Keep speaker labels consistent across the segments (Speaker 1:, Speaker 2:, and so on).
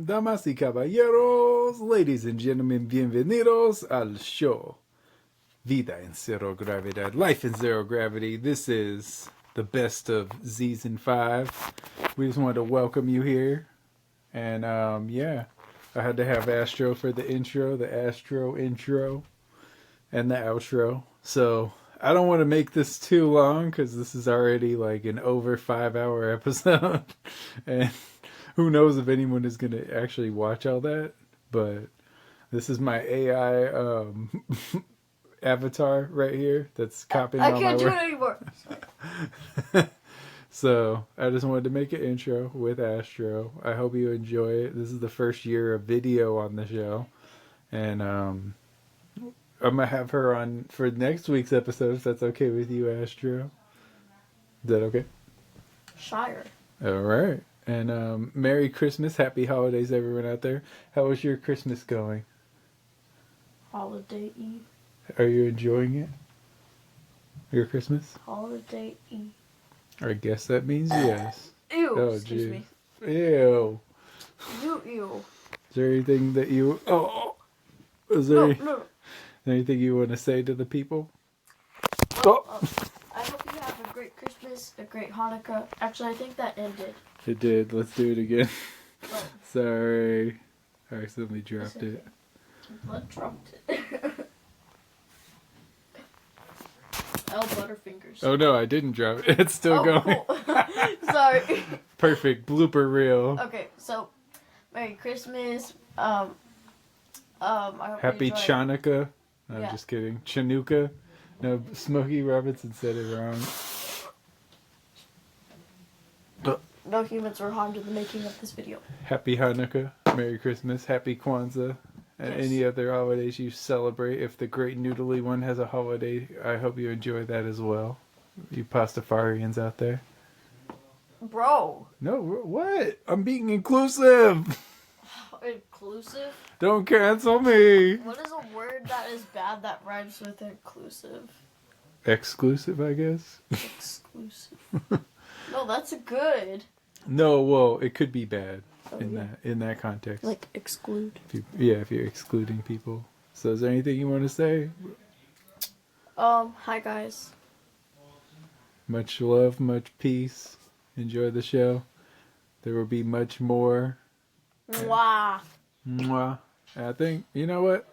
Speaker 1: Damas y caballeros, ladies and gentlemen, bienvenidos al show. Vida en Zero Gravidad, Life in Zero Gravity. This is the best of season 5. We just wanted to welcome you here. And I had to have Astro for the intro, the Astro intro, and the outro. So I don't want to make this too long because this is already like an over 5-hour episode. And who knows if anyone is going to actually watch all that. But this is my AI avatar right here that's copying all my work.
Speaker 2: I can't do it anymore.
Speaker 1: So I just wanted to make an intro with Astro. I hope you enjoy it. This is the first year of video on the show. And I'm going to have her on for next week's episode, if that's okay with you, Astro. Is that okay?
Speaker 2: Shire.
Speaker 1: All right. And Merry Christmas. Happy holidays, everyone out there. How was your Christmas going?
Speaker 2: Holiday Eve.
Speaker 1: Are you enjoying it? Your Christmas?
Speaker 2: Holiday Eve.
Speaker 1: I guess that means yes.
Speaker 2: Ew.
Speaker 1: Oh,
Speaker 2: excuse
Speaker 1: geez.
Speaker 2: me.
Speaker 1: Ew.
Speaker 2: Ew.
Speaker 1: Is there anything that you... Oh! Is there anything you want to say to the people?
Speaker 2: Well, I hope you have a great Christmas, a great Hanukkah. Actually, I think that ended.
Speaker 1: It did. Let's do it again.
Speaker 2: Oh.
Speaker 1: Sorry. I accidentally dropped it.
Speaker 2: Blood dropped it. Oh, Butterfingers.
Speaker 1: Oh no, I didn't drop it. It's still going.
Speaker 2: Cool. Sorry.
Speaker 1: Perfect. Blooper reel.
Speaker 2: Okay, so Merry Christmas. I hope
Speaker 1: Happy
Speaker 2: you enjoy.
Speaker 1: Chanukah. I'm
Speaker 2: Yeah.
Speaker 1: just kidding. Chanukah. No, Smokey Robinson said it wrong.
Speaker 2: No humans were harmed in the making of this video.
Speaker 1: Happy Hanukkah. Merry Christmas. Happy Kwanzaa. And
Speaker 2: Yes.
Speaker 1: any other holidays you celebrate. If the Great Noodly one has a holiday, I hope you enjoy that as well. You Pastafarians out there.
Speaker 2: Bro.
Speaker 1: No, what? I'm being inclusive.
Speaker 2: Inclusive?
Speaker 1: Don't cancel me.
Speaker 2: What is a word that is bad that rhymes with inclusive?
Speaker 1: Exclusive, I guess.
Speaker 2: Exclusive. No, that's good.
Speaker 1: No, well, it could be bad
Speaker 2: Oh,
Speaker 1: in
Speaker 2: yeah.
Speaker 1: that context.
Speaker 2: Like exclude.
Speaker 1: If you're excluding people. So is there anything you want to say?
Speaker 2: Hi guys.
Speaker 1: Much love, much peace. Enjoy the show. There will be much more.
Speaker 2: Mwah.
Speaker 1: Mwah. I think, you know what?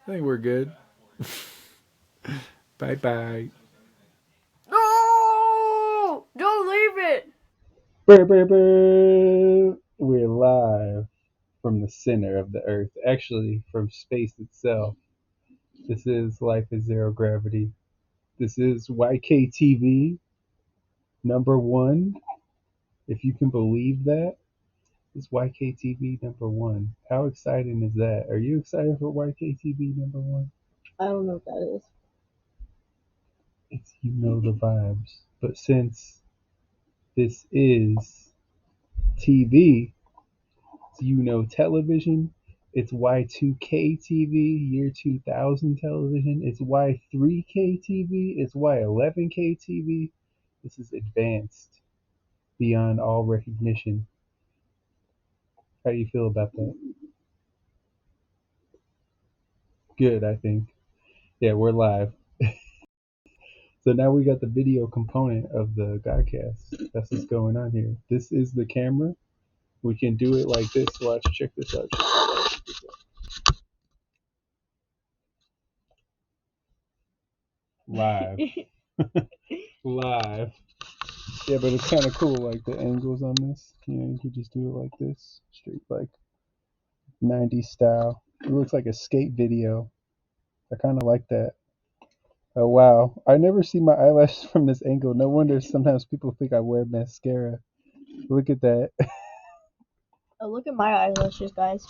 Speaker 1: I think we're good. Bye-bye.
Speaker 2: No! Don't leave it!
Speaker 1: We're live from the center of the earth. Actually, from space itself. This is Life in Zero Gravity. This is Yktv #1. If you can believe that. It's Yktv #1. How exciting is that? Are you excited for Yktv #1?
Speaker 2: I don't know what that is.
Speaker 1: It's you know the vibes. But since this is TV, you know television, it's Y2K TV, year 2000 television, it's Y3K TV, it's Y11K TV. This is advanced beyond all recognition. How do you feel about that? Good, I think. Yeah, we're live. So now we got the video component of the Godcast. That's what's going on here. This is the camera. We can do it like this. Watch, check this out. Live. Live. Yeah, but it's kind of cool, like the angles on this. You can just do it like this. Straight, like 90s style. It looks like a skate video. I kind of like that. Oh, wow. I never see my eyelashes from this angle. No wonder sometimes people think I wear mascara. Look at that.
Speaker 2: Oh, look at my eyelashes, guys.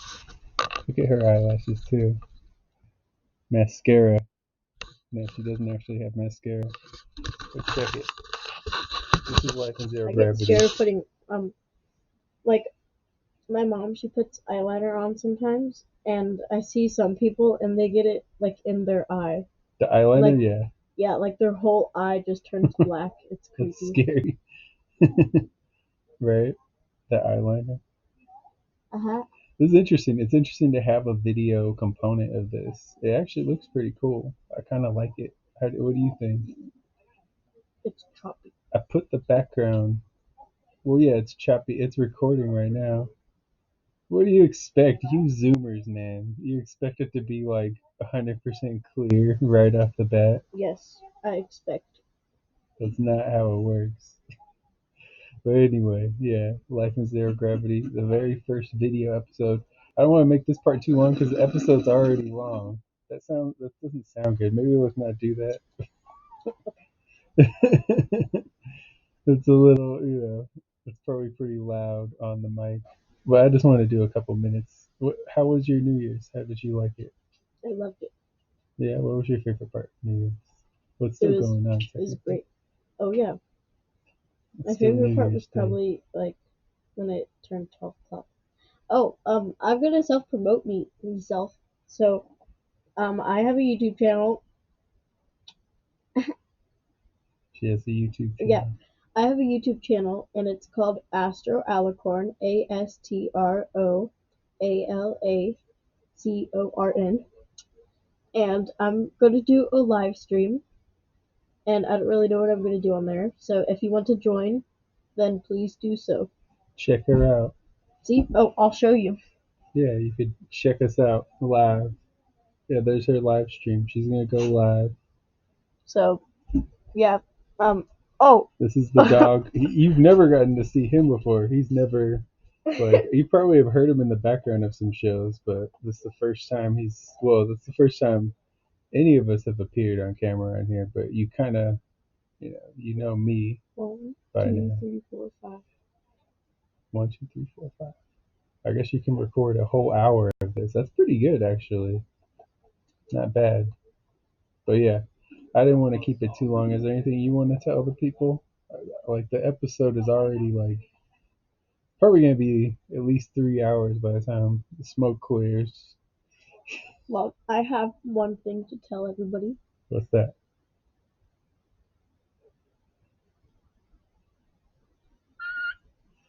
Speaker 1: Look at her eyelashes, too. Mascara. No, she doesn't actually have mascara. But check it. This is Life in Zero Gravity.
Speaker 2: I get scared putting, like, my mom, she puts eyeliner on sometimes, and I see some people, and they get it, like, in their eye.
Speaker 1: The eyeliner?
Speaker 2: Like,
Speaker 1: yeah.
Speaker 2: Yeah, like their whole eye just turns black. It's creepy.
Speaker 1: That's scary. Right? The eyeliner.
Speaker 2: Uh-huh.
Speaker 1: This is interesting. It's interesting to have a video component of this. It actually looks pretty cool. I kind of like it. What do you think?
Speaker 2: It's choppy.
Speaker 1: I put the background. Well, yeah, it's choppy. It's recording right now. What do you expect? You Zoomers, man. You expect it to be like 100% clear right off the bat.
Speaker 2: Yes, I expect.
Speaker 1: That's not how it works. But anyway, yeah, Life in Zero Gravity, the very first video episode. I don't want to make this part too long because the episode's already long. That doesn't sound good. Maybe let's not do that. It's a little, it's probably pretty loud on the mic. But I just want to do a couple minutes. How was your New Year's? How did you like it?
Speaker 2: I loved it.
Speaker 1: Yeah, what was your favorite part of New Year's? What's
Speaker 2: It
Speaker 1: still
Speaker 2: was
Speaker 1: going on?
Speaker 2: it was great. Oh yeah,
Speaker 1: It's
Speaker 2: my
Speaker 1: still
Speaker 2: favorite
Speaker 1: New
Speaker 2: part
Speaker 1: Year's
Speaker 2: was
Speaker 1: Day.
Speaker 2: probably like when it turned 12 o'clock. Oh, I'm gonna self promote myself. So, I have a YouTube channel.
Speaker 1: She has a YouTube
Speaker 2: Yeah,
Speaker 1: channel.
Speaker 2: I have a YouTube channel, and it's called Astro Alacorn. ASTROALACORN. And I'm gonna do a live stream, and I don't really know what I'm gonna do on there. So if you want to join, then please do so.
Speaker 1: Check her out.
Speaker 2: See? Oh, I'll show you.
Speaker 1: Yeah, you could check us out live. Yeah, there's her live stream. She's gonna go live.
Speaker 2: So, yeah. Oh,
Speaker 1: This is the dog. You've never gotten to see him before. He's never you probably have heard him in the background of some shows, but this is the first time that's the first time any of us have appeared on camera on here. But you kind of, you know me
Speaker 2: 1,
Speaker 1: by
Speaker 2: 2,
Speaker 1: now.
Speaker 2: 3, 4, 5.
Speaker 1: 1, 2, 3, 4, 5. I guess you can record a whole hour of this. That's pretty good, actually. Not bad. But yeah, I didn't want to keep it too long. Is there anything you want to tell the people? Like the episode is already like probably gonna be at least 3 hours by the time the smoke clears.
Speaker 2: Well, I have one thing to tell everybody.
Speaker 1: What's that?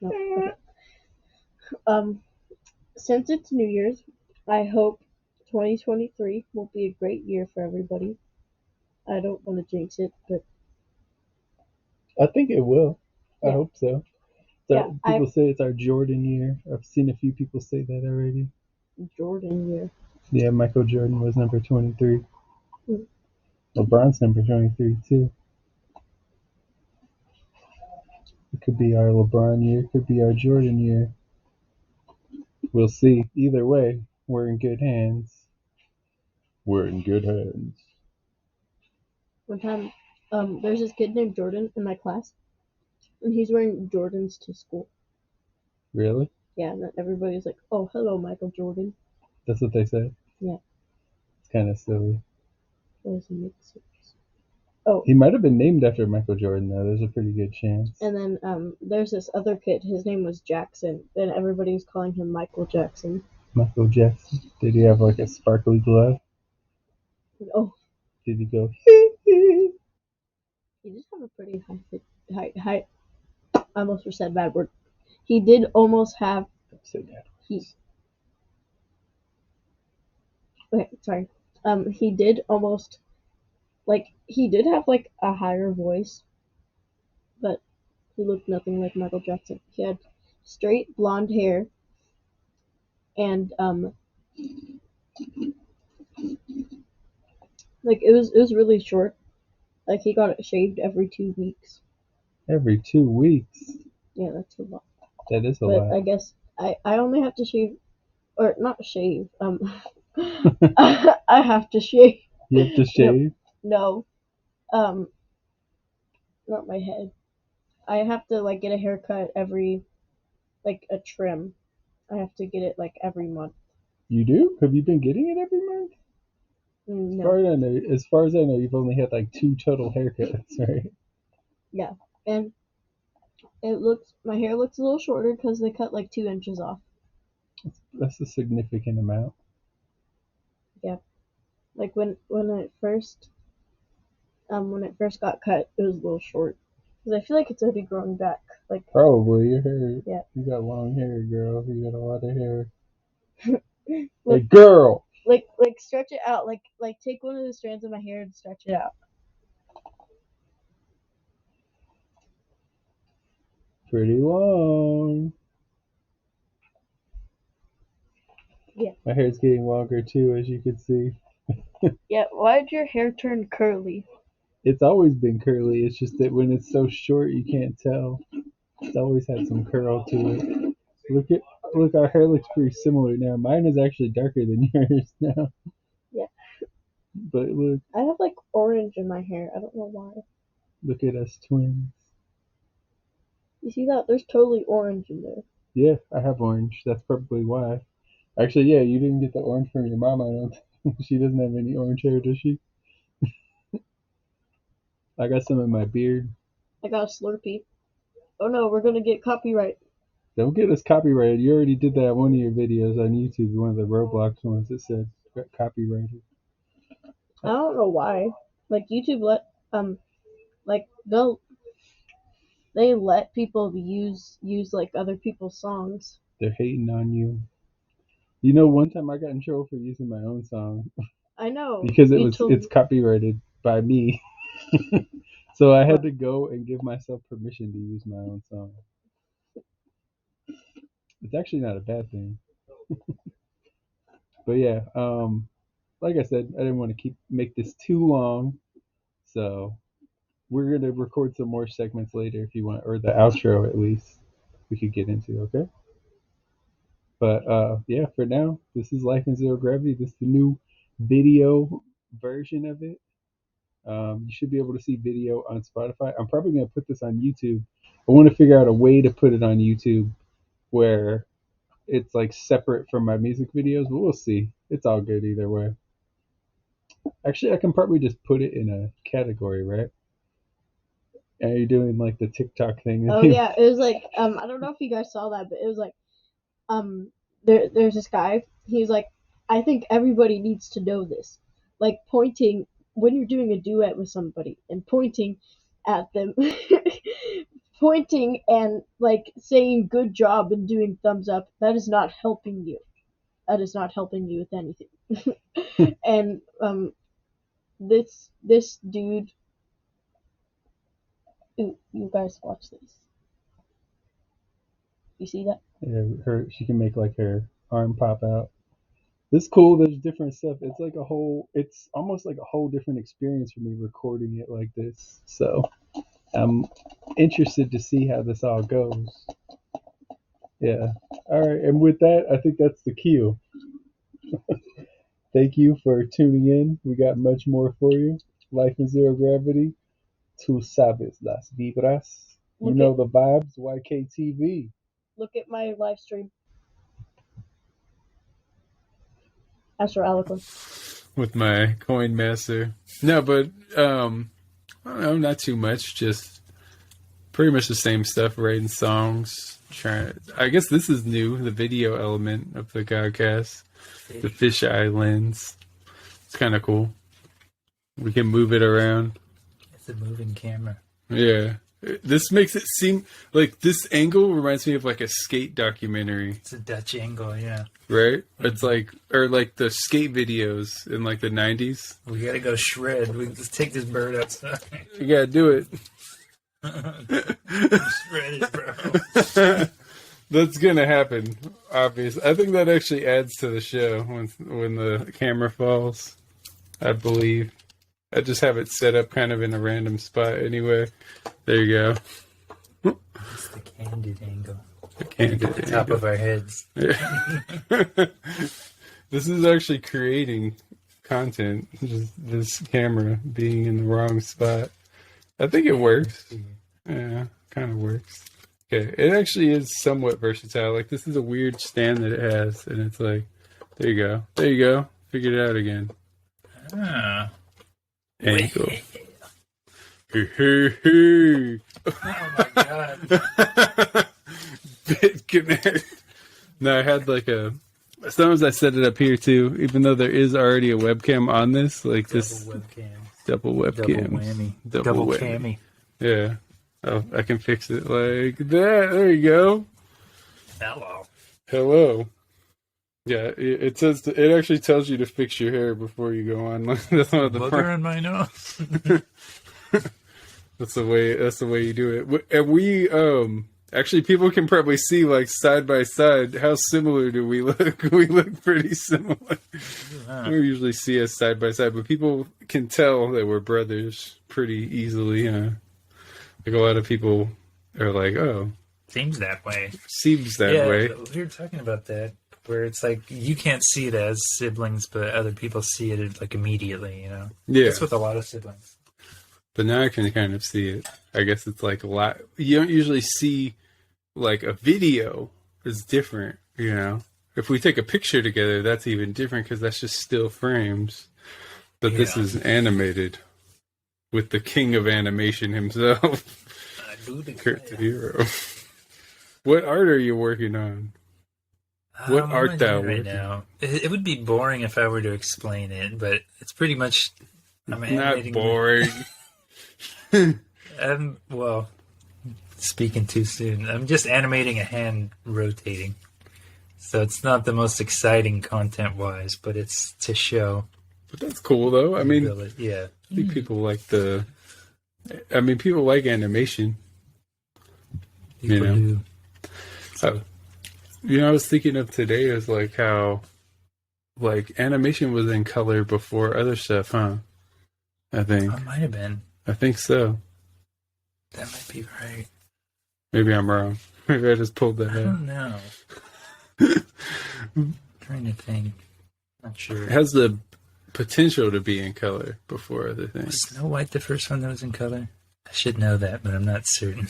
Speaker 2: No, okay. Um, since it's New Year's, I hope 2023 will be a great year for everybody. I don't want to jinx it, but
Speaker 1: I think it will. I
Speaker 2: yeah,
Speaker 1: hope so.
Speaker 2: yeah,
Speaker 1: People say it's our Jordan year. I've seen a few people say that already.
Speaker 2: Jordan year.
Speaker 1: Yeah, Michael Jordan was number 23.
Speaker 2: Mm.
Speaker 1: LeBron's number 23 too. It could be our LeBron year. It could be our Jordan year. We'll see. Either way, we're in good hands. We're in good hands.
Speaker 2: One time, there's this kid named Jordan in my class, and he's wearing Jordans to school.
Speaker 1: Really?
Speaker 2: Yeah, and then everybody's like, "Oh, hello, Michael Jordan."
Speaker 1: That's what they say?
Speaker 2: Yeah.
Speaker 1: It's kind of silly.
Speaker 2: There's a mix. Oh,
Speaker 1: He might have been named after Michael Jordan, though. There's a pretty good chance.
Speaker 2: and then there's this other kid. His name was Jackson. Then everybody was calling him Michael Jackson.
Speaker 1: Michael Jackson. Did he have like a sparkly glove?
Speaker 2: Oh,
Speaker 1: Did he go?
Speaker 2: he did have a pretty high. I almost said a bad word. He did almost have.
Speaker 1: Say that.
Speaker 2: Okay, sorry. He did almost he did have like a higher voice, but he looked nothing like Michael Jackson. He had straight blonde hair, and like it was really short. Like he got it shaved every 2 weeks.
Speaker 1: Every 2 weeks.
Speaker 2: Yeah, that's a lot.
Speaker 1: That is a
Speaker 2: But
Speaker 1: lot.
Speaker 2: I guess I only have to shave, or not shave. I have to shave.
Speaker 1: You have to shave?
Speaker 2: No, um, not my head. I have to like get a haircut every like a trim. I have to get it like every month.
Speaker 1: You do? Have you been getting it every month?
Speaker 2: No.
Speaker 1: As far as I know, you've only had like 2 total haircuts, right?
Speaker 2: Yeah, and my hair looks a little shorter because they cut like 2 inches off.
Speaker 1: That's a significant amount.
Speaker 2: Yeah, like when it first got cut, it was a little short because I feel like it's already growing back. Like
Speaker 1: Probably your hair.
Speaker 2: yeah,
Speaker 1: You got long hair, girl. You got a lot of hair. Hey,
Speaker 2: Look,
Speaker 1: girl.
Speaker 2: like stretch it out. Like take one of the strands of my hair and stretch it out.
Speaker 1: Pretty long.
Speaker 2: Yeah.
Speaker 1: My hair's getting longer too, as you can see.
Speaker 2: Yeah. Why did your hair turn curly?
Speaker 1: It's always been curly. It's just that when it's so short, you can't tell. It's always had some curl to it. Look, our hair looks pretty similar now. Mine is actually darker than yours now.
Speaker 2: Yeah.
Speaker 1: But look,
Speaker 2: I have like orange in my hair. I don't know why.
Speaker 1: look at us twins.
Speaker 2: You see that? There's totally orange in there.
Speaker 1: Yeah, I have orange. That's probably why. Actually, yeah, you didn't get the orange from your mom, I don't think. She doesn't have any orange hair, does she? I got some in my beard.
Speaker 2: I got a Slurpee. Oh no, we're gonna get copyright.
Speaker 1: Don't get us copyrighted. You already did that in one of your videos on YouTube, one of the Roblox ones that said got copyrighted.
Speaker 2: I don't know why. Like YouTube like they let people use like other people's songs.
Speaker 1: They're hating on you. You know, one time I got in trouble for using my own song
Speaker 2: I know.
Speaker 1: because it's copyrighted by me. So I had to go and give myself permission to use my own song. It's actually not a bad thing. But yeah, like I said, I didn't want to make this too long, so we're gonna record some more segments later if you want, or the outro at least we could get into. Okay. But yeah, for now, this is Life in Zero Gravity. This is the new video version of it. You should be able to see video on Spotify. I'm probably gonna put this on YouTube. I want to figure out a way to put it on YouTube where it's like separate from my music videos, but we'll see. It's all good either way. Actually, I can probably just put it in a category, right? And you're doing like the TikTok thing.
Speaker 2: Oh yeah, it was like I don't know if you guys saw that, but it was like there's this guy. He was like, I think everybody needs to know this. Like pointing when you're doing a duet with somebody and pointing at them, pointing and like saying good job and doing thumbs up. That is not helping you. That is not helping you with anything. And this dude. Ooh, you guys watch this. You see that?
Speaker 1: Yeah, she can make like her arm pop out. This is cool. There's different stuff. It's like it's almost like a whole different experience for me recording it like this. So I'm interested to see how this all goes. Yeah. All right. And with that, I think that's the cue. Thank you for tuning in. We got much more for you. Life in Zero Gravity. Tú sabes las vibras. You know the vibes. YKTV.
Speaker 2: Look at my live stream. Astro Alacorn.
Speaker 1: With my coin master. No, but I don't know, not too much. Just pretty much the same stuff, writing songs. I guess this is new, the video element of the podcast. The fisheye lens. It's kind of cool. We can move it around.
Speaker 3: It's a moving camera.
Speaker 1: Yeah. This makes it seem like this angle reminds me of like a skate documentary.
Speaker 3: It's a Dutch angle, yeah.
Speaker 1: Right? It's like, or like the skate videos in like the 90s.
Speaker 3: We gotta go shred. Let's take this bird outside.
Speaker 1: You gotta do it.
Speaker 3: Shred it, bro.
Speaker 1: That's gonna happen, obviously. I think that actually adds to the show when the camera falls, I believe. I just have it set up kind of in a random spot anyway. There you go.
Speaker 3: It's the candid angle.
Speaker 1: The candid
Speaker 3: at the top of our heads.
Speaker 1: Yeah. This is actually creating content. Just this camera being in the wrong spot. I think it works. Yeah, kind of works. Okay, it actually is somewhat versatile. Like, this is a weird stand that it has, and it's like, there you go. There you go. Figured it out again.
Speaker 3: Ah.
Speaker 1: Angle. Oh
Speaker 3: my god.
Speaker 1: BitConnect. No, I had like sometimes I set it up here too, even though there is already a webcam on this. Like double webcam.
Speaker 3: Double whammy.
Speaker 1: Double whammy.
Speaker 3: Cammy.
Speaker 1: Yeah. Oh, I can fix it like that. There you go.
Speaker 3: Hello.
Speaker 1: Hello. Yeah, it says it actually tells you to fix your hair before you go on. That's one of the
Speaker 3: Booger in my nose.
Speaker 1: That's the way. That's the way you do it. And we actually people can probably see like side by side how similar do we look. We look pretty similar. We usually see us side by side, but people can tell that we're brothers pretty easily. Like a lot of people are like, "Oh,
Speaker 3: Seems that way.
Speaker 1: seems that way."
Speaker 3: We were talking about that, where it's like you can't see it as siblings, but other people see it like immediately.
Speaker 1: Yeah,
Speaker 3: That's with a lot of siblings.
Speaker 1: but now I can kind of see it. I guess it's like a lot. You don't usually see like a video is different. If we take a picture together, that's even different because that's just still frames. But this
Speaker 3: Yeah.
Speaker 1: is animated with the king of animation himself,
Speaker 3: I do
Speaker 1: Curt The Hero. What art are you working on? What
Speaker 3: I'm
Speaker 1: art
Speaker 3: on
Speaker 1: thou
Speaker 3: it right
Speaker 1: working?
Speaker 3: now? It would be boring if I were to explain it, but it's pretty much. I'm
Speaker 1: Not
Speaker 3: animating.
Speaker 1: boring.
Speaker 3: Well, speaking too soon. I'm just animating a hand rotating, so it's not the most exciting content-wise, but it's to show.
Speaker 1: But that's cool though. I mean,
Speaker 3: yeah.
Speaker 1: I think people like people like animation.
Speaker 3: People do.
Speaker 1: So, I was thinking of today is like how, like animation was in color before other stuff, huh? I think.
Speaker 3: It might have been.
Speaker 1: I think so.
Speaker 3: That might be right.
Speaker 1: Maybe I'm wrong. Maybe I just pulled that
Speaker 3: I
Speaker 1: out.
Speaker 3: don't know. Trying to think. Not sure.
Speaker 1: It has the potential to be in color before other
Speaker 3: Was
Speaker 1: things.
Speaker 3: Snow White the first one that was in color? I should know that, but I'm not certain.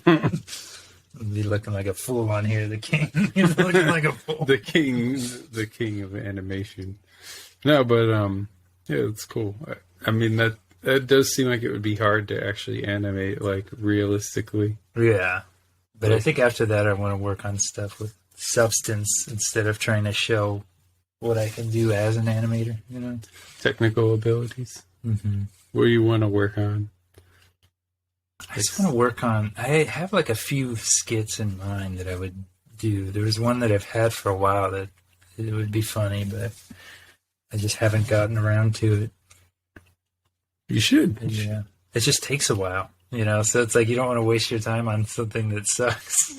Speaker 3: I'll be looking like a fool on here. The king is looking like a fool.
Speaker 1: the king of animation. No, but yeah, it's cool. I mean that does seem like it would be hard to actually animate like realistically.
Speaker 3: Yeah. But I think after that, I want to work on stuff with substance instead of trying to show what I can do as an animator,
Speaker 1: Technical abilities.
Speaker 3: Mm-hmm.
Speaker 1: What do you want to work on?
Speaker 3: I just want to work on. I have like a few skits in mind that I would do. There was one that I've had for a while that it would be funny, but I just haven't gotten around to it.
Speaker 1: You should.
Speaker 3: Yeah, it just takes a while, So it's like you don't want to waste your time on something that sucks.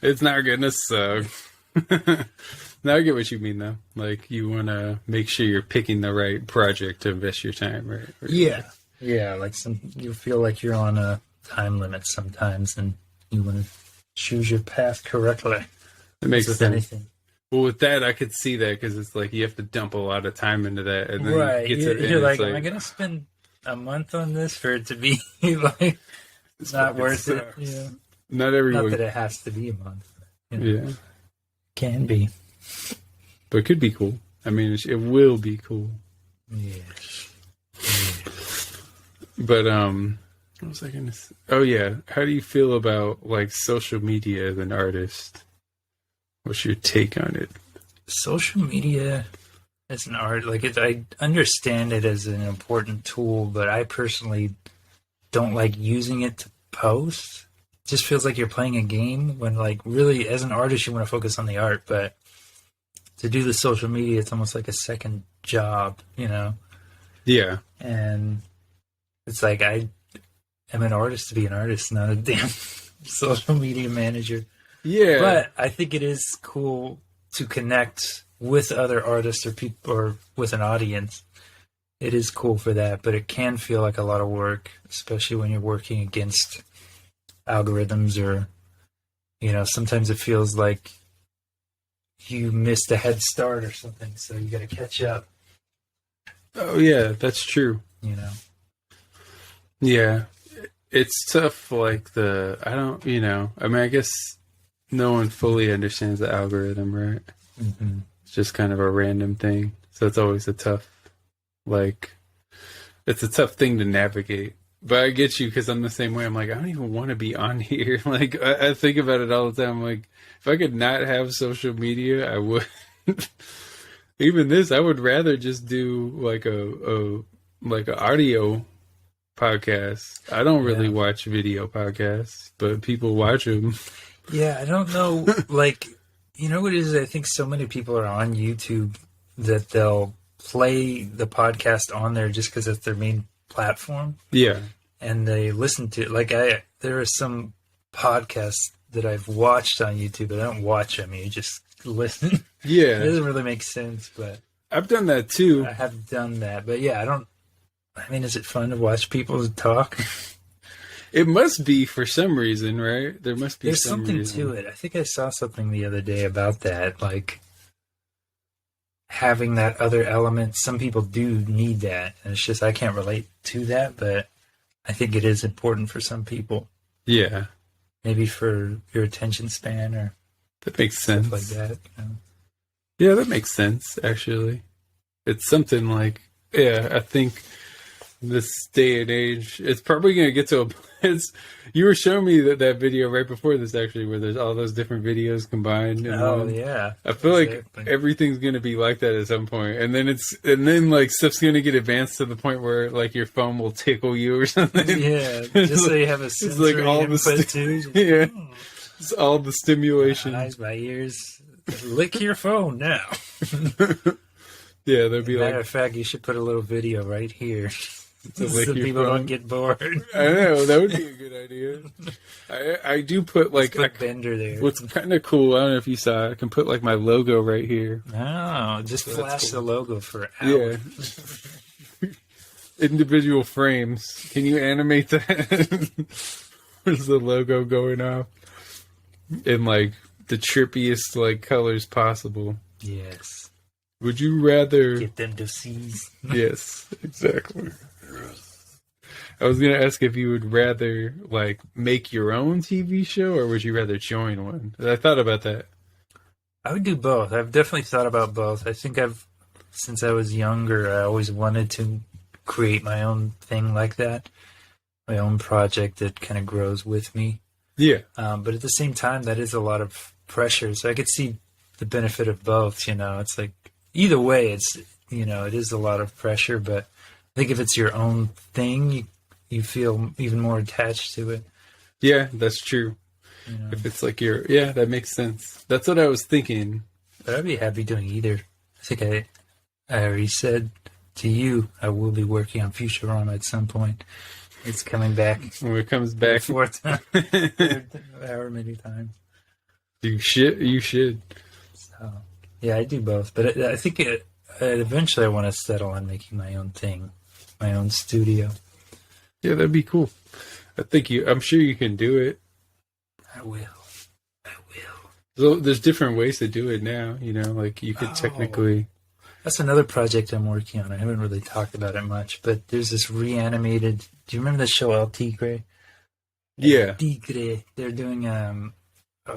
Speaker 1: It's not gonna suck. Now I get what you mean, though. Like you want to make sure you're picking the right project to invest your time, right?
Speaker 3: Yeah. Like you feel like you're on a time limit sometimes, and you want to choose your path correctly.
Speaker 1: It makes
Speaker 3: with
Speaker 1: sense.
Speaker 3: anything.
Speaker 1: Well, with that, I could see that because it's like you have to dump a lot of time into that, and then
Speaker 3: Right.
Speaker 1: you get to the
Speaker 3: You're
Speaker 1: end,
Speaker 3: like,
Speaker 1: it's
Speaker 3: am I going to spend a month on this for it to be like
Speaker 1: this
Speaker 3: not
Speaker 1: fucking
Speaker 3: worth
Speaker 1: sucks.
Speaker 3: it? Yeah.
Speaker 1: Not everyone.
Speaker 3: Not that it has to be a month.
Speaker 1: Yeah,
Speaker 3: Can be.
Speaker 1: but it could be cool. I mean, it will be cool.
Speaker 3: Yeah.
Speaker 1: But what was I gonna say? Oh yeah, how do you feel about like social media as an artist? What's your take on it?
Speaker 3: Social media as an art, I understand it as an important tool, but I personally don't like using it to post. It just feels like you're playing a game when, like, really, as an artist, you want to focus on the art, but to do the social media, it's almost like a second job,
Speaker 1: Yeah,
Speaker 3: And it's like I am an artist to be an artist, not a damn social media manager.
Speaker 1: yeah.
Speaker 3: But I think it is cool to connect with other artists or people or with an audience. It is cool for that, but it can feel like a lot of work, especially when you're working against algorithms or, sometimes it feels like you missed a head start or something, so you got to catch up,
Speaker 1: Oh yeah, that's true. Yeah, it's tough. Like I don't, I mean, I guess no one fully understands the algorithm, right?
Speaker 3: Mm-hmm.
Speaker 1: It's just kind of a random thing. So it's always it's a tough thing to navigate. But I get you because I'm the same way. I'm like, I don't even want to be on here. Like, I think about it all the time. Like, if I could not have social media, I would. Even this, I would rather just do like a audio podcast. I don't really watch video podcasts, but people watch them.
Speaker 3: Yeah, I don't know. You know what it is? I think so many people are on YouTube that they'll play the podcast on there just because it's their main platform.
Speaker 1: Yeah.
Speaker 3: And they listen to it. Like, there are some podcasts that I've watched on YouTube, but I don't watch them. You just listen.
Speaker 1: Yeah.
Speaker 3: It doesn't really make sense, but
Speaker 1: I've done that too.
Speaker 3: I have done that. But yeah, I mean, is it fun to watch people talk?
Speaker 1: It must be for some reason, right? There must be
Speaker 3: There's
Speaker 1: some
Speaker 3: something
Speaker 1: reason.
Speaker 3: to it. I think I saw something the other day about that, like having that other element. Some people do need that, and it's just I can't relate to that, but I think it is important for some people.
Speaker 1: Yeah.
Speaker 3: Maybe for your attention span or
Speaker 1: That makes sense.
Speaker 3: stuff like that. You know?
Speaker 1: Yeah, that makes sense, actually. It's something like, yeah, I think this day and age, it's probably going to get to a place. You were showing me that video right before this, actually, where there's all those different videos combined.
Speaker 3: Oh, yeah.
Speaker 1: I feel
Speaker 3: Exactly.
Speaker 1: like everything's going to be like that at some point. And then like stuff's going to get advanced to the point where like your phone will tickle you or something.
Speaker 3: Yeah, just so you have a sensory
Speaker 1: like all the
Speaker 3: input too.
Speaker 1: Yeah. It's all the stimulation.
Speaker 3: My eyes, my ears. Lick your phone now.
Speaker 1: Yeah, there'd be
Speaker 3: Matter
Speaker 1: like,
Speaker 3: of fact, you should put a little video right here
Speaker 1: to lick
Speaker 3: so
Speaker 1: your
Speaker 3: people
Speaker 1: phone.
Speaker 3: don't get bored.
Speaker 1: I know, that would be a good idea. I do put like,
Speaker 3: Put Bender there.
Speaker 1: what's kind of cool, I don't know if you saw it, I can put like my logo right here.
Speaker 3: Oh, just
Speaker 1: So
Speaker 3: flash
Speaker 1: that's
Speaker 3: the
Speaker 1: cool.
Speaker 3: logo for hours.
Speaker 1: Yeah. Individual frames. Can you animate that? Where's the logo going off? In like the trippiest like colors possible.
Speaker 3: Yes.
Speaker 1: Would you rather...
Speaker 3: Get them to seize.
Speaker 1: Yes, exactly. I was gonna ask if you would rather like make your own TV show or would you rather join one? I thought about that.
Speaker 3: I would do both. I've definitely thought about both. I think since I was younger, I always wanted to create my own thing like that. My own project that kind of grows with me.
Speaker 1: Yeah.
Speaker 3: But at the same time, that is a lot of pressure. So I could see the benefit of both, It's like, either way, it is a lot of pressure, but I think if it's your own thing, you feel even more attached to it.
Speaker 1: Yeah, that's true. If it's like yeah, that makes sense. That's what I was thinking.
Speaker 3: But I'd be happy doing either. I think I already said to you, I will be working on Futurama at some point. It's coming back.
Speaker 1: When it comes back,
Speaker 3: Fourth time. However many times.
Speaker 1: you should.
Speaker 3: So, yeah, I do both. But I think eventually I want to settle on making my own thing, my own studio.
Speaker 1: Yeah, that'd be cool. I'm sure you can do it.
Speaker 3: I will.
Speaker 1: So there's different ways to do it now, like you could technically.
Speaker 3: That's another project I'm working on. I haven't really talked about it much, but there's this reanimated. Do you remember the show El Tigre?
Speaker 1: Yeah.
Speaker 3: Tigre. They're doing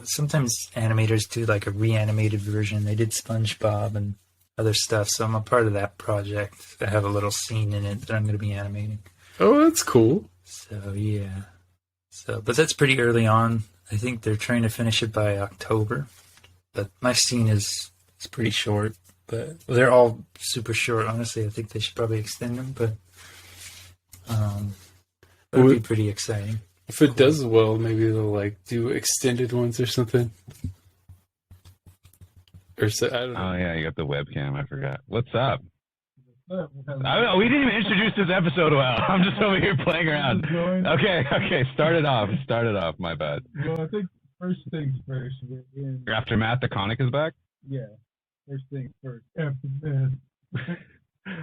Speaker 3: sometimes animators do like a reanimated version. They did SpongeBob and other stuff, so I'm a part of that project. I have a little scene in it that I'm going to be animating.
Speaker 1: Oh, that's cool.
Speaker 3: So yeah. But that's pretty early on. I think they're trying to finish it by October. But my scene is pretty short. But they're all super short. Honestly, I think they should probably extend them. But that would be pretty exciting.
Speaker 1: If it does well, maybe they'll like do extended ones or something. Or I don't know.
Speaker 4: Oh yeah, you got the webcam. I forgot. What's up? We didn't even introduce this episode well. I'm just over here playing around. Okay. Start it off. My bad.
Speaker 5: Well, I think first things first.
Speaker 4: After Matt the Conic is back.
Speaker 5: Yeah, first things first. After that.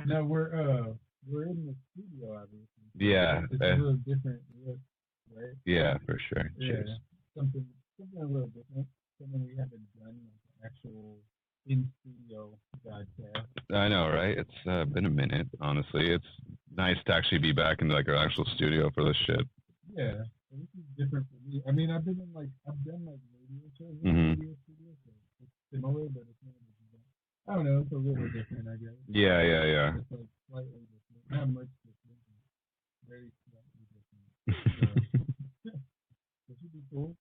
Speaker 5: Now we're in the studio, obviously.
Speaker 4: Yeah.
Speaker 5: It's a little different, right?
Speaker 4: Yeah, for sure.
Speaker 5: Yeah,
Speaker 4: Cheers.
Speaker 5: something a little different. Something we haven't done, like an actual in studio podcast.
Speaker 4: I know, right? It's been a minute. Honestly, it's nice to actually be back in like our actual studio for this shit.
Speaker 5: Yeah, this is different for me. I mean, I've done like radio shows in
Speaker 4: Mhm.
Speaker 5: the studio, so it's similar, but it's not. I don't know. It's a little different, I guess.
Speaker 4: Yeah.
Speaker 5: It's like slightly different. Not much different. Very slightly different. It should be cool.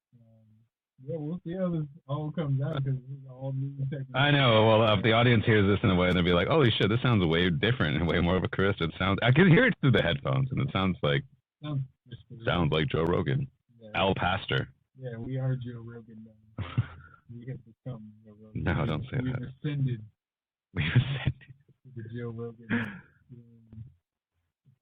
Speaker 5: Yeah, we'll see how this all comes out because this is all new technology.
Speaker 4: I know. Well, if the audience hears this in a way, they'll be like, "Holy shit, this sounds way different and way more of a crisp." I can hear it through the headphones, and it sounds like Joe Rogan,
Speaker 5: Yeah.
Speaker 4: Al Pastor.
Speaker 5: Yeah, we are Joe Rogan now. We have become.
Speaker 4: No, don't say
Speaker 5: we've
Speaker 4: that.
Speaker 5: Ascended.
Speaker 4: We've ascended.
Speaker 5: To the Joe Rogan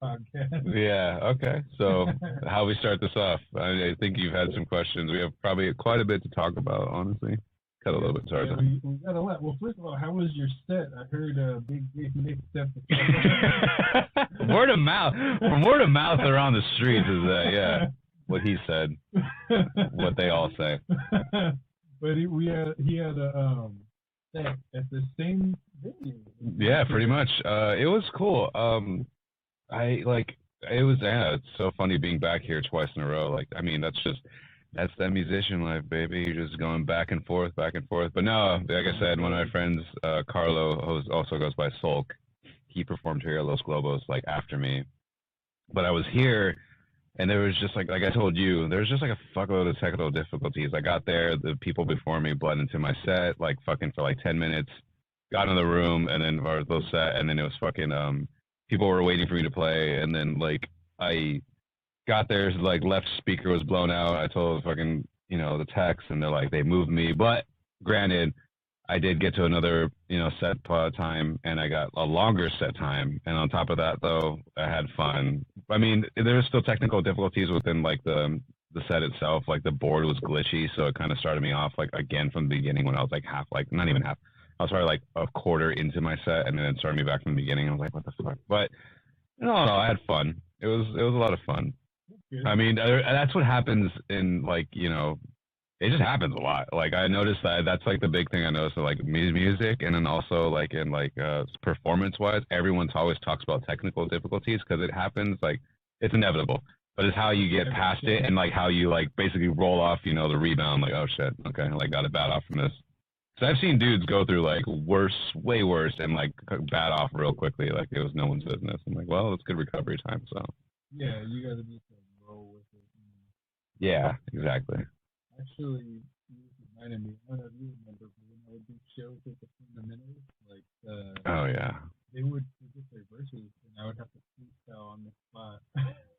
Speaker 5: podcast.
Speaker 4: Yeah. Okay. So, how we start this off? I think you've had some questions. We have probably quite a bit to talk about. Honestly, cut a little bit short.
Speaker 5: Yeah, we got a lot. Well, first of all, how was your set? I heard Big Nick stepped.
Speaker 4: Word of mouth. From word of mouth around the streets is that yeah. What he said. What they all say.
Speaker 5: But he had a set at the same venue.
Speaker 4: Yeah, pretty much. It was cool. It's so funny being back here twice in a row. Like, I mean, that's that musician life, baby. You're just going back and forth, back and forth. But no, like I said, one of my friends, Carlo, who also goes by Sulk, he performed here at Los Globos like after me. But I was here, and there was just like I told you, there was just like a fuckload of technical difficulties. I got there, the people before me bled into my set, like fucking for like 10 minutes, got in the room, and then our little set, and then it was fucking, people were waiting for me to play, and then like I got there, like left speaker was blown out. I told fucking, the techs, and they're like, they moved me. But granted, I did get to another, set time, and I got a longer set time. And on top of that, though, I had fun. I mean, there were still technical difficulties within like the set itself. Like the board was glitchy, so it kind of started me off like again from the beginning when I was like not even half. I was probably like a quarter into my set, and then it started me back from the beginning. I was like, what the fuck? But no, I had fun. It was a lot of fun. I mean, that's what happens in like, it just happens a lot. Like I noticed that's like the big thing I noticed with like music, and then also like in like performance wise, everyone always talks about technical difficulties because it happens, like it's inevitable. But it's how you get past it and like how you like basically roll off, the rebound. Like, oh shit, okay, I like got a bat off from this. So I've seen dudes go through like way worse, and like bat off real quickly, like it was no one's business. I'm like, well, it's good recovery time, so.
Speaker 5: Yeah, you gotta just roll with it.
Speaker 4: Yeah, exactly.
Speaker 5: Actually, you reminded me. I don't know if you remember, but when I would do shows at the fundamentals, like
Speaker 4: oh yeah,
Speaker 5: they would just their verses, and I would have to freestyle on the spot.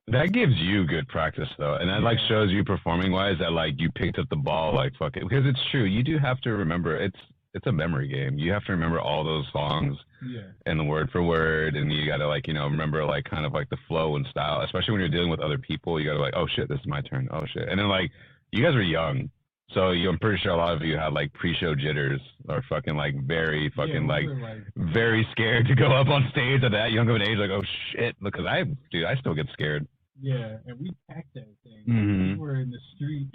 Speaker 4: That gives you good practice though, and that like shows you performing wise that like you picked up the ball like fuck it, because it's true. You do have to remember it's a memory game. You have to remember all those songs and the word for word, and you gotta like remember like kind of like the flow and style, especially when you're dealing with other people. You gotta like, oh shit, this is my turn. Oh shit, and then like you guys were young, so I'm pretty sure a lot of you had like pre-show jitters or fucking like very fucking like very scared to go up on stage at that young of an age. Like, oh shit, because I still get scared.
Speaker 5: Yeah, and we packed that thing.
Speaker 4: Mm-hmm.
Speaker 5: We were in the street.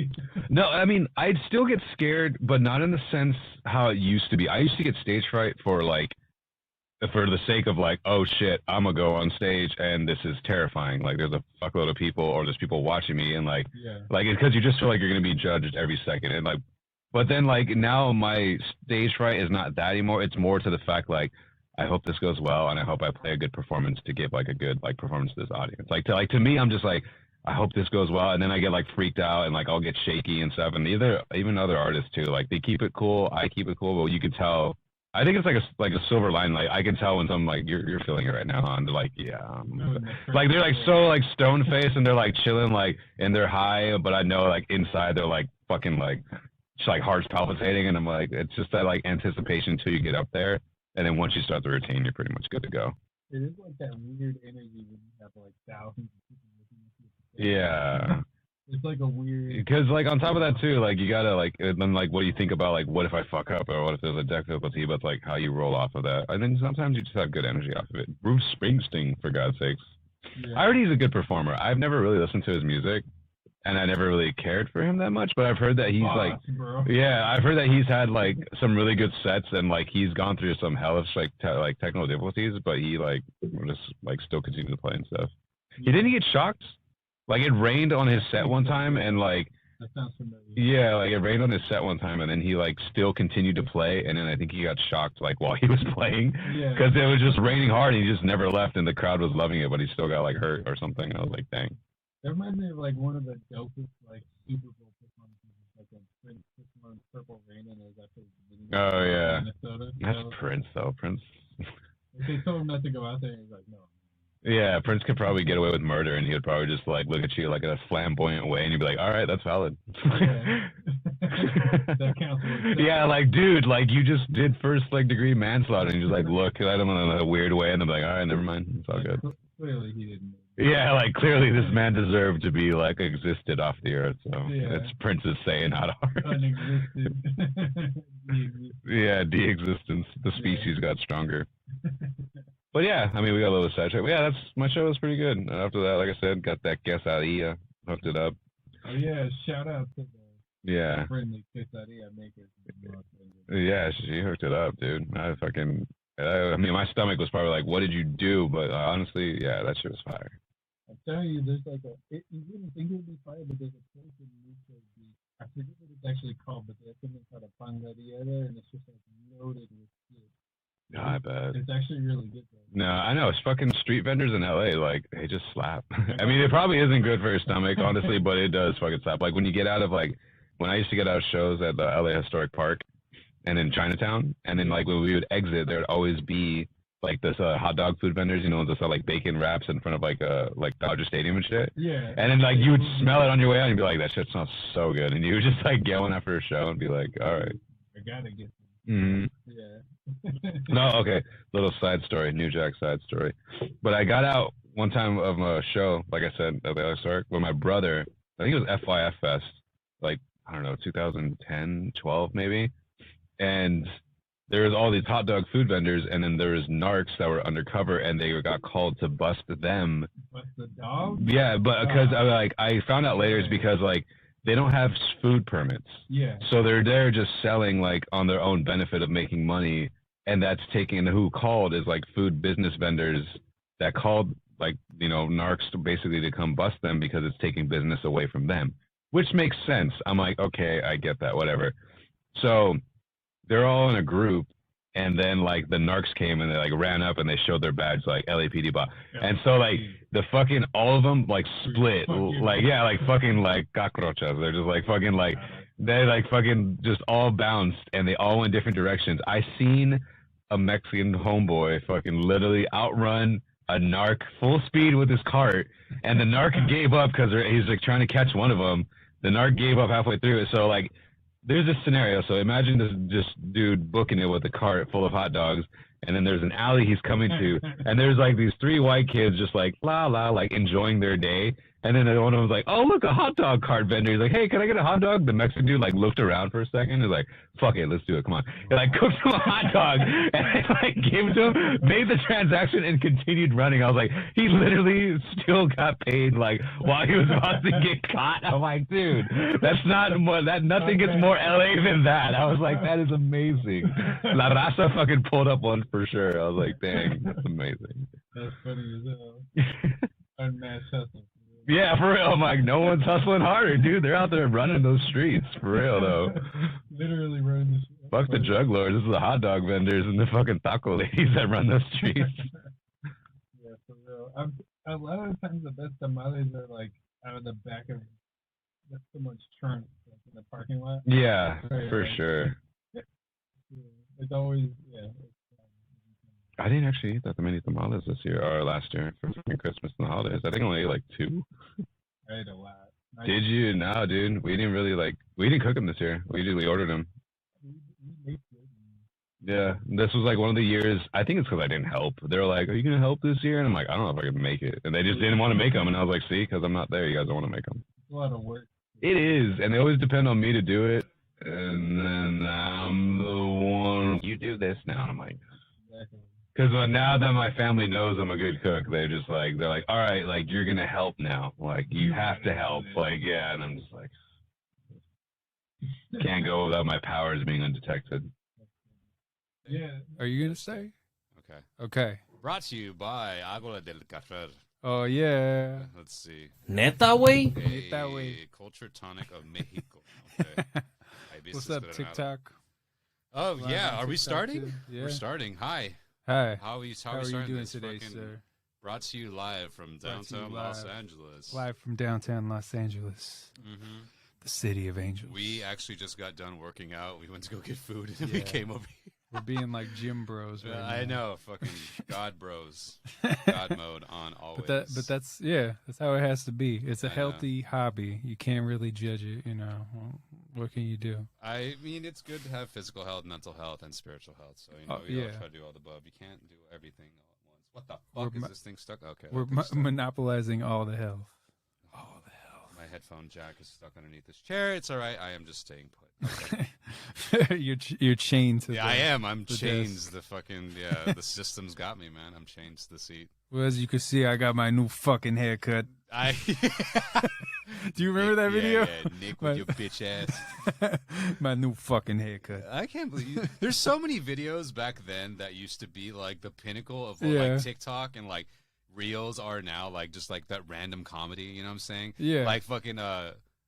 Speaker 4: No, I mean, I'd still get scared, but not in the sense how it used to be. I used to get stage fright for the sake of like, oh shit, I'm gonna go on stage and this is terrifying. Like there's a fuckload of people or there's people watching me, and like because you just feel like you're gonna be judged every second, and like, but then like now my stage fright is not that anymore. It's more to the fact like, I hope this goes well, and I hope I play a good performance to give like a good like performance to this audience. Like to me, I'm just like, I hope this goes well, and then I get like freaked out and like I'll get shaky and stuff. And even other artists too, like they keep it cool, I keep it cool, but you can tell. I think it's like a silver line. Like I can tell when something like you're feeling it right now, huh? And they're like, like they're like so like stone faced and they're like chilling like and they're high, but I know like inside they're like fucking like just like heart's palpitating, and I'm like, it's just that like anticipation till you get up there. And then once you start the routine, you're pretty much good to go.
Speaker 5: It is like that weird energy when you have like thousands of people listening to
Speaker 4: you. Yeah.
Speaker 5: It's like a weird.
Speaker 4: Because like on top of that too, like you gotta like then like what do you think about like what if I fuck up or what if there's a difficulty, but like how you roll off of that. I think sometimes you just have good energy off of it. Bruce Springsteen, for God's sakes. Yeah. I heard he's a good performer. I've never really listened to his music, and I never really cared for him that much, but I've heard that he's I've heard that he's had like some really good sets, and like he's gone through some hellish like technical difficulties, but he like just like still continued to play and stuff. He didn't get shocked. Like it rained on his set one time, and like
Speaker 5: that sounds familiar.
Speaker 4: Yeah, like it rained on his set one time, and then he like still continued to play, and then I think he got shocked like while he was playing because it was just raining hard, and he just never left, and the crowd was loving it, but he still got like hurt or something. And I was like, dang.
Speaker 5: That reminds me of like one of the dopest like Super Bowl performances, like when Prince performed "Purple Rain" and it was after
Speaker 4: oh yeah,
Speaker 5: Minnesota.
Speaker 4: That's Prince though. Prince.
Speaker 5: They told him not to go out there, and he's like, no.
Speaker 4: Yeah, Prince could probably get away with murder, and he would probably just like look at you like in a flamboyant way, and you'd be like, all right, that's valid.
Speaker 5: That counts.
Speaker 4: Yeah, like, dude, like, you just did first, like, degree manslaughter, and you just, like, look at him in a weird way, and I'm like, all right, never mind. It's all good.
Speaker 5: Clearly, he didn't.
Speaker 4: Yeah, like, clearly this man deserved to be, like, existed off the earth, so
Speaker 5: Yeah.
Speaker 4: it's Princess saying not ours.
Speaker 5: Unexisted.
Speaker 4: Yeah, de-existence. The species got stronger. But yeah, I mean, we got a little sidetracked. Yeah, my show was pretty good. And after that, like I said, got that quesadilla, hooked it up.
Speaker 5: Oh yeah, shout out to the
Speaker 4: Yeah.
Speaker 5: friendly quesadilla makers.
Speaker 4: Yeah, she hooked it up, dude. I mean, my stomach was probably like, what did you do? But honestly, yeah, that shit was fire.
Speaker 5: I'm telling you, there's like you wouldn't think it would be fire, but there's a place in Newport Beach. I forget what it's actually called, but there's something called a pangaria there, and it's just like loaded with shit.
Speaker 4: No, I bet.
Speaker 5: It's actually really good though.
Speaker 4: No, I know. It's fucking street vendors in LA, like, they just slap. I mean, it probably isn't good for your stomach, honestly, but it does fucking slap. Like, when you get out of, like, when I used to get out of shows at the LA Historic Park and in Chinatown, and then, like, when we would exit, there would always be, like, this hot dog food vendors, you know, just like bacon wraps in front of, like Dodger Stadium and shit.
Speaker 5: Yeah.
Speaker 4: And then, like, you would smell it on your way out and you'd be like, that shit smells so good. And you would just, like, get one after a show and be like, all right.
Speaker 5: I gotta get some.
Speaker 4: Mm-hmm.
Speaker 5: Yeah.
Speaker 4: No, okay. Little side story, Neujack side story. But I got out one time of a show, like I said, at the Historic, with my brother. I think it was FYF Fest, like, I don't know, 2010, 12 maybe. And there was all these hot dog food vendors, and then there was narcs that were undercover, and they got called to bust them.
Speaker 5: Bust the dog?
Speaker 4: Yeah, but because I found out later it's because, like, they don't have food permits.
Speaker 5: Yeah.
Speaker 4: So they're there just selling, like, on their own benefit of making money, and that's taking, who called is, like, food business vendors that called, like, you know, narcs to basically to come bust them because it's taking business away from them, which makes sense. I'm like, okay, I get that, whatever. So they're all in a group, and then, like, the narcs came and they, like, ran up and they showed their badge, like, LAPD bot. And so, like, the fucking, all of them, like, split. Like, yeah, like, fucking, like, cockroaches. They're just, like, fucking, like, they, like, fucking just all bounced, and they all went different directions. I seen a Mexican homeboy fucking literally outrun a narc full speed with his cart, and the narc gave up because he's, like, trying to catch one of them. The narc gave up halfway through it. So, like, there's this scenario. So imagine this dude booking it with a cart full of hot dogs, and then there's an alley he's coming to, and there's, like, these three white kids just, like, la la, like, enjoying their day. And then one of them's like, oh, look, a hot dog cart vendor. He's like, hey, can I get a hot dog? The Mexican dude, like, looked around for a second. He's like, fuck it, let's do it. Come on. He, like, cooked him a hot dog and, like, gave it to him, made the transaction, and continued running. I was like, he literally still got paid, like, while he was about to get caught. I'm like, dude, that's not more, nothing gets more LA than that. I was like, that is amazing. La Raza fucking pulled up one for sure. I was like, dang, that's amazing.
Speaker 5: That's funny as hell. Unmatched hustle.
Speaker 4: Yeah, for real. I'm like, no one's hustling harder, dude. They're out there running those streets. For real, though.
Speaker 5: Literally running the streets.
Speaker 4: Fuck the drug lords. This is the hot dog vendors and the fucking taco ladies that run those streets.
Speaker 5: Yeah, for real. A lot of the times the best tamales are, like, out of the back of, that's so much churn, like, in the parking lot.
Speaker 4: Yeah, for sure.
Speaker 5: It's always, yeah.
Speaker 4: I didn't actually eat that many tamales this year, or last year, for fucking Christmas and the holidays. I think I only ate, like, 2.
Speaker 5: I ate a lot.
Speaker 4: Did you? No, dude. We didn't really, like, we didn't cook them this year. We ordered them. Yeah, this was, like, one of the years, I think it's because I didn't help. They were like, are you going to help this year? And I'm like, I don't know if I can make it. And they just didn't want to make them. And I was like, see, because I'm not there. You guys don't want to make them.
Speaker 5: It's a lot of work.
Speaker 4: It is. And they always depend on me to do it. And then I'm the one, you do this now. And I'm like,
Speaker 5: Exactly.
Speaker 4: because now that my family knows I'm a good cook, they're like, all right, like, you're going to help now. Like, you have to help. Like, yeah. And I'm just like, can't go without my powers being undetected.
Speaker 5: Yeah.
Speaker 1: Are you gonna say?
Speaker 6: Okay.
Speaker 1: Okay.
Speaker 6: Brought to you by Agua del Café.
Speaker 1: Oh yeah.
Speaker 6: Let's see.
Speaker 7: Neta, way.
Speaker 1: Neta, güey.
Speaker 6: Culture tonic of Mexico. Okay.
Speaker 1: What's up, TikTok?
Speaker 6: Oh
Speaker 1: Live
Speaker 6: yeah,
Speaker 1: on
Speaker 6: are we
Speaker 1: TikTok,
Speaker 6: starting?
Speaker 1: too? Yeah.
Speaker 6: We're starting. Hi.
Speaker 1: Hi.
Speaker 6: How are you
Speaker 1: doing
Speaker 6: this?
Speaker 1: today,
Speaker 6: Fucking
Speaker 1: sir?
Speaker 6: Brought to you live from
Speaker 1: Brought to you
Speaker 6: downtown Los
Speaker 1: live.
Speaker 6: Angeles.
Speaker 1: Live from downtown Los Angeles, the city of angels.
Speaker 6: We actually just got done working out. We went to go get food and then we
Speaker 1: Yeah.
Speaker 6: came over here.
Speaker 1: We're being like gym bros right now.
Speaker 6: I know, fucking God bros, God mode on always.
Speaker 1: But that's how it has to be. It's a
Speaker 6: I know.
Speaker 1: healthy hobby. You can't really judge it, you know. What can you do?
Speaker 6: I mean, it's good to have physical health, mental health, and spiritual health. So, you know,
Speaker 1: Oh,
Speaker 6: you
Speaker 1: yeah.
Speaker 6: gotta try to do all the above. You can't do everything all at once. What the fuck
Speaker 1: We're
Speaker 6: is this thing stuck? Okay.
Speaker 1: We're
Speaker 6: that thing's stuck.
Speaker 1: monopolizing all the health. All the health.
Speaker 6: My headphone jack is stuck underneath this chair. It's all right. I am just staying put.
Speaker 1: You're chained to.
Speaker 6: Yeah,
Speaker 1: the,
Speaker 6: I am. I'm
Speaker 1: the
Speaker 6: chained.
Speaker 1: desk.
Speaker 6: The fucking the system's got me, man. I'm chained to the seat.
Speaker 1: Well, as you can see, I got my new fucking haircut.
Speaker 6: I.
Speaker 1: Do you remember that video?
Speaker 6: Yeah, Nick with your bitch ass.
Speaker 1: My new fucking haircut.
Speaker 6: I can't believe you. There's so many videos back then that used to be like the pinnacle of what
Speaker 1: Yeah.
Speaker 6: like TikTok and like Reels are now, like just like that random comedy. You know what I'm saying?
Speaker 1: Yeah.
Speaker 6: Like fucking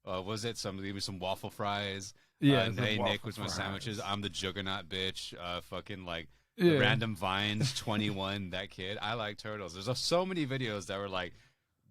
Speaker 6: was it maybe some waffle fries?
Speaker 1: Yeah,
Speaker 6: And
Speaker 1: some
Speaker 6: hey, Nick
Speaker 1: waffle
Speaker 6: was my
Speaker 1: fries.
Speaker 6: sandwiches. I'm the juggernaut bitch. Fucking like
Speaker 1: Yeah.
Speaker 6: the random vines. 21. That kid. I like turtles. There's so many videos that were like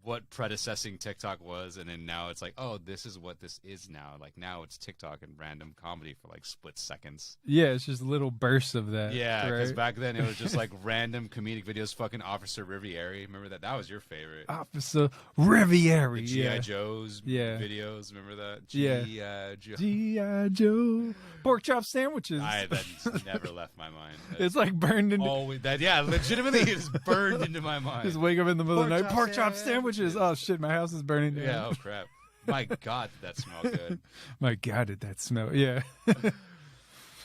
Speaker 6: what predecessing TikTok was, and then now it's like, oh, this is what this is now. Like now it's TikTok and random comedy for like split seconds.
Speaker 1: Yeah, it's just little bursts of that.
Speaker 6: Yeah, because
Speaker 1: right?
Speaker 6: back then it was just like random comedic videos. Fucking Officer Riviere, remember that? That was your favorite.
Speaker 1: Officer Riviere.
Speaker 6: The G.I.
Speaker 1: Yeah.
Speaker 6: Joe's
Speaker 1: Yeah.
Speaker 6: videos, remember that?
Speaker 1: Yeah.
Speaker 6: G.I. Joe.
Speaker 1: G.I. Joe. Pork chop sandwiches.
Speaker 6: That never left my mind.
Speaker 1: It's like burned into.
Speaker 6: Always that. Yeah, legitimately, it is burned into my mind.
Speaker 1: Just wake up in the middle of the
Speaker 6: Pork
Speaker 1: night.
Speaker 6: chop
Speaker 1: Pork chop sandwiches. Oh shit, my house is burning down.
Speaker 6: Yeah. Oh crap. My God, did that smell good.
Speaker 1: My God, did that smell? Yeah.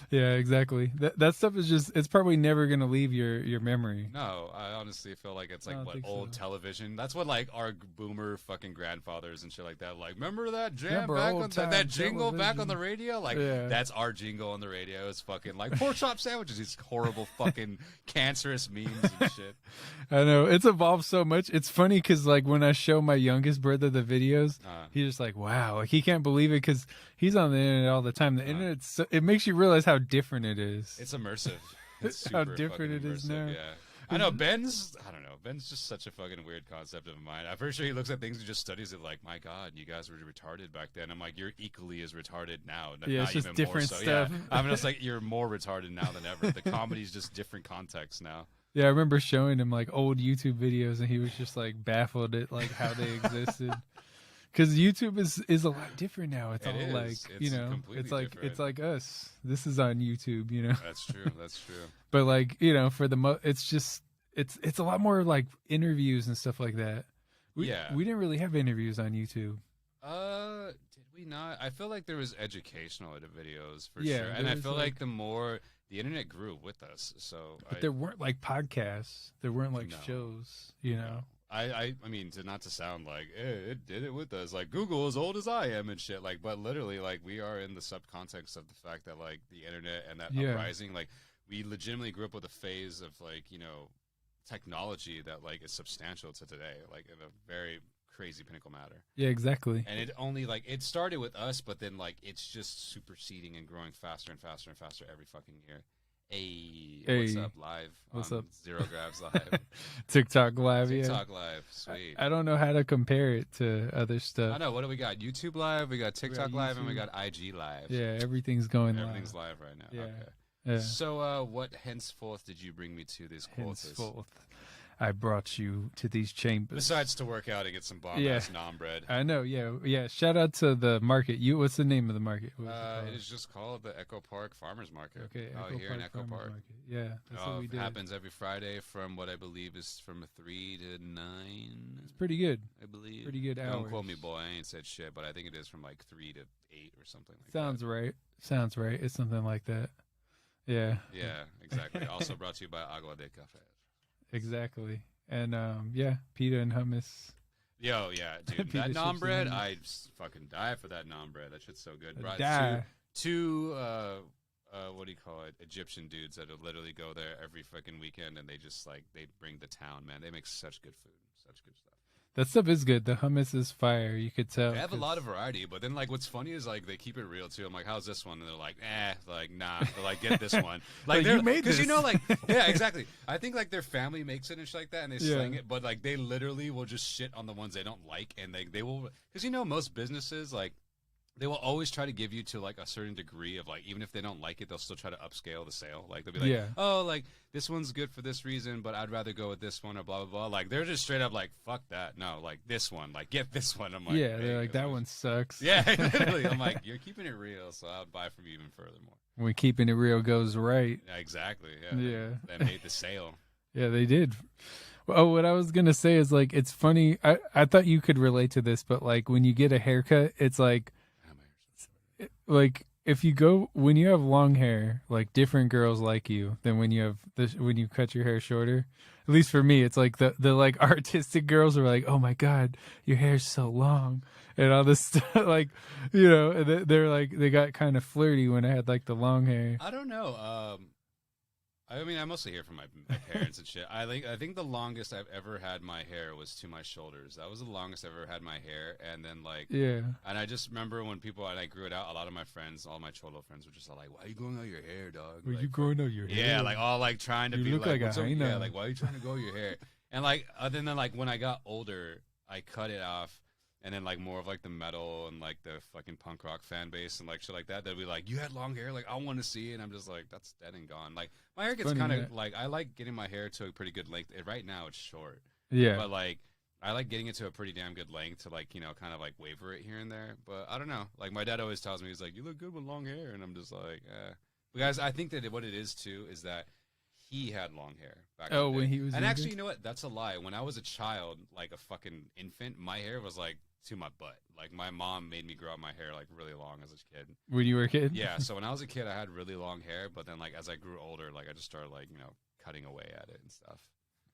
Speaker 1: Yeah, exactly. That stuff is just, it's probably never going to leave your memory.
Speaker 6: No, I honestly feel like it's
Speaker 1: I
Speaker 6: like
Speaker 1: don't
Speaker 6: what
Speaker 1: think
Speaker 6: old
Speaker 1: so.
Speaker 6: television. That's what like our boomer fucking grandfathers and shit like that. Like, remember that jam
Speaker 1: Remember
Speaker 6: back
Speaker 1: old
Speaker 6: on
Speaker 1: time
Speaker 6: that jingle back
Speaker 1: television?
Speaker 6: on the radio? Like,
Speaker 1: Yeah.
Speaker 6: that's our jingle on the radio. It's fucking like pork chop sandwiches. These horrible fucking cancerous memes and shit.
Speaker 1: I know. It's evolved so much. It's funny because, like, when I show my youngest brother the videos, he's just like, wow. Like, he can't believe it because he's on the internet all the time. The internet, it makes you realize how different it is.
Speaker 6: It's immersive. It's
Speaker 1: How
Speaker 6: super
Speaker 1: different
Speaker 6: fucking
Speaker 1: it is
Speaker 6: immersive,
Speaker 1: now.
Speaker 6: Yeah. I know Ben's. I don't know. Ben's just such a fucking weird concept of mine. I'm pretty sure he looks at things and just studies it. Like, my God, you guys were retarded back then. I'm like, you're equally as retarded now.
Speaker 1: Yeah,
Speaker 6: not
Speaker 1: it's just
Speaker 6: even
Speaker 1: different
Speaker 6: more so.
Speaker 1: stuff.
Speaker 6: Yeah. I'm just like, you're more retarded now than ever. The comedy's just different context now.
Speaker 1: Yeah, I remember showing him, like, old YouTube videos, and he was just, like, baffled at, like, how they existed. Because YouTube is a lot different now. It's
Speaker 6: It
Speaker 1: all
Speaker 6: is.
Speaker 1: like,
Speaker 6: It's
Speaker 1: you know,
Speaker 6: completely
Speaker 1: it's like
Speaker 6: different.
Speaker 1: it's like us. This is on YouTube, you know.
Speaker 6: That's true. That's true.
Speaker 1: But like, you know, for the it's just it's a lot more like interviews and stuff like that. We didn't really have interviews on YouTube.
Speaker 6: Did we not? I feel like there was educational videos for
Speaker 1: Yeah,
Speaker 6: sure, and
Speaker 1: there
Speaker 6: I
Speaker 1: was,
Speaker 6: feel
Speaker 1: like-
Speaker 6: like the more the internet grew with us, so
Speaker 1: But there weren't like podcasts. There weren't like
Speaker 6: No.
Speaker 1: shows, you know.
Speaker 6: I mean, not to sound like it did it with us, like Google as old as I am and shit, like, but literally, like, we are in the subcontext of the fact that, like, the internet and that
Speaker 1: Yeah.
Speaker 6: uprising, like, we legitimately grew up with a phase of, like, you know, technology that, like, is substantial to today, like, in a very crazy pinnacle matter.
Speaker 1: Yeah, exactly.
Speaker 6: And it only, like, it started with us, but then, like, it's just superseding and growing faster and faster and faster every fucking year. Hey, what's
Speaker 1: Hey.
Speaker 6: up, live?
Speaker 1: What's
Speaker 6: on
Speaker 1: up?
Speaker 6: Zero Grabs Live.
Speaker 1: TikTok live,
Speaker 6: TikTok Live, sweet.
Speaker 1: I don't know how to compare it to other stuff.
Speaker 6: I know. What do we got? YouTube Live, we got TikTok Live, and we
Speaker 1: YouTube.
Speaker 6: got IG Live.
Speaker 1: Yeah, everything's going
Speaker 6: Everything's
Speaker 1: live.
Speaker 6: live right now.
Speaker 1: Yeah.
Speaker 6: Okay.
Speaker 1: Yeah.
Speaker 6: So, what henceforth did you bring me to this quarters?
Speaker 1: Henceforth, I brought you to these chambers.
Speaker 6: Besides to work out and get some bomb
Speaker 1: Yeah.
Speaker 6: ass non bread.
Speaker 1: I know, yeah. Shout out to the market. What's the name of the market? What is it called?
Speaker 6: It is just called the Echo Park Farmers Market.
Speaker 1: Okay,
Speaker 6: out
Speaker 1: Echo
Speaker 6: here in
Speaker 1: Park
Speaker 6: Echo
Speaker 1: Farmers
Speaker 6: Park.
Speaker 1: Market. Yeah, that's what we
Speaker 6: It
Speaker 1: did.
Speaker 6: happens every Friday from what I believe is from 3 to 9.
Speaker 1: It's pretty good.
Speaker 6: I believe.
Speaker 1: Pretty good
Speaker 6: Don't
Speaker 1: hours.
Speaker 6: quote me, boy. I ain't said shit, but I think it is from like 3 to 8 or something like
Speaker 1: Sounds right. Sounds right. It's something like that. Yeah.
Speaker 6: that. Yeah, exactly. Also brought to you by Agua de Cafe.
Speaker 1: Exactly. And yeah, pita and hummus.
Speaker 6: Yo, yeah, dude.
Speaker 1: Pita
Speaker 6: That
Speaker 1: chips
Speaker 6: naan
Speaker 1: and
Speaker 6: bread,
Speaker 1: hummus.
Speaker 6: I fucking die for that naan bread. That shit's so good. Brought
Speaker 1: Die.
Speaker 6: two what do you call it? Egyptian dudes that would literally go there every fucking weekend, and they just like they bring the town, man. They make such good food, such good stuff.
Speaker 1: That stuff is good. The hummus is fire. You could tell.
Speaker 6: They have a
Speaker 1: 'cause-
Speaker 6: lot of variety, but then like what's funny is like they keep it real too. I'm like, how's this one? And they're like, like nah. They're like, get this one.
Speaker 1: Like,
Speaker 6: they're
Speaker 1: you made
Speaker 6: because you
Speaker 1: this.
Speaker 6: know like yeah, exactly. I think like their family makes it and shit like that, and they
Speaker 1: Yeah.
Speaker 6: sling it. But like they literally will just shit on the ones they don't like, and they will because you know most businesses like they will always try to give you to like a certain degree of like, even if they don't like it, they'll still try to upscale the sale. Like they'll be like, oh, like this one's good for this reason, but I'd rather go with this one or blah, blah, blah. Like they're just straight up like, fuck that. No, like this one, like get this one. I'm like,
Speaker 1: yeah, they're like, that one sucks.
Speaker 6: Yeah, literally. I'm like, you're keeping it real, so I'll buy from you even furthermore.
Speaker 1: When keeping it real goes right.
Speaker 6: Yeah, exactly. Yeah.
Speaker 1: Yeah.
Speaker 6: They made the sale.
Speaker 1: Yeah, they did. Oh, what I was gonna say is like, it's funny. I thought you could relate to this, but like when you get a haircut, it's like if you go when you have long hair, like different girls like you than when you have when you cut your hair shorter. At least for me, it's like the like artistic girls are like, oh my god, your hair's so long and all this stuff. Like, you know, they're like they got kind of flirty when I had like the long hair.
Speaker 6: I don't know. I mean, I mostly hear from my parents and shit. I think the longest I've ever had my hair was to my shoulders. That was the longest I've ever had my hair. And then like,
Speaker 1: yeah.
Speaker 6: And I just remember when people and I grew it out. A lot of my friends, all my cholo friends, were just all like, "Why are you growing out your hair, dog?
Speaker 1: Were
Speaker 6: like,
Speaker 1: you growing out your hair?
Speaker 6: Yeah, like all like trying to
Speaker 1: you
Speaker 6: be
Speaker 1: look like a hyena.
Speaker 6: Yeah, like why are you trying to grow your hair? And like, other than like when I got older, I cut it off. And then, like, more of, like, the metal and, like, the fucking punk rock fan base and, like, shit like that. They'll be like, you had long hair? Like, I want to see it. And I'm just like, that's dead and gone. Like, my hair gets kind of, like, I like getting my hair to a pretty good length. Right now, it's short.
Speaker 1: Yeah.
Speaker 6: But, like, I like getting it to a pretty damn good length to, like, you know, kind of, like, waver it here and there. But I don't know. Like, my dad always tells me, he's like, you look good with long hair. And I'm just like, eh. Because I think that what it is, too, is that he had long hair back in the day.
Speaker 1: When he was
Speaker 6: And
Speaker 1: younger?
Speaker 6: actually, you know what? That's a lie. When I was a child, like a fucking infant, my hair was, like, to my butt. Like my mom made me grow out my hair like really long as a kid.
Speaker 1: When you were a kid?
Speaker 6: Yeah, so when I was a kid I had really long hair, but then like as I grew older, like I just started like, you know, cutting away at it and stuff.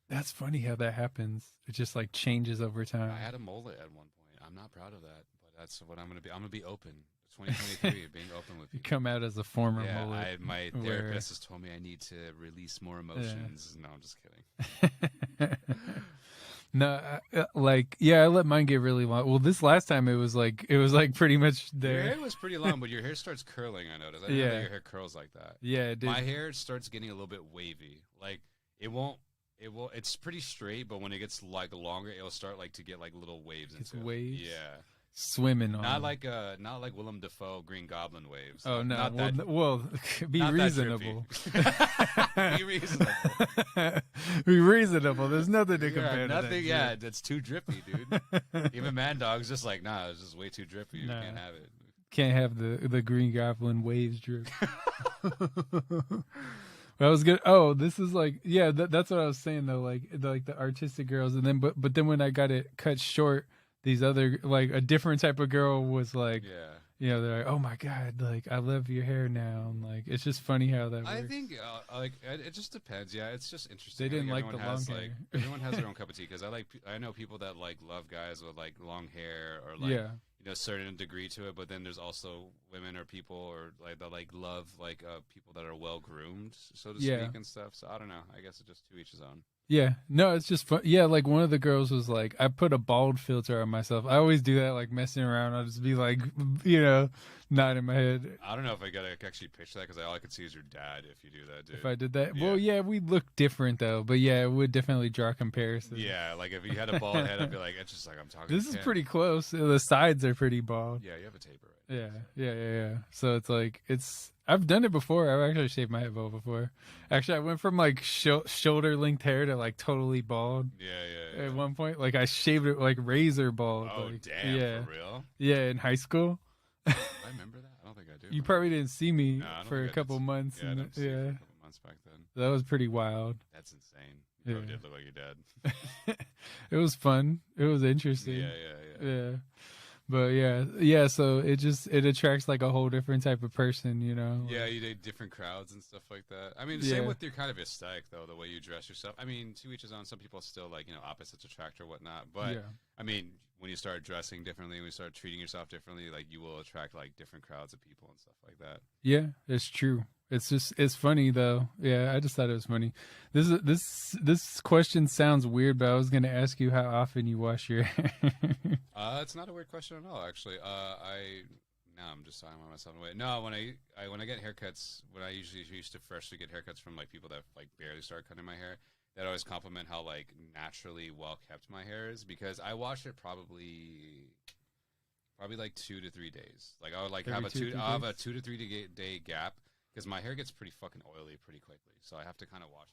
Speaker 1: That's funny how that happens. It just like changes over time.
Speaker 6: I had a mullet at one point. I'm not proud of that, but that's what I'm gonna be. I'm gonna be open. 2023, being open with
Speaker 1: you
Speaker 6: people.
Speaker 1: come out as a former
Speaker 6: yeah,
Speaker 1: mullet.
Speaker 6: my therapist has told me I need to release more emotions. Yeah. No, I'm just kidding.
Speaker 1: No, like, yeah, I let mine get really long. Well, this last time it was like pretty much there.
Speaker 6: Your hair was pretty long, but your hair starts curling, I noticed. I didn't know that your hair curls like that.
Speaker 1: Yeah, it did.
Speaker 6: My hair starts getting a little bit wavy. Like, it's pretty straight, but when it gets, like, longer, it'll start, like, to get, like, little waves into it.
Speaker 1: Waves?
Speaker 6: Yeah.
Speaker 1: Swimming on
Speaker 6: not like Willem Dafoe Green Goblin waves.
Speaker 1: Oh no!
Speaker 6: Not
Speaker 1: well, be reasonable.
Speaker 6: Be reasonable.
Speaker 1: Be reasonable. There's nothing to compare.
Speaker 6: Nothing.
Speaker 1: To that
Speaker 6: yeah, it's too drippy, dude. Even Man Dog's just like, nah, it's just way too drippy. You can't have it.
Speaker 1: Can't have the Green Goblin waves drip. That was good. Oh, this is like, yeah, that's what I was saying though. Like the artistic girls, and then but then when I got it cut short. These other, like, a different type of girl was like,
Speaker 6: yeah.
Speaker 1: You know, they're like, oh my God, like, I love your hair now. And, like, it's just funny how that works.
Speaker 6: I think, like, it just depends. Yeah, it's just interesting.
Speaker 1: They didn't like the long hair.
Speaker 6: Like, everyone has their own cup of tea. Because I know people that, like, love guys with, like, long hair or, like, you know, certain degree to it. But then there's also women or people or, like, that, like, love, like, people that are well-groomed, so to speak, and stuff. So I don't know. I guess it's just to each his own.
Speaker 1: Yeah, no, it's just fun. Yeah, like one of the girls was like, I put a bald filter on myself. I always do that, like messing around. I'll just be like, you know, nodding my head.
Speaker 6: I don't know if I gotta actually picture that because all I could see is your dad if you do that, dude.
Speaker 1: If I did that, well, yeah, we look different though. But yeah, it would definitely draw comparisons.
Speaker 6: Yeah, like if you had a bald head, I'd be like, it's just like I'm talking.
Speaker 1: This is pretty close. The sides are pretty bald.
Speaker 6: Yeah, you have a taper, right?
Speaker 1: Yeah. So it's like I've done it before. I've actually shaved my head bald before. Actually, I went from like shoulder length hair to like totally bald.
Speaker 6: Yeah.
Speaker 1: At one point, like I shaved it like razor bald.
Speaker 6: Oh
Speaker 1: like,
Speaker 6: damn!
Speaker 1: Yeah.
Speaker 6: For real?
Speaker 1: Yeah, in high school.
Speaker 6: I remember that. I don't think I do.
Speaker 1: You probably didn't see me for a
Speaker 6: I
Speaker 1: couple months.
Speaker 6: Yeah, I didn't see you for a couple months back then.
Speaker 1: That was pretty wild.
Speaker 6: That's insane. You probably did look like your dad.
Speaker 1: It was fun. It was interesting. Yeah. But yeah. So it attracts like a whole different type of person, you know.
Speaker 6: Yeah, you date different crowds and stuff like that. I mean, same with your kind of aesthetic though, the way you dress yourself. I mean, to each his own. Some people still like, you know, opposites attract or whatnot. But I mean, when you start dressing differently, when you start treating yourself differently, like you will attract like different crowds of people and stuff like that.
Speaker 1: Yeah, it's true. It's funny though. Yeah, I just thought it was funny. This question sounds weird, but I was gonna ask you how often you wash your hair.
Speaker 6: It's not a weird question at all, actually. I'm just talking about myself away. No, when I get haircuts, when I usually used to freshly get haircuts from like people that like barely start cutting my hair, that always compliment how like naturally well kept my hair is because I wash it probably Probably like 2 to 3 days. Like I would like
Speaker 1: Every
Speaker 6: have a
Speaker 1: 2
Speaker 6: two.
Speaker 1: to 3
Speaker 6: I have a
Speaker 1: days?
Speaker 6: 2 to 3 day gap because my hair gets pretty fucking oily pretty quickly. So I have to kind of wash.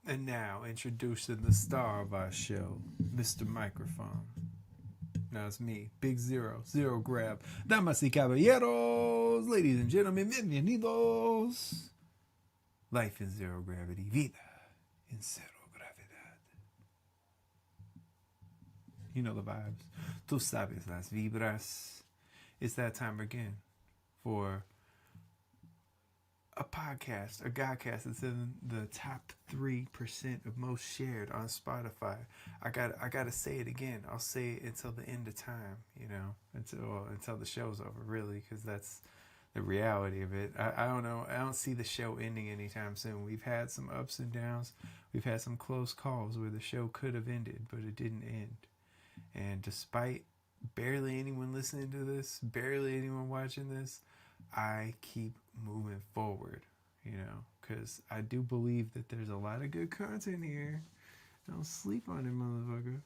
Speaker 1: And now, introducing the star of our show, Mr. Microphone. Now it's me, Big Zero, Zero Grav. Damas y caballeros, ladies and gentlemen, bienvenidos. Life in zero gravity, vida in cero gravedad. You know the vibes. Tú sabes las vibras. It's that time again for a podcast, a Godcast that's in the top 3% of most shared on Spotify. I gotta say it again. I'll say it until the end of time, you know, until the show's over, really, because that's the reality of it. I don't know. I don't see the show ending anytime soon. We've had some ups and downs. We've had some close calls where the show could have ended, but it didn't end. And despite barely anyone listening to this, barely anyone watching this, I keep moving forward, you know, because I do believe that there's a lot of good content here. Don't sleep on it, motherfucker.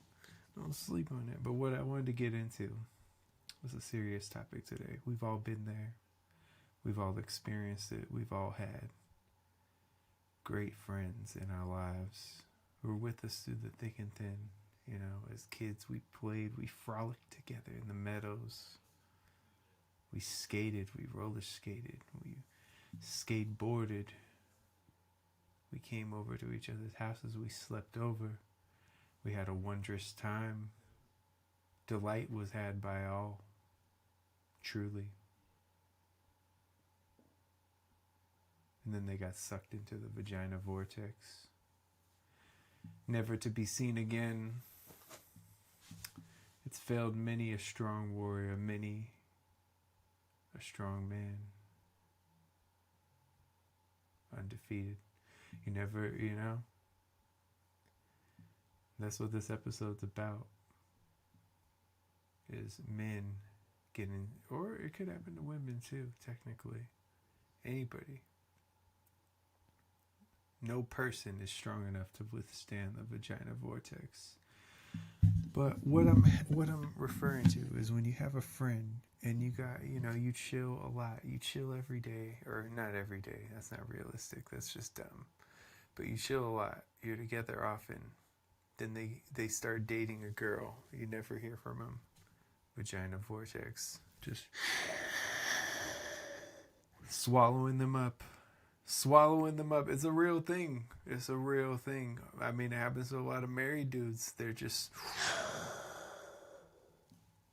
Speaker 1: Don't sleep on it. But what I wanted to get into was a serious topic today. We've all been there. We've all experienced it. We've all had great friends in our lives who were with us through the thick and thin. You know, as kids, we played, we frolicked together in the meadows. We skated, we roller skated, we skateboarded. We came over to each other's houses, we slept over. We had a wondrous time. Delight was had by all, truly. And then they got sucked into the Vagina Vortex, never to be seen again. It's failed many a strong warrior, many a strong man. Undefeated. You never, you know. That's what this episode's about. Is men getting, or it could happen to women too, technically. Anybody. No person is strong enough to withstand the Vagina Vortex. But what I'm referring to is when you have a friend and you got, you know, you chill a lot. You chill every day, or not every day. That's not realistic. That's just dumb. But you chill a lot. You're together often. Then they start dating a girl. You never hear from them. Vagina Vortex. Just swallowing them up. Swallowing them up. It's a real thing. It's a real thing. I mean, it happens to a lot of married dudes. They're just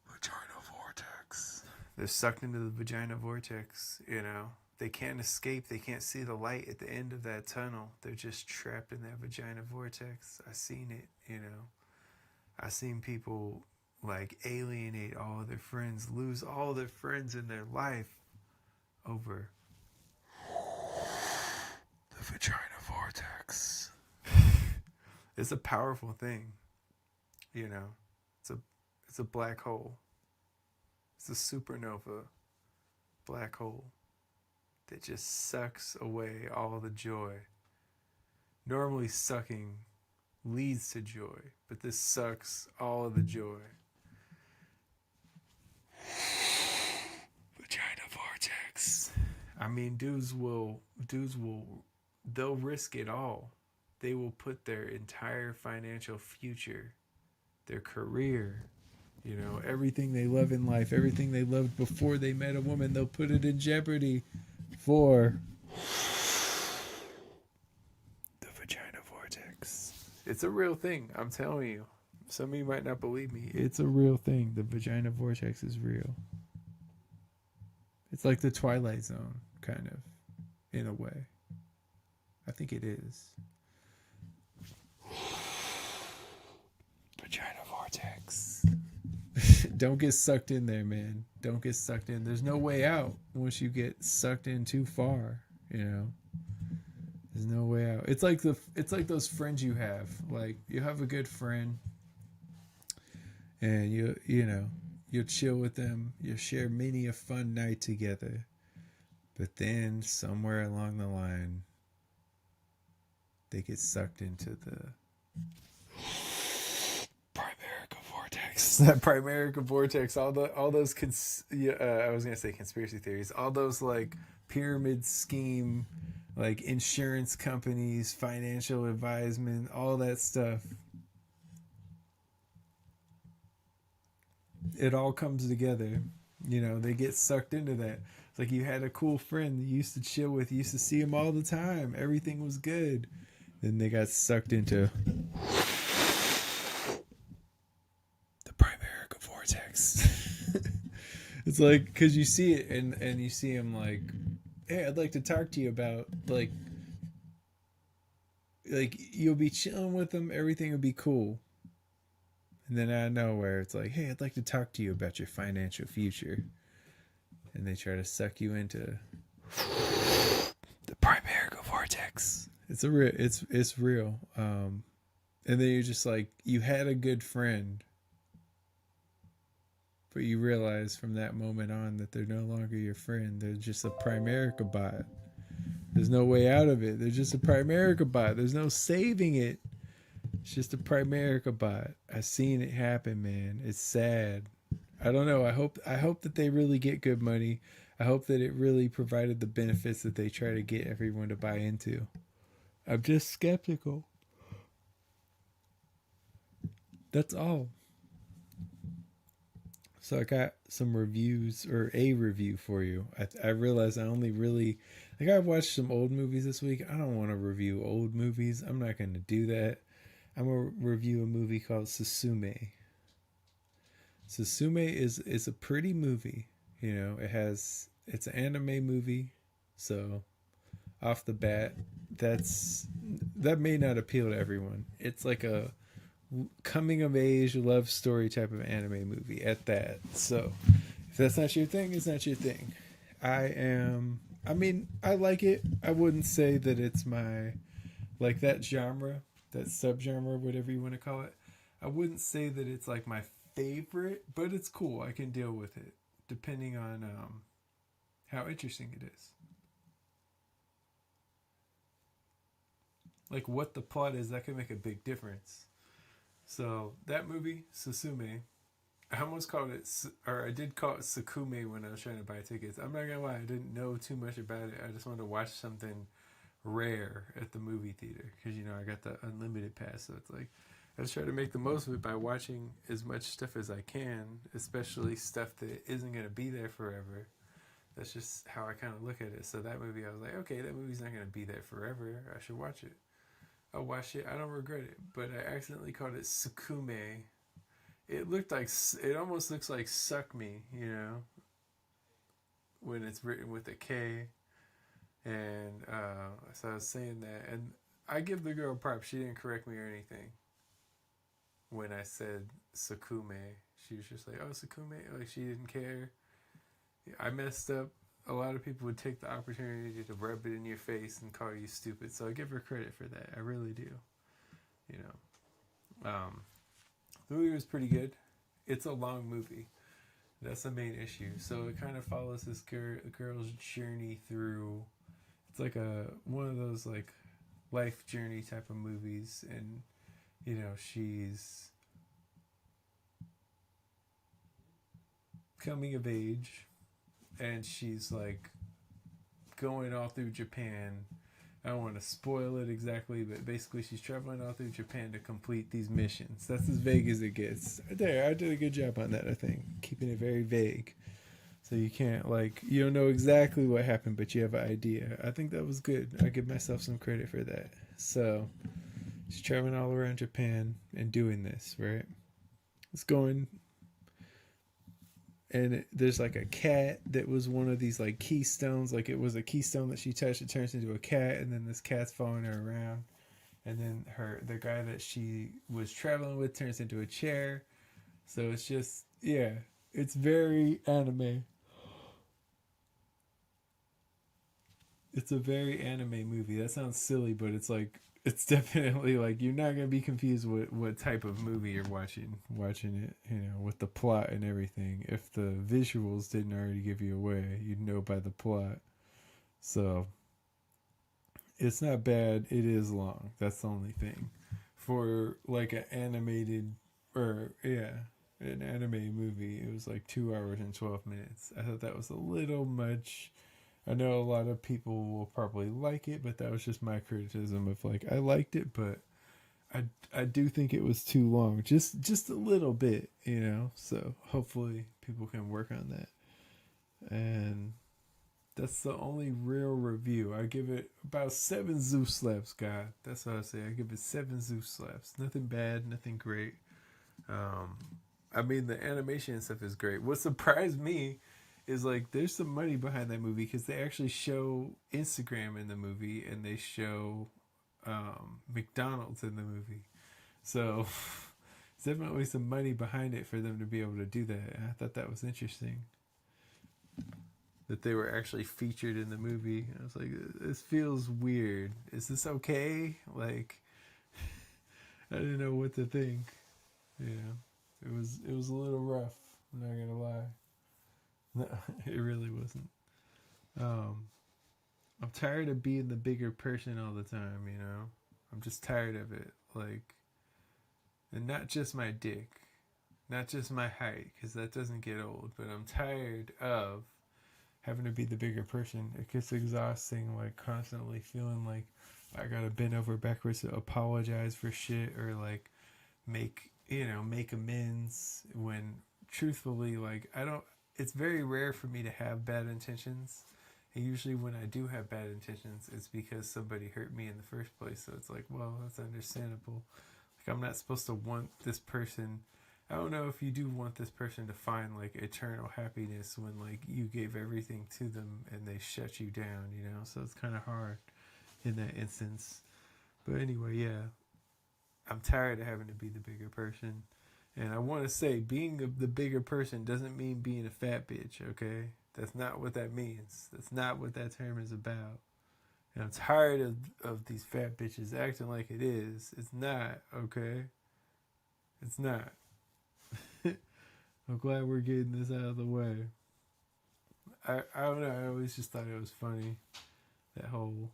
Speaker 1: Vagina Vortex. They're sucked into the Vagina Vortex, you know. They can't escape. They can't see the light at the end of that tunnel. They're just trapped in that Vagina Vortex. I seen it, you know. I seen people like alienate all of their friends, lose all their friends in their life over the Vagina Vortex. It's a powerful thing, you know. It's a black hole. It's a supernova black hole that just sucks away all the joy. Normally sucking leads to joy, but this sucks all of the joy. Vagina Vortex. I mean, they'll risk it all. They will put their entire financial future, their career, you know, everything they love in life, everything they loved before they met a woman, they'll put it in jeopardy for the Vagina Vortex. It's a real thing, I'm telling you. Some of you might not believe me. It's a real thing. The Vagina Vortex is real. It's like the Twilight Zone, kind of, in a way. I think it is. Vagina Vortex. Don't get sucked in there, man. Don't get sucked in. There's no way out once you get sucked in too far, you know. There's no way out. It's like those friends you have. Like, you have a good friend and you know, you'll chill with them, you'll share many a fun night together. But then somewhere along the line, they get sucked into the Primerica Vortex. vortex, that Primerica vortex, all those I was gonna say conspiracy theories, all those like pyramid scheme, like insurance companies, financial advisement, all that stuff. It all comes together. You know, they get sucked into that. It's like you had a cool friend that you used to chill with, you used to see him all the time. Everything was good. Then they got sucked into the Primerica vortex. It's like, because you see it and you see him like, hey, I'd like to talk to you about like you'll be chilling with them, everything will be cool. And then out of nowhere, it's like, hey, I'd like to talk to you about your financial future. And they try to suck you into the Primerica vortex. It's real. And then you're just like, you had a good friend, but you realize from that moment on that they're no longer your friend. They're just a Primerica bot. There's no way out of it. They're just a Primerica bot. There's no saving it. It's just a Primerica bot. I've seen it happen, man. It's sad. I don't know. I hope that they really get good money. I hope that it really provided the benefits that they try to get everyone to buy into. I'm just skeptical. That's all. So I got some reviews, or a review for you. I realized I only really, like, I've watched some old movies this week. I don't want to review old movies. I'm not going to do that. I'm going to review a movie called Susume. Susume is a pretty movie. You know, it's an anime movie. So off the bat, that may not appeal to everyone. It's like a coming of age love story type of anime movie at that. So if that's not your thing, it's not your thing. I mean, I like it. I wouldn't say that it's my, like, that genre, that subgenre, whatever you want to call it. I wouldn't say that it's like my favorite, but it's cool. I can deal with it depending on how interesting it is. Like what the plot is, that can make a big difference. So that movie, Susume, I almost called it, or I did call it Sukume when I was trying to buy tickets. I'm not gonna lie, I didn't know too much about it. I just wanted to watch something rare at the movie theater because, you know, I got the unlimited pass, so it's like I just try to make the most of it by watching as much stuff as I can, especially stuff that isn't going to be there forever. That's just how I kind of look at it. So that movie, I was like, okay, that movie's not going to be there forever. I should watch it. I watched it. I don't regret it, but I accidentally called it Sukume. It almost looks like Suck Me, you know, when it's written with a K. And so I was saying that, and I give the girl props. She didn't correct me or anything. When I said Sukume, she was just like, oh, Sukume, like she didn't care. I messed up. A lot of people would take the opportunity to rub it in your face and call you stupid, so I give her credit for that. I really do. You know, the movie was pretty good. It's a long movie. That's the main issue. So it kind of follows this girl's journey through. It's like one of those like life journey type of movies, and you know, she's coming of age and she's like going all through Japan. I don't want to spoil it exactly, but basically she's traveling all through Japan to complete these missions. That's as vague as it gets. There, I did a good job on that, I think. Keeping it very vague. So you can't, like, you don't know exactly what happened, but you have an idea. I think that was good. I give myself some credit for that. So she's traveling all around Japan and doing this, right? It's going, and there's like a cat that was one of these like keystones. Like it was a keystone that she touched. It turns into a cat, and then this cat's following her around. And then the guy that she was traveling with turns into a chair. So it's just, yeah, it's very anime. It's a very anime movie. That sounds silly, but it's like, it's definitely like, you're not going to be confused with what type of movie you're watching it, you know, with the plot and everything. If the visuals didn't already give you away, you'd know by the plot. So it's not bad. It is long. That's the only thing. For like an animated, or yeah, an anime movie. It was like 2 hours and 12 minutes. I thought that was a little much. I know a lot of people will probably like it, but that was just my criticism of like I liked it, but I do think it was too long. Just a little bit, you know. So hopefully people can work on that. And that's the only real review. I give it about 7 Zeus slaps, God. That's what I say. I give it 7 Zeus slaps. Nothing bad, nothing great. I mean, the animation and stuff is great. What surprised me is like there's some money behind that movie because they actually show Instagram in the movie and they show McDonald's in the movie. So there's definitely some money behind it for them to be able to do that. And I thought that was interesting. That they were actually featured in the movie. I was like, this feels weird. Is this okay? Like, I didn't know what to think. Yeah, it was a little rough. I'm not gonna lie. No, it really wasn't. I'm tired of being the bigger person all the time. You know, I'm just tired of it. Like, and not just my dick, not just my height, because that doesn't get old. But I'm tired of having to be the bigger person. It gets exhausting, like constantly feeling like I gotta bend over backwards to apologize for shit or like make amends when truthfully, like it's very rare for me to have bad intentions. And usually when I do have bad intentions, it's because somebody hurt me in the first place. So it's like, well, that's understandable. Like I'm not supposed to want this person. I don't know if you do want this person to find like eternal happiness when like you gave everything to them and they shut you down, you know? So it's kind of hard in that instance. But anyway, yeah, I'm tired of having to be the bigger person. And I want to say being the bigger person doesn't mean being a fat bitch, okay? That's not what that means. That's not what that term is about. And I'm tired of these fat bitches acting like it is. It's not, okay? It's not. I'm glad we're getting this out of the way. I don't know. I always just thought it was funny. That whole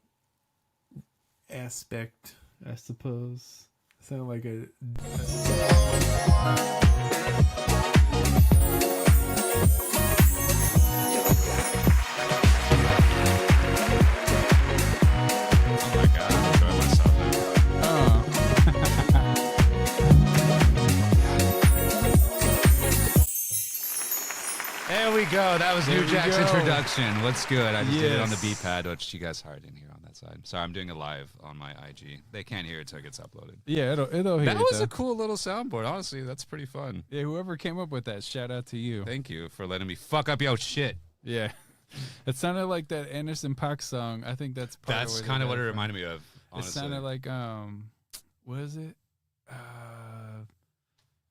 Speaker 1: aspect, I suppose. Sound like a
Speaker 6: Oh my god, I'm enjoying myself now. There we go. That was Neujack's introduction. What's good? I just did it on the beat pad, which you guys hardly didn't hear on that side. Sorry, I'm doing it live on my IG. They can't hear it till it gets uploaded.
Speaker 7: Yeah, it'll hear
Speaker 6: That
Speaker 7: it,
Speaker 6: was
Speaker 7: though.
Speaker 6: a cool little soundboard. Honestly, that's pretty fun.
Speaker 7: Yeah, whoever came up with that, shout out to you.
Speaker 6: Thank you for letting me fuck up your shit.
Speaker 7: Yeah. It sounded like that Anderson .Paak song. I think that's part
Speaker 6: That's
Speaker 7: of
Speaker 6: kind of what it reminded me of,
Speaker 7: It
Speaker 6: honestly.
Speaker 7: sounded like what is it?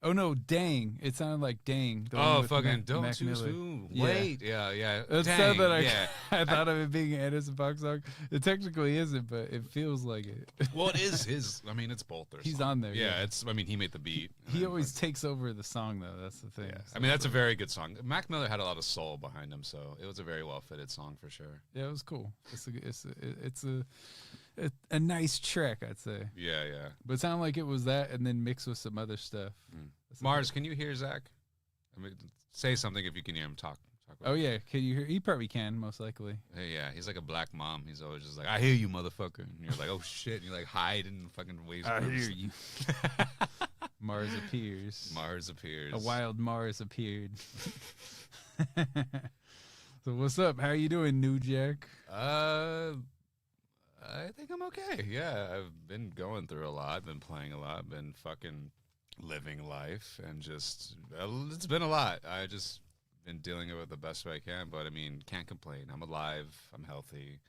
Speaker 7: Oh no, Dang. It sounded like Dang. The one
Speaker 6: Oh,
Speaker 7: with
Speaker 6: fucking
Speaker 7: Mac
Speaker 6: don't too
Speaker 7: Miller.
Speaker 6: soon.
Speaker 7: Yeah.
Speaker 6: Wait. Yeah.
Speaker 7: It
Speaker 6: Dang,
Speaker 7: sounded like
Speaker 6: yeah.
Speaker 7: I thought of it being an Anderson .Paak song. It technically isn't, but it feels like it.
Speaker 6: Well, it is his. I mean, it's both their
Speaker 7: He's
Speaker 6: song.
Speaker 7: on there.
Speaker 6: Yeah, it's. I mean, he made the beat. and
Speaker 7: He
Speaker 6: then,
Speaker 7: always takes over the song though. That's the thing.
Speaker 6: Yeah.
Speaker 7: So
Speaker 6: I mean, that's a very good song. Mac Miller had a lot of soul behind him, so it was a very well fitted song for sure.
Speaker 7: yeah, it was cool. It's a nice track, I'd say.
Speaker 6: Yeah.
Speaker 7: But it sounded like it was that, and then mixed with some other stuff. That's the
Speaker 6: Mars,
Speaker 7: thing.
Speaker 6: can you hear Zach? I mean, say something if you can hear him talk.
Speaker 7: Oh yeah, can you hear? He probably can, most likely.
Speaker 6: Hey, yeah, he's like a black mom. He's always just like, "I hear you, motherfucker," and you're like, "Oh shit!" And you like hide and fucking waves.
Speaker 7: I hear you. Mars appears.
Speaker 6: Mars appears.
Speaker 7: A wild Mars appeared. So what's up? How you doing, Neujack?
Speaker 6: I think I'm okay. Yeah, I've been going through a lot, been playing a lot, been fucking living life, and just it's been a lot. I just been dealing with it the best way I can, but I mean, can't complain. I'm alive. I'm healthy.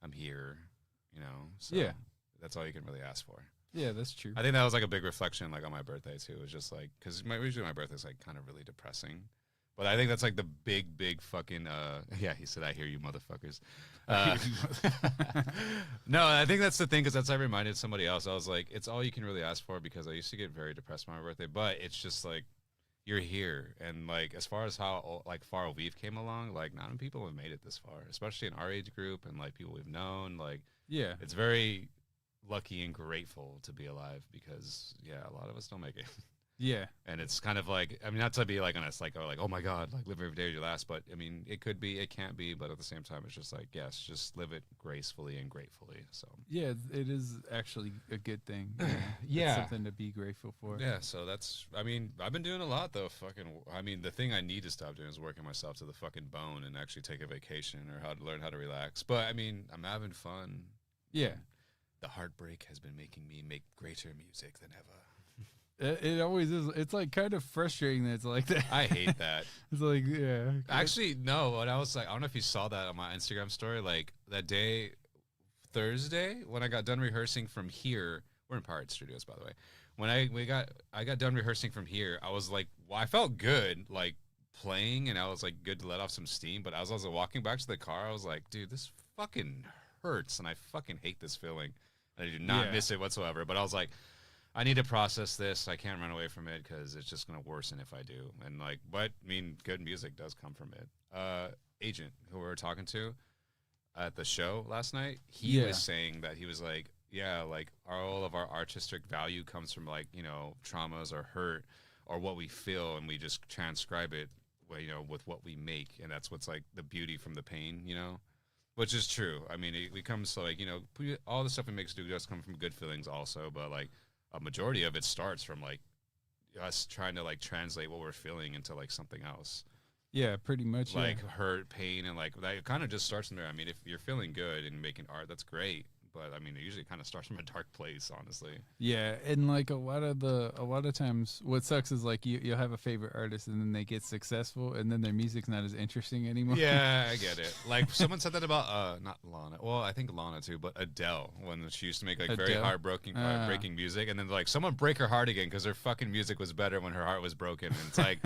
Speaker 6: I'm here. You know. So
Speaker 7: Yeah.
Speaker 6: That's all you can really ask for.
Speaker 7: Yeah, that's true.
Speaker 6: I think that was like a big reflection, like on my birthday too. It was just like because usually my birthday's like kind of really depressing. But I think that's like the big fucking yeah, he said, "I hear you, motherfuckers." No, I think that's the thing because that's I reminded somebody else. I was like, it's all you can really ask for because I used to get very depressed on my birthday. But it's just like you're here, and like as far as how like far we've came along, like not many people have made it this far, especially in our age group and like people we've known. Like
Speaker 7: Yeah.
Speaker 6: it's very lucky and grateful to be alive because yeah, a lot of us don't make it.
Speaker 7: Yeah.
Speaker 6: And it's kind of like, I mean, not to be like on a psycho, like, oh my God, like live every day as your last, but I mean, it could be, it can't be, but at the same time, it's just like, yes, just live it gracefully and gratefully. So
Speaker 7: Yeah, it is actually a good thing.
Speaker 6: Yeah.
Speaker 7: It's something to be grateful for.
Speaker 6: yeah, so that's, I mean, I've been doing a lot though. I mean, the thing I need to stop doing is working myself to the fucking bone and actually take a vacation or learn how to relax. But I mean, I'm having fun.
Speaker 7: Yeah.
Speaker 6: The heartbreak has been making me make greater music than ever.
Speaker 7: It always is. It's like kind of frustrating that it's like that.
Speaker 6: I hate that.
Speaker 7: It's like, yeah.
Speaker 6: Actually, no. What I was like, I don't know if you saw that on my Instagram story. Like that day, Thursday, when I got done rehearsing from here. We're in Pirate Studios, by the way. When I got done rehearsing from here, I was like, well, I felt good, like playing, and I was like good to let off some steam. But as I was walking back to the car, I was like, dude, this fucking hurts, and I fucking hate this feeling. I do not miss it whatsoever. But I was like, I need to process this. I can't run away from it because it's just going to worsen if I do. And like, but I mean, good music does come from it. Agent, who we were talking to at the show last night, he was saying that he was like, yeah, like all of our artistic value comes from like, you know, traumas or hurt or what we feel, and we just transcribe it, you know, with what we make, and that's what's like the beauty from the pain, you know. Which is true. I mean, it comes to like, you know, all the stuff we make do does come from good feelings also, but like a majority of it starts from like us trying to like translate what we're feeling into like something else.
Speaker 7: Yeah, pretty much.
Speaker 6: Like hurt, pain, and like that kind of just starts from there. I mean, if you're feeling good and making art, that's great. But I mean, it usually kind of starts from a dark place, honestly.
Speaker 7: Yeah, and like a lot of times, what sucks is like you'll have a favorite artist and then they get successful and then their music's not as interesting anymore.
Speaker 6: Yeah, I get it. Like someone said that about not Lana. Well, I think Lana too, but Adele, when she used to make like very heartbreaking breaking music, and then like someone break her heart again because her fucking music was better when her heart was broken. And it's like.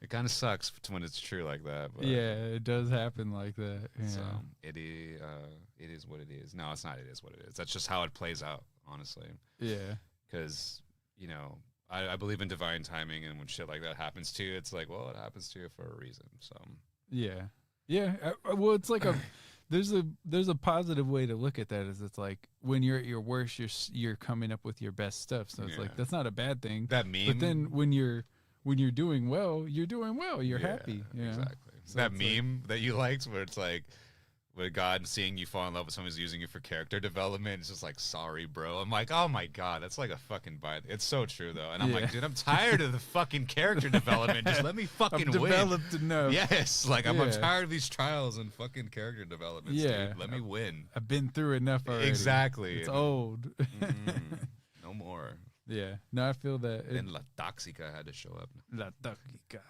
Speaker 6: It kind of sucks when it's true like that. But,
Speaker 7: yeah, it does happen like that. Yeah.
Speaker 6: So it is what it is. No, it's not. It is what it is. That's just how it plays out, honestly.
Speaker 7: Yeah.
Speaker 6: Because, you know, I believe in divine timing, and when shit like that happens to you, it's like, well, it happens to you for a reason. So.
Speaker 7: Yeah. Yeah. Well, it's like there's a positive way to look at that. Is it's like when you're at your worst, you're coming up with your best stuff. So it's like that's not a bad thing.
Speaker 6: That meme.
Speaker 7: But then when you're doing well, you're doing well. You're happy.
Speaker 6: Exactly.
Speaker 7: So
Speaker 6: that meme that you liked where it's like, with God seeing you fall in love with someone who's using you for character development, it's just like, sorry, bro. I'm like, oh my God, that's like a fucking bite. It's so true, though. And I'm like, dude, I'm tired of the fucking character development. Just let me fucking win.
Speaker 7: Developed enough.
Speaker 6: Yes. Like, I'm tired of these trials and fucking character developments, dude. Let me win.
Speaker 7: I've been through enough already.
Speaker 6: Exactly.
Speaker 7: It's old.
Speaker 6: No more.
Speaker 7: Yeah. No, I feel that.
Speaker 6: And La Toxica had to show up.
Speaker 7: La Toxica.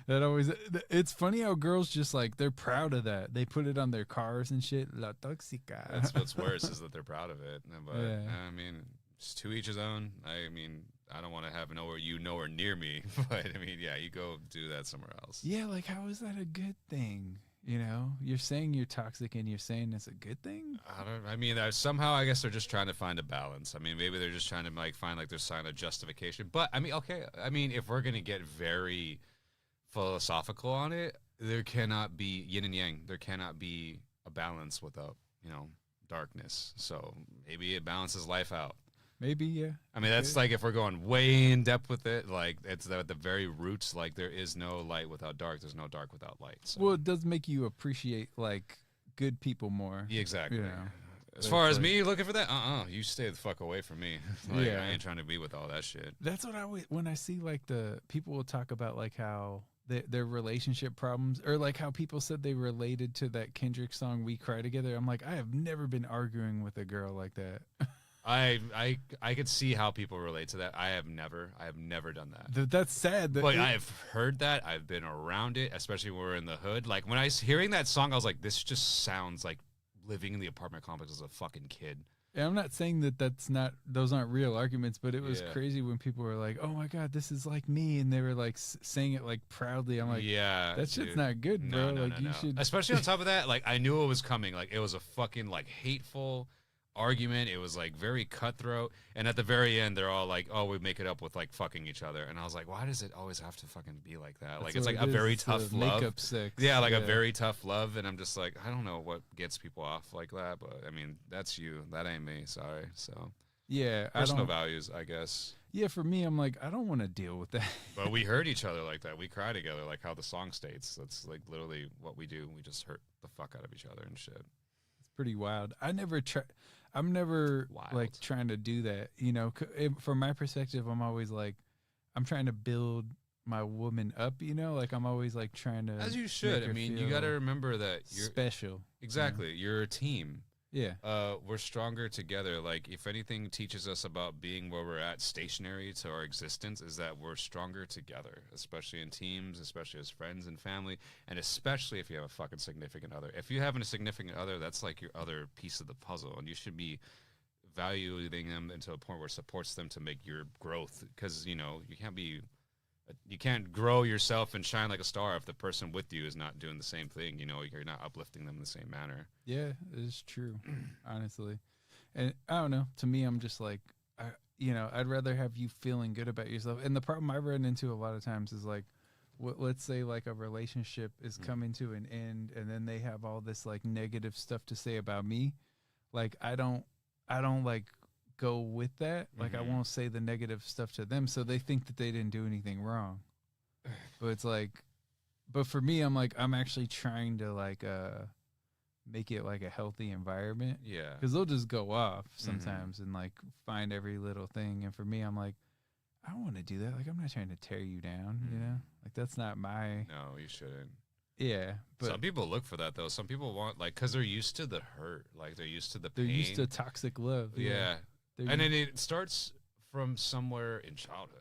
Speaker 7: That always. It's funny how girls just like, they're proud of that. They put it on their cars and shit. La Toxica.
Speaker 6: That's what's worse is that they're proud of it. But I mean, it's to each his own. I mean, I don't want to have nowhere near me. But I mean, yeah, you go do that somewhere else.
Speaker 7: Yeah, like how is that a good thing? You know, you're saying you're toxic and you're saying it's a good thing?
Speaker 6: I mean, somehow I guess they're just trying to find a balance. I mean, maybe they're just trying to like find like their sign of justification. But I mean, okay. I mean, if we're going to get very philosophical on it, there cannot be yin and yang. There cannot be a balance without, you know, darkness. So maybe it balances life out.
Speaker 7: Maybe, yeah.
Speaker 6: I mean, that's like if we're going way in depth with it, like it's at the very roots, like there is no light without dark. There's no dark without light. So.
Speaker 7: Well, it does make you appreciate like good people more.
Speaker 6: Yeah, exactly.
Speaker 7: You know?
Speaker 6: As far as me looking for that, you stay the fuck away from me. Like, I ain't trying to be with all that shit.
Speaker 7: That's what when I see like the people will talk about like how their relationship problems, or like how people said they related to that Kendrick song "We Cry Together." I'm like, I have never been arguing with a girl like that.
Speaker 6: I could see how people relate to that. I have never done that.
Speaker 7: That's sad.
Speaker 6: But I've heard that. I've been around it, especially when we're in the hood. Like when I was hearing that song, I was like, this just sounds like living in the apartment complex as a fucking kid.
Speaker 7: Yeah, I'm not saying those aren't real arguments, but it was crazy when people were like, "Oh my God, this is like me," and they were like saying it like proudly. I'm like,
Speaker 6: yeah,
Speaker 7: that shit's not good, bro. You should.
Speaker 6: Especially on top of that, like I knew it was coming. Like it was a fucking like hateful argument. It was like very cutthroat, and at the very end they're all like, oh, we make it up with like fucking each other, and I was like, why does it always have to fucking be like that? Like it's like a very tough love.
Speaker 7: Makeup sex.
Speaker 6: Yeah, like a very tough love, and I'm just like, I don't know what gets people off like that, but I mean, that's you, that ain't me. Sorry. So
Speaker 7: yeah,
Speaker 6: personal values, I guess.
Speaker 7: yeah, for me, I'm like, I don't want to deal with that.
Speaker 6: But we hurt each other like that. We cry together, like how the song states. That's like literally what we do. We just hurt the fuck out of each other and shit.
Speaker 7: It's pretty wild. I'm never
Speaker 6: Wild.
Speaker 7: like trying to do that. You know, from my perspective, I'm always like, I'm trying to build my woman up. You know, like I'm always like trying to.
Speaker 6: As you
Speaker 7: make
Speaker 6: should. I
Speaker 7: her
Speaker 6: mean, you
Speaker 7: feel
Speaker 6: got to remember that you're
Speaker 7: special.
Speaker 6: exactly. You're a team.
Speaker 7: Yeah.
Speaker 6: We're stronger together. Like, if anything teaches us about being where we're at, stationary to our existence, is that we're stronger together, especially in teams, especially as friends and family, and especially if you have a fucking significant other. If you have a significant other, that's like your other piece of the puzzle, and you should be valuing them into a point where it supports them to make your growth. Because, you know, you can't grow yourself and shine like a star if the person with you is not doing the same thing. You know, you're not uplifting them in the same manner.
Speaker 7: Yeah, it's true, honestly. And I don't know. To me, I'm just like, I'd rather have you feeling good about yourself. And the problem I've run into a lot of times is like, let's say like a relationship is coming to an end, and then they have all this like negative stuff to say about me. Like I don't like go with that. Like I won't say the negative stuff to them, so they think that they didn't do anything wrong. But it's like, but for me, I'm like, I'm actually trying to like make it like a healthy environment.
Speaker 6: Yeah.
Speaker 7: Because they'll just go off sometimes and like find every little thing. And for me, I'm like, I don't want to do that. Like, I'm not trying to tear you down, you know? Like, that's not my.
Speaker 6: No, you shouldn't.
Speaker 7: Yeah. But
Speaker 6: some people look for that, though. Some people want, like, because they're used to the hurt. Like, they're used to the pain.
Speaker 7: they're used to toxic love.
Speaker 6: Yeah. And then it starts from somewhere in childhood.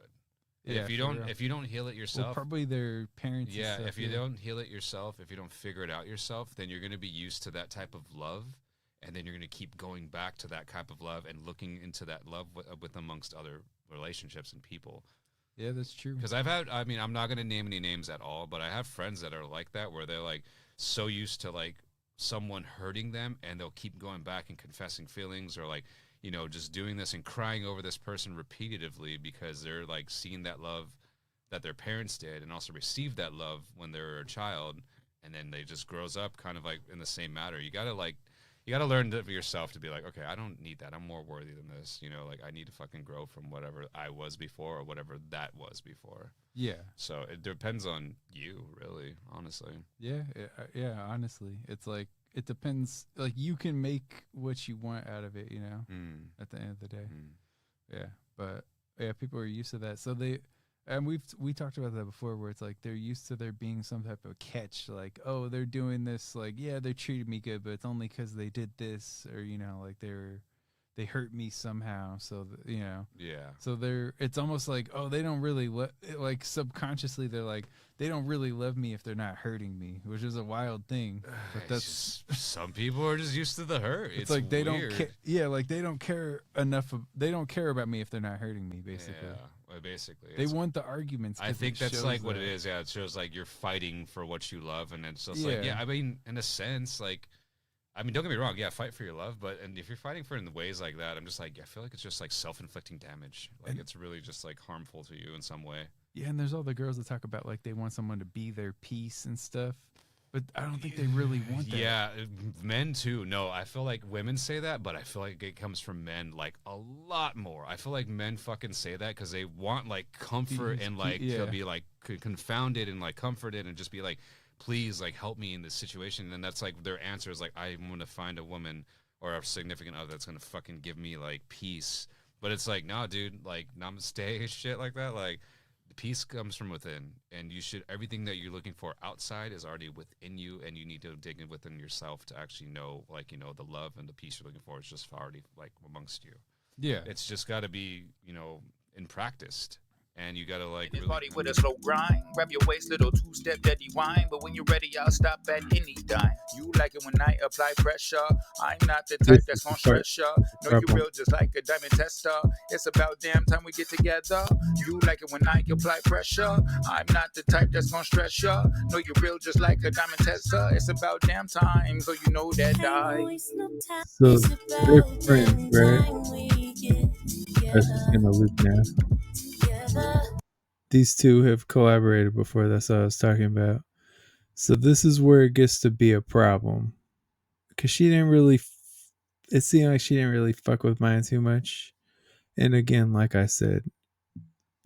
Speaker 7: Yeah,
Speaker 6: if you don't heal it yourself,
Speaker 7: well, probably their parents.
Speaker 6: Yeah,
Speaker 7: and stuff,
Speaker 6: if you don't heal it yourself, if you don't figure it out yourself, then you're going to be used to that type of love, and then you're going to keep going back to that type of love and looking into that love with amongst other relationships and people.
Speaker 7: Yeah, that's true.
Speaker 6: Because I'm not going to name any names at all, but I have friends that are like that, where they're like so used to like someone hurting them, and they'll keep going back and confessing feelings, or like, you know, just doing this and crying over this person repetitively because they're like seeing that love that their parents did and also received that love when they were a child, and then they just grows up kind of like in the same matter. You gotta learn for yourself to be like, okay, I don't need that. I'm more worthy than this. You know, like I need to fucking grow from whatever I was before or whatever that was before.
Speaker 7: Yeah.
Speaker 6: So it depends on you, really, honestly.
Speaker 7: Yeah, honestly. It's like, it depends. Like, you can make what you want out of it, you know, at the end of the day. Yeah. But yeah, people are used to that. So we talked about that before, where it's like they're used to there being some type of catch, like, oh, they're doing this, like, yeah, they treated me good, but it's only because they did this, or, you know, like they hurt me somehow, so you know.
Speaker 6: Yeah.
Speaker 7: So it's almost like, oh, they don't really like subconsciously they're like, they don't really love me if they're not hurting me, which is a wild thing. But that's
Speaker 6: just, some people are just used to the hurt. It's
Speaker 7: like they
Speaker 6: weird.
Speaker 7: don't yeah, like they don't care enough they don't care about me if they're not hurting me, basically.
Speaker 6: Yeah, well, basically.
Speaker 7: They want the arguments.
Speaker 6: I think that's like what it is. Yeah, it shows like you're fighting for what you love, and it's just like, yeah, I mean, in a sense, like, I mean, don't get me wrong. Yeah, fight for your love, and if you're fighting for it in ways like that, I'm just like, I feel like it's just like self-inflicting damage. Like, it's really just like harmful to you in some way.
Speaker 7: Yeah, and there's all the girls that talk about like they want someone to be their peace and stuff, but I don't think they really want that.
Speaker 6: Yeah, men too. No, I feel like women say that, but I feel like it comes from men like a lot more. I feel like men fucking say that because they want like comfort and like to be like confounded and like comforted and just be like, please, like, help me in this situation. And that's like their answer is like, I'm going to find a woman or a significant other that's going to fucking give me like peace. But it's like, nah, dude, like, namaste, shit like that. Like, the peace comes from within, and everything that you're looking for outside is already within you, and you need to dig in within yourself to actually know, like, you know, the love and the peace you're looking for is just already like amongst you.
Speaker 7: Yeah.
Speaker 6: It's just got to be, you know, in practiced. And you gotta like
Speaker 8: This
Speaker 6: really
Speaker 8: party with a slow grind. Grab your waist, little two-step daddy wine. But when you're ready, I'll stop at any dime. You like it when I apply pressure. I'm not the type that's gonna stress ya. No, you real just like a diamond tester. It's about damn time we get together. You like it when I apply pressure. I'm not the type that's gonna stress ya. No, you real just like a diamond tester. It's about damn time, so you know that I.
Speaker 1: So they're friends, right? That's just gonna loop now. These two have collaborated before. That's what I was talking about. So this is where it gets to be a problem, because she didn't really. It seemed like she didn't really fuck with mine too much. And again, like I said,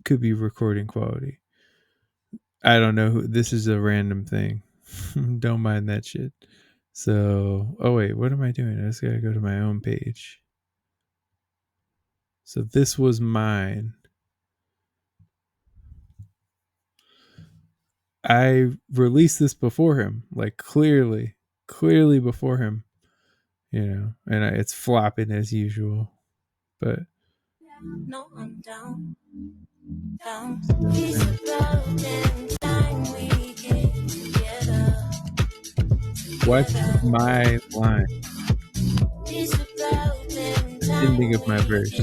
Speaker 1: could be recording quality. I don't know who, this is a random thing. Don't mind that shit. So, oh wait, what am I doing? I just gotta go to my own page. So this was mine. I released this before him, like clearly before him, you know, and it's flopping as usual. But
Speaker 9: no, I'm down.
Speaker 1: What's my line? Ending of my verse.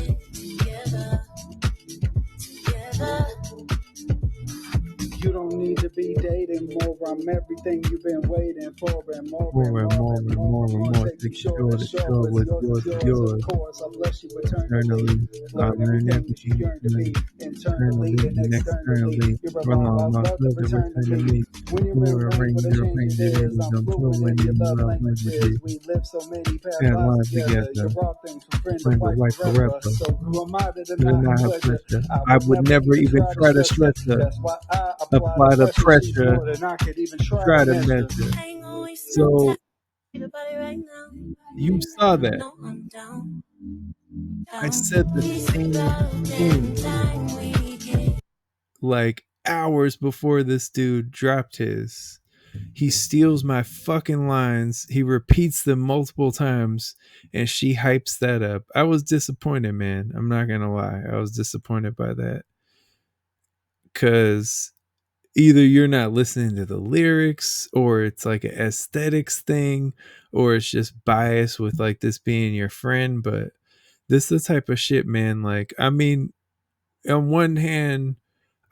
Speaker 10: You don't need to be dating more. I'm everything you've been waiting for, and more. Take you shore to shore. What's yours is yours. Of course, I'll bless you eternally. Learn everything you yearn to be, internally and externally. You're a long lost love to return to me. When you rearrange what a change it is, I'm fluent in your love languages. We live so many past lives together. You're raw things from friend to wife forever. So who am I to deny her pleasure?
Speaker 1: I would never even try to stress her.
Speaker 10: That's why I
Speaker 1: apply the pressure, try to measure. So you saw that. I said the same thing like hours before this dude dropped his. He steals my fucking lines. He repeats them multiple times, and she hypes that up. I was disappointed, man. I'm not gonna lie. I was disappointed by that. Because either you're not listening to the lyrics, or it's like an aesthetics thing, or it's just bias with like this being your friend. But this is the type of shit, man. Like, I mean, on one hand,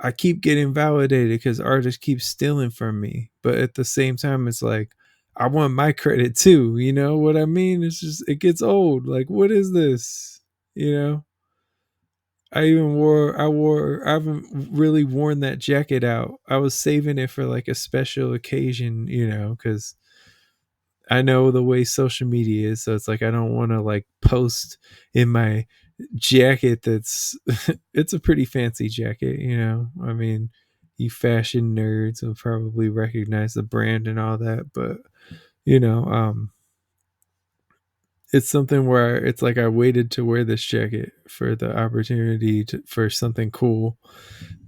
Speaker 1: I keep getting validated because artists keep stealing from me, but at the same time, it's like I want my credit too. You know what I mean? It's just, it gets old. Like, what is this? You know? I haven't really worn that jacket out. I was saving it for like a special occasion, you know, because I know the way social media is. So it's like, I don't want to like post in my jacket that's, it's a pretty fancy jacket, you know. I mean, you fashion nerds will probably recognize the brand and all that, but, you know, it's something where it's like I waited to wear this jacket for the opportunity for something cool.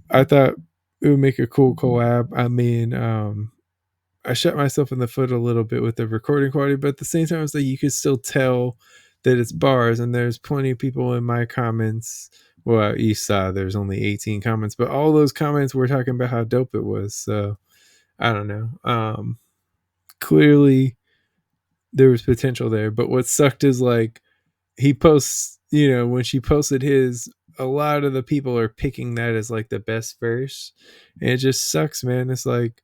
Speaker 1: I thought it would make a cool collab. I mean, I shot myself in the foot a little bit with the recording quality, but at the same time, it's like you could still tell that it's bars, and there's plenty of people in my comments. Well, you saw there's only 18 comments, but all those comments were talking about how dope it was. So I don't know. Clearly there was potential there, but what sucked is like he posts, you know, when she posted his, a lot of the people are picking that as like the best verse, and it just sucks, man. It's like,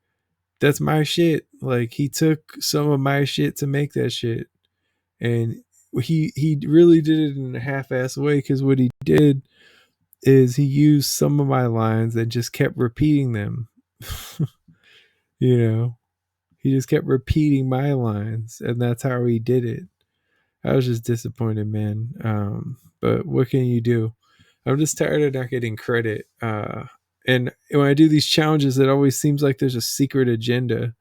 Speaker 1: that's my shit. Like, he took some of my shit to make that shit, and he really did it in a half-ass way, because what he did is he used some of my lines and just kept repeating them. You know, he just kept repeating my lines, and that's how he did it. I was just disappointed, man. But what can you do? I'm just tired of not getting credit. And when I do these challenges, it always seems like there's a secret agenda,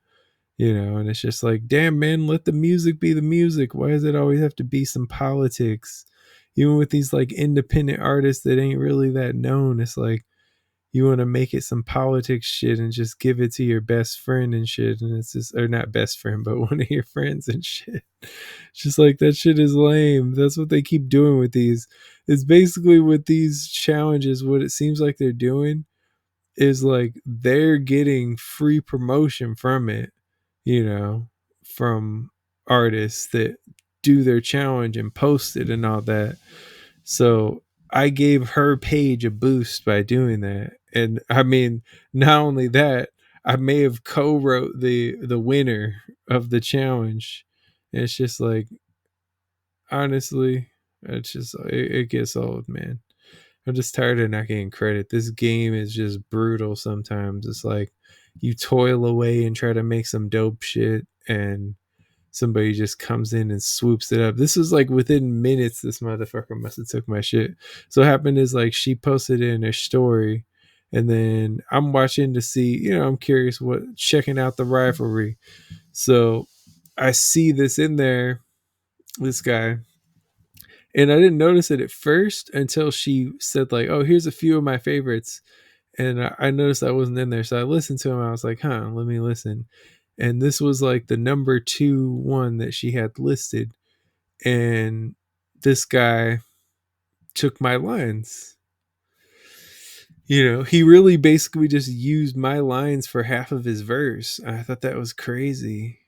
Speaker 1: you know, and it's just like, damn, man, let the music be the music. Why does it always have to be some politics? Even with these like independent artists that ain't really that known, it's like, you want to make it some politics shit and just give it to your best friend and shit. And it's just, or not best friend, but one of your friends and shit. It's just like, that shit is lame. That's what they keep doing with these. It's basically with these challenges, what it seems like they're doing is like they're getting free promotion from it, you know, from artists that do their challenge and post it and all that. So I gave her page a boost by doing that. And I mean, not only that, I may have co-wrote the winner of the challenge. And it's just like, honestly, it's just, it gets old, man. I'm just tired of not getting credit. This game is just brutal sometimes. It's like you toil away and try to make some dope shit, and somebody just comes in and swoops it up. This was like within minutes, this motherfucker must have took my shit. So what happened is like she posted it in her story, And then I'm watching to see, I'm curious checking out the rivalry. So I see this in there, this guy. And I didn't notice it at first until she said like, oh, here's a few of my favorites. And I noticed I wasn't in there. So I listened to him. I was like, let me listen. And this was like the number 2 one that she had listed. And this guy took my lines. He really basically just used my lines for half of his verse. I thought that was crazy.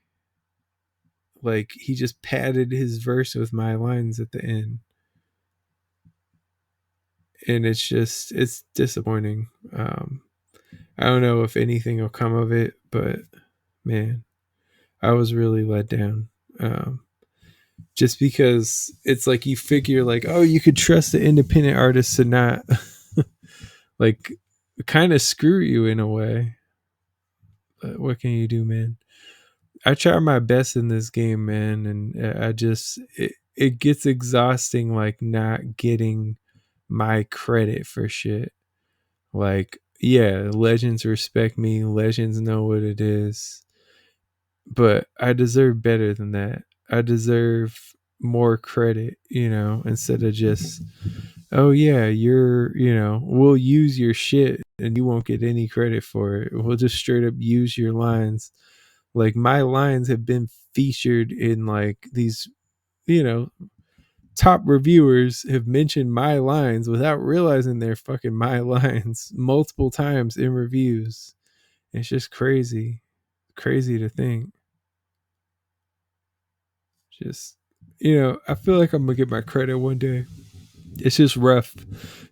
Speaker 1: Like, he just padded his verse with my lines at the end. And it's disappointing. I don't know if anything will come of it, but man, I was really let down. Just because it's like you figure like, oh, you could trust the independent artists to not like kind of screw you in a way. But what can you do, man? I try my best in this game, man, and I just it gets exhausting like not getting my credit for shit. Like, yeah, legends respect me, legends know what it is. But I deserve better than that. I deserve more credit, instead of just, oh yeah, we'll use your shit and you won't get any credit for it. We'll just straight up use your lines. Like, my lines have been featured in like these, top reviewers have mentioned my lines without realizing they're fucking my lines multiple times in reviews. It's just crazy to think. Just, I feel like I'm gonna get my credit one day. It's just rough.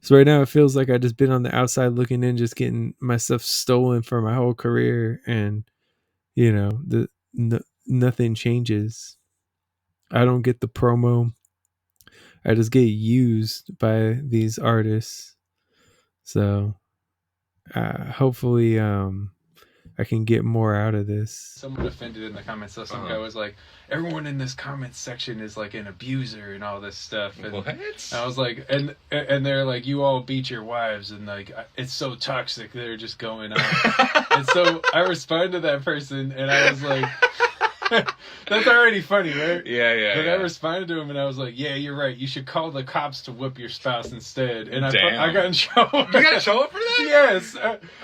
Speaker 1: So right now it feels like I just been on the outside looking in, just getting my stuff stolen for my whole career, and nothing changes. I don't get the promo. I just get used by these artists. So hopefully I can get more out of this. Someone offended in the comments. So some guy was like, everyone in this comments section is like an abuser and all this stuff. And what? I was like, and they're like, you all beat your wives, and like, it's so toxic. They're just going on. And so I responded to that person, and I was like, that's already funny, right? Yeah. But I responded to him, and I was like, yeah, you're right. You should call the cops to whip your spouse instead. And I got in trouble. You got in trouble for that? Yes.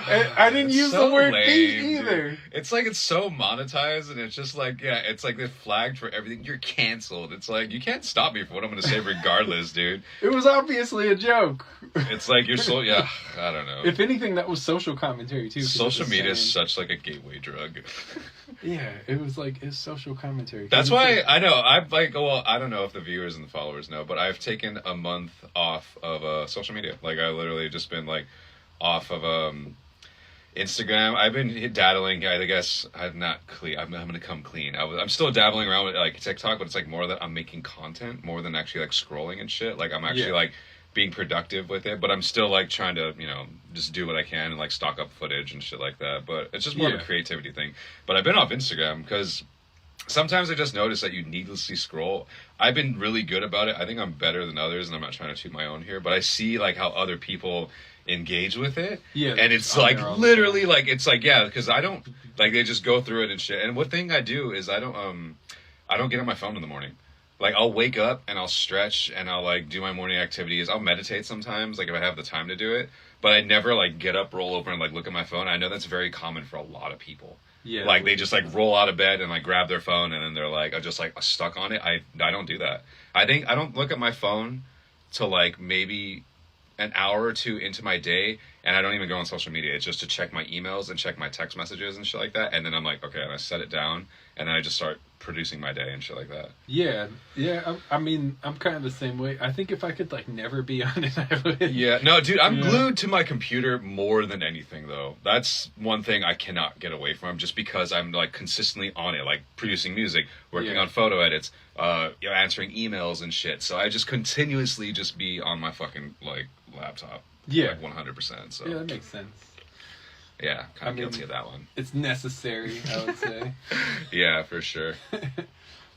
Speaker 1: I didn't use the word beat either.
Speaker 6: Dude. It's like it's so monetized, and it's just like, yeah, it's like they're flagged for everything. You're canceled. It's like, you can't stop me for what I'm going to say regardless, dude.
Speaker 1: It was obviously a joke.
Speaker 6: It's like you're so, yeah, I don't know.
Speaker 1: If anything, that was social commentary, too.
Speaker 6: Social media is such like a gateway drug.
Speaker 1: Yeah, it was like, it's social commentary.
Speaker 6: That's why I know I've like, well, I don't know if the viewers and the followers know, but I've taken a month off of social media. Like, I literally just been like off of Instagram. I've been dabbling. I guess I'm not clean. I'm gonna come clean. I'm still dabbling around with like TikTok, but it's like more that I'm making content more than actually like scrolling and shit. Like, I'm actually like being productive with it, but I'm still like trying to, just do what I can and like stock up footage and shit like that. But it's just more of a creativity thing. But I've been off Instagram because sometimes I just notice that you needlessly scroll. I've been really good about it. I think I'm better than others, and I'm not trying to toot my own here, but I see like how other people engage with it. Yeah. And it's like literally like, it's like, yeah, because I don't like, they just go through it and shit. And what thing I do is I don't get on my phone in the morning. Like, I'll wake up and I'll stretch and I'll like do my morning activities. I'll meditate sometimes, like if I have the time to do it. But I never like get up, roll over, and like look at my phone. I know that's very common for a lot of people. Yeah. Like, they just like roll out of bed and like grab their phone, and then they're like, just like stuck on it. I don't do that. I think I don't look at my phone till like maybe an hour or two into my day, and I don't even go on social media. It's just to check my emails and check my text messages and shit like that. And then I'm like, okay, and I set it down, and then I just start producing my day and shit like that.
Speaker 1: Yeah. I mean, I'm kind of the same way. I think if I could like never be on it, I would.
Speaker 6: Yeah, no, dude, I'm glued to my computer more than anything, though. That's one thing I cannot get away from, just because I'm like consistently on it, like producing music, working on photo edits, answering emails and shit. So I just continuously just be on my fucking like laptop. Yeah, like 100%. So
Speaker 1: yeah, that makes sense.
Speaker 6: Yeah, kind of guilty of that one.
Speaker 1: It's necessary, I would say.
Speaker 6: Yeah, for sure.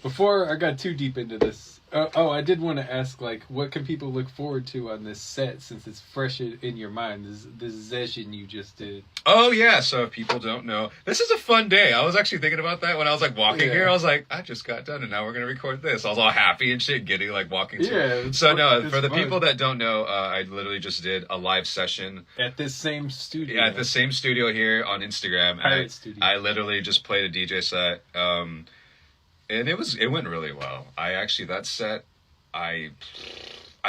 Speaker 1: Before I got too deep into this, I did want to ask, like, what can people look forward to on this set since it's fresh in your mind? This session you just did.
Speaker 11: Oh yeah, so if people don't know, this is a fun day. I was actually thinking about that when I was like walking here. I was like, I just got done and now we're gonna record this. I was all happy and shit, giddy, like walking through. So no, for the people that don't know, I literally just did a live session
Speaker 1: at this same studio.
Speaker 11: Yeah, at the same studio here on Instagram. I literally just played a DJ set. And it went really well. That set, I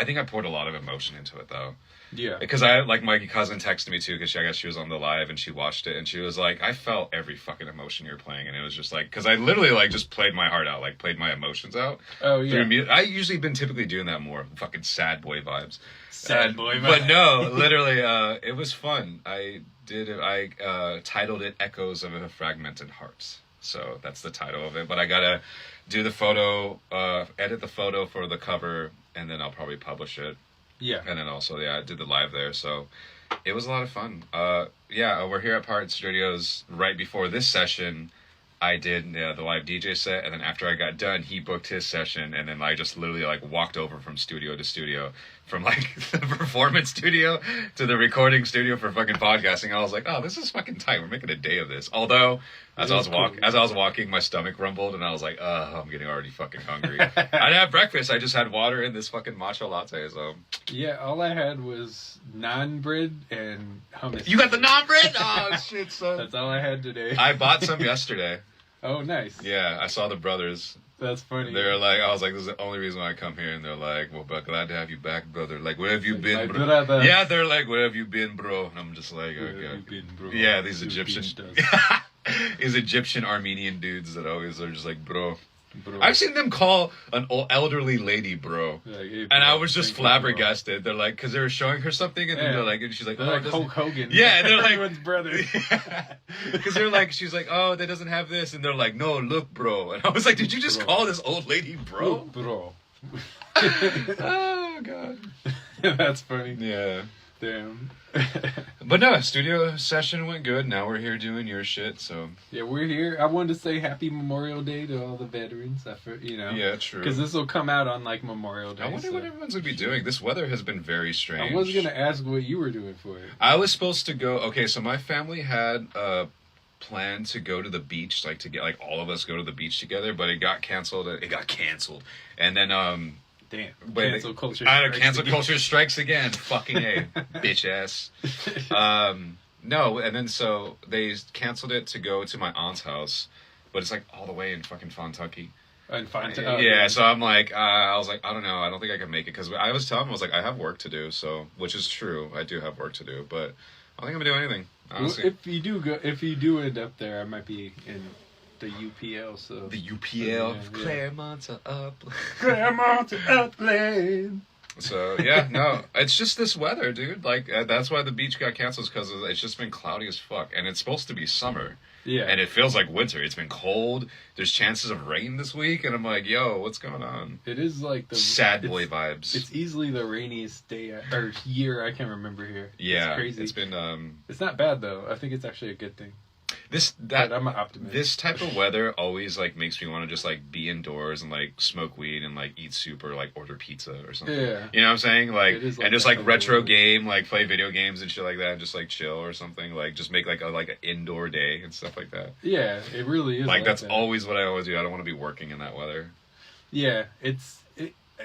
Speaker 11: think I poured a lot of emotion into it though.
Speaker 1: Yeah.
Speaker 11: Because my cousin texted me too, because I guess she was on the live and she watched it and she was like, I felt every fucking emotion you're playing, and it was just like, because I literally like just played my heart out, like played my emotions out.
Speaker 1: Oh yeah.
Speaker 11: Through music. I usually been typically doing that more, fucking sad boy vibes.
Speaker 1: Sad boy vibes.
Speaker 11: But no, literally, it was fun. I titled it "Echoes of a Fragmented Heart." So that's the title of it. But I gotta do the photo, edit the photo for the cover, and then I'll probably publish it.
Speaker 1: Yeah.
Speaker 11: And then also, I did the live there. So it was a lot of fun. We're here at Pirate Studios right before this session. I did the live DJ set, and then after I got done, he booked his session, and then I just literally like walked over from studio to studio, from like the performance studio to the recording studio for fucking podcasting. I was like, oh, this is fucking tight. We're making a day of this. Although as I was walking, my stomach rumbled, and I was like, oh, I'm getting already fucking hungry. I didn't have breakfast. I just had water and this fucking matcha latte. So
Speaker 1: yeah, all I had was naan bread and hummus.
Speaker 11: You got the naan bread? Oh shit, son.
Speaker 1: That's all I had today.
Speaker 11: I bought some yesterday.
Speaker 1: Oh, nice.
Speaker 11: Yeah, I saw the brothers.
Speaker 1: That's funny.
Speaker 11: They're like, I was like, this is the only reason why I come here. And they're like, well, but glad to have you back, brother. Like, where have you been, bro?
Speaker 1: Brother.
Speaker 11: Yeah, they're like, where have you been, bro? And I'm just like, okay.
Speaker 1: Where have you been, bro?
Speaker 11: Yeah, these Egyptian Armenian dudes that always are just like, bro. I've seen them call an elderly lady bro,
Speaker 1: like, hey,
Speaker 11: and I was just flabbergasted. They're like, because they were showing her something, and then they're like, and she's like,
Speaker 1: they're like Hulk Hogan.
Speaker 11: Yeah, and they're like,
Speaker 1: everyone's brother.
Speaker 11: Because they're like, she's like, oh, that doesn't have this, and they're like, no, look, bro. And I was like, did you just call this old lady bro?
Speaker 1: Look, bro.
Speaker 11: Oh god,
Speaker 1: that's funny.
Speaker 11: Yeah.
Speaker 1: Damn.
Speaker 11: But no, studio session went good. Now we're here doing your shit, so.
Speaker 1: Yeah, we're here. I wanted to say Happy Memorial Day to all the veterans.
Speaker 11: Yeah, true.
Speaker 1: Because this will come out on, like, Memorial Day.
Speaker 11: I wonder what everyone's going to be doing. This weather has been very strange.
Speaker 1: I was going to ask what you were doing for it.
Speaker 11: I was supposed to go. Okay, so my family had planned to go to the beach, like, to get, like, all of us go to the beach together, but it got canceled. And then,
Speaker 1: damn.
Speaker 11: Cancel culture strikes again. Fucking A. Bitch ass. No, and then so they canceled it to go to my aunt's house, but it's like all the way in fucking Fontucky. Yeah, so I'm like, I was like, I don't know. I don't think I can make it, because I was telling him, I was like, I have work to do, so, which is true. I do have work to do, but I don't think I'm going to do anything, honestly.
Speaker 1: Well, if you do end up there, I might be in the UPL, so.
Speaker 11: The UPL? Yeah. Claremont to Upland.
Speaker 1: Claremont to Upland.
Speaker 11: So, yeah, no, it's just this weather, dude. Like, that's why the beach got canceled, because it's just been cloudy as fuck. And it's supposed to be summer.
Speaker 1: Yeah.
Speaker 11: And it feels like winter. It's been cold. There's chances of rain this week. And I'm like, yo, what's going on?
Speaker 1: It is like the
Speaker 11: sad boy vibes.
Speaker 1: It's easily the rainiest day or year I can remember here.
Speaker 11: Yeah.
Speaker 1: It's crazy.
Speaker 11: It's been,
Speaker 1: it's not bad, though. I think it's actually a good thing. I'm an optimist.
Speaker 11: This type of weather always like makes me want to just like be indoors and like smoke weed and like eat soup or like order pizza or something.
Speaker 1: Yeah.
Speaker 11: You know what I'm saying? Like, and just like retro
Speaker 1: weather.
Speaker 11: Game, like play video games and shit like that, and just like chill or something. Like just make like an indoor day and stuff like that.
Speaker 1: Yeah, it really is.
Speaker 11: Like that's always what I always do. I don't want to be working in that weather.
Speaker 1: Yeah,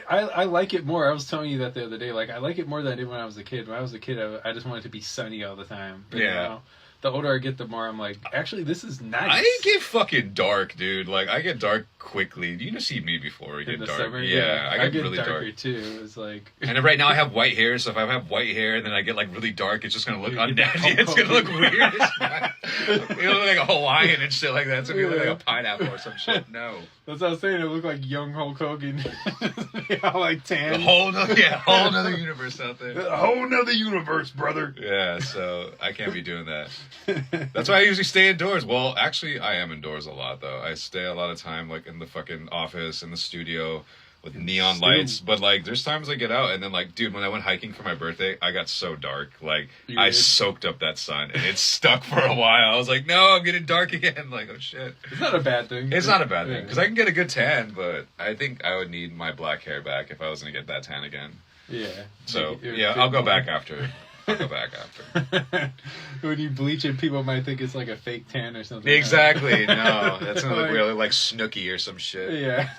Speaker 1: I like it more. I was telling you that the other day. Like I like it more than I did when I was a kid. When I was a kid, I just wanted to be sunny all the time. But,
Speaker 11: yeah.
Speaker 1: You know, the older I get, the more I'm like, actually, this is nice.
Speaker 11: I get fucking dark, dude. Like, I get dark quickly. You just see me before. You get dark.
Speaker 1: Summer,
Speaker 11: yeah, I get really
Speaker 1: darker
Speaker 11: dark.
Speaker 1: too. It's like...
Speaker 11: And right now I have white hair, so if I have white hair and then I get like really dark, it's just going to look unnatural. It's going to look weird. It'll look like a Hawaiian and shit like that. It's going to look like a pineapple or some shit. No.
Speaker 1: That's what I was saying. It looked like young Hulk Hogan. All like tan.
Speaker 11: A whole nother universe out there.
Speaker 1: A whole nother universe, brother.
Speaker 11: Yeah, so I can't be doing that. That's why I usually stay indoors. Well, actually, I am indoors a lot, though. I stay a lot of time, like, in the fucking office, in the studio. with neon lights. But like, there's times I get out and then like, dude, when I went hiking for my birthday, I got so dark. Like, I soaked up that sun and it stuck for a while. I was like, no, I'm getting dark again. Like, oh shit.
Speaker 5: It's not a bad thing.
Speaker 11: It's not a bad thing because I can get a good tan, but I think I would need my black hair back if I was gonna get that tan again.
Speaker 5: Yeah.
Speaker 11: So yeah, I'll go back after. I'll go back after.
Speaker 5: When you bleach it, people might think it's like a fake tan or something.
Speaker 11: Exactly. No, that's gonna look really like Snooki or some shit.
Speaker 5: Yeah.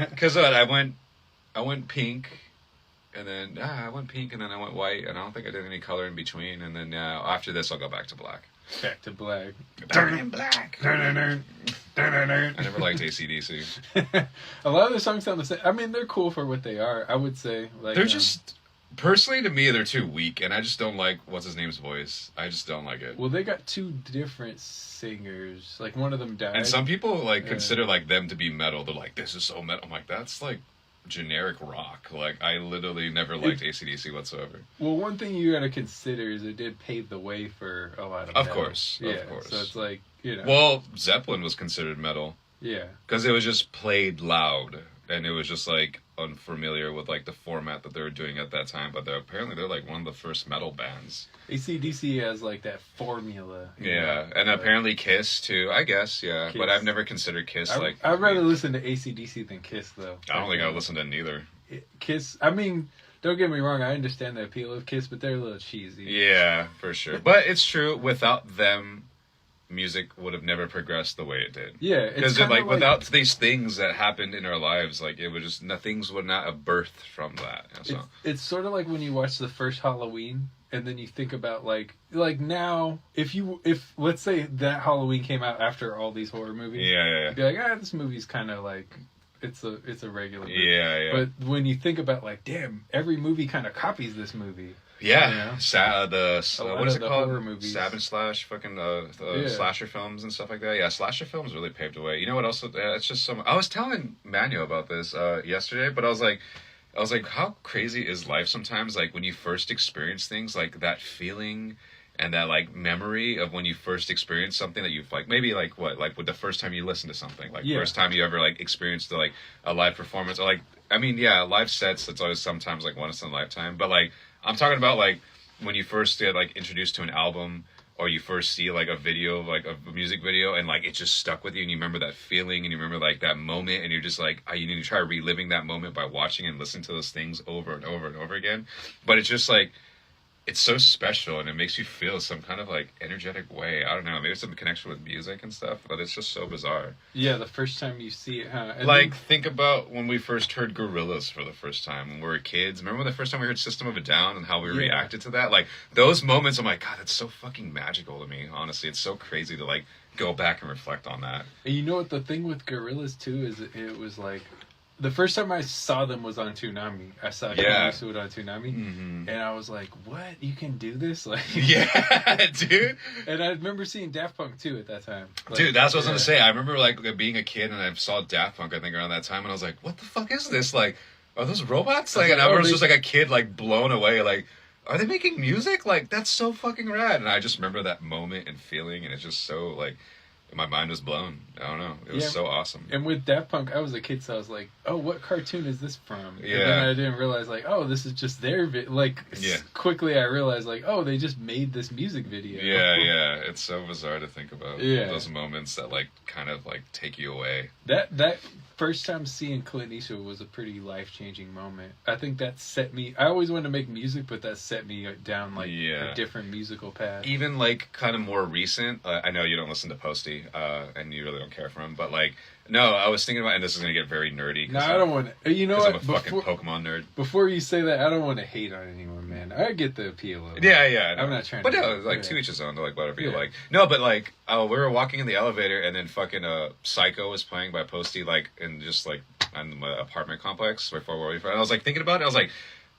Speaker 11: Because I went pink, and then I went pink, and then I went white, and I don't think I did any color in between. And then after this, I'll go back to black.
Speaker 5: Back to black.
Speaker 11: Turn in black. I never liked AC/DC.
Speaker 5: A lot of the songs sound the same. I mean, they're cool for what they are. I would say like
Speaker 11: they're just. Personally, to me, they're too weak, and I just don't like what's his name's voice. I just don't like it.
Speaker 5: Well, they got two different singers. Like one of them died,
Speaker 11: and some people like consider like them to be metal. They're like, "This is so metal." I'm like, "That's like generic rock." Like, I literally never liked AC/DC whatsoever.
Speaker 5: Well, one thing you got to consider is it did pave the way for a lot of.
Speaker 11: Of
Speaker 5: metal.
Speaker 11: course.
Speaker 5: So it's like
Speaker 11: Well, Zeppelin was considered metal.
Speaker 5: Yeah.
Speaker 11: Because it was just played loud, and it was just like unfamiliar with like the format that they were doing at that time, but apparently they're like one of the first metal bands.
Speaker 5: AC/DC has like that formula.
Speaker 11: Yeah, and apparently Kiss too, I guess, yeah. Kiss. But I've never considered Kiss
Speaker 5: I'd rather listen to AC/DC than Kiss, though.
Speaker 11: I don't think I would listen to neither.
Speaker 5: Kiss, I mean, don't get me wrong, I understand the appeal of Kiss, but they're a little cheesy.
Speaker 11: Yeah, for sure. But it's true, without them, music would have never progressed the way it did.
Speaker 5: Yeah,
Speaker 11: because like without these things that happened in our lives, like it would just things would not have birthed from that. So.
Speaker 5: It's sort of like when you watch the first Halloween, and then you think about like now, if let's say that Halloween came out after all these horror movies, you'd be like, this movie's kind of like it's a regular movie.
Speaker 11: Yeah.
Speaker 5: But when you think about like, damn, every movie kind of copies this movie.
Speaker 11: Yeah, what is it called?
Speaker 5: Horror movies.
Speaker 11: Stab and slash, fucking slasher films and stuff like that. Yeah, slasher films really paved the way. You know what else? It's just some. I was telling Manuel about this yesterday, but I was like, how crazy is life sometimes? Like when you first experience things, like that feeling and that like memory of when you first experienced something that you've like maybe like what like with the first time you listened to something, like first time you ever like experienced like a live performance or like I mean live sets. That's always sometimes like once in a lifetime, but like. I'm talking about like when you first get like introduced to an album or you first see like a video, like a music video, and like it just stuck with you and you remember that feeling and you remember like that moment and you're just like you need to try reliving that moment by watching and listening to those things over and over and over again. But it's just like it's so special and it makes you feel some kind of like energetic way. I don't know, maybe it's some connection with music and stuff, but it's just so bizarre.
Speaker 5: Yeah, the first time you see it, huh? And
Speaker 11: like, think about when we first heard Gorillaz for the first time when we were kids. Remember the first time we heard System of a Down and how we reacted to that? Like, those moments, I'm like, God, that's so fucking magical to me, honestly. It's so crazy to, like, go back and reflect on that.
Speaker 5: And you know what the thing with Gorillaz, too, is it was like... The first time I saw them was on Toonami. I saw Suit on Toonami, and I was like, "What? You can do this?" Like,
Speaker 11: yeah, dude.
Speaker 5: And I remember seeing Daft Punk too at that time. Like,
Speaker 11: dude, that's what I was gonna say. I remember like being a kid and I saw Daft Punk. I think around that time, and I was like, "What the fuck is this? Like, are those robots?" Like, and I was just like a kid, like blown away. Like, are they making music? Like, that's so fucking rad. And I just remember that moment and feeling, and it's just so like. My mind was blown. I don't know. It was so awesome.
Speaker 5: And with Daft Punk, I was a kid, so I was like, "Oh, what cartoon is this from?"
Speaker 11: Yeah.
Speaker 5: And then I didn't realize, like, "Oh, this is just their quickly, I realized, like, "Oh, they just made this music video."
Speaker 11: Yeah. It's so bizarre to think about. Yeah. Those moments that like kind of like take you away.
Speaker 5: That first time seeing Clint Eastwood was a pretty life-changing moment. I think that set me... I always wanted to make music, but that set me down, like, a different musical path.
Speaker 11: Even, like, kind of more recent... I know you don't listen to Posty, and you really don't care for him, but, like... No, I was thinking about... And this is going to get very nerdy.
Speaker 5: No, I don't want to... You know what?
Speaker 11: I'm a fucking Pokemon nerd.
Speaker 5: Before you say that, I don't want to hate on anyone, man. I get the appeal of it.
Speaker 11: Yeah.
Speaker 5: I'm not trying
Speaker 11: to... But
Speaker 5: no,
Speaker 11: like, to each his own, like, whatever you like. No, but, like, we were walking in the elevator, and then fucking Psycho was playing by Posty, like, in just, like... on my apartment complex before where we were. And I was like thinking about it. I was like,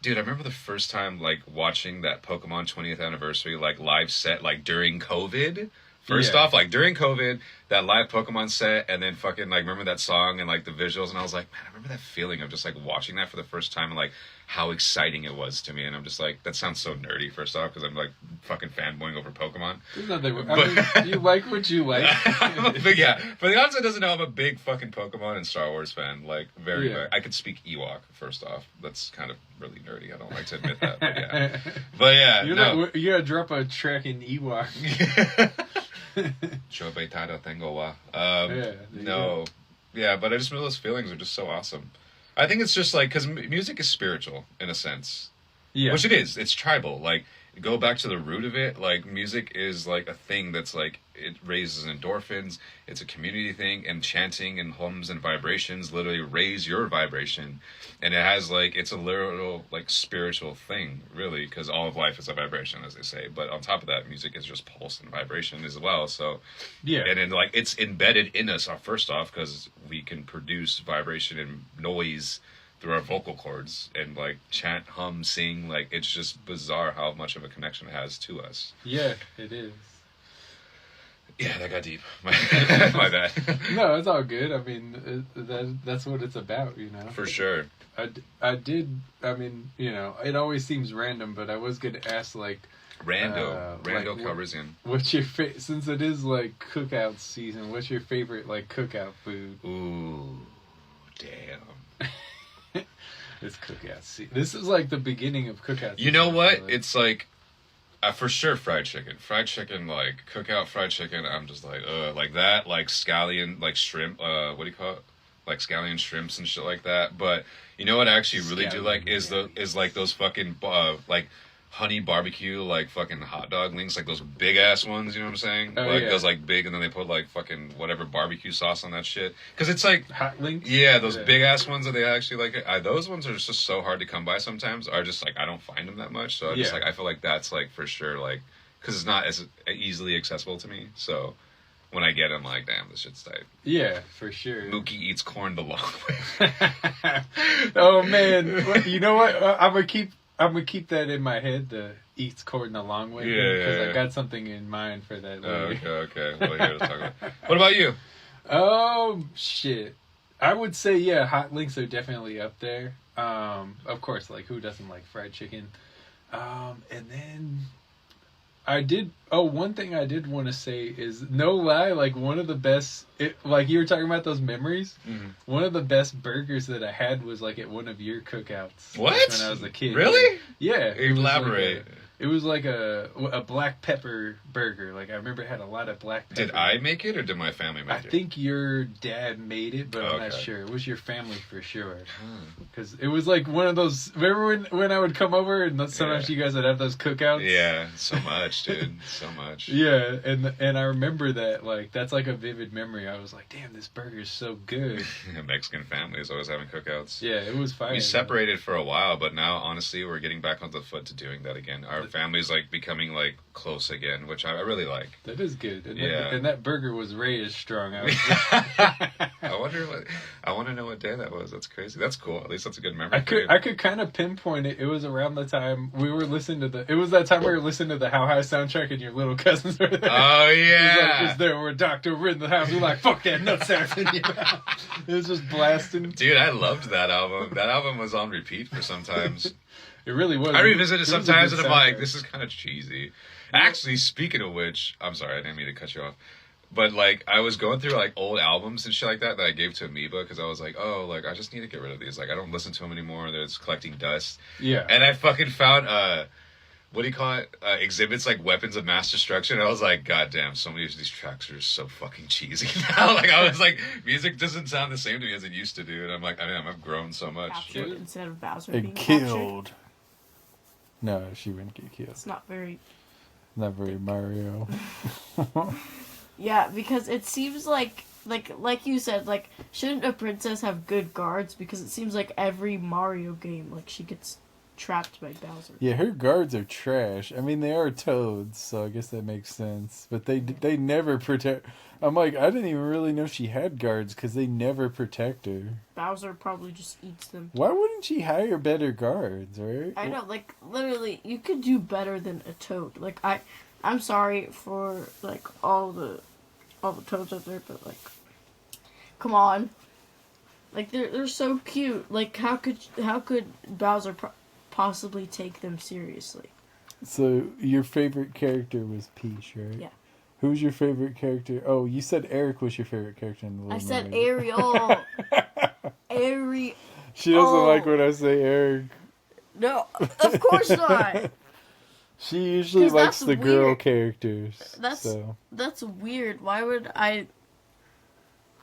Speaker 11: dude, I remember the first time like watching that Pokemon 20th anniversary like live set like during COVID. First off, like during COVID, that live Pokemon set, and then fucking like remember that song and like the visuals, and I was like, man, I remember that feeling of just like watching that for the first time and like how exciting it was to me. And I'm just like, that sounds so nerdy, first off, because I'm like fucking fanboying over Pokemon.
Speaker 3: There's nothing. I mean, you like what you like.
Speaker 11: But yeah, for the audience that doesn't know, I'm a big fucking Pokemon and Star Wars fan. Like, very,
Speaker 3: Yeah.
Speaker 11: very. I could speak Ewok, first off. That's kind of really nerdy. I don't like to admit that, but yeah. But yeah,
Speaker 3: You gotta drop a track in Ewok.
Speaker 11: Chobetado tengo wa.
Speaker 3: There you
Speaker 11: No. Yeah, but I just feel those feelings are just so awesome. I think it's just like, because music is spiritual, in a sense.
Speaker 3: Yeah.
Speaker 11: Which it is. It's tribal. Like, go back to the root of it. Like, music is like a thing that's like, it raises endorphins. It's a community thing. And chanting and hums and vibrations literally raise your vibration. And it has like, it's a literal like spiritual thing, really. Because all of life is a vibration, as they say. But on top of that, music is just pulse and vibration as well. So,
Speaker 3: Yeah.
Speaker 11: And then like, it's embedded in us, first off, because we can produce vibration and noise through our vocal cords and like chant, hum, sing. Like, it's just bizarre how much of a connection it has to us.
Speaker 3: Yeah, it is.
Speaker 11: Yeah, that got deep. My bad.
Speaker 3: No, it's all good. I mean, that's what it's about, you know.
Speaker 11: For sure.
Speaker 3: I mean, you know, it always seems random, but I was gonna ask like
Speaker 11: Rando
Speaker 3: like,
Speaker 11: Calrissian.
Speaker 3: what's your since it is like cookout season, what's your favorite like cookout food?
Speaker 11: Ooh, damn.
Speaker 3: It's cookout season. This is like the beginning of cookout season.
Speaker 11: You know what? It's like, for sure, fried chicken. Fried chicken, like cookout fried chicken. I'm just like that, like scallion, like shrimp. What do you call it? Like scallion shrimps and shit like that. But you know what I actually really do like is like those fucking like honey barbecue, like fucking hot dog links, like those big ass ones. You know what I'm saying?
Speaker 3: Oh,
Speaker 11: like
Speaker 3: yeah.
Speaker 11: those like big, and then they put like fucking whatever barbecue sauce on that shit. Because it's like
Speaker 3: hot links.
Speaker 11: yeah, those big ass ones that they actually like. Those ones are just so hard to come by sometimes. Are just like I don't find them that much. So I just
Speaker 3: Yeah.
Speaker 11: like I feel like that's like for sure like because it's not as easily accessible to me. So when I get them, like damn, this shit's tight.
Speaker 3: Yeah, for sure.
Speaker 11: Mookie eats corn the long way.
Speaker 3: Oh man, you know what? I'm gonna keep that in my head. The eats corn the long way.
Speaker 11: Yeah,
Speaker 3: because
Speaker 11: yeah.
Speaker 3: I got something in mind for that. Later.
Speaker 11: Okay. Well, here, let's talk about. What about you?
Speaker 3: Oh shit! I would say yeah, hot links are definitely up there. Of course, like who doesn't like fried chicken? And then one thing I did want to say is no lie, like one of the best. Like you were talking about those memories.
Speaker 11: Mm-hmm.
Speaker 3: One of the best burgers that I had was like at one of your cookouts.
Speaker 11: What?
Speaker 3: Like, when I was a kid.
Speaker 11: Really?
Speaker 3: Yeah.
Speaker 11: Elaborate.
Speaker 3: It was like a black pepper burger. Like I remember it had a lot of black pepper.
Speaker 11: Did I make it or did my family make it?
Speaker 3: I think your dad made it, but I'm not
Speaker 11: Okay.
Speaker 3: sure. It was your family for sure. Because it was like one of those. Remember when I would come over and sometimes you guys would have those cookouts?
Speaker 11: Yeah, so much, dude. So much.
Speaker 3: Yeah, and I remember that. Like that's like a vivid memory. I was like, damn, this burger is so good.
Speaker 11: Mexican families always having cookouts.
Speaker 3: Yeah, it was fire.
Speaker 11: We separated for a while, but now honestly, we're getting back on the foot to doing that again. Our family's like becoming like close again, which I really like.
Speaker 3: That is good. And
Speaker 11: Yeah.
Speaker 3: that burger was raised strong.
Speaker 11: I want to know what day that was. That's crazy. That's cool. At least that's a good memory.
Speaker 3: I could kind of pinpoint it. It was around the time we were listening to it was that time we were listening to the How High soundtrack and your little cousins were there.
Speaker 11: Oh
Speaker 3: It was
Speaker 11: yeah.
Speaker 3: like, is there a doctor in the house? We're like, fuck that nutsack in your mouth. It was just blasting.
Speaker 11: Dude, I loved that album. That album was on repeat for sometimes.
Speaker 3: It really was.
Speaker 11: I revisit it
Speaker 3: was a
Speaker 11: sometimes
Speaker 3: good
Speaker 11: and I'm like,
Speaker 3: soundtrack.
Speaker 11: this is kind of cheesy. Actually, speaking of which, I'm sorry, I didn't mean to cut you off. But like, I was going through like old albums and shit like that I gave to Amoeba because I was like, oh, like I just need to get rid of these. Like I don't listen to them anymore. They're just collecting dust.
Speaker 3: Yeah.
Speaker 11: And I fucking found what do you call it? Exhibits like weapons of mass destruction. I was like, god damn, so many of these tracks are so fucking cheesy now. Like I was like, music doesn't sound the same to me as it used to do. And I'm like, I mean, I've grown so much.
Speaker 12: Captured instead of Bowser
Speaker 1: It
Speaker 12: being captured.
Speaker 1: killed. No, she wouldn't get killed.
Speaker 12: It's not very.
Speaker 1: Not very Mario.
Speaker 12: Yeah, because it seems like you said, like shouldn't a princess have good guards? Because it seems like every Mario game, like she gets trapped by Bowser.
Speaker 1: Yeah, her guards are trash. I mean, they are toads, so I guess that makes sense. But they never protect. I'm like, I didn't even really know she had guards because they never protect her.
Speaker 12: Bowser probably just eats them.
Speaker 1: Why wouldn't she hire better guards, right?
Speaker 12: I know, like literally, you could do better than a toad. Like I'm sorry for like all the toads out there, but like, come on. Like they're so cute. Like how could Bowser possibly take them seriously?
Speaker 1: So your favorite character was Peach, right?
Speaker 12: Yeah.
Speaker 1: Who's your favorite character? Oh, you said Eric was your favorite character in the Little
Speaker 12: I said
Speaker 1: Mermaid.
Speaker 12: Ariel. Ariel.
Speaker 1: She doesn't like when I say Eric.
Speaker 12: No, of course not.
Speaker 1: She usually
Speaker 12: 'Cause
Speaker 1: likes
Speaker 12: that's
Speaker 1: the girl
Speaker 12: weird.
Speaker 1: characters.
Speaker 12: That's
Speaker 1: so.
Speaker 12: that's weird. Why would I?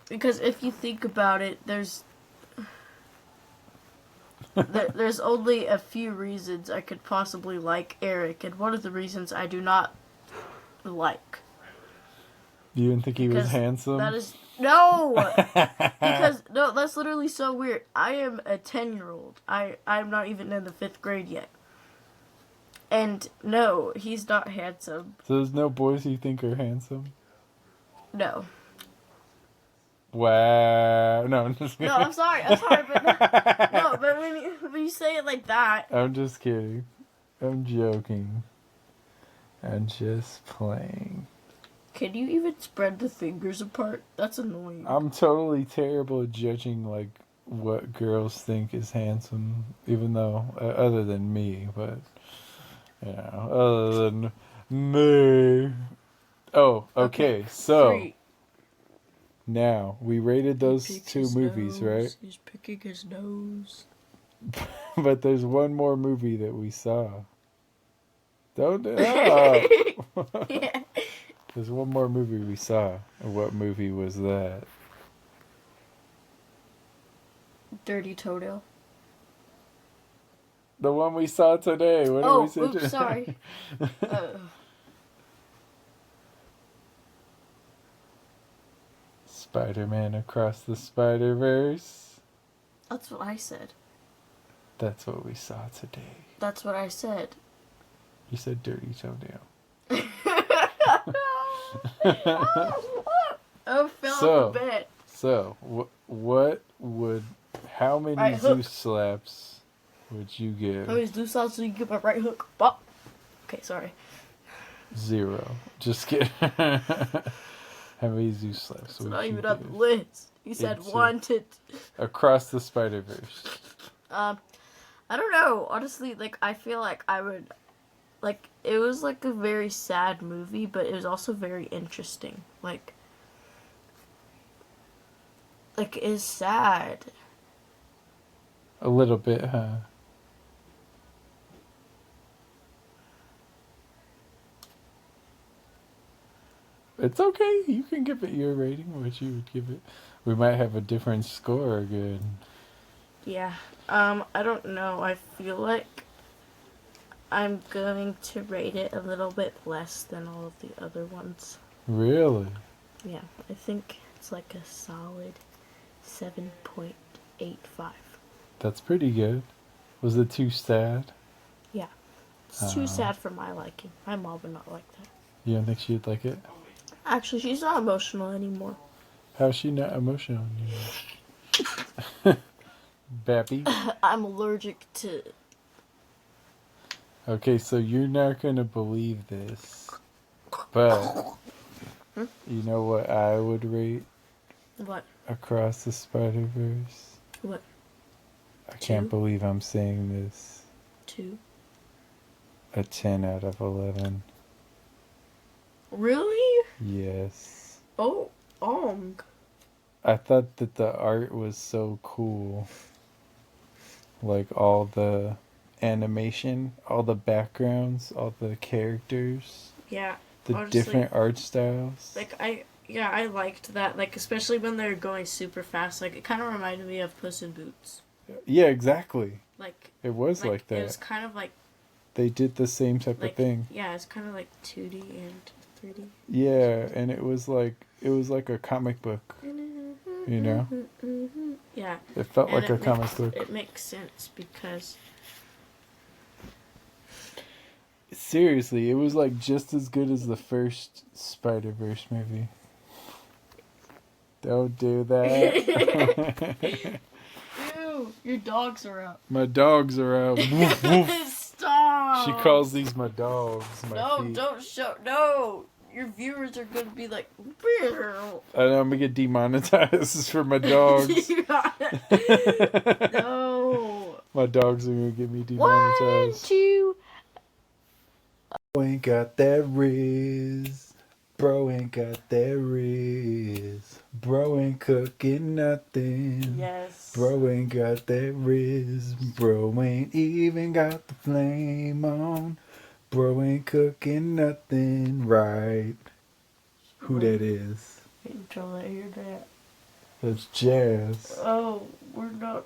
Speaker 12: Because if you think about it, there's only a few reasons I could possibly like Eric, and one of the reasons I do not like.
Speaker 1: You didn't think he was
Speaker 12: Because
Speaker 1: handsome?
Speaker 12: That is no. Because no, that's literally so weird. I am a 10-year-old. I'm not even in the 5th grade yet. And no, he's not handsome.
Speaker 1: So there's no boys you think are handsome?
Speaker 12: No.
Speaker 1: Wow. No, I'm just kidding.
Speaker 12: No, I'm sorry, but no, but when you say it like that,
Speaker 1: I'm just kidding. I'm joking. I'm just playing.
Speaker 12: can you even spread the fingers apart? That's annoying.
Speaker 1: I'm totally terrible at judging, like, what girls think is handsome, even though, other than me, but, you know, other than me. Oh, okay, so,
Speaker 12: 3.
Speaker 1: now, we rated those
Speaker 12: He picks
Speaker 1: 2
Speaker 12: his
Speaker 1: movies,
Speaker 12: nose.
Speaker 1: right?
Speaker 12: He's picking his nose.
Speaker 1: But there's one more movie that we saw. Don't do that.
Speaker 12: Yeah.
Speaker 1: There's one more movie we saw. And what movie was that?
Speaker 12: Dirty Toenail.
Speaker 1: The one we saw today. What did
Speaker 12: Oh,
Speaker 1: we say?
Speaker 12: oops, sorry.
Speaker 1: Spider-Man Across the Spider-Verse.
Speaker 12: That's what I said.
Speaker 1: That's what we saw today.
Speaker 12: That's what I said.
Speaker 1: You said Dirty Toenail.
Speaker 12: Oh, fell off the bed.
Speaker 1: So, what would... How many
Speaker 12: Right
Speaker 1: Zeus
Speaker 12: hook.
Speaker 1: slaps would you give?
Speaker 12: How many do sauce so you get my right hook? Bop. Okay, sorry.
Speaker 1: 0. Just kidding. How many Zeus slaps
Speaker 12: It's
Speaker 1: would
Speaker 12: not
Speaker 1: you
Speaker 12: even on
Speaker 1: give?
Speaker 12: the list. You said
Speaker 1: It's
Speaker 12: wanted.
Speaker 1: Across the Spider-Verse.
Speaker 12: I don't know. Honestly, like, I feel like I would... Like, it was, like, a very sad movie, but it was also very interesting. Like, it's sad.
Speaker 1: A little bit, huh? It's okay. You can give it your rating, what you would give it. We might have a different score again.
Speaker 12: Yeah. I don't know. I feel like I'm going to rate it a little bit less than all of the other ones.
Speaker 1: Really?
Speaker 12: Yeah. I think it's like a solid 7.85.
Speaker 1: That's pretty good. Was it too sad?
Speaker 12: Yeah. It's too sad for my liking. My mom would not like that.
Speaker 1: You don't think she'd like it?
Speaker 12: Actually, she's not emotional anymore.
Speaker 1: How's she not emotional anymore? Bappy?
Speaker 12: I'm allergic to...
Speaker 1: Okay, so you're not gonna believe this, but you know what I would rate
Speaker 12: What?
Speaker 1: Across the Spider-Verse?
Speaker 12: What?
Speaker 1: I can't believe I'm saying this.
Speaker 12: 2?
Speaker 1: A 10 out of 11.
Speaker 12: Really?
Speaker 1: Yes.
Speaker 12: Oh,
Speaker 1: I thought that the art was so cool. Like all the animation, all the backgrounds, all the characters.
Speaker 12: Yeah.
Speaker 1: The
Speaker 12: honestly,
Speaker 1: different art styles.
Speaker 12: Like, I liked that. Like, especially when they're going super fast. Like, it kind of reminded me of Puss in Boots.
Speaker 1: Yeah, exactly.
Speaker 12: Like,
Speaker 1: it was like that.
Speaker 12: It was kind of like...
Speaker 1: They did the same type
Speaker 12: like,
Speaker 1: of thing.
Speaker 12: Yeah, it's kind of like 2D and 3D.
Speaker 1: Yeah, and it was like a comic book. You know?
Speaker 12: Yeah.
Speaker 1: It felt
Speaker 12: And
Speaker 1: like a comic book.
Speaker 12: It makes sense because...
Speaker 1: Seriously, it was like just as good as the first Spider-Verse movie. Don't do that.
Speaker 12: Ew, your dogs are out.
Speaker 1: My dogs are out. Woof, woof.
Speaker 12: Stop.
Speaker 1: She calls these my dogs. My
Speaker 12: No,
Speaker 1: feet.
Speaker 12: don't show. No. your viewers are gonna be like,
Speaker 1: I know I'm gonna get demonetized for my dogs.
Speaker 12: no.
Speaker 1: My dogs are gonna get me
Speaker 12: 1,
Speaker 1: demonetized.
Speaker 12: 2.
Speaker 1: Bro ain't got that riz. Bro ain't got that riz. Bro ain't cooking nothing.
Speaker 12: Yes.
Speaker 1: Bro ain't got that riz. Bro ain't even got the flame on. Bro ain't cooking nothing right. Who that is?
Speaker 12: Until I hear that.
Speaker 1: That's Jazz.
Speaker 12: Oh, we're not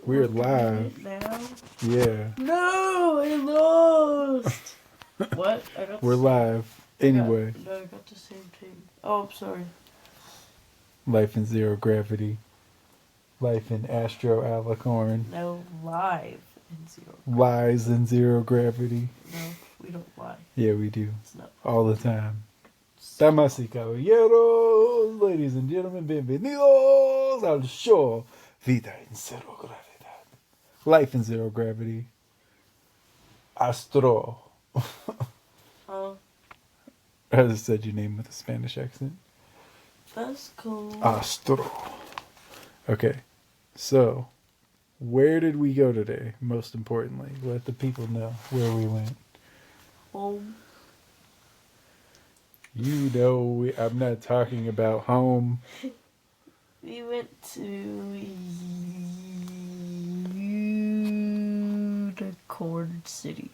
Speaker 1: We're
Speaker 12: doing
Speaker 1: live.
Speaker 12: it now.
Speaker 1: Yeah.
Speaker 12: No, I lost. What?
Speaker 1: We're live. Anyway.
Speaker 12: No, I got the same thing. Oh, I'm sorry.
Speaker 1: Life in zero gravity. Life in Astro Alacorn.
Speaker 12: No, live in zero.
Speaker 1: Lies in zero gravity.
Speaker 12: No, we don't lie.
Speaker 1: Yeah, we do.
Speaker 12: It's not.
Speaker 1: All the time. Damas y caballeros, ladies and gentlemen, bienvenidos al show Vida en Zero Gravedad. Life in Zero Gravity. Astro.
Speaker 12: Oh,
Speaker 1: I just said your name with a Spanish accent.
Speaker 12: that's cool.
Speaker 1: Astro. Okay, so where did we go today? Most importantly, let the people know where we went.
Speaker 12: Home.
Speaker 1: You know, I'm not talking about home.
Speaker 12: We went to Unicorn City.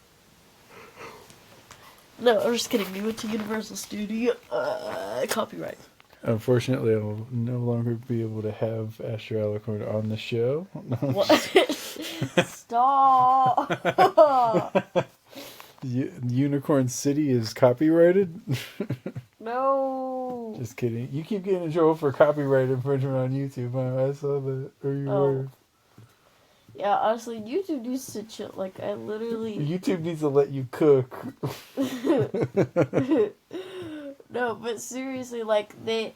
Speaker 12: No, I'm just kidding. We went to Universal Studio. Copyright.
Speaker 1: Unfortunately, I'll no longer be able to have Astro Alacorn on the show.
Speaker 12: What? Stop.
Speaker 1: Unicorn City is copyrighted?
Speaker 12: No.
Speaker 1: Just kidding. You keep getting in trouble for copyright infringement on YouTube. Huh? I saw that. Or you were.
Speaker 12: Yeah, honestly, YouTube needs to chill. Like, I literally...
Speaker 1: YouTube needs to let you cook.
Speaker 12: No, but seriously, like, they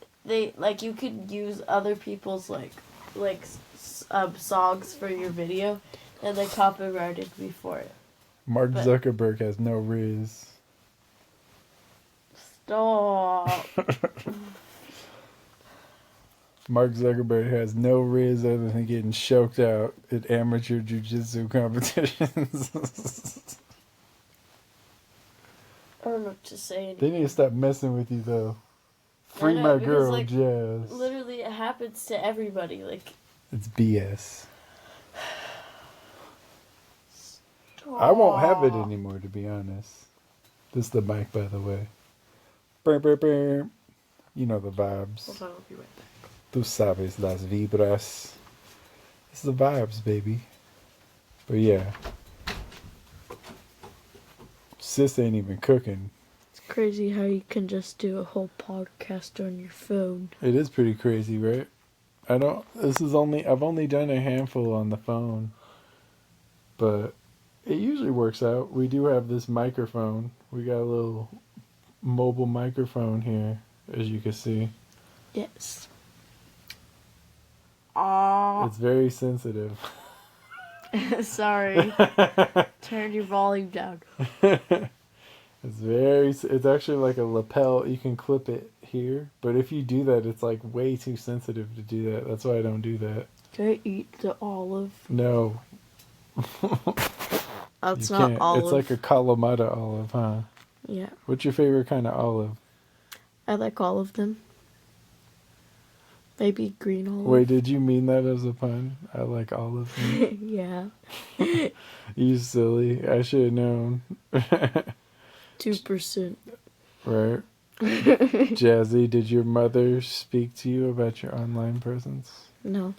Speaker 12: like, you could use other people's, songs for your video, and they copyrighted me for it.
Speaker 1: Mark Zuckerberg has no riz.
Speaker 12: Stop.
Speaker 1: Mark Zuckerberg has no riz other than getting choked out at amateur jiu-jitsu competitions.
Speaker 12: I don't know what to say anymore.
Speaker 1: They need to stop messing with you, though. Free
Speaker 12: I know,
Speaker 1: my
Speaker 12: because,
Speaker 1: girl,
Speaker 12: like,
Speaker 1: Jazz.
Speaker 12: Literally, it happens to everybody. Like,
Speaker 1: It's BS. I won't have it anymore, to be honest. This is the mic, by the way. Burr, burr, burr. You know the vibes.
Speaker 12: Hold on, I'll be right back.
Speaker 1: Tú sabes las vibras. It's the vibes, baby. But yeah. Sis ain't even cooking.
Speaker 12: It's crazy how you can just do a whole podcast on your phone.
Speaker 1: It is pretty crazy, right? I've only done a handful on the phone. But it usually works out. We do have this microphone. We got a little mobile microphone here, as you can see.
Speaker 12: Yes.
Speaker 1: It's very sensitive.
Speaker 12: Sorry. Turn your volume down.
Speaker 1: It's actually like a lapel. You can clip it here, but if you do that, it's like way too sensitive to do that. That's why I don't do that.
Speaker 12: Can I eat the olive?
Speaker 1: No.
Speaker 12: That's
Speaker 1: You
Speaker 12: not
Speaker 1: can't.
Speaker 12: olive.
Speaker 1: It's like a Kalamata olive, huh?
Speaker 12: Yeah.
Speaker 1: What's your favorite kind of olive?
Speaker 12: I like all of them. Maybe green olive.
Speaker 1: Wait, did you mean that as a pun? I like olive.
Speaker 12: Yeah.
Speaker 1: You silly. I should have known.
Speaker 12: 2%.
Speaker 1: Right. Jazzy, did your mother speak to you about your online presence?
Speaker 12: No.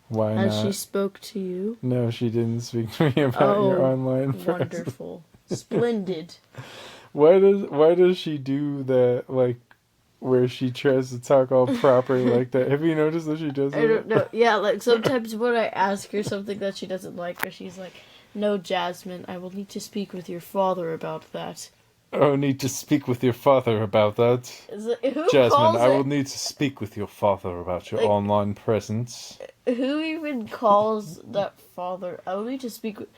Speaker 1: Why
Speaker 12: Has
Speaker 1: not?
Speaker 12: she spoke to you?
Speaker 1: No, she didn't speak to me about your online presence.
Speaker 12: Wonderful. Splendid.
Speaker 1: Why does she do that, like, where she tries to talk all proper like that? Have you noticed that she does that?
Speaker 12: I don't know. Yeah, like sometimes when I ask her something that she doesn't like, or she's like, "No, Jasmine, I will need to speak with your father about that."
Speaker 1: Oh, need to speak with your father about that.
Speaker 12: Who
Speaker 1: Jasmine,
Speaker 12: calls
Speaker 1: I will
Speaker 12: it?
Speaker 1: need to speak with your father about your
Speaker 12: Like-
Speaker 1: online presence.
Speaker 12: Who even calls that father? I will need to speak with...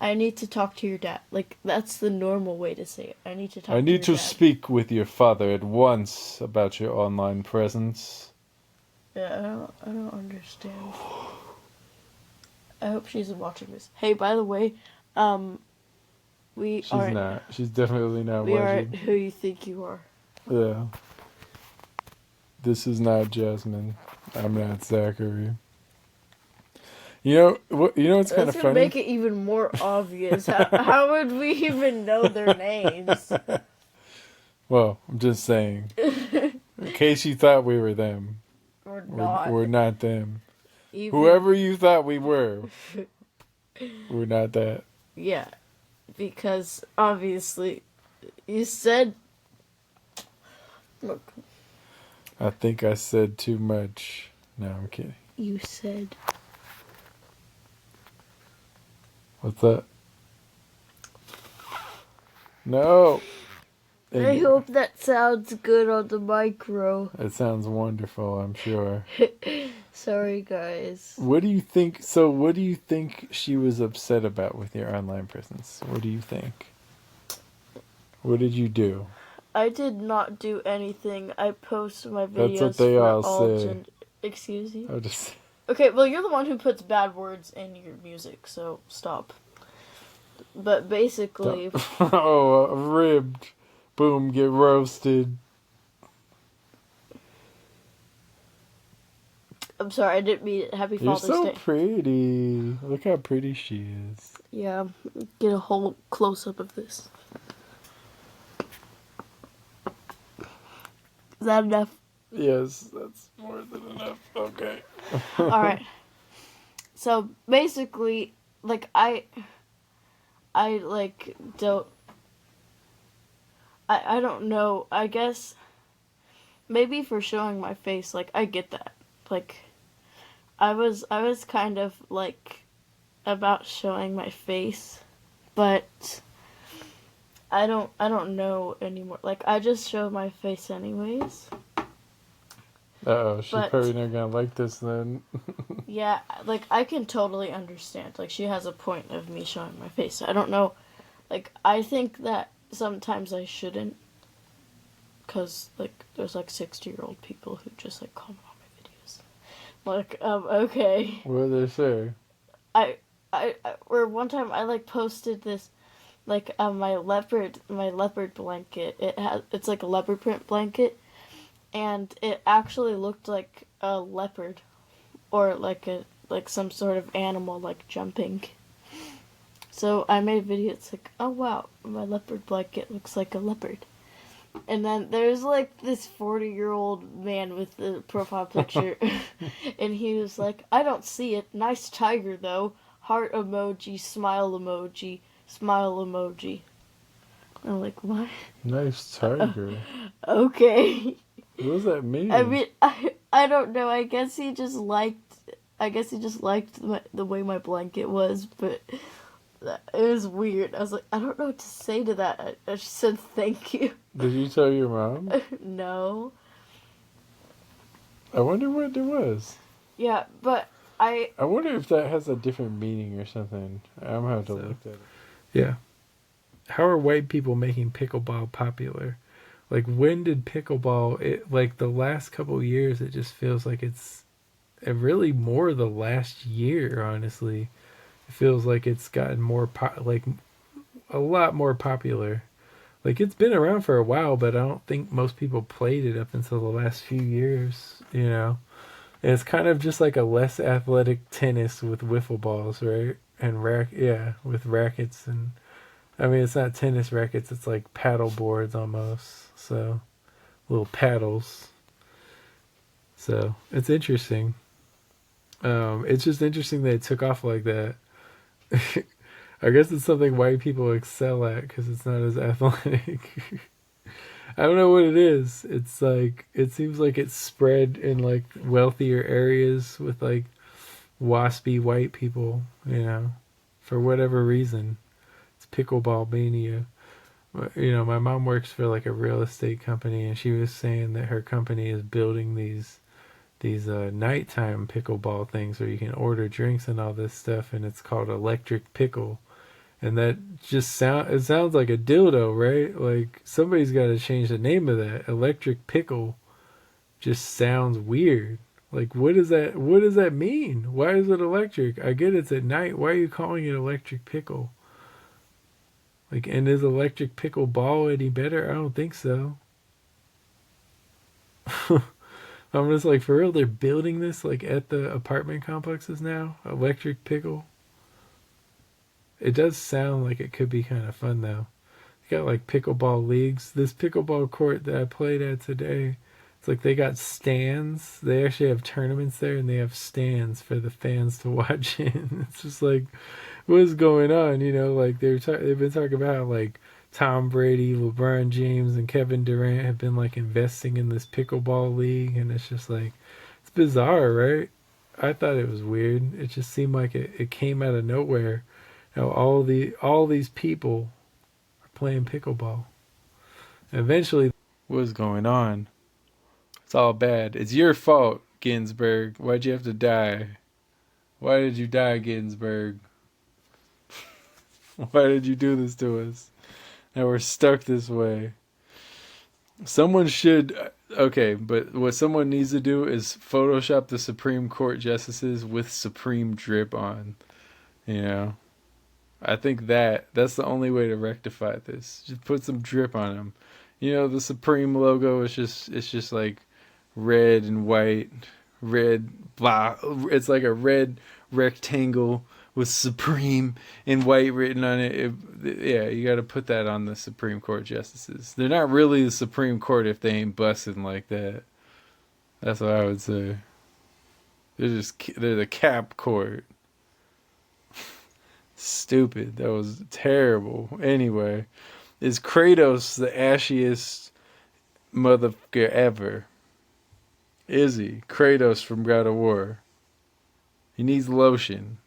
Speaker 12: I need to talk to your dad. Like, that's the normal way to say it. I need to talk
Speaker 1: I
Speaker 12: to
Speaker 1: need
Speaker 12: your
Speaker 1: to
Speaker 12: dad.
Speaker 1: speak with your father at once about your online presence.
Speaker 12: Yeah, I don't understand. I hope she's watching this. Hey, by the way, we
Speaker 1: She's
Speaker 12: aren't.
Speaker 1: not. She's definitely not
Speaker 12: We aren't
Speaker 1: watching.
Speaker 12: who you think you are.
Speaker 1: Yeah. This is not Jasmine. I'm not Zachary. You know what? You know what's kind of
Speaker 12: That's gonna
Speaker 1: funny?
Speaker 12: make it even more obvious. How would we even know their names?
Speaker 1: Well, I'm just saying, in case you thought we were them,
Speaker 12: Or not.
Speaker 1: we're not them.
Speaker 12: Even-
Speaker 1: Whoever you thought we were, we're not that.
Speaker 12: Yeah, because obviously you said. Look,
Speaker 1: I think I said too much. No, I'm kidding.
Speaker 12: you said.
Speaker 1: What's that? No.
Speaker 12: I hope that sounds good on the micro.
Speaker 1: It sounds wonderful, I'm sure.
Speaker 12: Sorry, guys.
Speaker 1: What do you think? So, what do you think she was upset about with your online presence? What do you think? What did you do?
Speaker 12: I did not do anything. I post my videos
Speaker 1: That's what they
Speaker 12: for
Speaker 1: all say.
Speaker 12: Excuse you?
Speaker 1: I'll just...
Speaker 12: Okay, well, you're the one who puts bad words in your music, so stop. But basically...
Speaker 1: Oh, ribbed. Boom, get roasted.
Speaker 12: I'm sorry, I didn't mean it. Happy
Speaker 1: You're
Speaker 12: Father's
Speaker 1: so
Speaker 12: Day.
Speaker 1: pretty. Look how pretty she is.
Speaker 12: Yeah, get a whole close-up of this. Is that enough?
Speaker 1: Yes, that's more than enough. Okay.
Speaker 12: Alright. So, basically, like, I like, don't... I don't know. I guess maybe for showing my face, like, I get that. Like, I was kind of like about showing my face, but I don't know anymore. Like, I just show my face anyways.
Speaker 1: Uh-oh, she's
Speaker 12: But-
Speaker 1: probably not gonna like this then.
Speaker 12: Yeah, like, I can totally understand. Like, she has a point of me showing my face. I don't know. Like, I think that sometimes I shouldn't. Because, like, there's, like, 60-year-old people who just, like, comment on my videos. Like, okay.
Speaker 1: What did they say?
Speaker 12: Or one time I, like, posted this, like, my leopard blanket. It's, like, a leopard print blanket. And it actually looked like a leopard. Or, like, some sort of animal, like, jumping. So I made a video, it's like, oh wow, my leopard blanket looks like a leopard. And then there's like this 40-year-old man with the profile picture, and he was like, I don't see it, nice tiger though, heart emoji, smile emoji, smile emoji. I'm like, what?
Speaker 1: Nice tiger.
Speaker 12: Okay.
Speaker 1: What does that mean?
Speaker 12: I mean, I don't know, I guess he just liked the way my blanket was, but... It was weird. I was like, I don't know what to say to that. I just said thank you.
Speaker 1: Did you tell your mom?
Speaker 12: No.
Speaker 1: I wonder what it was.
Speaker 12: Yeah, but I
Speaker 1: wonder if that has a different meaning or something. I'm gonna have to look at it. Yeah. How are white people making pickleball popular? Like, when did pickleball... like, the last couple of years, it just feels like it's... really more the last year, honestly. It feels like it's gotten more a lot more popular. Like, it's been around for a while, but I don't think most people played it up until the last few years, you know. And it's kind of just like a less athletic tennis with wiffle balls, right? And with rackets. And I mean, it's not tennis rackets, it's like paddle boards almost. So, little paddles. So, it's interesting. It's just interesting that it took off like that. I guess it's something white people excel at because it's not as athletic. I don't know what it is. It's like, it seems like it's spread in like wealthier areas with like waspy white people, you know, for whatever reason. It's pickleball mania. You know, my mom works for like a real estate company, and she was saying that her company is building these nighttime pickleball things where you can order drinks and all this stuff, and it's called Electric Pickle, And that just it sounds like a dildo, right? Like somebody's got to change the name of that. Electric Pickle just sounds weird. Like what does that mean? Why is it electric? I get it's at night. Why are you calling it Electric Pickle? Like, and is Electric Pickle Ball any better? I don't think so. I'm just like, for real, they're building this like at the apartment complexes now? Electric Pickle? It does sound like it could be kind of fun though. You got like pickleball leagues. This pickleball court that I played at today, it's like they got stands. They actually have tournaments there and they have stands for the fans to watch in. It's just like, what is going on? You know, like they've been talking about how, like, Tom Brady, LeBron James, and Kevin Durant have been like investing in this pickleball league, and it's just like, it's bizarre, right? I thought it was weird. It just seemed like it came out of nowhere. How all these people are playing pickleball. And eventually, what's going on? It's all bad. It's your fault, Ginsburg. Why'd you have to die? Why did you die, Ginsburg? Why did you do this to us? Now we're stuck this way. Someone should... Okay, but what someone needs to do is Photoshop the Supreme Court justices with Supreme drip on. You know? I think that's the only way to rectify this. Just put some drip on them. You know, the Supreme logo is just like red and white. Red, blah. It's like a red rectangle with Supreme in white written on it. Yeah, you got to put that on the Supreme Court justices. They're not really the Supreme Court if they ain't busting like that. That's what I would say. They're the cap court. Stupid. That was terrible. Anyway, is Kratos the ashiest motherfucker ever? Is he? Kratos from God of War. He needs lotion.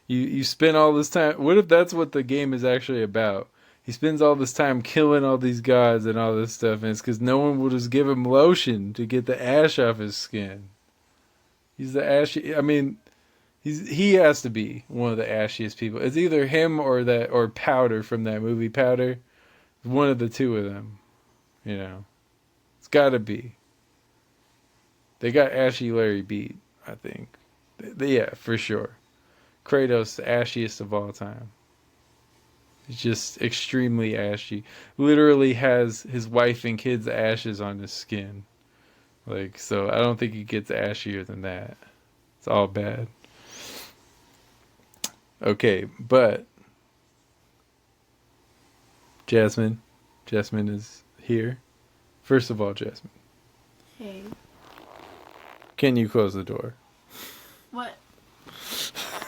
Speaker 1: You spend all this time... What if that's what the game is actually about? He spends all this time killing all these gods and all this stuff, and it's because no one will just give him lotion to get the ash off his skin. He's the ashy... I mean, he has to be one of the ashiest people. It's either him or Powder from that movie Powder. One of the two of them. You know. It's got to be. They got Ashy Larry beat, I think. Yeah, for sure. Kratos, the ashiest of all time. He's just extremely ashy. Literally has his wife and kids' ashes on his skin. Like, so I don't think he gets ashier than that. It's all bad. Okay, but Jasmine is here. First of all, Jasmine.
Speaker 12: Hey.
Speaker 1: Can you close the door?
Speaker 12: What?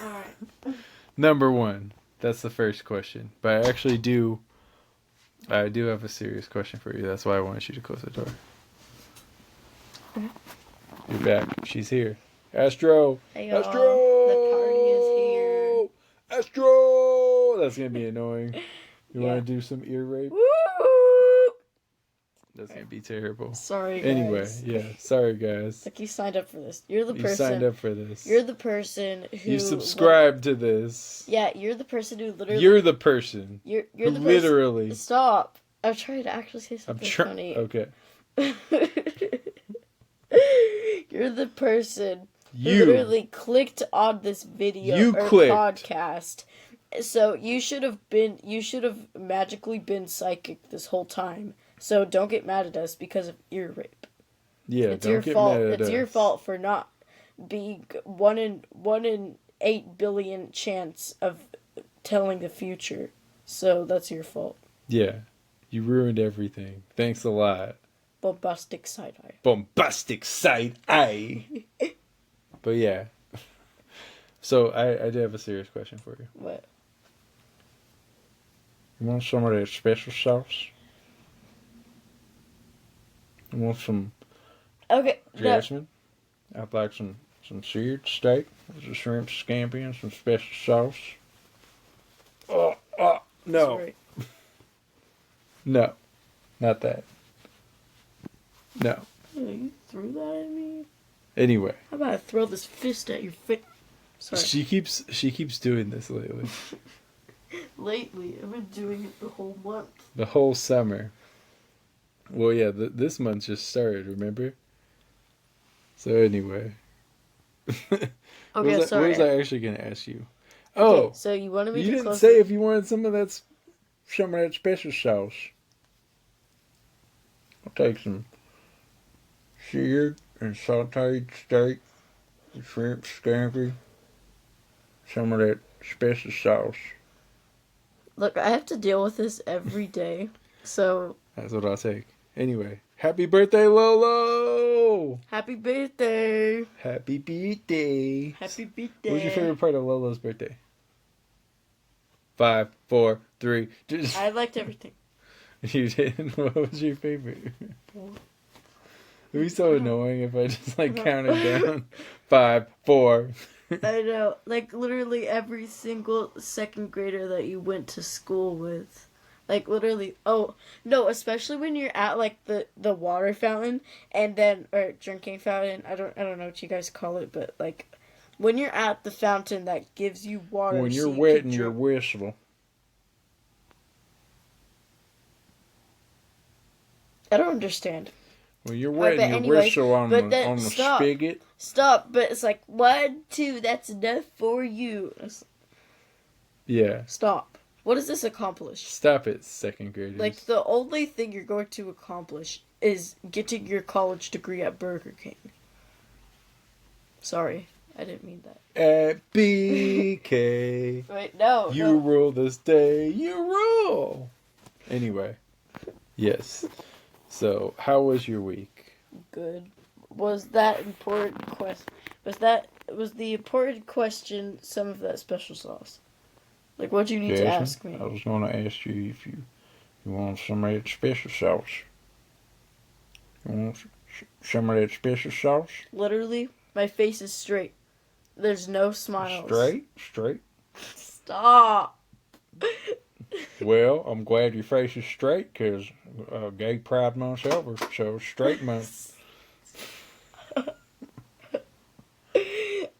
Speaker 12: Alright.
Speaker 1: Number one. That's the first question. But I do have a serious question for you. That's why I wanted you to close the door. You're back. She's here. Astro!
Speaker 12: Hey, y'all.
Speaker 1: Astro!
Speaker 12: The party is here.
Speaker 1: Astro! That's going to be annoying. You
Speaker 12: Yeah.
Speaker 1: want to do some ear rape?
Speaker 12: Woo!
Speaker 1: That's going to be terrible.
Speaker 12: Sorry, guys.
Speaker 1: Anyway, yeah. Sorry, guys.
Speaker 12: Like, you signed up for this. You're the person.
Speaker 1: You signed up for this.
Speaker 12: You're the person who...
Speaker 1: You subscribed to this.
Speaker 12: Yeah, you're the person who literally...
Speaker 1: You're the person.
Speaker 12: You're
Speaker 1: who
Speaker 12: the person...
Speaker 1: literally...
Speaker 12: Stop. I'm trying to actually say something funny.
Speaker 1: Okay.
Speaker 12: You're the person who
Speaker 1: You.
Speaker 12: literally clicked on this video
Speaker 1: You
Speaker 12: or
Speaker 1: clicked.
Speaker 12: podcast. So you should have magically been psychic this whole time. So don't get mad at us because of ear rape.
Speaker 1: Yeah,
Speaker 12: It's
Speaker 1: don't
Speaker 12: your
Speaker 1: get
Speaker 12: fault.
Speaker 1: mad at
Speaker 12: It's
Speaker 1: us.
Speaker 12: your fault for not being 1 in 8 billion chance of telling the future. So that's your fault.
Speaker 1: Yeah. You ruined everything. Thanks a lot.
Speaker 12: Bombastic side eye.
Speaker 1: Bombastic side eye. But yeah. So I do have a serious question for you.
Speaker 12: What?
Speaker 1: You want some of that special sauce? You want some
Speaker 12: Okay. No.
Speaker 1: Jasmine? I'd like some seared steak with some shrimp scampi and some special sauce. Oh, no.
Speaker 12: Sorry.
Speaker 1: No. Not that. No.
Speaker 12: You threw that at me?
Speaker 1: Anyway.
Speaker 12: How about I throw this fist at your face? Sorry.
Speaker 1: She keeps doing this lately.
Speaker 12: lately. I've been doing it the whole month.
Speaker 1: The whole summer. Well, yeah, this month just started, remember? So anyway.
Speaker 12: Okay,
Speaker 1: What
Speaker 12: sorry.
Speaker 1: was I actually going to ask you? Oh,
Speaker 12: Okay, so you wanted me
Speaker 1: you
Speaker 12: to
Speaker 1: didn't
Speaker 12: close
Speaker 1: say
Speaker 12: it?
Speaker 1: if you wanted some of that special sauce. I'll take some seared and sauteed steak, shrimp scampi, some of that special sauce.
Speaker 12: Look, I have to deal with this every day, so...
Speaker 1: That's what I'll take. Anyway, happy birthday, Lolo!
Speaker 12: Happy birthday!
Speaker 1: Happy birthday!
Speaker 12: Happy birthday!
Speaker 1: What was your favorite part of Lolo's birthday? 5, 4, 3. Just...
Speaker 12: I liked everything.
Speaker 1: You did? What was your favorite? It would be so annoying if I just counted down 5, 4.
Speaker 12: I know, literally every single second grader that you went to school with. Literally, oh, no, especially when you're at, the water fountain, and then, or drinking fountain, I don't know what you guys call it, but, when you're at the fountain that gives you water.
Speaker 1: When you're
Speaker 12: so you
Speaker 1: wetting your whistle.
Speaker 12: I don't understand.
Speaker 1: When you're wetting your whistle on the
Speaker 12: stop.
Speaker 1: spigot.
Speaker 12: Stop, but it's 1, 2, that's enough for you.
Speaker 1: Yeah.
Speaker 12: Stop. What does this accomplish?
Speaker 1: Stop it, second graders.
Speaker 12: The only thing you're going to accomplish is getting your college degree at Burger King. Sorry, I didn't mean that.
Speaker 1: At BK.
Speaker 12: Wait, no.
Speaker 1: You rule this day, you rule. Anyway. Yes. So, how was your week?
Speaker 12: Good. Was that important question? Was the important question some of that special sauce? What do you need to ask me?
Speaker 1: I was going to ask you if you want some of that special sauce. You want some of that special sauce?
Speaker 12: Literally, my face is straight. There's no smiles.
Speaker 1: Straight.
Speaker 12: Stop.
Speaker 1: Well, I'm glad your face is straight because Gay Pride Month's over, so straight month.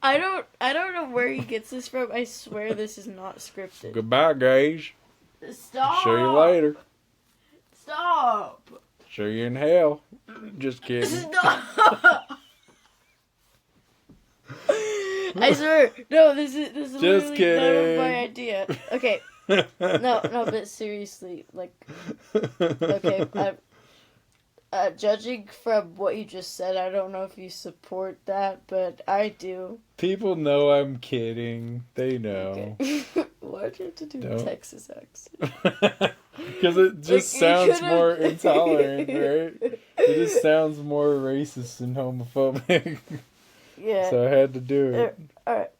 Speaker 12: I don't know where he gets this from. I swear this is not scripted.
Speaker 1: Goodbye, gays.
Speaker 12: Stop.
Speaker 1: See you later.
Speaker 12: Stop.
Speaker 1: See you in hell. Just kidding.
Speaker 12: Stop. I swear. No, this is
Speaker 1: just
Speaker 12: literally
Speaker 1: kidding.
Speaker 12: none of my idea. Okay. No, but seriously, okay, judging from what you just said, I don't know if you support that, but I do.
Speaker 1: People know I'm kidding. They know.
Speaker 12: Okay. Why'd you have to do Texas accent?
Speaker 1: Because it just sounds more intolerant, right? It just sounds more racist and homophobic.
Speaker 12: Yeah.
Speaker 1: So I had to do it.
Speaker 12: Alright.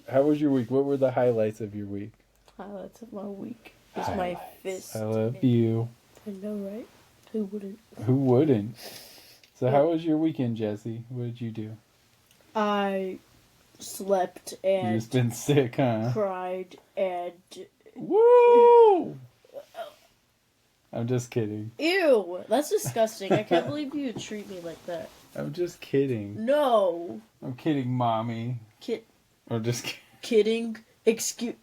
Speaker 1: How was your week? What were the highlights of your week?
Speaker 12: Highlights of my week is my fist.
Speaker 1: I love you.
Speaker 12: I know, right? Who wouldn't?
Speaker 1: Who wouldn't? So how was your weekend, Jesse? What did you do?
Speaker 12: I slept and...
Speaker 1: You just been sick, huh?
Speaker 12: Cried and...
Speaker 1: Woo! I'm just kidding.
Speaker 12: Ew! That's disgusting. I can't believe you would treat me like that.
Speaker 1: I'm just kidding.
Speaker 12: No!
Speaker 1: I'm kidding, Mommy. I'm just kidding.
Speaker 12: Kidding.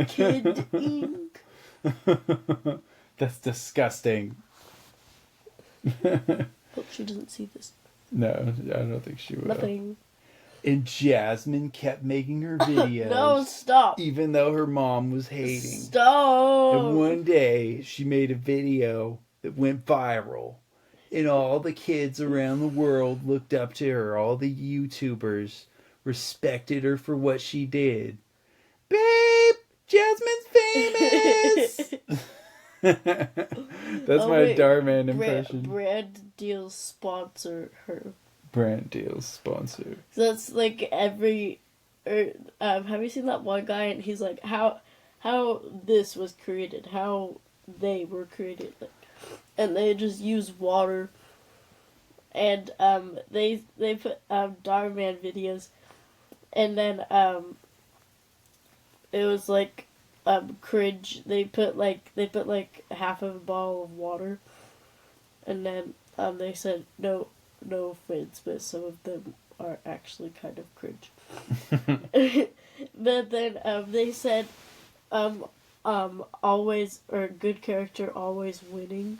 Speaker 12: Kidding.
Speaker 1: That's disgusting.
Speaker 12: Hope she doesn't see this.
Speaker 1: No, I don't think she will.
Speaker 12: Nothing.
Speaker 1: And Jasmine kept making her videos.
Speaker 12: No, stop.
Speaker 1: Even though her mom was hating.
Speaker 12: Stop.
Speaker 1: And one day, she made a video that went viral. And all the kids around the world looked up to her. All the YouTubers respected her for what she did. Babe, Jasmine's famous! That's my Darman impression.
Speaker 12: Brand deals sponsor her.
Speaker 1: Brand deals sponsor.
Speaker 12: So that's every... have you seen that one guy and he's like, how this was created, how they were created, and they just use water, and they put Darman videos, and then it was cringe. They put half of a bottle of water, and then they said no offense, but some of them are actually kind of cringe. but then they said always, or good character always winning,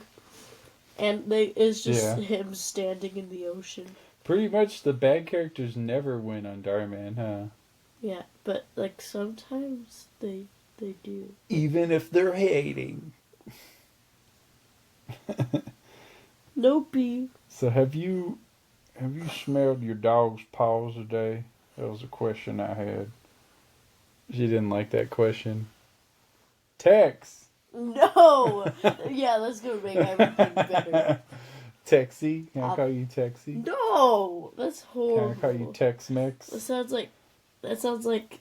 Speaker 12: and it's just him standing in the ocean.
Speaker 1: Pretty much the bad characters never win on Darman, huh?
Speaker 12: Yeah, but like sometimes they do.
Speaker 1: Even if they're hating.
Speaker 12: Nope.
Speaker 1: So have you smelled your dog's paws today? That was a question I had. She didn't like that question. Tex.
Speaker 12: No. Yeah, that's gonna make everything better.
Speaker 1: Texy. Can I call you Texy?
Speaker 12: No, that's horrible.
Speaker 1: Can I call you Tex-Mex?
Speaker 12: That sounds like.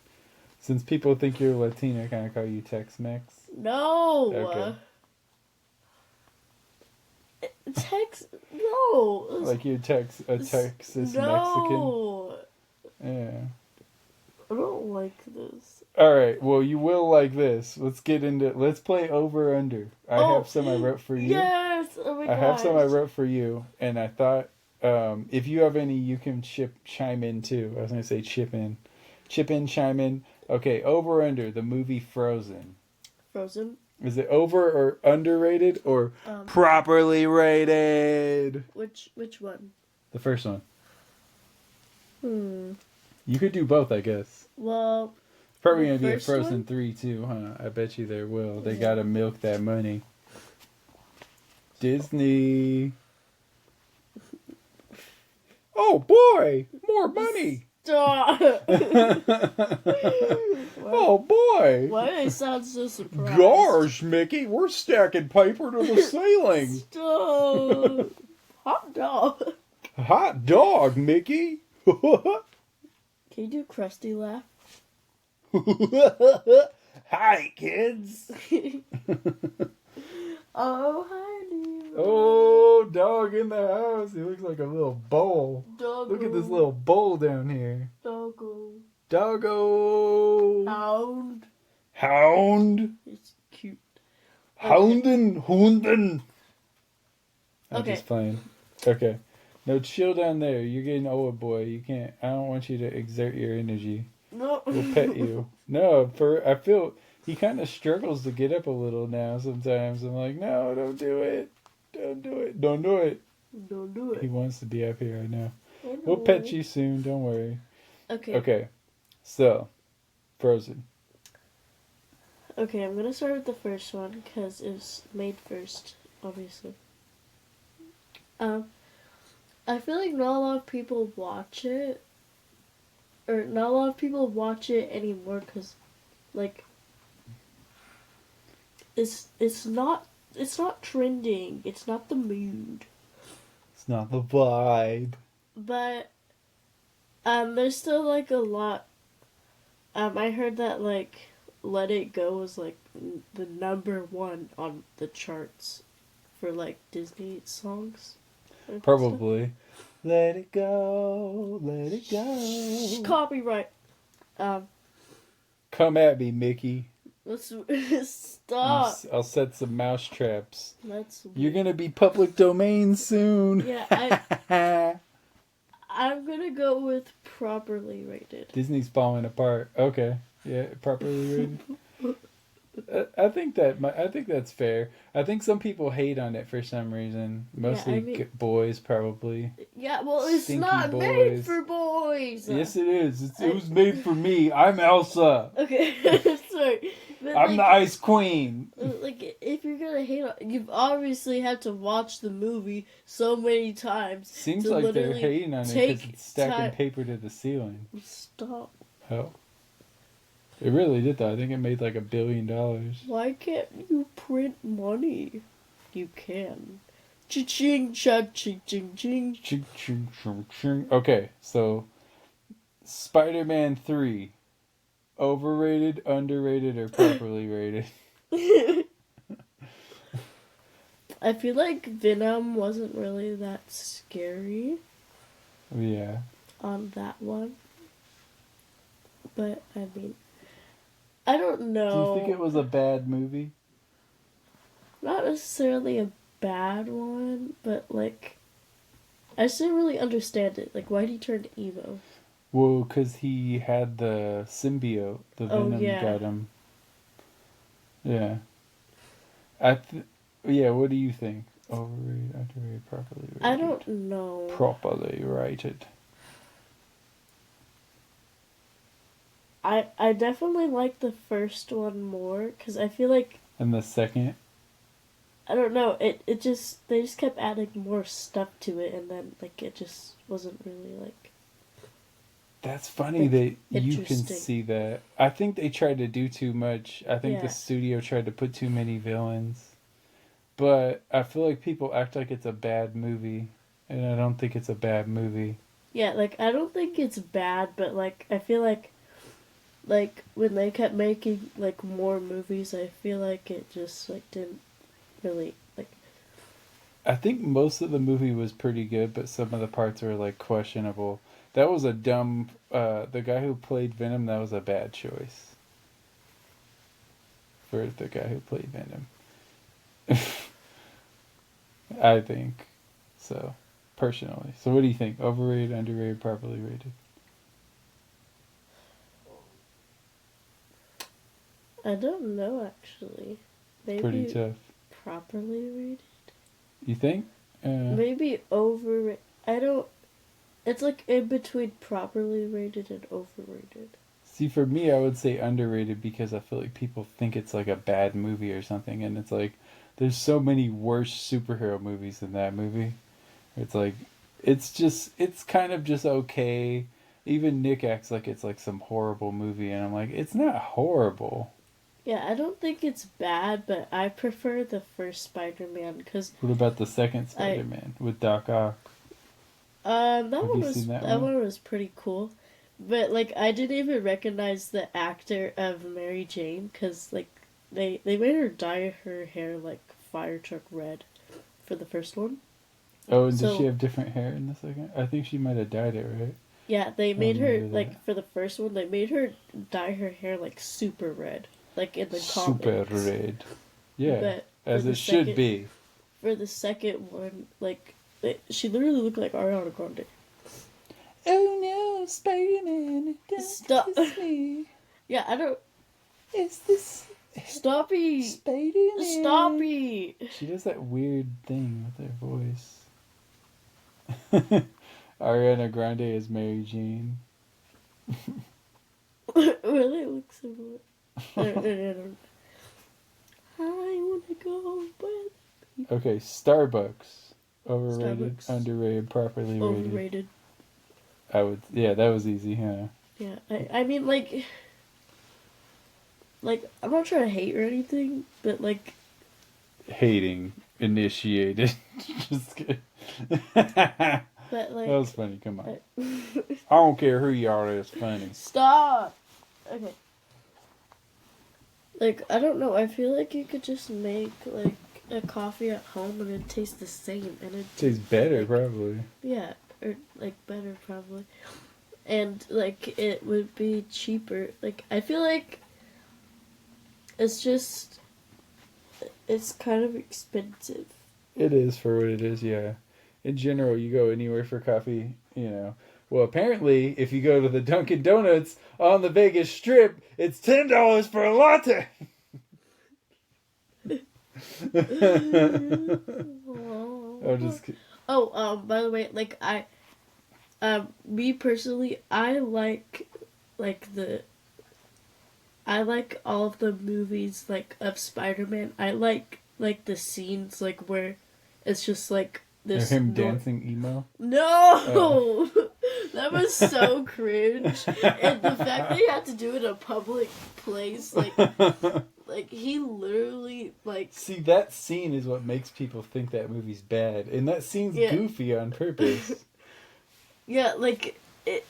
Speaker 1: Since people think you're Latina, can I call you Tex-Mex?
Speaker 12: No.
Speaker 1: Okay.
Speaker 12: No.
Speaker 1: Like you're a Texas
Speaker 12: no.
Speaker 1: Mexican? Yeah.
Speaker 12: I don't like this.
Speaker 1: Alright, well you will like this. Let's play over under. I have some I wrote for you.
Speaker 12: Yes! Oh my gosh.
Speaker 1: I have some I wrote for you, and I thought if you have any you can chime in too. I was gonna say chip in, chime in. Okay, over under the movie Frozen.
Speaker 12: Frozen?
Speaker 1: Is it over or underrated or properly rated?
Speaker 12: Which one?
Speaker 1: The first one.
Speaker 12: Hmm.
Speaker 1: You could do both, I guess.
Speaker 12: Well,
Speaker 1: probably gonna be a Frozen 3 too, huh? I bet you there will. They gotta milk that money. Disney. Oh boy, more money.
Speaker 12: Stop.
Speaker 1: Oh boy.
Speaker 12: Why do I sound so surprised?
Speaker 1: Gosh, Mickey, we're stacking paper to the ceiling.
Speaker 12: Stop. Hot dog.
Speaker 1: Hot dog, Mickey.
Speaker 12: Can you do Krusty laugh?
Speaker 1: Hi, kids.
Speaker 12: Oh, hi, Nemo.
Speaker 1: Oh, dog in the house. He looks like a little bowl.
Speaker 12: Doggo.
Speaker 1: Look at this little bowl down here.
Speaker 12: Doggo.
Speaker 1: Doggo.
Speaker 12: Hound.
Speaker 1: Hound.
Speaker 12: It's cute.
Speaker 1: Hunden. I'm
Speaker 12: Okay.
Speaker 1: just playing. Okay. No, chill down there. You're getting old, boy. You can't. I don't want you to exert your energy.
Speaker 12: No.
Speaker 1: We'll pet you. No, I feel he kind of struggles to get up a little now sometimes. I'm like, no, don't do it. Don't do it. Don't do it.
Speaker 12: Don't do it.
Speaker 1: He wants to be up here, I know.
Speaker 12: I know.
Speaker 1: We'll pet you soon. Don't worry.
Speaker 12: Okay.
Speaker 1: Okay. So, Frozen.
Speaker 12: Okay, I'm gonna start with the first one because it was made first, obviously. I feel like not a lot of people watch it, or not a lot of people watch it anymore because, like, it's not trending. It's not the mood.
Speaker 1: It's not the vibe.
Speaker 12: But there's still like a lot. I heard that like Let It Go was like the #1 on the charts for like Disney songs.
Speaker 1: Probably. Let it go, let it go.
Speaker 12: Copyright.
Speaker 1: Come at me, Mickey.
Speaker 12: Let's stop.
Speaker 1: I'll set some mouse traps.
Speaker 12: That's weird.
Speaker 1: You're gonna be public domain soon.
Speaker 12: Yeah, I'm gonna go with properly rated.
Speaker 1: Disney's falling apart. Okay, yeah, properly rated. I think that's fair. I think some people hate on it for some reason. Mostly boys, probably.
Speaker 12: Yeah, well, it's
Speaker 1: Stinky
Speaker 12: not
Speaker 1: boys.
Speaker 12: made for boys.
Speaker 1: Yes, it is. It was made for me. I'm Elsa.
Speaker 12: Okay, sorry. But
Speaker 1: I'm the Ice Queen.
Speaker 12: Like, if you're gonna hate on, you obviously have to watch the movie so many times.
Speaker 1: Seems
Speaker 12: to
Speaker 1: like they're
Speaker 12: literally
Speaker 1: hating on it because
Speaker 12: take
Speaker 1: it's stacking
Speaker 12: time.
Speaker 1: paper to the ceiling.
Speaker 12: Stop.
Speaker 1: Oh. It really did though. I think it made like $1 billion.
Speaker 12: Why can't you print money? You can. Ching ching ching ching ching.
Speaker 1: Ching, ching, ching, ching. Okay, so Spider-Man 3. Overrated, underrated, or properly rated?
Speaker 12: I feel like Venom wasn't really that scary
Speaker 1: Yeah.
Speaker 12: on that one. But, I mean, I don't know.
Speaker 1: Do you think it was a bad movie?
Speaker 12: Not necessarily a bad one, but, like, I just didn't really understand it. Like, why did he turn emo?
Speaker 1: Well, because he had the symbiote, the
Speaker 12: Oh,
Speaker 1: venom
Speaker 12: yeah.
Speaker 1: got him. Yeah. Yeah, what do you think? Overrated, underrated, properly rated?
Speaker 12: I don't know.
Speaker 1: Properly rated.
Speaker 12: I definitely like the first one more because I feel like
Speaker 1: And the second?
Speaker 12: I don't know. It just they just kept adding more stuff to it, and then like it just wasn't really like.
Speaker 1: That's funny
Speaker 12: Like,
Speaker 1: that you can
Speaker 12: interesting.
Speaker 1: see that. I think they tried to do too much. I think the
Speaker 12: Yeah.
Speaker 1: studio tried to put too many villains. But I feel like people act like it's a bad movie, and I don't think it's a bad movie.
Speaker 12: Yeah, like I don't think it's bad, but like I feel like when they kept making like more movies, I feel like it just like didn't really like.
Speaker 1: I think most of the movie was pretty good, but some of the parts were like questionable. That was a dumb. The guy who played Venom, that was a bad choice for the guy who played Venom. I think so, personally. So, what do you think? Overrated, underrated, properly rated?
Speaker 12: I don't know actually. Maybe
Speaker 1: Pretty tough.
Speaker 12: properly rated.
Speaker 1: You think?
Speaker 12: Maybe over. I don't. It's like in between properly rated and overrated.
Speaker 1: See, for me, I would say underrated because I feel like people think it's like a bad movie or something, and it's like there's so many worse superhero movies than that movie. It's like it's kind of just okay. Even Nick acts like it's like some horrible movie, and I'm like, it's not horrible.
Speaker 12: Yeah, I don't think it's bad, but I prefer the first Spider-Man because
Speaker 1: What about the second Spider-Man with Doc Ock?
Speaker 12: that
Speaker 1: Have
Speaker 12: one
Speaker 1: you
Speaker 12: was
Speaker 1: seen that
Speaker 12: that
Speaker 1: one?
Speaker 12: one was pretty cool, but like I didn't even recognize the actor of Mary Jane because like they made her dye her hair like fire truck red for the first one.
Speaker 1: Oh, and did
Speaker 12: So-
Speaker 1: she have different hair in the second? I think she might have dyed it, right?
Speaker 12: Yeah, they made her
Speaker 1: remember
Speaker 12: like
Speaker 1: that.
Speaker 12: for the first one they made her dye her hair like super red, like in the
Speaker 1: Super
Speaker 12: comics.
Speaker 1: red. Yeah,
Speaker 12: But
Speaker 1: as
Speaker 12: for
Speaker 1: it
Speaker 12: the
Speaker 1: should
Speaker 12: second-
Speaker 1: be.
Speaker 12: For the second one, like she literally looked like Ariana Grande.
Speaker 1: Oh no, Spider-Man! Don't
Speaker 12: Stop.
Speaker 1: kiss me.
Speaker 12: Yeah, I don't.
Speaker 1: Is this
Speaker 12: Stoppy.
Speaker 1: Spider-Man?
Speaker 12: Stoppy.
Speaker 1: She does that weird thing with her voice. Ariana Grande is Mary Jane.
Speaker 12: Well, they look similar. I wanna go, but
Speaker 1: Okay, Starbucks. Overrated,
Speaker 12: Starbucks.
Speaker 1: underrated, properly rated.
Speaker 12: overrated.
Speaker 1: I would. Yeah, that was easy, huh?
Speaker 12: Yeah, I mean like I'm not trying to hate or anything, but like
Speaker 1: Hating initiated. Just kidding.
Speaker 12: but
Speaker 1: That
Speaker 12: like
Speaker 1: was funny. Come on. I don't care who you are. It's funny.
Speaker 12: Stop. Okay. Like I don't know. I feel like you could just make like a coffee at home and it tastes the same, and it
Speaker 1: Tastes better,
Speaker 12: like,
Speaker 1: probably.
Speaker 12: yeah, or like better probably, and like it would be cheaper. Like I feel like it's just it's kind of expensive.
Speaker 1: It is for what it is, yeah. In general, you go anywhere for coffee, you know. Well, apparently, if you go to the Dunkin' Donuts on the Vegas Strip, it's $10 for a latte. I'm just kidding.
Speaker 12: Oh, by the way, like me personally, I like all of the movies like of Spider-Man. I like the scenes like where it's just like this.
Speaker 1: Him dancing emo.
Speaker 12: No, that was so cringe, and the fact that he had to do it in a public place, like he literally like.
Speaker 1: See, that scene is what makes people think that movie's bad, and that scene's
Speaker 12: Yeah.
Speaker 1: goofy on purpose.
Speaker 12: Yeah, like it.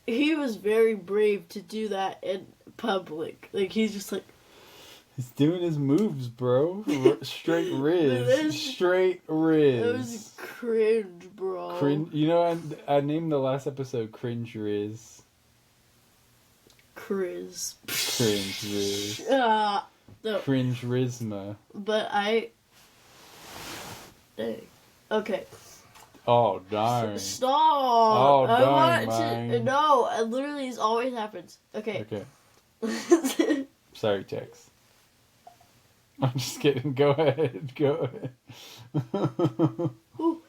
Speaker 12: He was very brave to do that in public. Like he's just like.
Speaker 1: He's doing his moves, bro. Straight riz.
Speaker 12: That is-
Speaker 1: Straight riz.
Speaker 12: That was cringe, bro.
Speaker 1: You know, I named the last episode Cringe Riz.
Speaker 12: Chris.
Speaker 1: Cringe Riz.
Speaker 12: No,
Speaker 1: Cringe Rizma.
Speaker 12: but I. Dang. Okay.
Speaker 1: Oh, darn.
Speaker 12: Stop!
Speaker 1: Oh,
Speaker 12: I
Speaker 1: darn,
Speaker 12: want to.
Speaker 1: mine.
Speaker 12: No, it literally this always happens. Okay.
Speaker 1: Okay. Sorry, Tex. I'm just kidding. Go ahead. Go ahead.
Speaker 12: Ooh,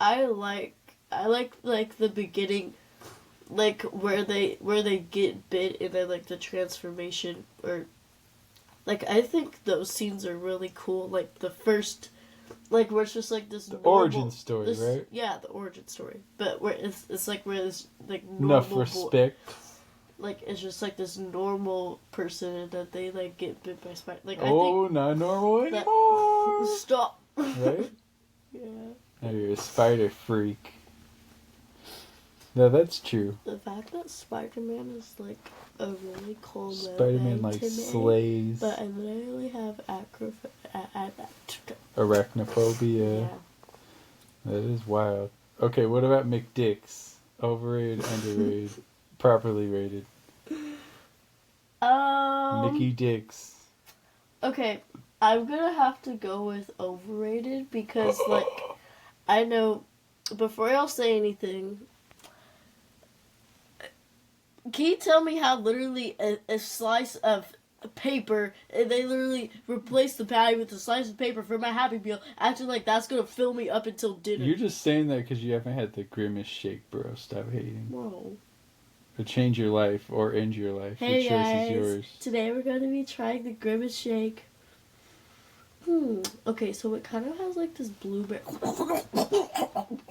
Speaker 12: I like the beginning, like where they get bit and then like the transformation, or like I think those scenes are really cool. Like the first, like where it's just like this
Speaker 1: origin story, right?
Speaker 12: Yeah, the origin story. But where it's like where this like
Speaker 1: Enough respect.
Speaker 12: Like it's just like this normal person and that they like get bit by spider. Like
Speaker 1: oh,
Speaker 12: I think
Speaker 1: not normal anymore.
Speaker 12: Stop.
Speaker 1: Right?
Speaker 12: Yeah.
Speaker 1: Now you're a spider freak. No, that's true.
Speaker 12: The fact that Spider-Man is like a really cool
Speaker 1: Spider-Man like slays.
Speaker 12: But I literally have
Speaker 1: arachnophobia.
Speaker 12: Yeah.
Speaker 1: That is wild. Okay, what about McDicks? Overrated, underrated, properly rated. Mickey Dicks.
Speaker 12: Okay, I'm gonna have to go with overrated because like I know before y'all say anything. Can you tell me how literally a slice of paper, and they literally replaced the patty with a slice of paper for my Happy Meal, acting like that's gonna fill me up until dinner?
Speaker 1: You're just saying that because you haven't had the Grimace shake, bro. Stop hating.
Speaker 12: Whoa.
Speaker 1: Or change your life or end your life.
Speaker 12: Hey
Speaker 1: the choice
Speaker 12: guys,
Speaker 1: is yours.
Speaker 12: today we're going to be trying the Grimace shake. Okay, so it kind of has like this blueberry.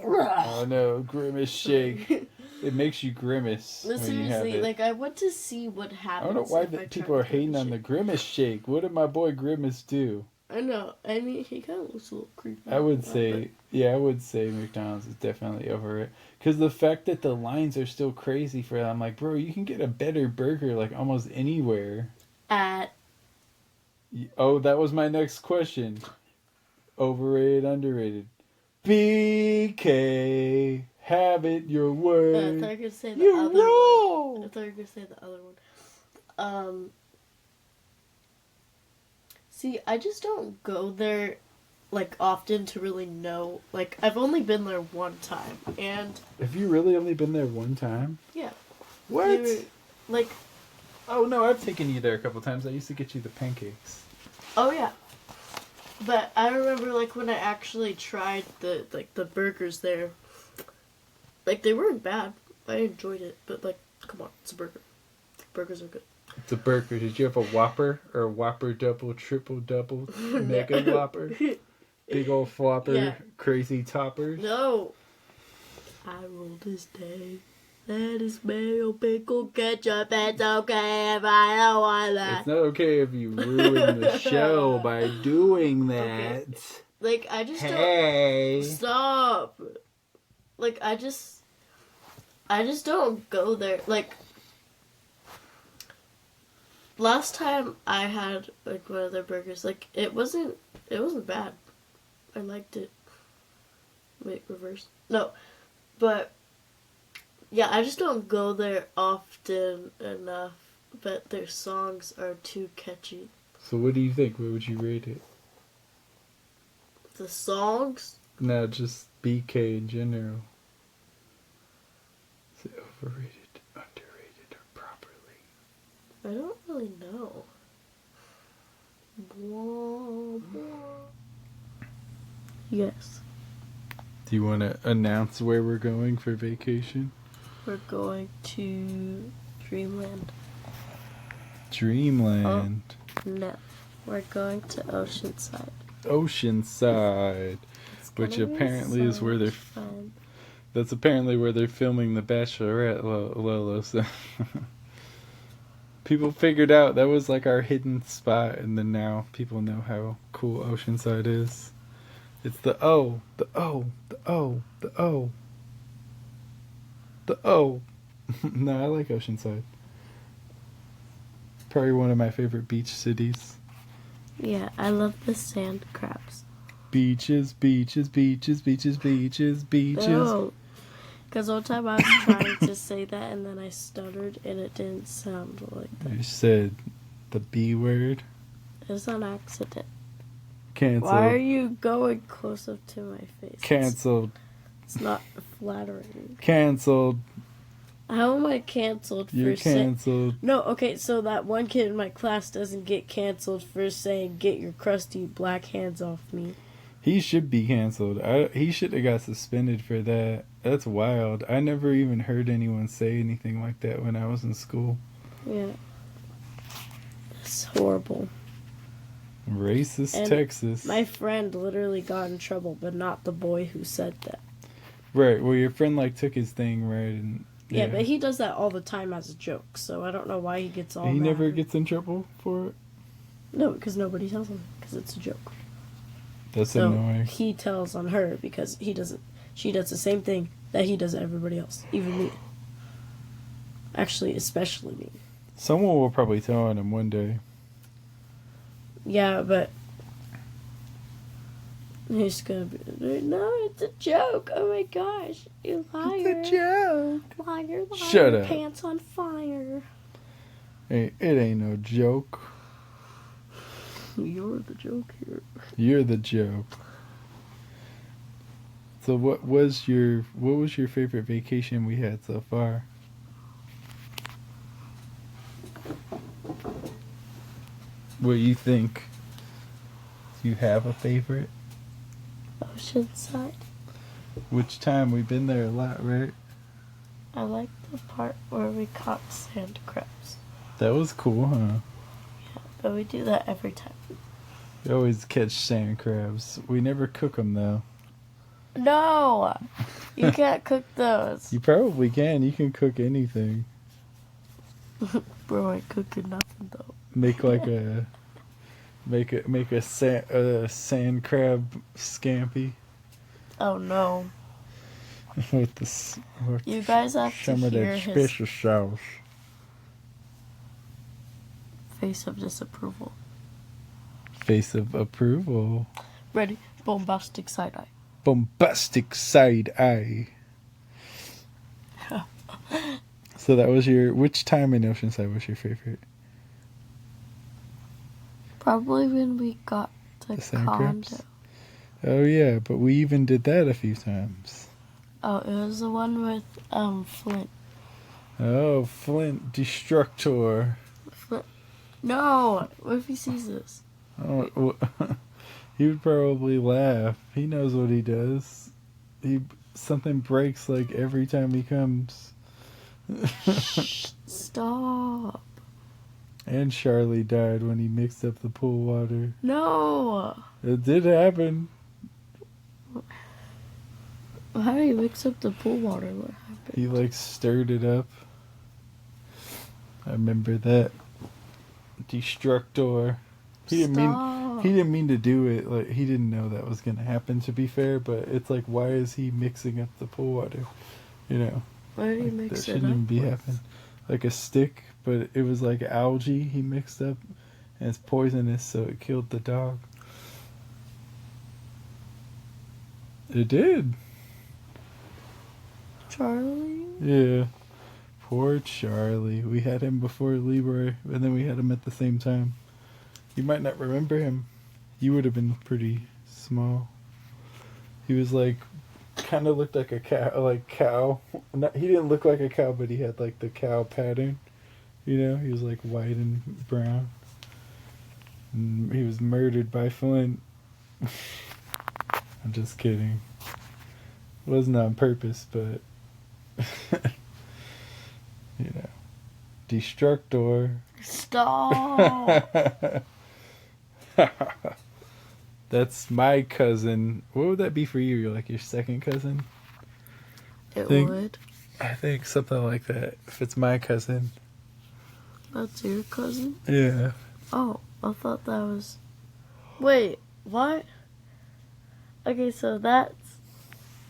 Speaker 1: Oh no, Grimace shake. It makes you grimace.
Speaker 12: But
Speaker 1: when you have
Speaker 12: seriously,
Speaker 1: it.
Speaker 12: like I want to see what happens.
Speaker 1: I don't know why
Speaker 12: if I
Speaker 1: people
Speaker 12: try
Speaker 1: are hating on the Grimace shake. What did my boy Grimace do?
Speaker 12: I know. I mean, he kind of looks a little creepy.
Speaker 1: I would say McDonald's is definitely over it. Because the fact that the lines are still crazy for that, I'm like, bro, you can get a better burger like almost anywhere. Oh, that was my next question. Overrated, underrated. BK, have it your way.
Speaker 12: I thought you were going to say the other one. I thought you were going to say the other one. See, I just don't go there, like, often to really know. Like, I've only been there one time, and...
Speaker 1: Have you really only been there one time?
Speaker 12: Yeah.
Speaker 1: What?
Speaker 12: Like...
Speaker 1: Oh, no, I've taken you there a couple times. I used to get you the pancakes.
Speaker 12: Oh, yeah. But I remember, like, when I actually tried the burgers there, like, they weren't bad. I enjoyed it, but, like, come on, it's a burger. Burgers are good.
Speaker 1: It's a burger. Did you have a Whopper or a Whopper double, triple double, mega Whopper? Big old flopper,
Speaker 12: yeah.
Speaker 1: Crazy toppers?
Speaker 12: No. I rule this day. That is mayo, pickle, ketchup. It's okay if I don't want that.
Speaker 1: It's not okay if you ruin the show by doing that.
Speaker 12: Okay. Like, I just
Speaker 1: don't...
Speaker 12: Stop. Like, I just don't go there. Like, last time I had, like, one of their burgers, like, it wasn't bad. I liked it. Wait, reverse. No. But... yeah, I just don't go there often enough, but their songs are too catchy.
Speaker 1: So what do you think? What would you rate it?
Speaker 12: The songs?
Speaker 1: No, just BK in general. Is it overrated, underrated, or properly?
Speaker 12: I don't really know. Yes.
Speaker 1: Do you want to announce where we're going for vacation?
Speaker 12: We're going to Dreamland.
Speaker 1: Dreamland.
Speaker 12: Oh, no. We're going to Oceanside.
Speaker 1: Oceanside. Which apparently is where they're...
Speaker 12: fun.
Speaker 1: That's apparently where they're filming The Bachelorette, Lolo. So people figured out that was like our hidden spot, and then now people know how cool Oceanside is. It's the O, the O, the O, the O. The O. No, I like Oceanside. Probably one of my favorite beach cities.
Speaker 12: Yeah, I love the sand crabs.
Speaker 1: Beaches, beaches, beaches, beaches, beaches, beaches.
Speaker 12: No. Because one time I was trying to say that and then I stuttered and it didn't sound like that.
Speaker 1: You said the B word.
Speaker 12: It was on accident.
Speaker 1: Canceled.
Speaker 12: Why are you going close up to my face?
Speaker 1: Canceled.
Speaker 12: It's not flattering.
Speaker 1: Canceled.
Speaker 12: How am I canceled for
Speaker 1: You're
Speaker 12: saying...
Speaker 1: canceled.
Speaker 12: No, okay, so that one kid in my class doesn't get canceled for saying, "Get your crusty black hands off me."
Speaker 1: He should be canceled. He should have got suspended for that. That's wild. I never even heard anyone say anything like that when I was in school.
Speaker 12: Yeah. It's horrible.
Speaker 1: Racist
Speaker 12: And
Speaker 1: Texas.
Speaker 12: my friend literally got in trouble, but not the boy who said that.
Speaker 1: Right, well, your friend, like, took his thing, right? And
Speaker 12: Yeah, but he does that all the time as a joke, so I don't know why he gets all
Speaker 1: He
Speaker 12: mad.
Speaker 1: never gets in trouble for it?
Speaker 12: No, because nobody tells him, because it's a joke.
Speaker 1: That's
Speaker 12: So
Speaker 1: annoying.
Speaker 12: he tells on her because he doesn't. She does the same thing that he does to everybody else, even me. Actually, especially me.
Speaker 1: Someone will probably tell on him one day.
Speaker 12: Yeah, but he's gonna be. No, it's a joke. Oh my gosh, you liar!
Speaker 1: It's a joke.
Speaker 12: Liar!
Speaker 1: Shut up.
Speaker 12: Pants on fire.
Speaker 1: Hey, it ain't no joke.
Speaker 12: You're the joke here.
Speaker 1: You're the joke. So what was your favorite vacation we had so far? What do you think? Do you have a favorite?
Speaker 12: Oceanside.
Speaker 1: Which time? We've been there a lot, right?
Speaker 12: I like the part where we caught sand crabs.
Speaker 1: That was cool, huh?
Speaker 12: But we do that every time.
Speaker 1: We always catch sand crabs. We never cook them, though.
Speaker 12: No! You can't cook those.
Speaker 1: You probably can. You can cook anything.
Speaker 12: Bro, I ain't cooking nothing, though.
Speaker 1: Make like a... Make a sand crab scampi.
Speaker 12: Oh, no.
Speaker 1: with the... With
Speaker 12: You guys have to
Speaker 1: some of
Speaker 12: hear
Speaker 1: that
Speaker 12: his
Speaker 1: special sauce.
Speaker 12: face of disapproval.
Speaker 1: Face of approval.
Speaker 12: Ready? Bombastic side eye.
Speaker 1: Bombastic side eye. So that was your... Which time in Oceanside was your favorite?
Speaker 12: Probably when we got to
Speaker 1: The sand
Speaker 12: condo.
Speaker 1: crabs? Oh yeah, but we even did that a few times.
Speaker 12: Oh, it was the one with Flint.
Speaker 1: Oh, Flint Destructor.
Speaker 12: Flint. No! What if he sees this?
Speaker 1: Oh, he would probably laugh. He knows what he does. Something breaks like every time he comes.
Speaker 12: Stop.
Speaker 1: And Charlie died when he mixed up the pool water.
Speaker 12: No!
Speaker 1: It did happen.
Speaker 12: How do you mix up the pool water? What happened?
Speaker 1: He like stirred it up. I remember that. Destructor. He didn't mean to do it. Like he didn't know that was gonna happen, to be fair, but it's like, why is he mixing up the pool water? You know.
Speaker 12: Why did he
Speaker 1: Like,
Speaker 12: mix
Speaker 1: that
Speaker 12: it
Speaker 1: shouldn't
Speaker 12: up
Speaker 1: even be
Speaker 12: with?
Speaker 1: happening. Like a stick, but it was like algae he mixed up, and it's poisonous, so it killed the dog. It did.
Speaker 12: Charlie?
Speaker 1: Yeah. Poor Charlie. We had him before Leroy, and then we had him at the same time. You might not remember him. You would have been pretty small. He was like, kind of looked like a cow. He didn't look like a cow, but he had like the cow pattern. You know, he was like white and brown. And he was murdered by Flint. I'm just kidding. It wasn't on purpose, but you know, Destructor.
Speaker 12: Stop!
Speaker 1: That's my cousin. What would that be for you? You're like your second cousin?
Speaker 12: It
Speaker 1: Think-
Speaker 12: would.
Speaker 1: I think something like that. If it's my cousin.
Speaker 12: That's your cousin?
Speaker 1: Yeah.
Speaker 12: Oh, I thought that was... Wait, what? Okay, so that's...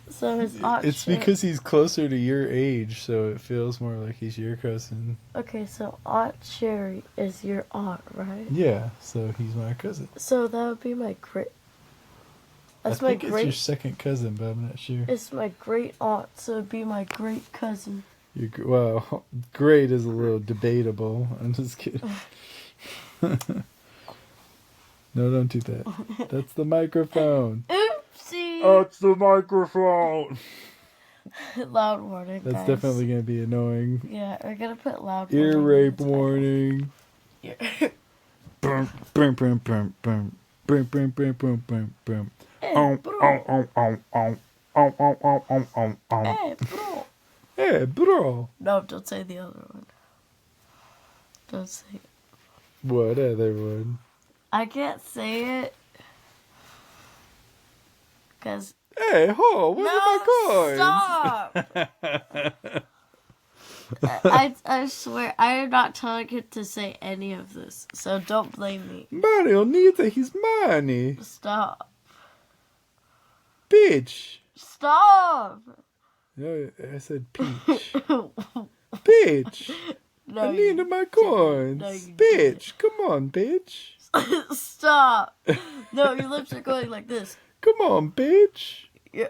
Speaker 12: So his aunt...
Speaker 1: It's because he's closer to your age, so it feels more like he's your cousin.
Speaker 12: Okay, so Aunt Sherry is your aunt, right?
Speaker 1: Yeah, so he's my cousin.
Speaker 12: So that would be my great... That's
Speaker 1: I think
Speaker 12: my
Speaker 1: it's
Speaker 12: great...
Speaker 1: your second cousin, but I'm not sure.
Speaker 12: It's my great aunt, so it'd be my great cousin.
Speaker 1: Well, great is a little debatable. I'm just kidding. No, don't do that. That's the microphone.
Speaker 12: Oopsie!
Speaker 1: Oh, it's the microphone.
Speaker 12: Loud warning,
Speaker 1: That's
Speaker 12: guys.
Speaker 1: definitely gonna be annoying.
Speaker 12: Yeah, we're gonna put loud
Speaker 1: Ear
Speaker 12: warning.
Speaker 1: rape warning.
Speaker 12: Yeah.
Speaker 1: Brum, brum, brum, brum, brum. Brum, brum, brum, brum, brum, brum.
Speaker 12: Hey, bro. Hey, bro.
Speaker 1: Hey, bro.
Speaker 12: No, don't say the other one. Don't say it.
Speaker 1: What other one?
Speaker 12: I can't say it. Because...
Speaker 1: Hey, ho, where are my coins?
Speaker 12: Stop! I swear, I am not telling him to say any of this, so don't blame me.
Speaker 1: Mario needs his money.
Speaker 12: Stop.
Speaker 1: Bitch.
Speaker 12: Stop!
Speaker 1: No, I said peach. Bitch.
Speaker 12: No,
Speaker 1: I need my coins.
Speaker 12: No, you
Speaker 1: bitch, come on, bitch.
Speaker 12: Stop. No, your lips are going like this.
Speaker 1: Come on, bitch.
Speaker 12: Yeah.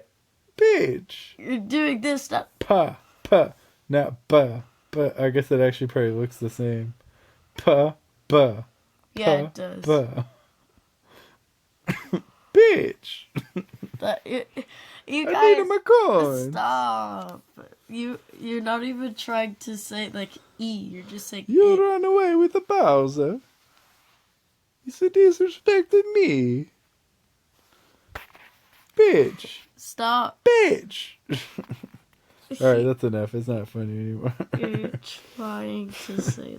Speaker 1: Bitch.
Speaker 12: You're doing this, not...
Speaker 1: Pa, pa, not ba. But I guess it actually probably looks the same. Pa, ba.
Speaker 12: Yeah, it does.
Speaker 1: Ba. Bitch.
Speaker 12: You
Speaker 1: I
Speaker 12: guys,
Speaker 1: need my coins.
Speaker 12: Stop. You're not even trying to say, like, E. You're just saying
Speaker 1: You
Speaker 12: it.
Speaker 1: run away with the Bowser. You said disrespected me. Bitch.
Speaker 12: Stop.
Speaker 1: Bitch. Alright, that's enough. It's not funny anymore.
Speaker 12: You're trying to say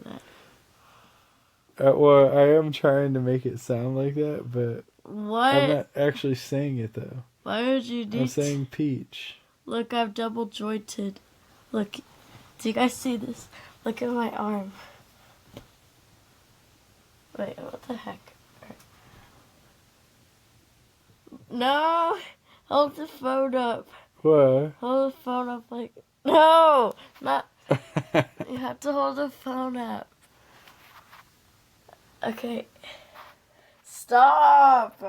Speaker 12: that.
Speaker 1: Well, I am trying to make it sound like that, but
Speaker 12: What?
Speaker 1: I'm not actually saying it, though.
Speaker 12: Why would you need
Speaker 1: I'm saying peach.
Speaker 12: Look, I'm double jointed. Look. Do you guys see this? Look at my arm. Wait, what the heck? No! Hold the phone up.
Speaker 1: What?
Speaker 12: Hold the phone up like... No! Not... You have to hold the phone up. Okay. Stop!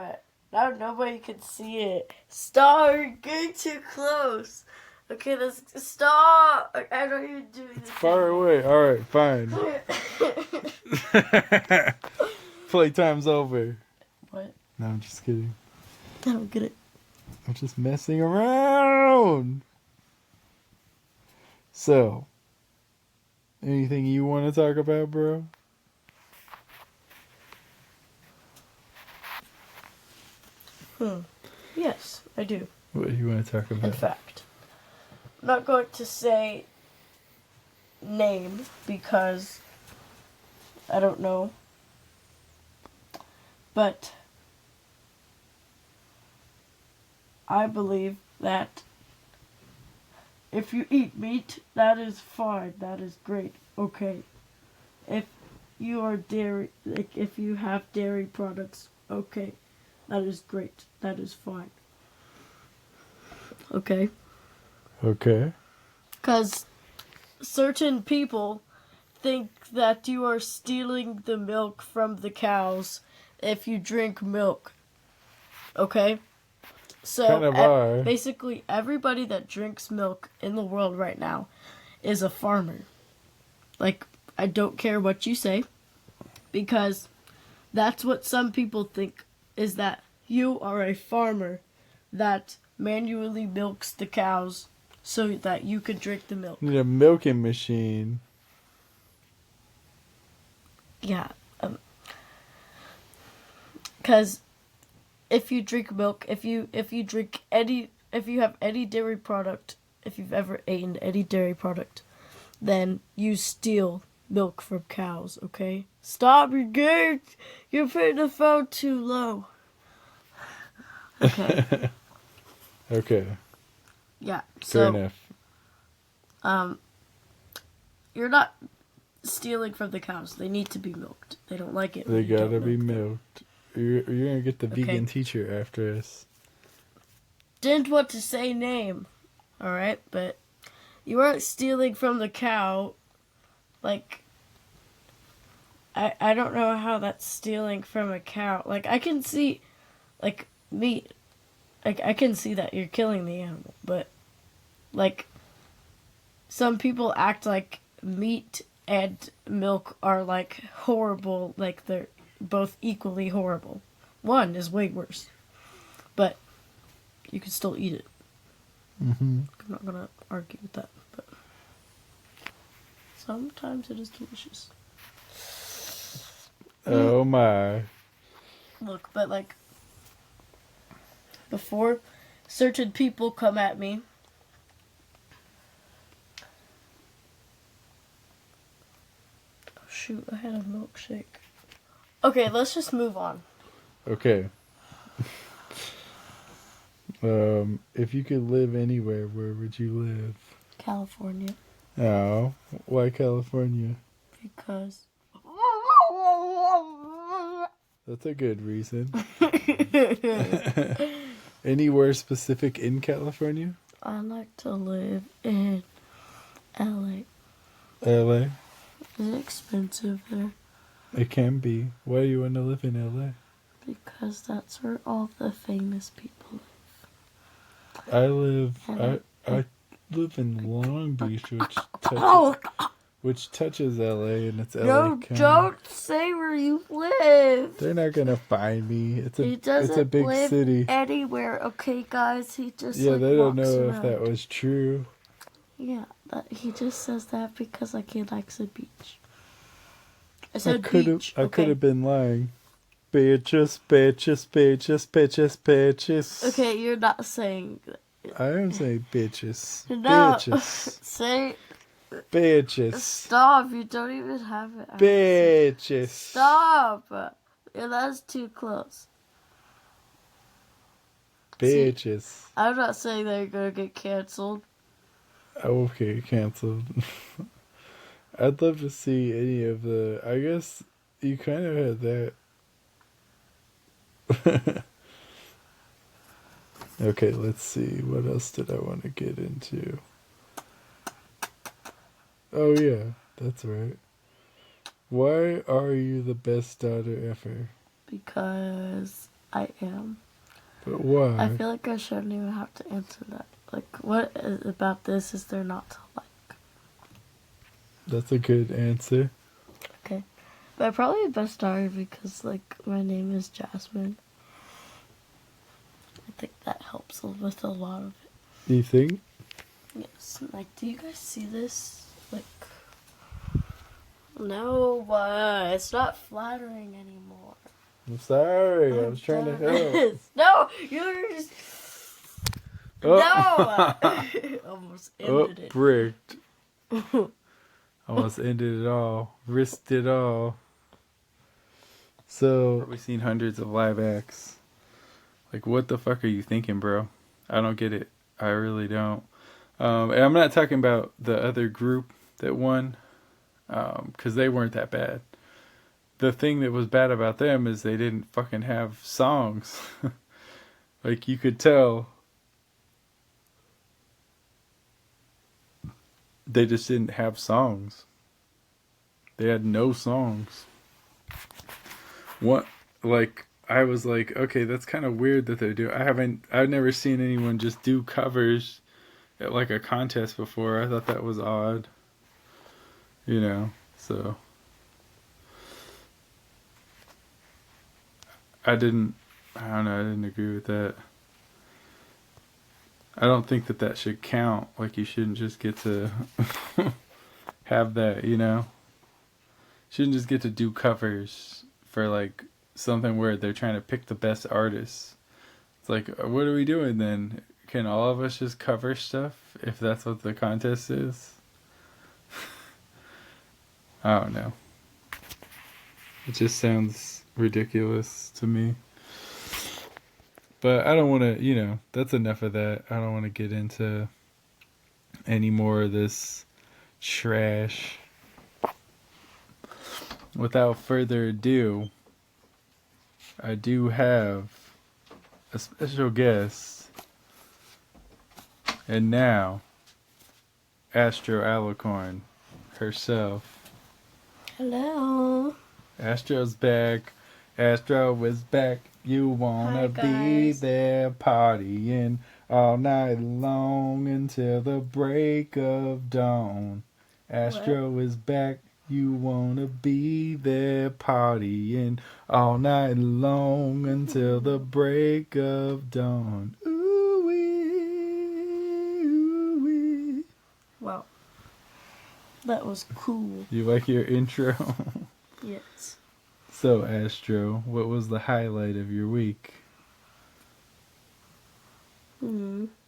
Speaker 12: Now nobody can see it. Stop! You're getting too close. Okay, let's... Stop! I'm not even doing this.
Speaker 1: Far away. Alright, fine. Playtime's over.
Speaker 12: What?
Speaker 1: No, I'm just kidding.
Speaker 12: I don't get it.
Speaker 1: I'm just messing around. So, anything you want to talk about, bro?
Speaker 12: Yes, I do.
Speaker 1: What do you want to talk about?
Speaker 12: In fact, I'm not going to say name because I don't know. But I believe that if you eat meat, that is fine. That is great. Okay. If you are dairy, like if you have dairy products, okay. That is great. That is fine. Okay.
Speaker 1: Okay.
Speaker 12: Because certain people think that you are stealing the milk from the cows if you drink milk. Okay? So,
Speaker 1: Kind of are.
Speaker 12: basically, everybody that drinks milk in the world right now is a farmer. Like, I don't care what you say, because that's what some people think, is that you are a farmer that manually milks the cows so that you could drink the milk.
Speaker 1: Need a milking machine.
Speaker 12: Yeah. Because if you drink milk, if you have any dairy product, if you've ever eaten any dairy product, then you steal milk from cows, okay? Stop, you're putting the phone too low. Okay.
Speaker 1: Okay.
Speaker 12: Yeah.
Speaker 1: Fair
Speaker 12: So,
Speaker 1: enough.
Speaker 12: you're not stealing from the cows. They need to be milked. They don't like it.
Speaker 1: They
Speaker 12: when you
Speaker 1: gotta
Speaker 12: don't
Speaker 1: be
Speaker 12: milk them.
Speaker 1: milked. You're gonna get the
Speaker 12: Okay.
Speaker 1: vegan teacher after us.
Speaker 12: Didn't want to say name, alright? But you aren't stealing from the cow. Like, I don't know how that's stealing from a cow. Like, I can see, like, meat. Like, I can see that you're killing the animal. But, like, some people act like meat and milk are, like, horrible. Like, they're both equally horrible. One is way worse. But you can still eat it.
Speaker 1: Mm-hmm.
Speaker 12: I'm not gonna argue with that, but sometimes it is delicious.
Speaker 1: Oh my.
Speaker 12: Look, but like, before certain people come at me, oh shoot, I had a milkshake. Okay, let's just move on.
Speaker 1: Okay. If you could live anywhere, where would you live?
Speaker 12: California.
Speaker 1: Oh, why California?
Speaker 12: Because
Speaker 1: That's a good reason. Anywhere specific in California?
Speaker 12: I like to live in LA.
Speaker 1: LA?
Speaker 12: Is it expensive there?
Speaker 1: It can be. Why do you want to live in LA?
Speaker 12: Because that's where all the famous people live.
Speaker 1: I live in Long Beach, which touches LA, and it's LA
Speaker 12: No,
Speaker 1: County.
Speaker 12: don't say where you live.
Speaker 1: They're not gonna find me. It's
Speaker 12: He
Speaker 1: a
Speaker 12: doesn't
Speaker 1: big
Speaker 12: live
Speaker 1: city.
Speaker 12: anywhere, okay, guys? He just
Speaker 1: Yeah, they don't
Speaker 12: walks
Speaker 1: know
Speaker 12: around.
Speaker 1: if that was true.
Speaker 12: Yeah, he just says that because like he likes the beach. I said
Speaker 1: could
Speaker 12: beach.
Speaker 1: have been lying. Bitches, bitches, bitches, bitches, bitches.
Speaker 12: Okay, you're not saying that.
Speaker 1: I am saying bitches.
Speaker 12: No.
Speaker 1: Bitches.
Speaker 12: Say.
Speaker 1: Bitches.
Speaker 12: Stop! You don't even have it.
Speaker 1: Bitches.
Speaker 12: Stop! Yeah, that's too close.
Speaker 1: Bitches.
Speaker 12: See, I'm not saying that you're gonna get canceled.
Speaker 1: Okay, canceled. I'd love to see any of the. I guess you kind of had that. Okay, let's see. What else did I want to get into? Oh, yeah, that's right. Why are you the best daughter ever?
Speaker 12: Because I am.
Speaker 1: But why?
Speaker 12: I feel like I shouldn't even have to answer that. Like, what about this is there not to like?
Speaker 1: That's a good answer.
Speaker 12: Okay. But probably the best daughter because, like, my name is Jasmine. I think that helps with a lot of it.
Speaker 1: You think?
Speaker 12: Yes. Like, do you guys see this? Like, no, but it's not flattering anymore.
Speaker 1: I'm sorry. I was trying to help.
Speaker 12: No, you're just...
Speaker 1: Oh.
Speaker 12: No! Almost ended it.
Speaker 1: Bricked. Almost ended it all. Risked it all. So, we've seen hundreds of live acts. Like, what the fuck are you thinking, bro? I don't get it. I really don't. And I'm not talking about the other group that won, because they weren't that bad. The thing that was bad about them is they didn't fucking have songs. Like, you could tell they just didn't have songs. They had no songs. What, like, I was like, okay, that's kind of weird that they're doing. I've never seen anyone just do covers at like a contest before. I thought that was odd. You know, so I don't know, I didn't agree with that. I don't think that should count. Like, you shouldn't just get to have that, you know? Shouldn't just get to do covers for like something where they're trying to pick the best artists. It's like, what are we doing then? Can all of us just cover stuff if that's what the contest is? I don't know. It just sounds ridiculous to me. But I don't want to, you know, that's enough of that. I don't want to get into any more of this trash. Without further ado, I do have a special guest. And now, Astro Alacorn herself.
Speaker 12: Hello.
Speaker 1: Astro's back. Astro is back. You wanna be there partying all night long until the break of dawn. Astro is back. You wanna be there partying all night long until the break of dawn. Ooh-wee, ooh-wee.
Speaker 12: Wow. That was cool.
Speaker 1: You like your intro?
Speaker 12: Yes.
Speaker 1: So, Astro, what was the highlight of your week?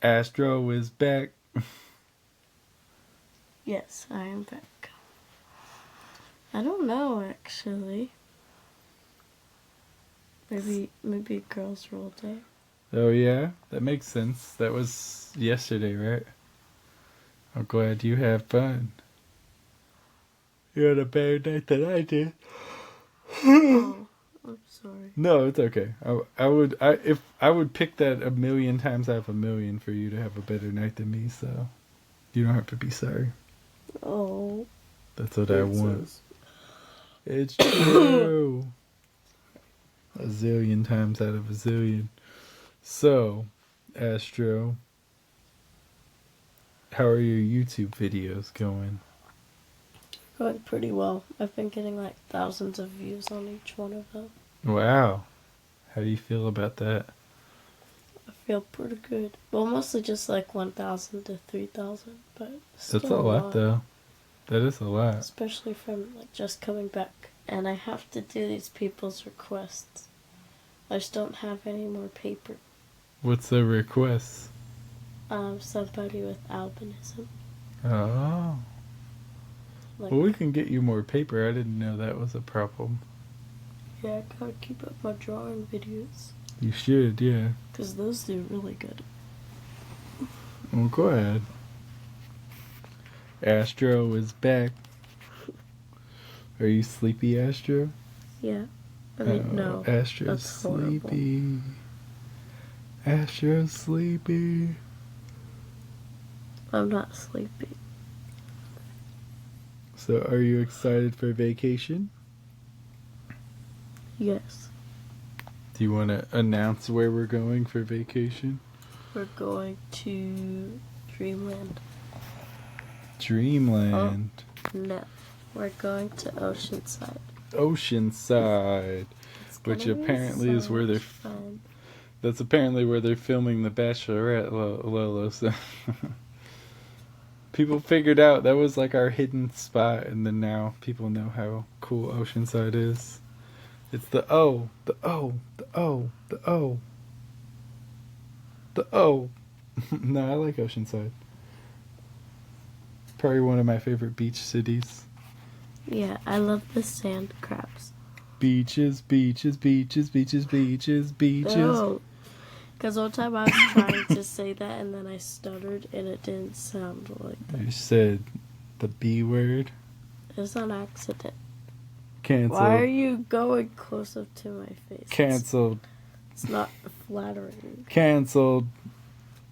Speaker 1: Astro is back.
Speaker 12: Yes, I am back. I don't know, actually. Maybe girls' roll day.
Speaker 1: Oh yeah, that makes sense. That was yesterday, right? I'm glad you had fun. You had a better night than I did.
Speaker 12: Oh, I'm sorry.
Speaker 1: No, it's okay. I would pick that a million times out of a million for you to have a better night than me. So you don't have to be sorry.
Speaker 12: Oh.
Speaker 1: That's what I want. It's true. A zillion times out of a zillion. So, Astro, how are your YouTube videos going?
Speaker 12: Going pretty well. I've been getting like thousands of views on each one of them.
Speaker 1: Wow. How do you feel about that?
Speaker 12: I feel pretty good. Well, mostly just like 1,000 to 3,000, but still
Speaker 1: That's a lot, though. That is a lot.
Speaker 12: Especially from like just coming back. And I have to do these people's requests. I just don't have any more paper.
Speaker 1: What's the request?
Speaker 12: Somebody with albinism.
Speaker 1: Oh.
Speaker 12: Like,
Speaker 1: Well, we can get you more paper. I didn't know that was a problem.
Speaker 12: yeah, I gotta keep up my drawing videos.
Speaker 1: You should, yeah.
Speaker 12: Because those do really good.
Speaker 1: Well, go ahead. Astro is back. Are you sleepy, Astro?
Speaker 12: Yeah. I mean, no.
Speaker 1: Astro's
Speaker 12: that's
Speaker 1: sleepy.
Speaker 12: horrible.
Speaker 1: Astro's sleepy.
Speaker 12: I'm not sleepy.
Speaker 1: So, are you excited for vacation?
Speaker 12: Yes.
Speaker 1: Do you want to announce where we're going for vacation?
Speaker 12: We're going to Dreamland.
Speaker 1: Dreamland.
Speaker 12: No. We're going to Oceanside.
Speaker 1: Oceanside. Which
Speaker 12: gonna be
Speaker 1: apparently
Speaker 12: so
Speaker 1: is where they're...
Speaker 12: much fun.
Speaker 1: That's apparently where they're filming The Bachelorette, Lolo. So people figured out that was like our hidden spot, and then now people know how cool Oceanside is. It's the O, the O, the O, the O, the O. No, I like Oceanside. Probably one of my favorite beach cities.
Speaker 12: Yeah, I love the sand crabs.
Speaker 1: Beaches, beaches, beaches, beaches, beaches, beaches.
Speaker 12: No. Because one time I was trying to say that and then I stuttered and it didn't sound like that.
Speaker 1: You said the B word.
Speaker 12: It was on accident.
Speaker 1: Canceled.
Speaker 12: Why are you going close up to my face?
Speaker 1: Canceled.
Speaker 12: It's not flattering.
Speaker 1: Canceled.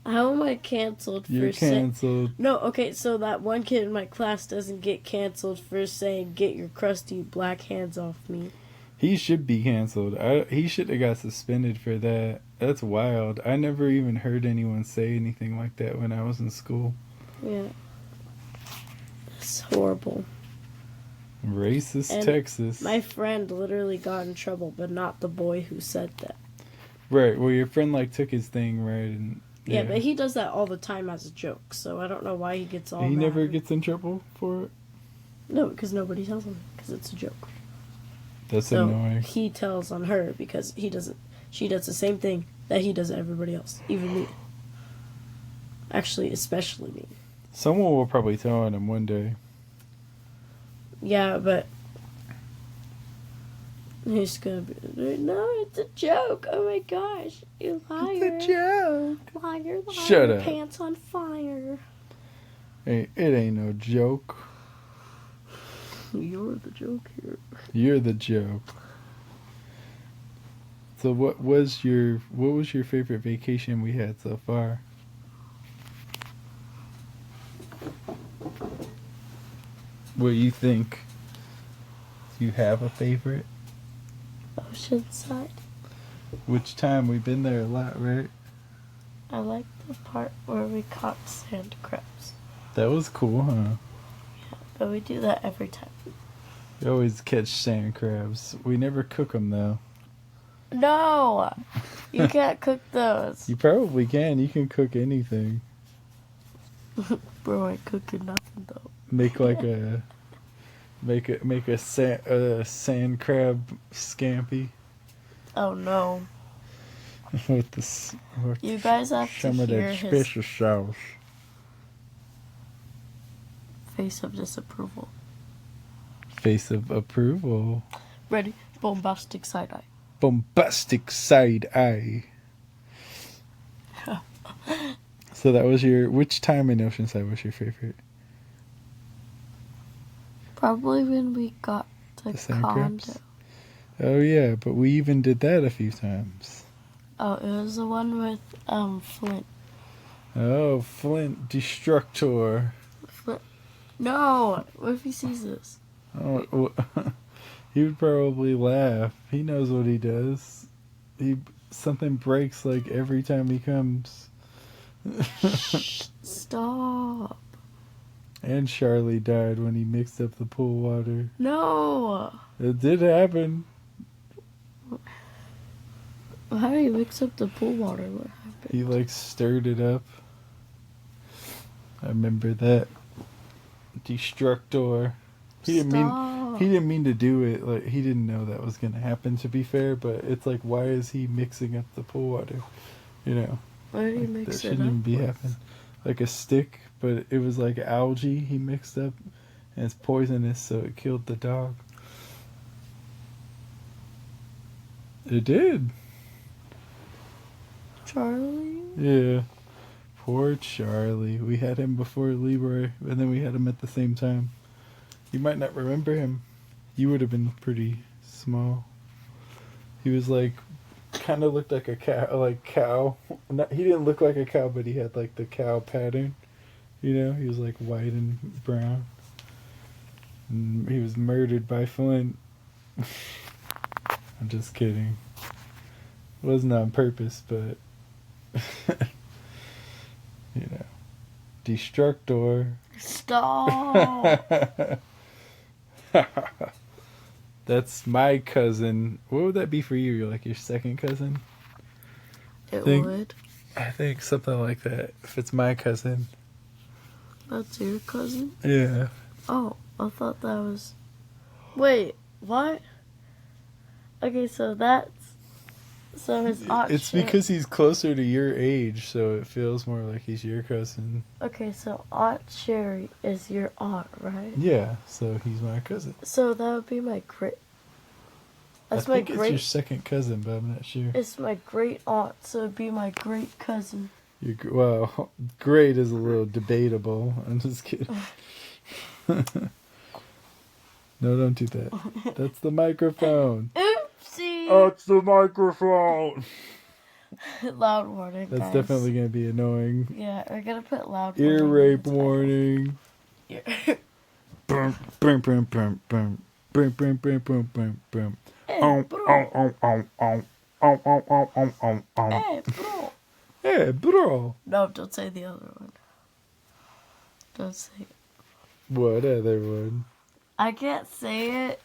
Speaker 12: How am I canceled for
Speaker 1: You're canceled.
Speaker 12: No, okay, so that one kid in my class doesn't get canceled for saying, "Get your crusty black hands off me."
Speaker 1: He should be canceled. He should have got suspended for that. That's wild. I never even heard anyone say anything like that when I was in school.
Speaker 12: Yeah. It's horrible.
Speaker 1: Racist
Speaker 12: And
Speaker 1: Texas.
Speaker 12: My friend literally got in trouble, but not the boy who said that.
Speaker 1: Right. Well, your friend like took his thing, right? And
Speaker 12: Yeah, but he does that all the time as a joke, so I don't know why he gets all
Speaker 1: he
Speaker 12: mad.
Speaker 1: never gets in trouble for it.
Speaker 12: No, because nobody tells him, because it's a joke.
Speaker 1: That's
Speaker 12: So
Speaker 1: annoying.
Speaker 12: he tells on her because he doesn't. She does the same thing that he does to everybody else, even me. Actually, especially me.
Speaker 1: Someone will probably tell on him one day.
Speaker 12: Yeah, but he's gonna be. No, it's a joke. Oh my gosh, you liar!
Speaker 1: It's a joke.
Speaker 12: Liar!
Speaker 1: Shut up.
Speaker 12: Pants on fire.
Speaker 1: Hey, it ain't no joke.
Speaker 12: You're the joke here.
Speaker 1: You're the joke. So what was your favorite vacation we had so far? What do you think? Do you have a favorite?
Speaker 12: Oceanside.
Speaker 1: Which time? We've been there a lot, right?
Speaker 12: I like the part where we caught sand crabs.
Speaker 1: That was cool, huh?
Speaker 12: But we do that every time.
Speaker 1: We always catch sand crabs. We never cook them, though.
Speaker 12: No! You can't cook those.
Speaker 1: You probably can. You can cook anything.
Speaker 12: Bro, I cooking nothing though.
Speaker 1: Make like a sand crab scampi
Speaker 12: Oh no.
Speaker 1: with this.
Speaker 12: You guys have to
Speaker 1: some of
Speaker 12: hear
Speaker 1: that
Speaker 12: his
Speaker 1: special sauce.
Speaker 12: face of disapproval.
Speaker 1: Face of approval.
Speaker 12: Ready? Bombastic side eye.
Speaker 1: Bombastic side eye. So that was which time in Oceanside was your favorite?
Speaker 12: Probably when we got to
Speaker 1: The sand
Speaker 12: condo.
Speaker 1: crabs? Oh yeah, but we even did that a few times.
Speaker 12: Oh, it was the one with Flint.
Speaker 1: Oh, Flint Destructor.
Speaker 12: Flint. No, what if he sees this?
Speaker 1: Oh, he would probably laugh. He knows what he does. Something breaks like every time he comes.
Speaker 12: Stop.
Speaker 1: And Charlie died when he mixed up the pool water.
Speaker 12: No.
Speaker 1: It did happen.
Speaker 12: How do you mix up the pool water? What happened?
Speaker 1: He like stirred it up. I remember that. Destructor. He didn't mean to do it. Like he didn't know that was gonna happen, to be fair, but it's like, why is he mixing up the pool water? You know.
Speaker 12: Why did he
Speaker 1: Like,
Speaker 12: mix
Speaker 1: that
Speaker 12: it
Speaker 1: shouldn't
Speaker 12: up
Speaker 1: even be
Speaker 12: with?
Speaker 1: happening. Like a stick, but it was like algae he mixed up, and it's poisonous, so it killed the dog. It did.
Speaker 12: Charlie?
Speaker 1: Yeah. Poor Charlie. We had him before Leroy, and then we had him at the same time. You might not remember him. You would have been pretty small. He was like, kind of looked like a cow. He didn't look like a cow, but he had like the cow pattern. You know, he was like white and brown. And he was murdered by Flint. I'm just kidding. It wasn't on purpose, but you know, Destructor.
Speaker 12: Stop.
Speaker 1: That's my cousin. What would that be for you? You're like your second cousin?
Speaker 12: It
Speaker 1: Think-
Speaker 12: would.
Speaker 1: I think something like that. If it's my cousin.
Speaker 12: That's your cousin?
Speaker 1: Yeah.
Speaker 12: Oh, I thought that was... Wait, what? Okay, so that's... So his aunt...
Speaker 1: It's because he's closer to your age, so it feels more like he's your cousin.
Speaker 12: Okay, so Aunt Sherry is your aunt, right?
Speaker 1: Yeah, so he's my cousin.
Speaker 12: So that would be my great... That's
Speaker 1: I
Speaker 12: my
Speaker 1: think it's your
Speaker 12: great...
Speaker 1: second cousin, but I'm not sure.
Speaker 12: It's my great aunt, so it'd be my great cousin.
Speaker 1: Well, great is a little debatable. I'm just kidding. No, don't do that. That's the microphone.
Speaker 12: Oopsie!
Speaker 1: Oh, it's the microphone!
Speaker 12: Loud warning,
Speaker 1: That's
Speaker 12: guys.
Speaker 1: definitely going to be annoying.
Speaker 12: Yeah, we're gonna put loud
Speaker 1: Ear
Speaker 12: warning.
Speaker 1: rape warning.
Speaker 12: Yeah.
Speaker 1: Boom, boom, boom, boom, boom. Boom, boom, boom, boom, boom, boom.
Speaker 12: Hey,
Speaker 1: Oh,
Speaker 12: bro.
Speaker 1: oh, oh, oh, oh, oh, oh, oh, oh, oh.
Speaker 12: Hey, bro.
Speaker 1: Hey, bro.
Speaker 12: No, don't say the other one. Don't say it.
Speaker 1: What other one?
Speaker 12: I can't say it.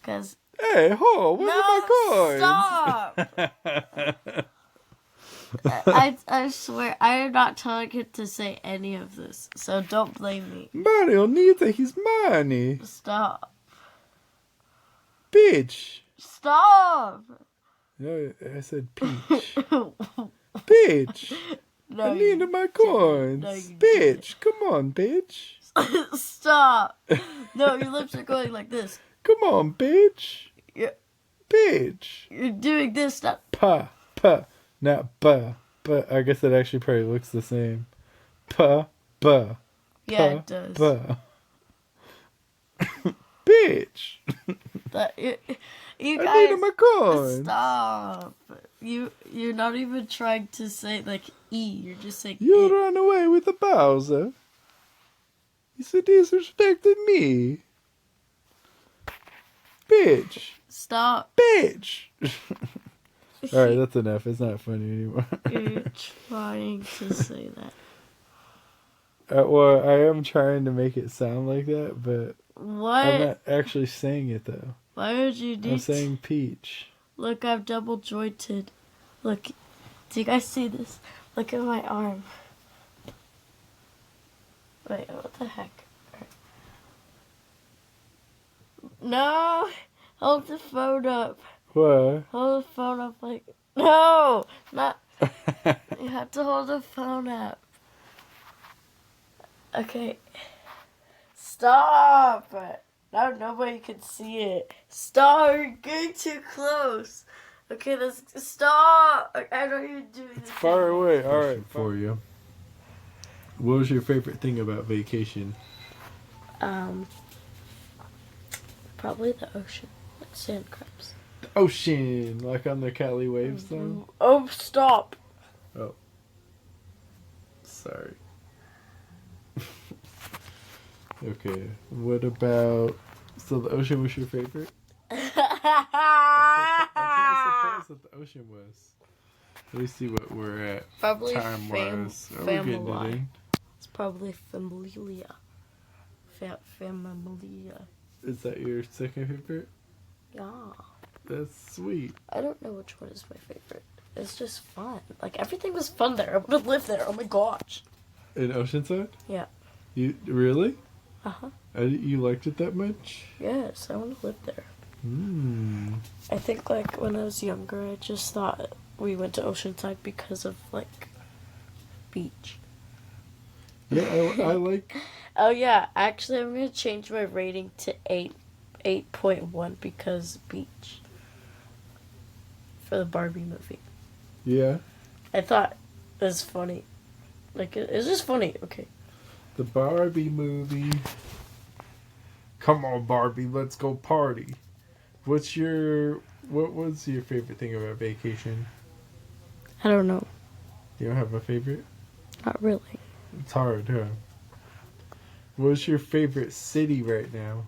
Speaker 12: Because...
Speaker 1: Hey, ho, where's my coins?
Speaker 12: Stop! I swear, I am not telling him to say any of this, so don't blame me.
Speaker 1: Mario needs his money.
Speaker 12: Stop.
Speaker 1: Bitch.
Speaker 12: Stop!
Speaker 1: No, I said peach. Bitch.
Speaker 12: No,
Speaker 1: I
Speaker 12: you
Speaker 1: need my coins.
Speaker 12: No, you
Speaker 1: Bitch, come on, bitch.
Speaker 12: Stop! No, your lips are going like this.
Speaker 1: Come on, bitch.
Speaker 12: Yeah.
Speaker 1: Bitch.
Speaker 12: You're doing this, not...
Speaker 1: Pa, not ba. But I guess it actually probably looks the same. Pa, ba.
Speaker 12: Yeah,
Speaker 1: pa,
Speaker 12: it does.
Speaker 1: Ba. Bitch.
Speaker 12: You
Speaker 1: I
Speaker 12: guys...
Speaker 1: need my coins.
Speaker 12: Stop. You're not even trying to say, like, E. You're just saying
Speaker 1: You
Speaker 12: it.
Speaker 1: run away with the Bowser. You disrespected me. Bitch.
Speaker 12: Stop.
Speaker 1: Bitch. Alright, that's enough. It's not funny anymore.
Speaker 12: You're trying to say that.
Speaker 1: Well, I am trying to make it sound like that, but
Speaker 12: What?
Speaker 1: I'm not actually saying it though.
Speaker 12: Why would you need
Speaker 1: I'm saying peach.
Speaker 12: Look, I'm double jointed. Look, do you guys see this? Look at my arm. Wait, what the heck? No! Hold the phone up.
Speaker 1: What?
Speaker 12: Hold the phone up like... No! Not... You have to hold the phone up. Okay. Stop! Now nobody can see it. Stop! You're getting too close. Okay, let's stop. I know you're doing this.
Speaker 1: It's far away. All right, for you. What was your favorite thing about vacation?
Speaker 12: Probably the ocean with sand crabs.
Speaker 1: The ocean, like on the Cali waves, though.
Speaker 12: Oh, stop!
Speaker 1: Oh, sorry. Okay, what about? So the ocean was your favorite? I'm kind of surprised that the ocean was. Let me see what we're at.
Speaker 12: Probably
Speaker 1: time-wise. Are we getting it
Speaker 12: family.
Speaker 1: in?
Speaker 12: It's probably familia. Familia.
Speaker 1: Is that your second favorite?
Speaker 12: Yeah.
Speaker 1: That's sweet.
Speaker 12: I don't know which one is my favorite. It's just fun. Like, everything was fun there. I want to live there. Oh my gosh.
Speaker 1: In Oceanside?
Speaker 12: Yeah.
Speaker 1: You really?
Speaker 12: Uh-huh.
Speaker 1: You liked it that much?
Speaker 12: Yes, I want to live there.
Speaker 1: I
Speaker 12: think, like, when I was younger, I just thought we went to Oceanside because of, like, beach.
Speaker 1: Yeah, I like...
Speaker 12: Oh, yeah. Actually, I'm going to change my rating to 8.1 because beach. For the Barbie movie.
Speaker 1: Yeah.
Speaker 12: I thought it was funny. Like, it's just funny. Okay.
Speaker 1: The Barbie movie. Come on, Barbie, let's go party. What was your favorite thing about vacation?
Speaker 12: I don't know.
Speaker 1: You don't have a favorite?
Speaker 12: Not really.
Speaker 1: It's hard, huh? What's your favorite city right now?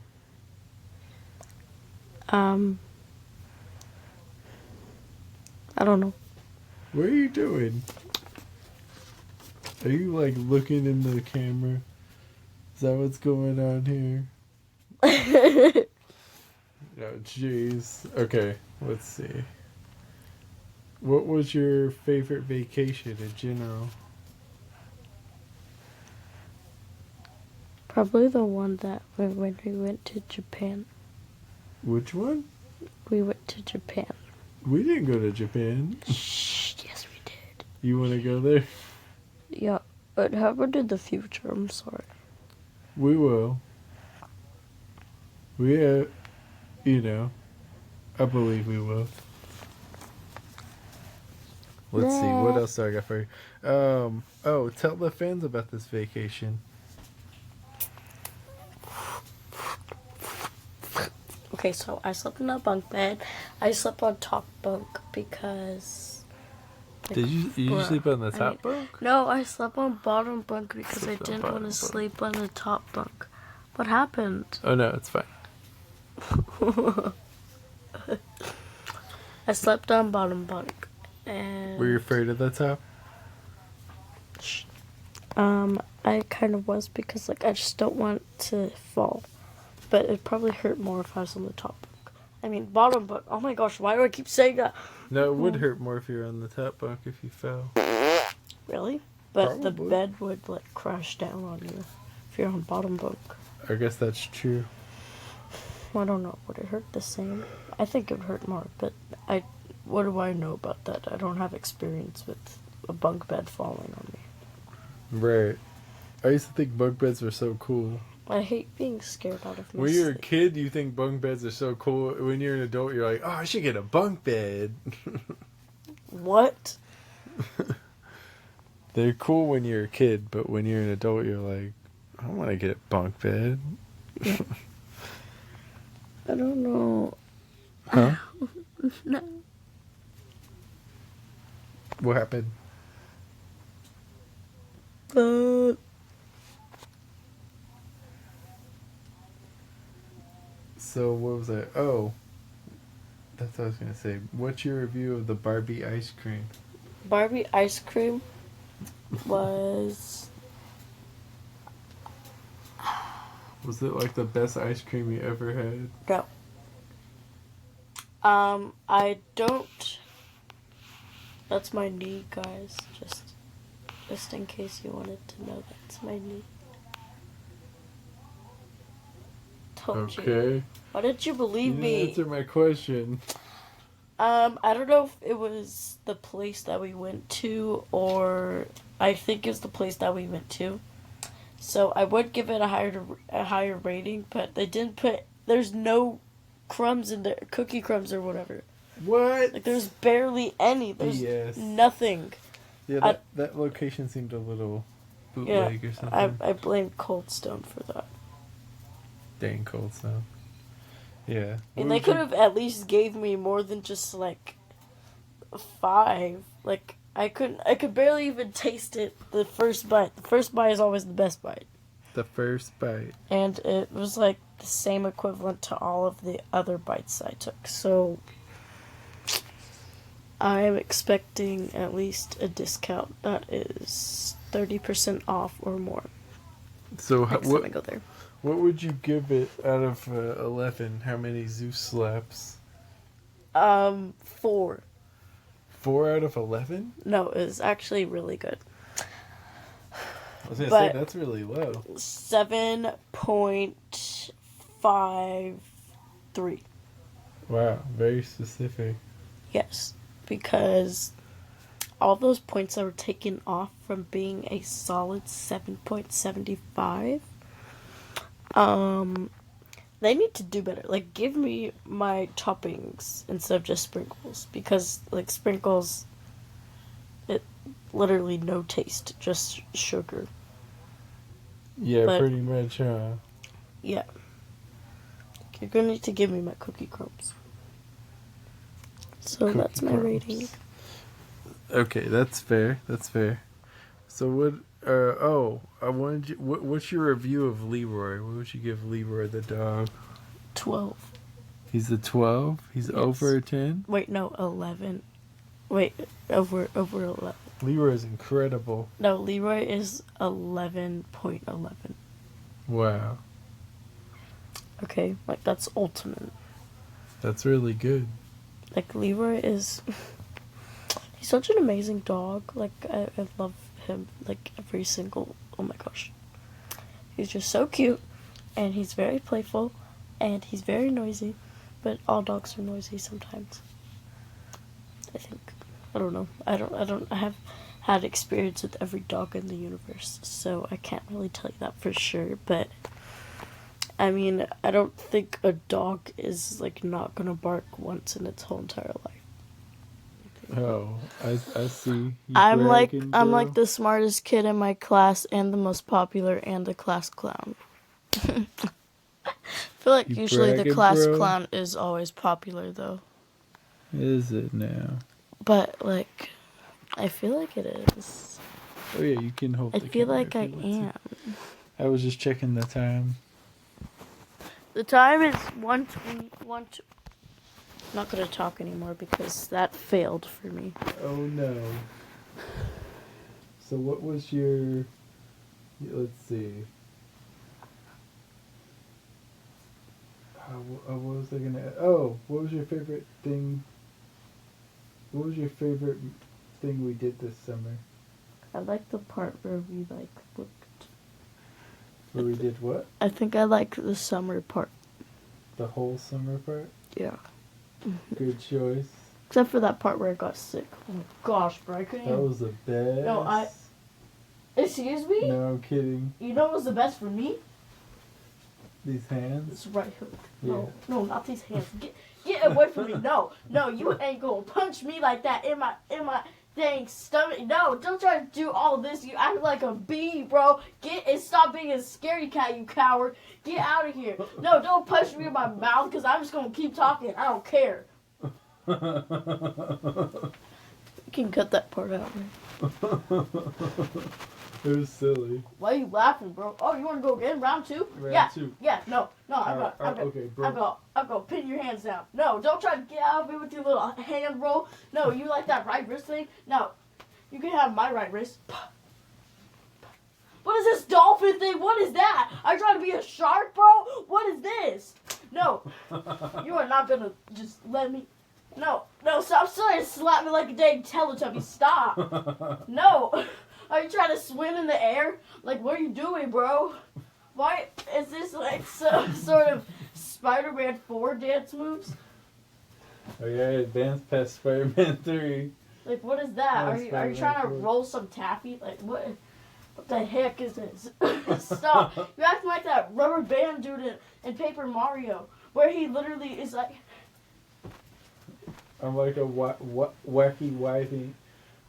Speaker 12: I don't know.
Speaker 1: What are you doing? Are you like looking in the camera? Is that what's going on here? Oh, jeez. Okay, let's see. What was your favorite vacation in general?
Speaker 12: Probably the one that when we went to Japan.
Speaker 1: Which one?
Speaker 12: We went to Japan.
Speaker 1: We didn't go to Japan.
Speaker 12: Shh, yes we did.
Speaker 1: You want to go there?
Speaker 12: Yeah, it happened in the future, I'm sorry.
Speaker 1: We will. I believe we will. Let's see, what else do I got for you? Tell the fans about this vacation.
Speaker 12: Okay, so I slept in a bunk bed. I slept on top bunk because...
Speaker 1: Did you sleep on the top bunk?
Speaker 12: No, I slept on bottom bunk because I didn't want to sleep on the top bunk. What happened?
Speaker 1: Oh no, it's fine.
Speaker 12: I slept on bottom bunk. And
Speaker 1: Were you afraid of the top?
Speaker 12: I kind of was because like I just don't want to fall. But it'd probably hurt more if I was on the top bunk. I mean, bottom bunk. Oh my gosh, why do I keep saying that?
Speaker 1: No, it would hurt more if you were on the top bunk if you fell.
Speaker 12: Really? But
Speaker 1: Probably.
Speaker 12: the bed would like crash down on you if you're on bottom bunk.
Speaker 1: I guess that's true.
Speaker 12: I don't know. Would it hurt the same? I think it would hurt more, but what do I know about that? I don't have experience with a bunk bed falling on me.
Speaker 1: Right. I used to think bunk beds were so cool.
Speaker 12: I hate being scared out of my
Speaker 1: When you're a
Speaker 12: sleep.
Speaker 1: kid, you think bunk beds are so cool. When you're an adult, you're like, oh, I should get a bunk bed.
Speaker 12: What?
Speaker 1: They're cool when you're a kid, but when you're an adult, you're like, I don't want to get a bunk bed.
Speaker 12: Yeah. I don't know.
Speaker 1: Huh?
Speaker 12: No.
Speaker 1: What happened? So what was that? Oh, that's what I was gonna say. What's your review of the Barbie ice cream?
Speaker 12: Barbie ice cream was...
Speaker 1: Was it like the best ice cream you ever had?
Speaker 12: No. I don't... That's my knee, guys. Just in case you wanted to know, that's my knee. told you.
Speaker 1: Okay.
Speaker 12: Why didn't you believe
Speaker 1: You
Speaker 12: me?
Speaker 1: didn't answer my question.
Speaker 12: I don't know if it was the place that we went to, or I think it's the place that we went to. So I would give it a higher rating, but they didn't put. There's no crumbs in there, cookie crumbs or whatever.
Speaker 1: What?
Speaker 12: Like there's barely any. There's
Speaker 1: Yes.
Speaker 12: nothing.
Speaker 1: Yeah, that location seemed a little bootleg or something.
Speaker 12: I blame Cold Stone for that.
Speaker 1: Dang Cold Stone. Yeah.
Speaker 12: And they could have at least gave me more than just like 5. Like I could barely even taste it the first bite. The first bite is always the best bite.
Speaker 1: The first bite.
Speaker 12: And it was like the same equivalent to all of the other bites I took. So I'm expecting at least a discount that is 30% off or more.
Speaker 1: So
Speaker 12: Next time I go there.
Speaker 1: What would you give it out of 11? How many Zeus slaps?
Speaker 12: 4.
Speaker 1: 4 out of 11?
Speaker 12: No, it was actually really good.
Speaker 1: I was gonna say that's really low.
Speaker 12: 7.53.
Speaker 1: Wow, very specific.
Speaker 12: Yes, because all those points that were taken off from being a solid 7.75. They need to do better. Like, give me my toppings instead of just sprinkles. Because, like, sprinkles, it literally no taste, just sugar.
Speaker 1: Yeah, pretty much, huh?
Speaker 12: Yeah. You're gonna need to give me my cookie crumbs. So that's my rating.
Speaker 1: Okay, that's fair. That's fair. So what? I wanted you. What's your review of Leroy? What would you give Leroy the dog?
Speaker 12: 12.
Speaker 1: He's a 12. He's
Speaker 12: Yes.
Speaker 1: over a 10.
Speaker 12: Wait, no, 11. Wait, over 11.
Speaker 1: Leroy is incredible.
Speaker 12: No, Leroy is 11.11.
Speaker 1: Wow,
Speaker 12: Okay, like that's ultimate.
Speaker 1: that's really good.
Speaker 12: Like Leroy is, he's such an amazing dog. Like I love him. Like every single. Oh my gosh, he's just so cute, and he's very playful, and he's very noisy. But all dogs are noisy sometimes. I think. I don't know. I have had experience with every dog in the universe, so I can't really tell you that for sure. But I mean, I don't think a dog is like not gonna bark once in its whole entire life.
Speaker 1: Oh, I see.
Speaker 12: I'm like the smartest kid in my class and the most popular and the class clown. I feel like usually the
Speaker 1: bragging,
Speaker 12: class
Speaker 1: bro?
Speaker 12: clown is always popular though.
Speaker 1: Is it now?
Speaker 12: But like I feel like it is.
Speaker 1: Oh yeah, you can hold.
Speaker 12: I
Speaker 1: the
Speaker 12: feel
Speaker 1: camera
Speaker 12: like
Speaker 1: if
Speaker 12: I
Speaker 1: you want
Speaker 12: am.
Speaker 1: to. I was just checking the time.
Speaker 12: The time is 1:20. Not gonna talk anymore because that failed for me.
Speaker 1: Oh no. So what was your? Let's see. What was I gonna? Oh, what was your favorite thing? What was your favorite thing we did this summer?
Speaker 12: I like the part where we like looked.
Speaker 1: Where we did what?
Speaker 12: I think I like the summer part.
Speaker 1: The whole summer part?
Speaker 12: Yeah.
Speaker 1: Good choice.
Speaker 12: Except for that part where I got sick. Oh my gosh, bro, I couldn't
Speaker 1: That
Speaker 12: even...
Speaker 1: was the best.
Speaker 12: No, Excuse me?
Speaker 1: No, I'm kidding.
Speaker 12: You know what was the best for me?
Speaker 1: These hands?
Speaker 12: This right hook.
Speaker 1: Yeah.
Speaker 12: No, not these hands. Get away from me. No, you ain't gonna punch me like that in my dang stomach. No, don't try to do all this. You act like a bee, bro. Stop being a scaredy cat, you coward. Get out of here. No, don't punch me in my mouth because I'm just gonna keep talking. I don't care. You can cut that part out, man.
Speaker 1: It was silly.
Speaker 12: Why are you laughing, bro? Oh, you want to go again? Round 2?
Speaker 1: Round 2.
Speaker 12: Yeah, no, I'm gonna pin your hands down. No, don't try to get out of it with your little hand roll. No, you like that right wrist thing? No, you can have my right wrist. What is this dolphin thing? What is that? Are you trying to be a shark, bro? What is this? No, you are not gonna just let me. No, stop trying to slap me like a dang Teletubby. Stop. No. Are you trying to swim in the air? Like, what are you doing, bro? Why is this like so sort of Spider-Man 4 dance moves?
Speaker 1: Oh yeah, advanced past Spider-Man 3.
Speaker 12: Like, what is that?
Speaker 1: Oh,
Speaker 12: Are you
Speaker 1: Spider-Man
Speaker 12: trying to
Speaker 1: 4.
Speaker 12: roll some taffy? Like, what the heck is this? Stop. You act like that rubber band dude in Paper Mario, where he literally is like...
Speaker 1: I'm like a wacky waving.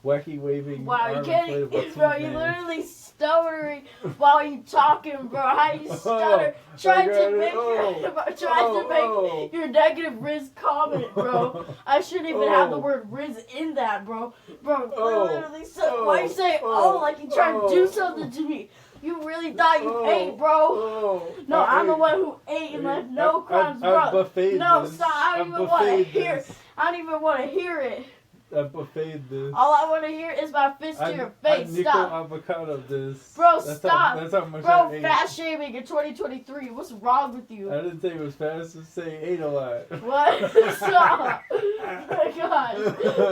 Speaker 12: Wow, you
Speaker 1: arm
Speaker 12: can't,
Speaker 1: inflatable
Speaker 12: bro,
Speaker 1: tube
Speaker 12: you
Speaker 1: man.
Speaker 12: literally stuttering while you talking, bro. How you stutter, trying to make your negative Riz comment, bro. I shouldn't even have the word Riz in that, bro. Bro, literally, why you say like you trying to do something to me? You really thought you ate, bro? No, I'm the one who ate and left no crumbs, bro. No, stop. I don't even want to hear it. I don't even want to hear it.
Speaker 1: I buffeted this.
Speaker 12: All I want to hear is my fist to your face.
Speaker 1: I
Speaker 12: Stop.
Speaker 1: avocado this.
Speaker 12: Bro,
Speaker 1: that's
Speaker 12: stop.
Speaker 1: That's how much
Speaker 12: bro,
Speaker 1: I ate.
Speaker 12: fat shaming in 2023. What's wrong with you?
Speaker 1: I didn't say it was fast. I say ate a lot.
Speaker 12: What? Stop. Oh my God.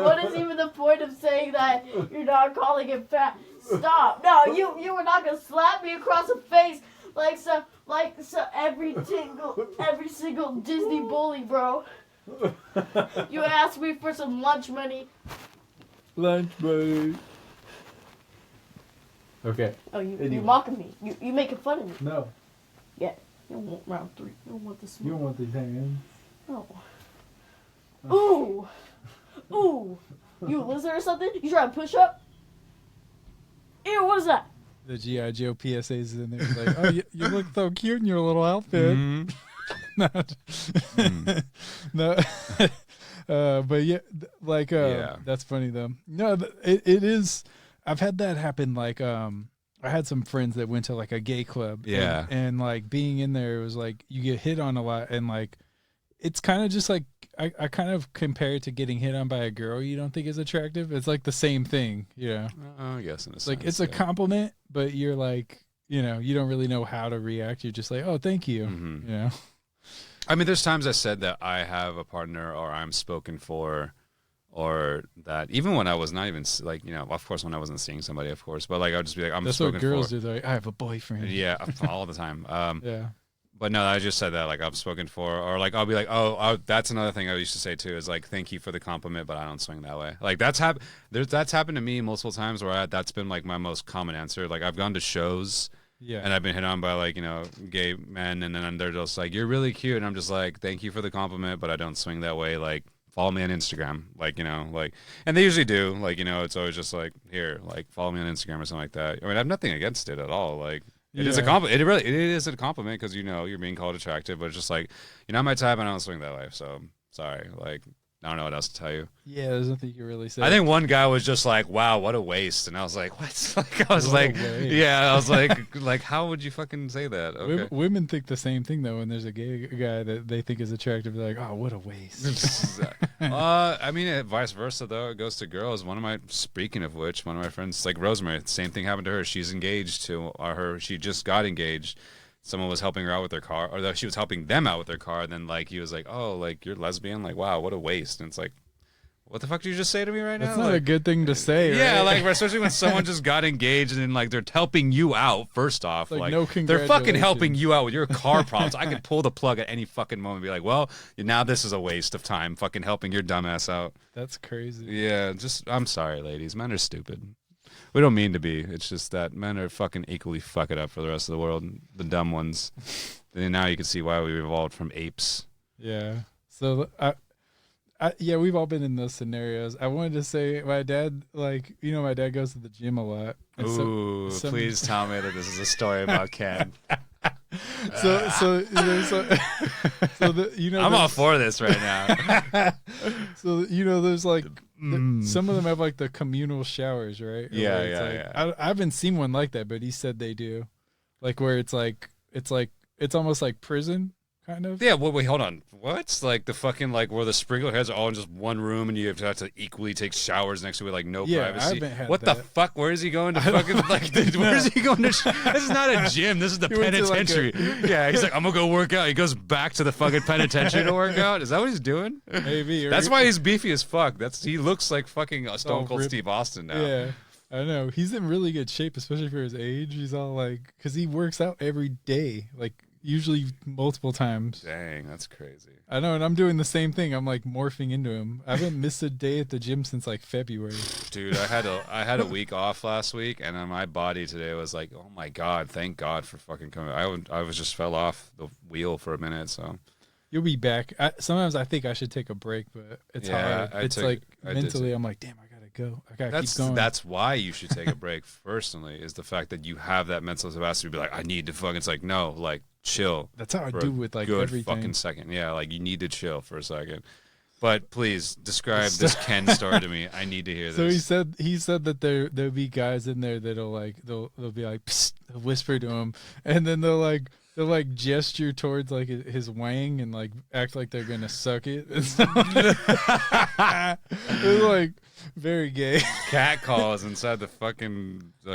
Speaker 12: What is even the point of saying that you're not calling him fat? Stop. No, you were not gonna slap me across the face like every single Disney bully, bro. You asked me for some lunch money.
Speaker 1: Lunch money. Okay.
Speaker 12: Oh, you're mocking me. You making fun of me.
Speaker 1: No.
Speaker 12: Yeah. You don't want round 3. You don't want this.
Speaker 1: You don't want these hands.
Speaker 12: No. Ooh. Ooh. You a lizard or something? You trying to push up? Ew, what is that?
Speaker 7: The G.I. Joe PSA's in there. Like, oh, you look so cute in your little outfit.
Speaker 6: Mm-hmm.
Speaker 7: No. But yeah, like, that's funny though. No, it is. I've had that happen. Like, I had some friends that went to like a gay club.
Speaker 6: Yeah.
Speaker 7: And like being in there, it was like you get hit on a lot, and like it's kind of just like I kind of compare it to getting hit on by a girl you don't think is attractive. It's like the same thing,
Speaker 6: I guess in a sense,
Speaker 7: like it's a compliment, but you're like, you don't really know how to react. You're just like, oh, thank you.
Speaker 6: Mm-hmm. I mean, there's times I said that I have a partner or I'm spoken for, or that even when I was not even like, of course, when I wasn't seeing somebody, of course, but like I would just be like, I'm spoken for.
Speaker 7: That's what girls do. They're like, I have a boyfriend.
Speaker 6: Yeah, all the time.
Speaker 7: Yeah.
Speaker 6: But no, I just said that, like, I'm spoken for, or like I'll be like, oh, that's another thing I used to say too, is like, thank you for the compliment, but I don't swing that way. Like that's happened to me multiple times where that's been like my most common answer. Like I've gone to shows. Yeah. And I've been hit on by like, gay men, and then they're just like, you're really cute. And I'm just like, thank you for the compliment, but I don't swing that way. Like, follow me on Instagram. Like, and they usually do. Like, it's always just like, here, like, follow me on Instagram or something like that. I mean, I have nothing against it at all. Like, it is a compliment. It is a compliment because, you're being called attractive, but it's just like, you're not my type and I don't swing that way. So, sorry. Like, I don't know what else to tell you.
Speaker 7: Yeah, there's nothing you can really say.
Speaker 6: I think one guy was just like, "Wow, what a waste," and I was like, "What?" Like, I was like, "Yeah," I was like, "How would you fucking say that?" Okay.
Speaker 7: Women think the same thing though. When there's a gay guy that they think is attractive, they're like, "Oh, what a waste."
Speaker 6: I mean, vice versa though. It goes to girls. Speaking of which, one of my friends, like Rosemary, the same thing happened to her. She's engaged to she just got engaged. Someone was helping her out with their car, or she was helping them out with their car. And then like he was like, "Oh, like you're lesbian? Like wow, what a waste!" And it's like, what the fuck did you just say to me right now?
Speaker 7: That's not a good thing to say.
Speaker 6: Yeah,
Speaker 7: right?
Speaker 6: like especially when someone just got engaged and then like they're helping you out. First off, like
Speaker 7: no
Speaker 6: they're fucking helping you out with your car problems. I could pull the plug at any fucking moment and be like, well, now this is a waste of time fucking helping your dumbass out.
Speaker 7: That's crazy.
Speaker 6: Yeah, I'm sorry, ladies. Men are stupid. We don't mean to be. It's just that men are fucking equally fuck it up for the rest of the world. The dumb ones. And now you can see why we evolved from apes.
Speaker 7: Yeah. So we've all been in those scenarios. I wanted to say my dad, like, my dad goes to the gym a lot.
Speaker 6: Ooh, please tell me that this is a story about Ken. I'm all for this right now.
Speaker 7: So there's like some of them have like the communal showers, right?
Speaker 6: Yeah.
Speaker 7: I haven't seen one like that, but he said they do, like where it's almost like prison kind of.
Speaker 6: Yeah. Well, wait, hold on. What? Like the fucking where the sprinkler heads are all in just one room and you have to equally take showers next to it, like no privacy.
Speaker 7: I haven't had
Speaker 6: what
Speaker 7: that.
Speaker 6: The fuck? Where is he going to fucking where is he going to? This is not a gym. This is the penitentiary. Yeah. He's like, I'm gonna go work out. He goes back to the fucking penitentiary to work out. Is that what he's doing?
Speaker 7: Maybe.
Speaker 6: That's why he's beefy as fuck. He looks like fucking Stone Cold Steve Austin now.
Speaker 7: Yeah. I know. He's in really good shape, especially for his age. He's all like, because he works out every day, like usually multiple times.
Speaker 6: Dang, that's crazy.
Speaker 7: I know, and I'm doing the same thing. I'm like morphing into him. I haven't missed a day at the gym since like February.
Speaker 6: Dude, I had a week off last week, and my body today was like, oh my god, thank God for fucking coming. I was just fell off the wheel for a minute, so.
Speaker 7: You'll be back. Sometimes I think I should take a break, but it's hard. Mentally, I'm like, damn, I gotta go. I gotta keep going.
Speaker 6: That's why you should take a break. Personally, is the fact that you have that mental capacity to be like, I need to fucking. It's like, no, like chill.
Speaker 7: That's how I do with like
Speaker 6: good
Speaker 7: everything.
Speaker 6: Fucking second, yeah, like you need to chill for a second. But please describe this Ken story to me. I need to hear this.
Speaker 7: So he said that there'll be guys in there that'll like they'll be like psst, whisper to him, and then they'll like gesture towards like his wang and like act like they're gonna suck it. It's like very gay.
Speaker 6: Cat calls inside the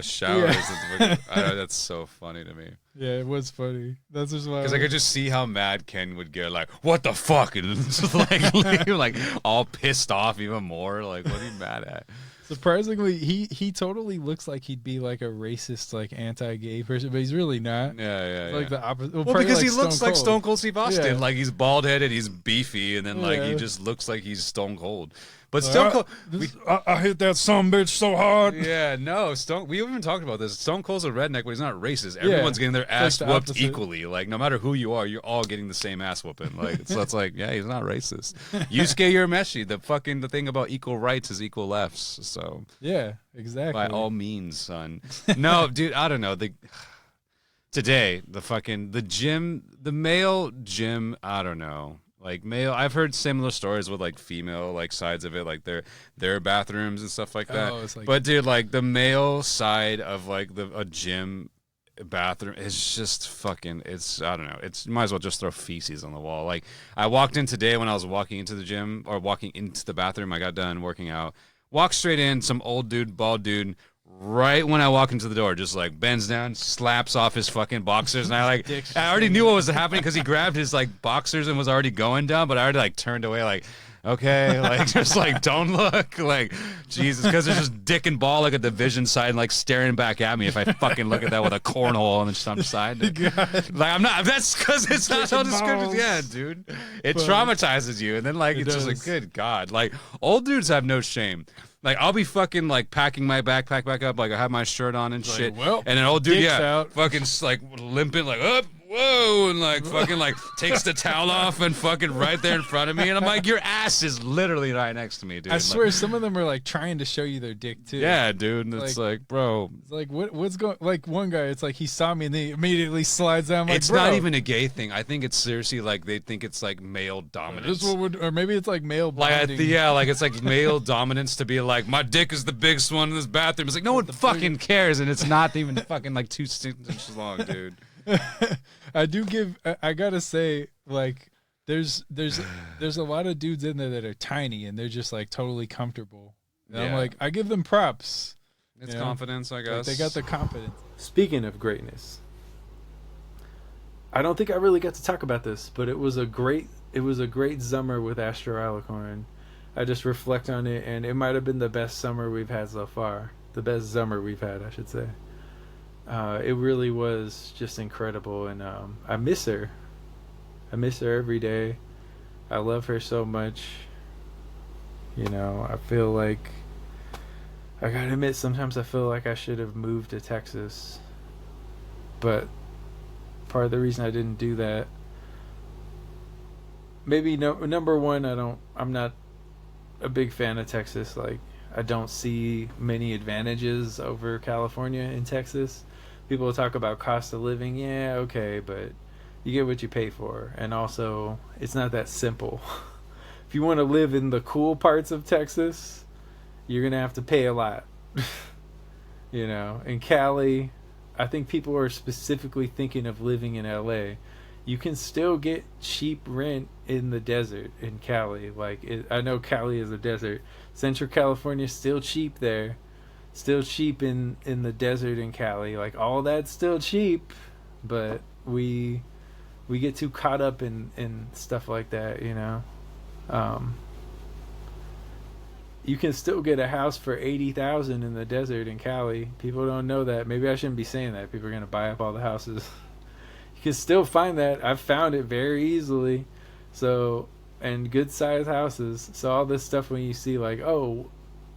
Speaker 6: showers. Yeah. That's so funny to me.
Speaker 7: Yeah, it was funny. That's just why.
Speaker 6: Because I could just see how mad Ken would get. Like, what the fuck? And it's like all pissed off even more. Like, what are you mad at?
Speaker 7: Surprisingly, he totally looks like he'd be like a racist, like anti-gay person, but he's really not.
Speaker 6: Yeah.
Speaker 7: Like the opposite.
Speaker 6: Well, because he looks like Stone Cold Steve Austin. Yeah. Like he's bald-headed, he's beefy, and then like he just looks like he's Stone Cold. But Stone Cold,
Speaker 7: I hit that bitch so hard.
Speaker 6: Yeah, no, we even talked about this. Stone Cold's a redneck, but he's not racist. Everyone's getting their ass whooped equally. Like no matter who you are, you're all getting the same ass whooping. Like so it's like, yeah, he's not racist. Yusuke Urameshi, the thing about equal rights is equal lefts. So
Speaker 7: yeah, exactly.
Speaker 6: By all means, son. No, dude, I don't know. Today, the male gym, I don't know. Like male, I've heard similar stories with like female like sides of it, like their bathrooms and stuff like that. But dude, like the male side of like a gym bathroom is just fucking. I don't know. You might as well just throw feces on the wall. Like I walked in today when I was walking into the gym or walking into the bathroom. I got done working out. Walked straight in. Some old dude, bald dude. Right when I walk into the door, just like bends down, slaps off his fucking boxers, and I already knew what was happening because he grabbed his like boxers and was already going down, but I already like turned away, like okay, like just like don't look, like Jesus, because there's just dick and ball like at the vision side, and like staring back at me if I fucking look at that with a cornhole on some side. Like I'm not. That's because it's not how descriptive. Yeah, dude, it traumatizes you, and then like it's just like good God, like old dudes have no shame. Like I'll be fucking like packing my backpack back up, like I have my shirt on and shit,
Speaker 7: well,
Speaker 6: and an old dude, fucking like limping, like up, whoa, and like fucking like takes the towel off and fucking right there in front of me, and I'm like, your ass is literally right next to me, dude.
Speaker 7: I swear, some of them are like trying to show you their dick too.
Speaker 6: Yeah, dude, and it's like, bro,
Speaker 7: it's like what's going? Like one guy, it's like he saw me and he immediately slides down. Like,
Speaker 6: it's not even a gay thing. I think it's seriously like they think it's like male dominance,
Speaker 7: or maybe it's like male bonding.
Speaker 6: Like it's like male dominance to be like my dick is the biggest one in this bathroom. It's like no one fucking cares, and it's not even fucking like 2 inches long, dude.
Speaker 7: I gotta say, like there's a lot of dudes in there that are tiny and they're just like totally comfortable. And I'm like, I give them props.
Speaker 6: It's confidence, I guess.
Speaker 7: Like, they got the confidence.
Speaker 1: Speaking of greatness, I don't think I really got to talk about this, but it was a great summer with Astro Alacorn. I just reflect on it, and it might have been the best summer we've had so far. The best summer we've had, I should say. It really was just incredible, and I miss her. I miss her every day. I love her so much. You know, I feel like, I gotta admit, sometimes I feel like I should have moved to Texas. But part of the reason I didn't do that, maybe number one, I'm not a big fan of Texas. Like, I don't see many advantages over California in Texas. People talk about cost of living. Yeah, okay, but you get what you pay for. And also, it's not that simple. If you want to live in the cool parts of Texas, you're going to have to pay a lot. You know, in Cali, I think people are specifically thinking of living in LA. You can still get cheap rent in the desert in Cali. I know Cali is a desert. Central California is still cheap there. Still cheap in the desert in Cali. Like, all that's still cheap, but we get too caught up in stuff like that, you know. You can still get a house for $80,000 in the desert in Cali. People don't know that. Maybe I shouldn't be saying that. People are gonna buy up all the houses. You can still find that. I've found it very easily. So, and good sized houses. So all this stuff when you see like, oh,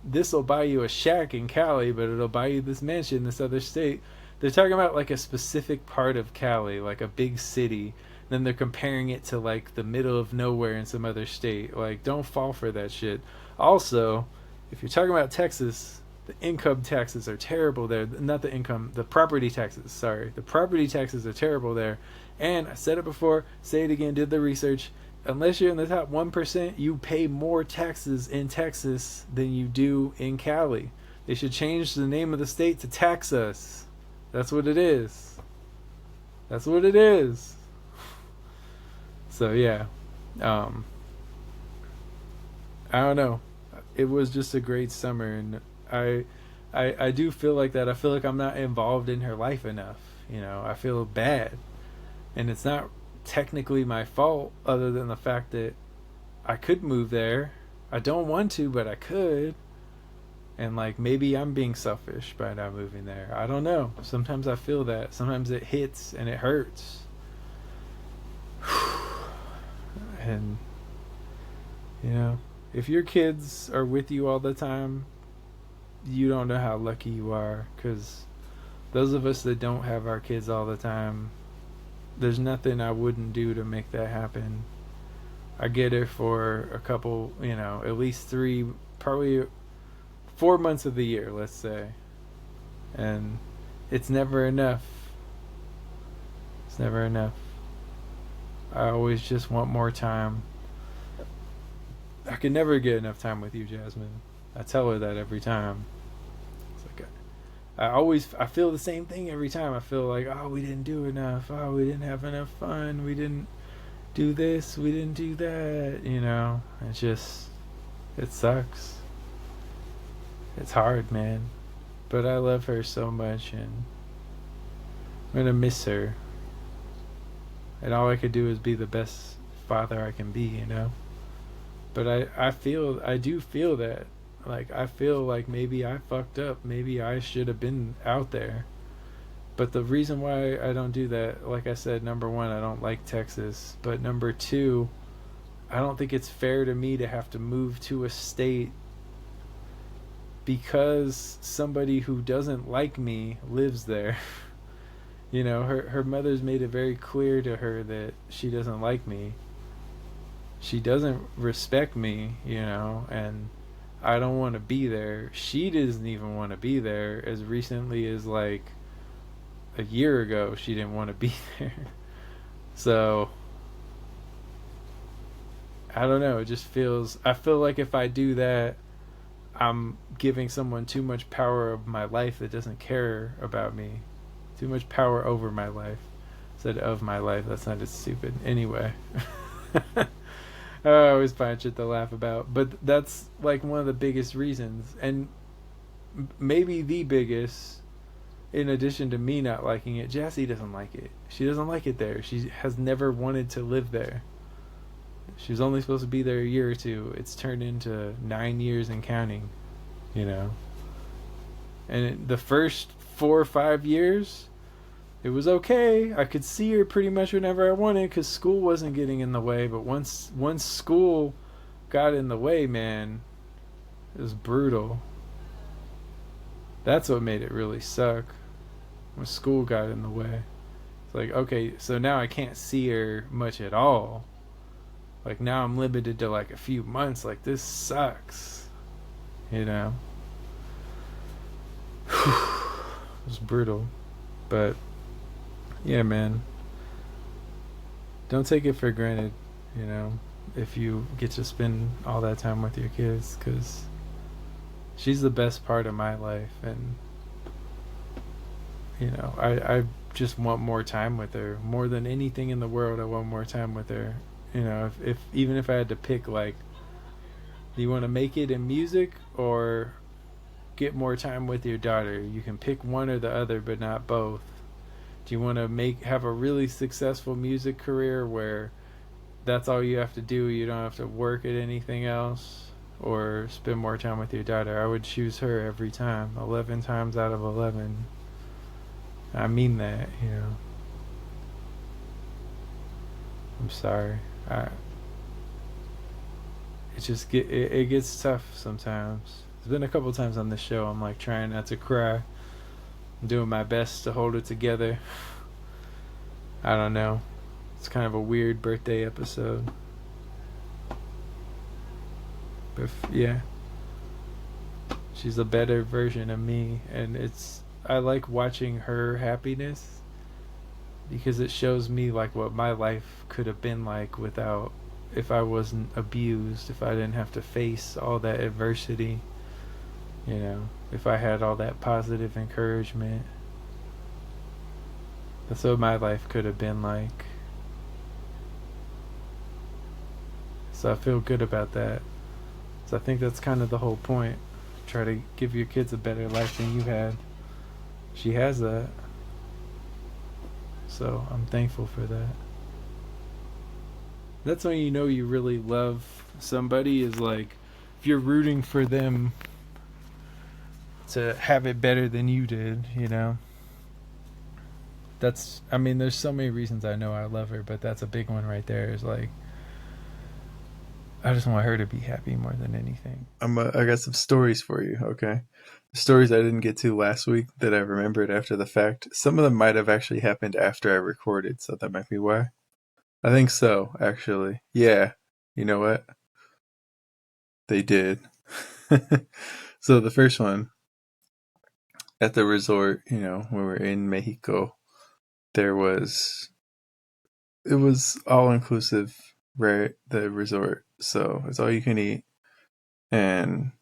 Speaker 1: this will buy you a shack in Cali, but it'll buy you this mansion in this other state. They're talking about like a specific part of Cali, like a big city. Then they're comparing it to like the middle of nowhere in some other state. Like, don't fall for that shit. Also, if you're talking about Texas, the income taxes are terrible there. Not the income, the property taxes. Sorry. The property taxes are terrible there. And I said it before, say it again, did the research. Unless you're in the top 1%, you pay more taxes in Texas than you do in Cali. They should change the name of the state to Texas. That's what it is. That's what it is. So yeah. I don't know. It was just a great summer, and I do feel like that. I feel like I'm not involved in her life enough. You know, I feel bad. And it's not technically my fault, other than the fact that I could move there. I don't want to, but I could. And like, maybe I'm being selfish by not moving there. I don't know. Sometimes I feel that. Sometimes it hits and it hurts. And, you know, if your kids are with you all the time, you don't know how lucky you are. Because those of us that don't have our kids all the time, there's nothing I wouldn't do to make that happen. I get it for a couple, you know, at least 3, probably 4 months of the year, let's say. And it's never enough. It's never enough. I always just want more time. I can never get enough time with you, Jasmine. I tell her that every time. It's like I feel the same thing every time. I feel like, oh, we didn't do enough. Oh, we didn't have enough fun. We didn't do this. We didn't do that. You know, it sucks. It's hard, man. But I love her so much, and I'm gonna miss her. And all I could do is be the best father I can be, you know? But I do feel that. Like, I feel like maybe I fucked up. Maybe I should have been out there. But the reason why I don't do that, like I said, number 1, I don't like Texas. But number 2, I don't think it's fair to me to have to move to a state because somebody who doesn't like me lives there. You know, her mother's made it very clear to her that she doesn't like me. She doesn't respect me, you know, and I don't want to be there. She doesn't even want to be there. As recently as like a year ago, she didn't want to be there. So I don't know, it just feels, I feel like if I do that, I'm giving someone too much power of my life that doesn't care about me. Too much power over my life. Said of my life. That sounded stupid. Anyway. I always find shit to laugh about. But that's like one of the biggest reasons. And maybe the biggest, in addition to me not liking it, Jassy doesn't like it. She doesn't like it there. She has never wanted to live there. She was only supposed to be there a year or 2. It's turned into 9 years and counting. You know. And the first 4 or 5 years, it was okay. I could see her pretty much whenever I wanted because school wasn't getting in the way. But once school got in the way, man, it was brutal. That's what made it really suck. When school got in the way. It's like, okay, so now I can't see her much at all. Like, now I'm limited to like a few months. Like, this sucks. You know? It was brutal. But yeah, man, don't take it for granted, you know, if you get to spend all that time with your kids, because she's the best part of my life. And you know, I just want more time with her. More than anything in the world, I want more time with her. You know, if even if I had to pick, like, do you want to make it in music or get more time with your daughter? You can pick one or the other, but not both. Do you want to have a really successful music career where that's all you have to do, you don't have to work at anything else, or spend more time with your daughter? I would choose her every time, 11 times out of 11. I mean that, you know. I'm sorry. It gets tough sometimes. There's been a couple times on this show I'm like trying not to cry. I'm doing my best to hold it together. I don't know. It's kind of a weird birthday episode. But yeah. She's a better version of me, and I like watching her happiness because it shows me like what my life could have been like without, if I wasn't abused, if I didn't have to face all that adversity, if I had all that positive encouragement. That's what my life could have been like. So I feel good about that. So I think that's kind of the whole point. Try to give your kids a better life than you had. She has that. So I'm thankful for that. That's when you know you really love somebody, is like if you're rooting for them to have it better than you did, there's so many reasons I know I love her, but that's a big one right there, is like I just want her to be happy more than anything. I got some stories for you, okay? The stories I didn't get to last week that I remembered after the fact. Some of them might have actually happened after I recorded, so that might be why. I think so, actually. Yeah. You know what? They did. So the first one, at the resort, when we were in Mexico, it was all inclusive, right? The resort. So it's all you can eat. And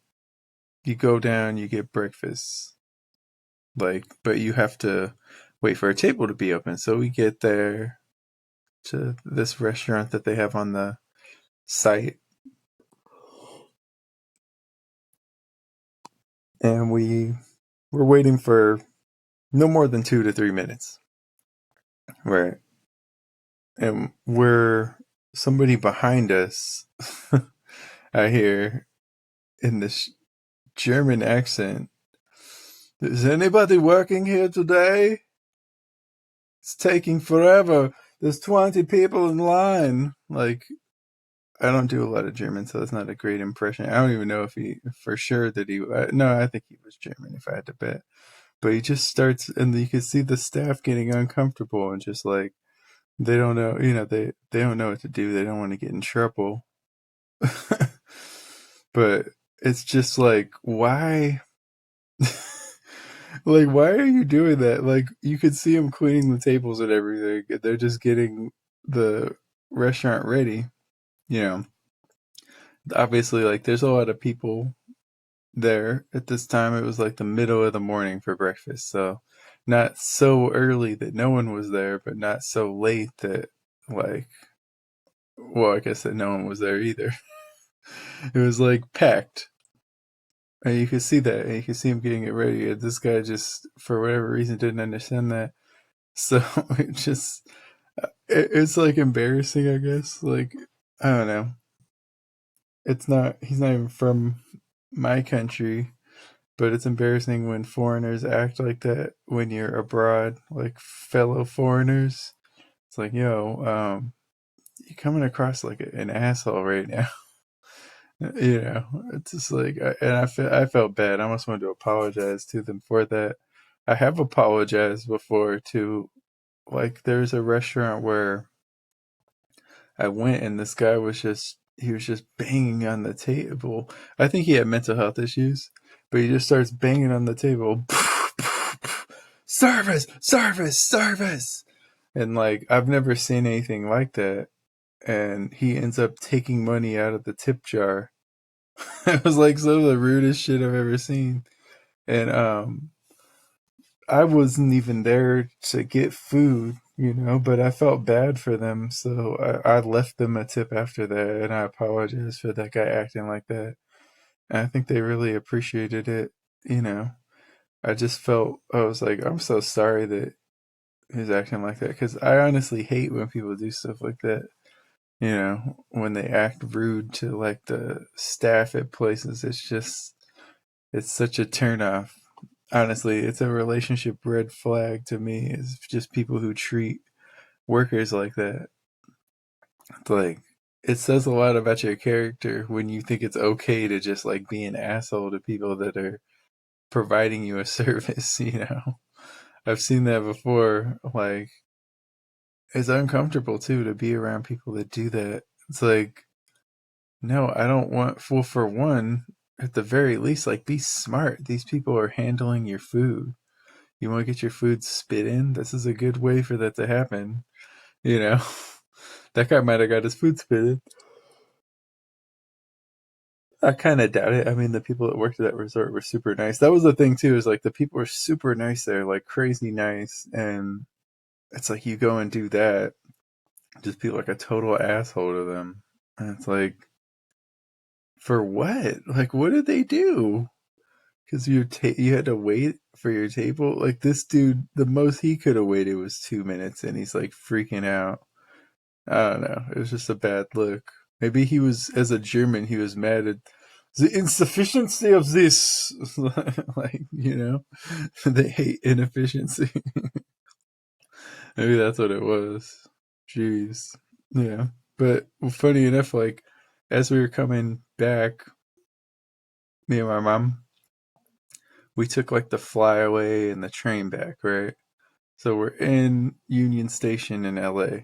Speaker 1: you go down, you get breakfast. But you have to wait for a table to be open. So we get there to this restaurant that they have on the site. And we're waiting for no more than 2 to 3 minutes. Right. And somebody behind us, I hear in this German accent, "Is anybody working here today? It's taking forever. There's 20 people in line." Like, I don't do a lot of German, so that's not a great impression. I don't even know if for sure that no, I think he was German if I had to bet. But he just starts, and you can see the staff getting uncomfortable and just like, they don't know, they don't know what to do. They don't want to get in trouble. But it's just like, why? Like, why are you doing that? Like, you could see them cleaning the tables and everything. They're just getting the restaurant ready. Obviously, like, there's a lot of people there at this time. It was like the middle of the morning for breakfast. So not so early that no one was there, but not so late that, like, well, I guess that no one was there either. It was like packed. And you could see that, and you could see him getting it ready. And this guy just, for whatever reason, didn't understand that. So it's like embarrassing, I guess. Like, I don't know. He's not even from my country, but it's embarrassing when foreigners act like that when you're abroad, like fellow foreigners. It's like, yo, you're coming across like an asshole right now. It's just like, I felt bad. I almost wanted to apologize to them for that. I have apologized before to, like, there's a restaurant where I went and this guy was just banging on the table. I think he had mental health issues, but he just starts banging on the table. Service, service, service. And like, I've never seen anything like that. And he ends up taking money out of the tip jar. It was like some of the rudest shit I've ever seen. And I wasn't even there to get food, but I felt bad for them. So I left them a tip after that, and I apologized for that guy acting like that. And I think they really appreciated it. I was like, I'm so sorry that he's acting like that, because I honestly hate when people do stuff like that. When they act rude to like the staff at places. It's such a turnoff. Honestly, it's a relationship red flag to me. Is just people who treat workers like that. It's like, it says a lot about your character when you think it's okay to just like be an asshole to people that are providing you a service, you know? I've seen that before. Like, it's uncomfortable too to be around people that do that. It's like, no, I don't want, well, for one, at the very least, like, be smart. These people are handling your food. You want to get your food spit in? This is a good way for that to happen. You know, that guy might have got his food spit in. I kind of doubt it. I mean, the people that worked at that resort were super nice. That was the thing too, is like the people were super nice there, like crazy nice. And it's like you go and do that, just be like a total asshole to them. And it's like, for what? Like, what did they do? Because you had to wait for your table. Like this dude, the most he could have waited was 2 minutes, and he's like freaking out. I don't know. It was just a bad look. Maybe he was, as a German, he was mad at the insufficiency of this. Like, you know, they hate inefficiency. Maybe that's what it was. Jeez. Yeah. But funny enough, like, as we were coming back, me and my mom, we took like the flyaway and the train back, right? So we're in Union Station in LA.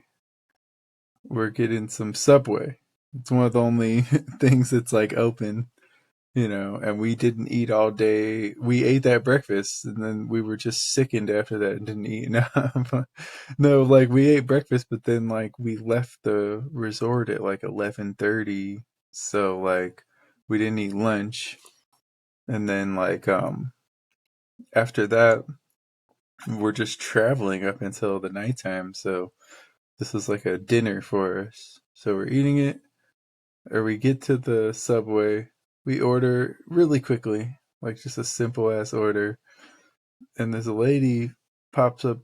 Speaker 1: We're getting some Subway. It's one of the only things that's like open, you know, and we didn't eat all day. We ate that breakfast and then we were just sickened after that and didn't eat. No, like we ate breakfast, but then like we left the resort at like 11:30. So like we didn't eat lunch. And then like after that we're just traveling up until the nighttime. So this is like a dinner for us. So we're eating it, or we get to the Subway. We order really quickly, like just a simple ass order. And there's a lady pops up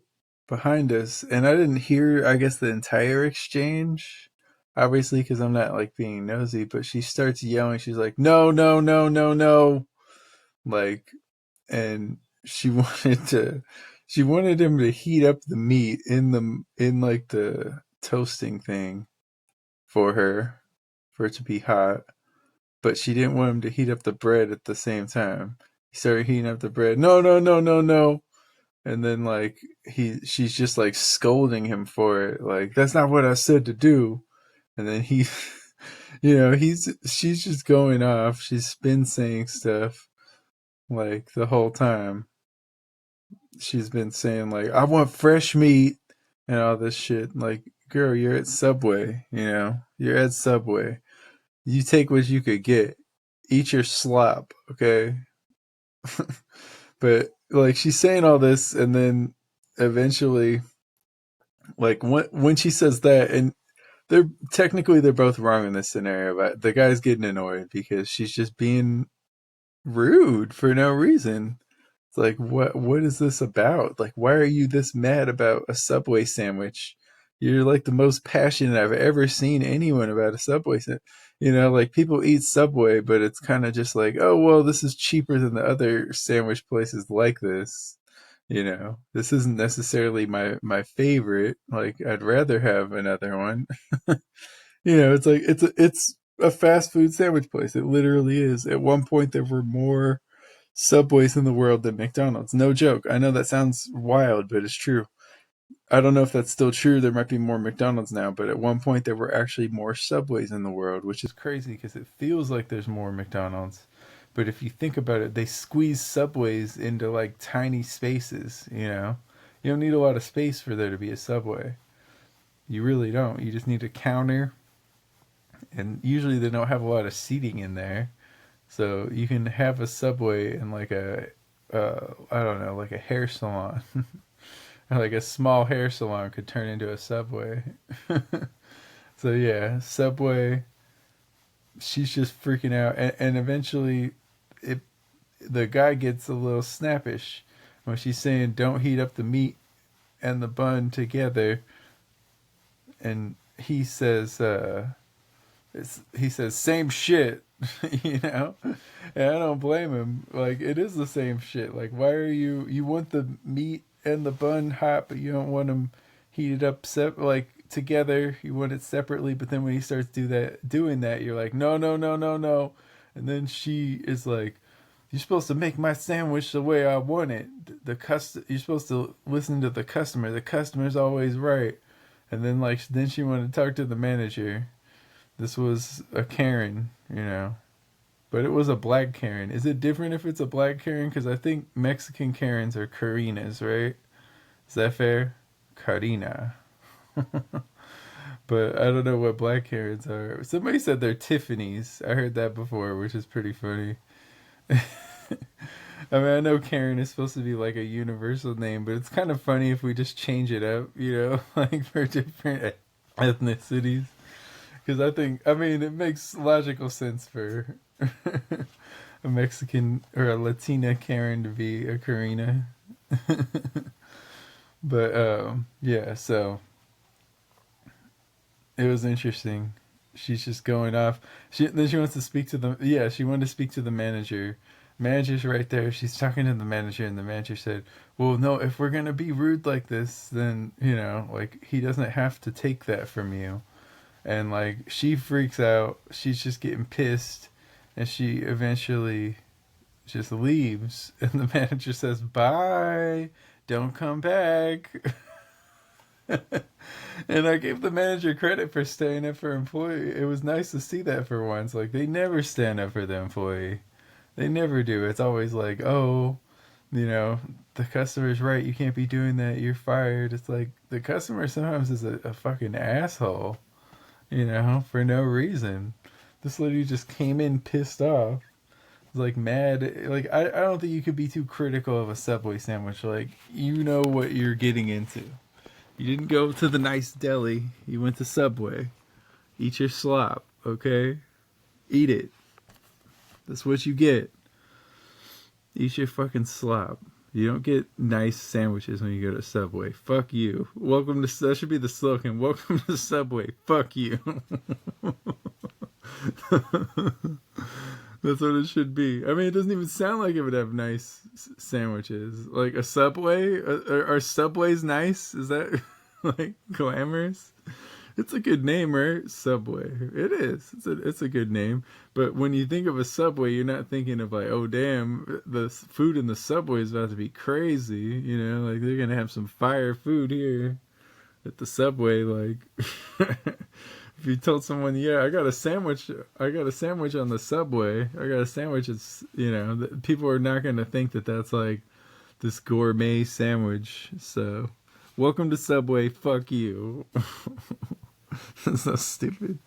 Speaker 1: behind us, and I didn't hear, I guess, the entire exchange, obviously, because I'm not like being nosy, but she starts yelling. She's like, no, no, no, no, no. Like, and she wanted him to heat up the meat in like the toasting thing for her, for it to be hot, but she didn't want him to heat up the bread at the same time. He started heating up the bread. No, no, no, no, no. And then like she's just like scolding him for it. Like, that's not what I said to do. And then he, you know, she's just going off. She's been saying stuff like the whole time. She's been saying like, I want fresh meat and all this shit. Like, girl, you're at Subway, you know? You're at Subway. You take what you could get. Eat your slop, okay? But like she's saying all this, and then eventually, like when she says that, and they're both wrong in this scenario, but the guy's getting annoyed because she's just being rude for no reason. It's like, what is this about? Like, why are you this mad about a Subway sandwich? You're like the most passionate I've ever seen anyone about a Subway sandwich. You know, like people eat Subway, but it's kind of just like, oh, well, this is cheaper than the other sandwich places like this. You know, this isn't necessarily my favorite. Like, I'd rather have another one. You know, it's like it's a fast food sandwich place. It literally is. At one point, there were more Subways in the world than McDonald's. No joke. I know that sounds wild, but it's true. I don't know if that's still true. There might be more McDonald's now, but at one point there were actually more Subways in the world, which is crazy because it feels like there's more McDonald's. But if you think about it, they squeeze Subways into like tiny spaces, you know? You don't need a lot of space for there to be a Subway. You really don't. You just need a counter, and usually they don't have a lot of seating in there. So you can have a Subway in like I don't know, like a hair salon. Like a small hair salon could turn into a Subway. So yeah, Subway, she's just freaking out. And eventually the guy gets a little snappish when she's saying don't heat up the meat and the bun together. And he says, same shit. You know, and I don't blame him. Like, it is the same shit. Like, why are you want the meat and the bun hot, but you don't want them heated up like, together, you want it separately, but then when he starts doing that, you're like, no, no, no, no, no. And then she is like, you're supposed to make my sandwich the way I want it. You're supposed to listen to the customer. The customer's always right. And then then she wanted to talk to the manager. This was a Karen, you know. But it was a black Karen. Is it different if it's a black Karen? Because I think Mexican Karens are Karinas, right? Is that fair? Karina. But I don't know what black Karens are. Somebody said they're Tiffany's. I heard that before, which is pretty funny. I mean, I know Karen is supposed to be like a universal name, but it's kind of funny if we just change it up, you know, like for different ethnicities. Because I mean, it makes logical sense for a Mexican or a Latina Karen to be a Karina. But, yeah, so it was interesting. She's just going off. Then she wants to speak to she wanted to speak to the manager. Manager's right there. She's talking to the manager, and the manager said, well, no, if we're going to be rude like this, then, you know, like, he doesn't have to take that from you. And, like, she freaks out. She's just getting pissed, and she eventually just leaves. And the manager says, bye, don't come back. And I gave the manager credit for staying up for employee. It was nice to see that for once. Like, they never stand up for the employee. They never do. It's always like, oh, you know, the customer's right. You can't be doing that. You're fired. It's like the customer sometimes is a fucking asshole, you know, for no reason. This lady just came in pissed off. Like mad. Like, I don't think you could be too critical of a Subway sandwich. Like, you know what you're getting into. You didn't go to the nice deli. You went to Subway. Eat your slop, okay? Eat it. That's what you get. Eat your fucking slop. You don't get nice sandwiches when you go to Subway. Fuck you. That should be the slogan. Welcome to Subway. Fuck you. That's what it should be. I mean, it doesn't even sound like it would have nice sandwiches. Like a Subway? Are Subways nice? Is that like glamorous? It's a good name, right? Subway. It is. It's a good name. But when you think of a Subway, you're not thinking of like, oh damn, the food in the Subway is about to be crazy. You know, like they're gonna have some fire food here at the Subway. Like, if you told someone, yeah, I got a sandwich on the Subway. I got a sandwich. It's, you know, people are not gonna think that that's like this gourmet sandwich. So, welcome to Subway. Fuck you. That's so stupid.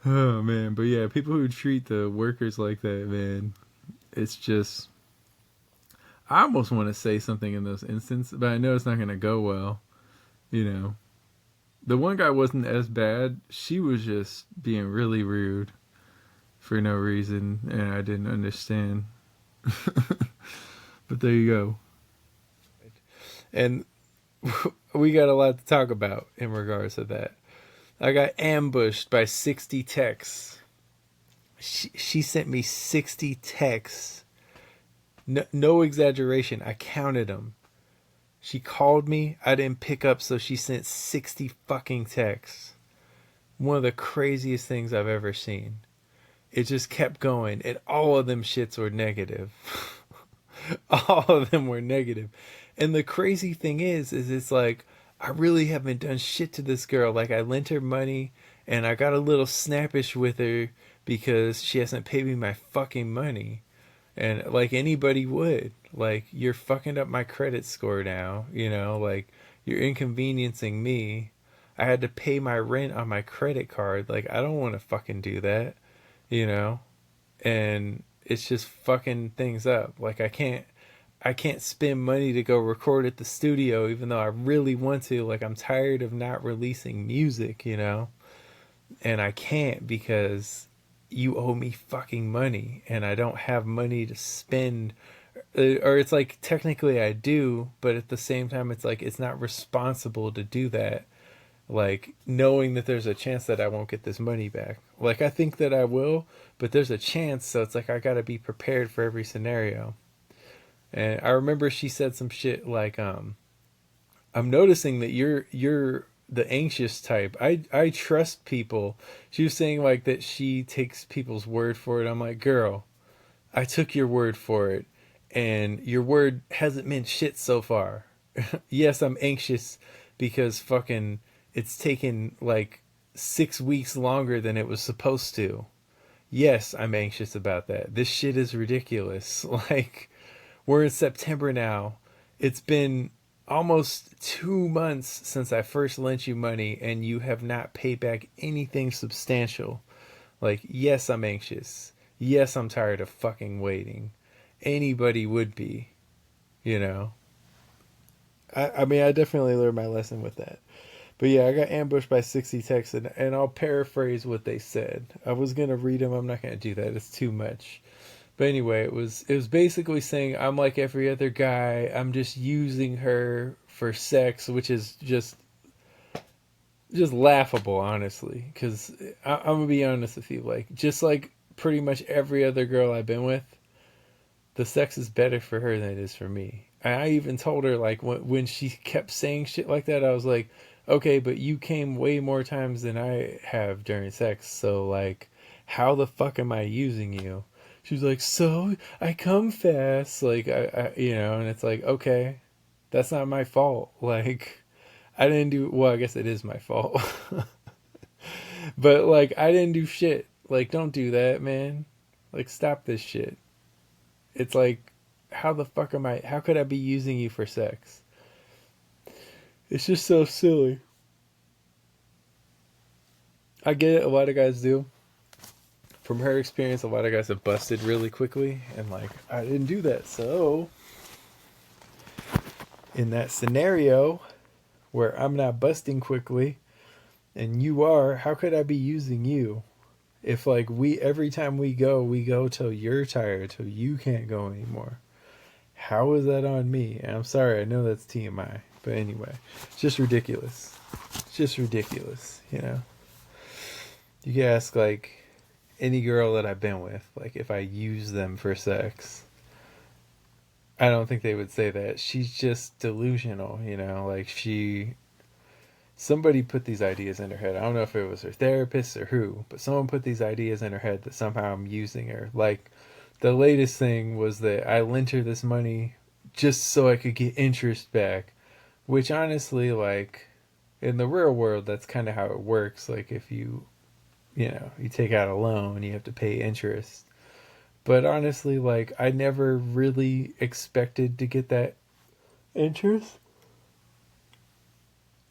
Speaker 1: Oh man, but yeah, people who treat the workers like that, man, it's just, I almost want to say something in those instances, but I know it's not going to go well. You know, the one guy wasn't as bad. She was just being really rude for no reason, and I didn't understand. But there you go. And we got a lot to talk about in regards to that. I got ambushed by 60 texts. She sent me 60 texts. No exaggeration. I counted them. She called me. I didn't pick up, so she sent 60 fucking texts. One of the craziest things I've ever seen. It just kept going, and all of them shits were negative. All of them were negative. And the crazy thing is it's like, I really haven't done shit to this girl. Like, I lent her money, and I got a little snappish with her because she hasn't paid me my fucking money. And like anybody would, like, you're fucking up my credit score now, you know, like, you're inconveniencing me. I had to pay my rent on my credit card. Like, I don't want to fucking do that, you know? And it's just fucking things up. Like, I can't spend money to go record at the studio, even though I really want to. Like, I'm tired of not releasing music, you know? And I can't because you owe me fucking money, and I don't have money to spend. Or it's like, technically I do, but at the same time, it's like, it's not responsible to do that. Like, knowing that there's a chance that I won't get this money back. Like, I think that I will, but there's a chance, so it's like, I gotta be prepared for every scenario. And I remember she said some shit like, I'm noticing that you're the anxious type. I trust people. She was saying like that she takes people's word for it. I'm like, girl, I took your word for it, and your word hasn't meant shit so far. Yes, I'm anxious because fucking it's taken like 6 weeks longer than it was supposed to. Yes, I'm anxious about that. This shit is ridiculous. Like, we're in September now. It's been almost 2 months since I first lent you money, and you have not paid back anything substantial. Like, yes, I'm anxious. Yes, I'm tired of fucking waiting. Anybody would be, you know. I mean, I definitely learned my lesson with that. But yeah, I got ambushed by 60 texts, and I'll paraphrase what they said. I was going to read them. I'm not going to do that. It's too much. But anyway, it was basically saying I'm like every other guy. I'm just using her for sex, which is just laughable, honestly. Because I'm going to be honest with you. Like, just like pretty much every other girl I've been with, the sex is better for her than it is for me. I even told her, like, when she kept saying shit like that, I was like, okay, but you came way more times than I have during sex, so, like, how the fuck am I using you? She was like, so, I come fast, like, I and it's like, okay, that's not my fault. Like, I didn't do, well, I guess it is my fault. But, like, I didn't do shit. Like, don't do that, man. Like, stop this shit. It's like, how could I be using you for sex? It's just so silly. I get it, a lot of guys do. From her experience, a lot of guys have busted really quickly, and like, I didn't do that, so in that scenario where I'm not busting quickly and you are, how could I be using you? If like every time we go till you're tired, till you can't go anymore. How is that on me? And I'm sorry, I know that's TMI, but anyway, it's just ridiculous. It's just ridiculous, you know. You can ask like any girl that I've been with, like if I use them for sex, I don't think they would say that. She's just delusional, you know, like somebody put these ideas in her head. I don't know if it was her therapist or who, but someone put these ideas in her head that somehow I'm using her. Like, the latest thing was that I lent her this money just so I could get interest back, which honestly, like, in the real world, that's kind of how it works. Like, if you take out a loan, you have to pay interest. But honestly, like, I never really expected to get that interest.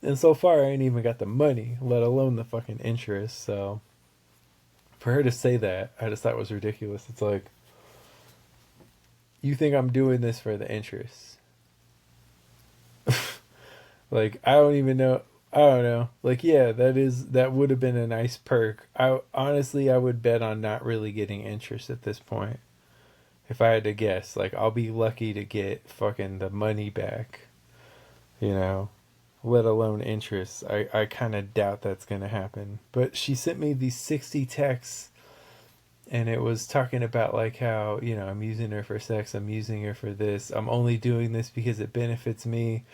Speaker 1: And so far, I ain't even got the money, let alone the fucking interest. So, for her to say that, I just thought was ridiculous. It's like, you think I'm doing this for the interest? Like, I don't even know. I don't know. Like, yeah, that would have been a nice perk. I would bet on not really getting interest at this point. If I had to guess, like, I'll be lucky to get fucking the money back, you know, let alone interest. I kind of doubt that's going to happen. But she sent me these 60 texts, and it was talking about, like, how, you know, I'm using her for sex, I'm using her for this, I'm only doing this because it benefits me.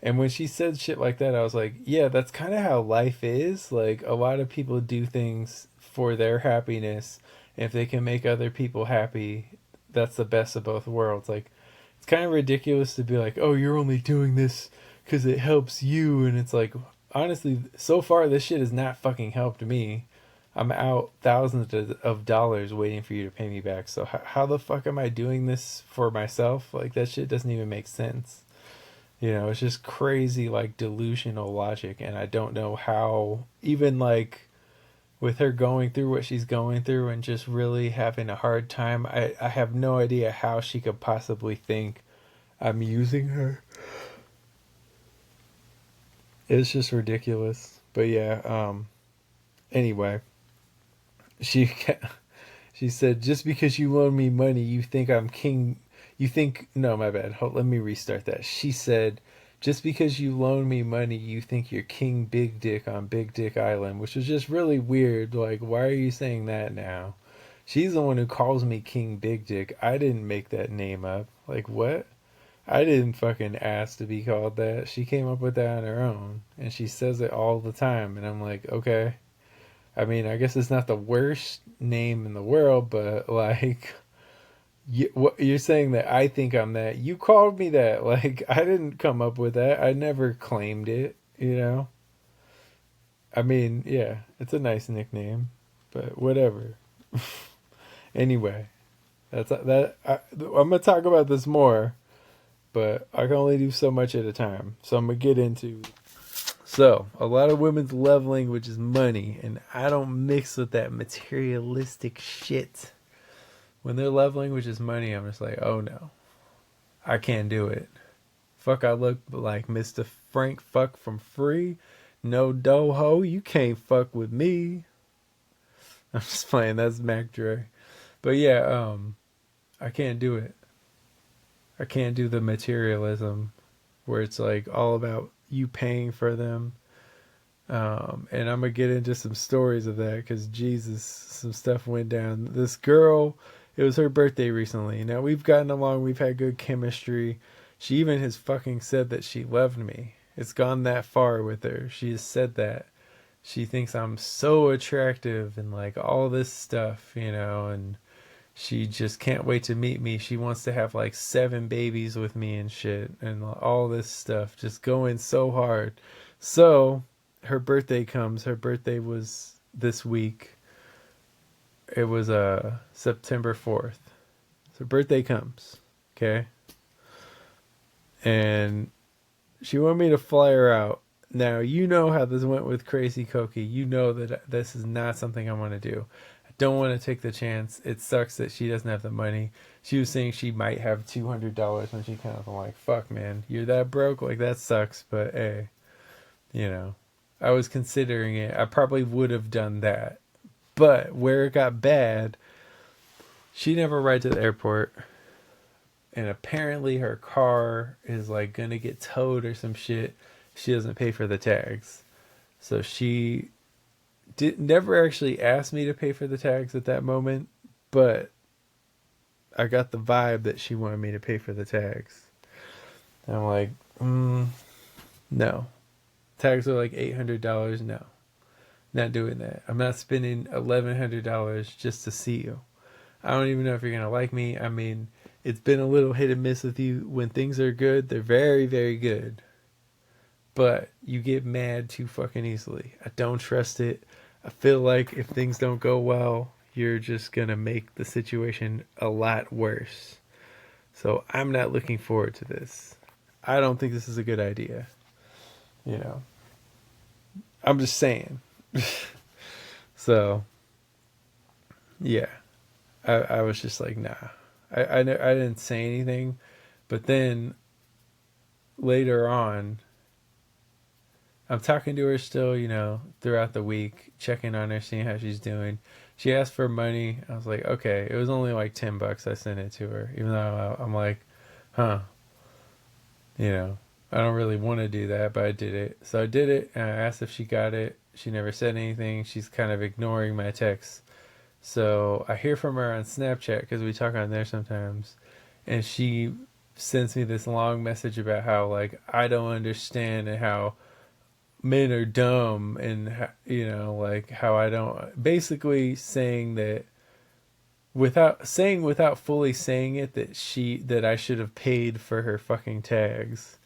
Speaker 1: And when she said shit like that, I was like, yeah, that's kind of how life is. Like, a lot of people do things for their happiness. And if they can make other people happy, that's the best of both worlds. Like, it's kind of ridiculous to be like, oh, you're only doing this because it helps you. And it's like, honestly, so far, this shit has not fucking helped me. I'm out thousands of dollars waiting for you to pay me back. So how the fuck am I doing this for myself? Like, that shit doesn't even make sense. You know, it's just crazy, like, delusional logic. And I don't know how, even, like, with her going through what she's going through and just really having a hard time, I have no idea how she could possibly think I'm using her. It's just ridiculous. But yeah, anyway, she said, just because you loan me money, you think I'm king. You think, no, my bad. Let me restart that. She said, just because you loan me money, you think you're King Big Dick on Big Dick Island, which was just really weird. Like, why are you saying that now? She's the one who calls me King Big Dick. I didn't make that name up. Like, what? I didn't fucking ask to be called that. She came up with that on her own, and she says it all the time. And I'm like, okay. I mean, I guess it's not the worst name in the world, but like, you're saying that I think I'm that. You called me that. Like, I didn't come up with that. I never claimed it. You know. I mean, yeah, it's a nice nickname, but whatever. Anyway, that's that. I'm gonna talk about this more, but I can only do so much at a time. So I'm gonna get into. So a lot of women's love language is money, and I don't mix with that materialistic shit. When their love language is money, I'm just like, oh no, I can't do it. Fuck, I look like Mr. Frank Fuck from Free. No doho, you can't fuck with me. I'm just playing. That's Mac Dre. But yeah, I can't do it. I can't do the materialism where it's like all about you paying for them. And I'm gonna get into some stories of that because Jesus, some stuff went down. This girl, it was her birthday recently. Now we've gotten along. We've had good chemistry. She even has fucking said that she loved me. It's gone that far with her. She has said that. She thinks I'm so attractive and like all this stuff, you know, and she just can't wait to meet me. She wants to have like 7 babies with me and shit and all this stuff, just going so hard. So her birthday comes. Her birthday was this week. It was September 4th. So birthday comes, okay? And she wanted me to fly her out. Now, you know how this went with Crazy Coky. You know that this is not something I want to do. I don't want to take the chance. It sucks that she doesn't have the money. She was saying she might have $200 when she kind of, I'm like, fuck, man, you're that broke? Like, that sucks. But, hey, you know, I was considering it. I probably would have done that. But where it got bad, she never ride to the airport. And apparently her car is like gonna get towed or some shit. She doesn't pay for the tags. So she never actually asked me to pay for the tags at that moment, but I got the vibe that she wanted me to pay for the tags. And I'm like, no. Tags are like $800. No. Not doing that. I'm not spending $1,100 just to see you. I don't even know if you're gonna like me. I mean, it's been a little hit and miss with you. When things are good, they're very, very good. But you get mad too fucking easily. I don't trust it. I feel like if things don't go well, you're just going to make the situation a lot worse. So I'm not looking forward to this. I don't think this is a good idea. You know, I'm just saying. So, yeah, I was just like, nah. I didn't say anything, but then later on, I'm talking to her still, you know, throughout the week, checking on her, seeing how she's doing. She asked for money. I was like, okay. It was only like $10. I sent it to her, even though I'm like, huh, you know, I don't really want to do that, but I did it. So I did it, and I asked if she got it. She never said anything. She's kind of ignoring my texts. So I hear from her on Snapchat because we talk on there sometimes, and she sends me this long message about how like I don't understand and how men are dumb and you know like how I don't, basically saying that without fully saying it that I should have paid for her fucking tags.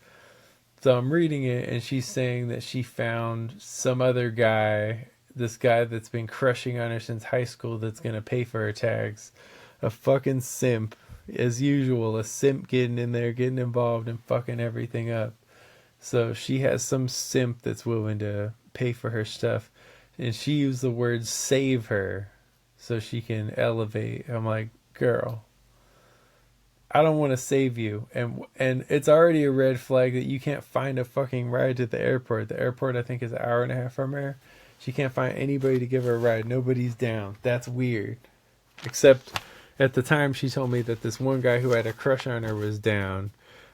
Speaker 1: So I'm reading it and she's saying that she found some other guy, this guy that's been crushing on her since high school, that's going to pay for her tags. A fucking simp. As usual, a simp getting in there, getting involved and fucking everything up. So she has some simp that's willing to pay for her stuff. And she used the word save her so she can elevate. I'm like, girl, I don't want to save you. And it's already a red flag that you can't find a fucking ride to the airport. The airport, I think, is an hour and a half from her. She can't find anybody to give her a ride. Nobody's down. That's weird. Except at the time she told me that this one guy who had a crush on her was down.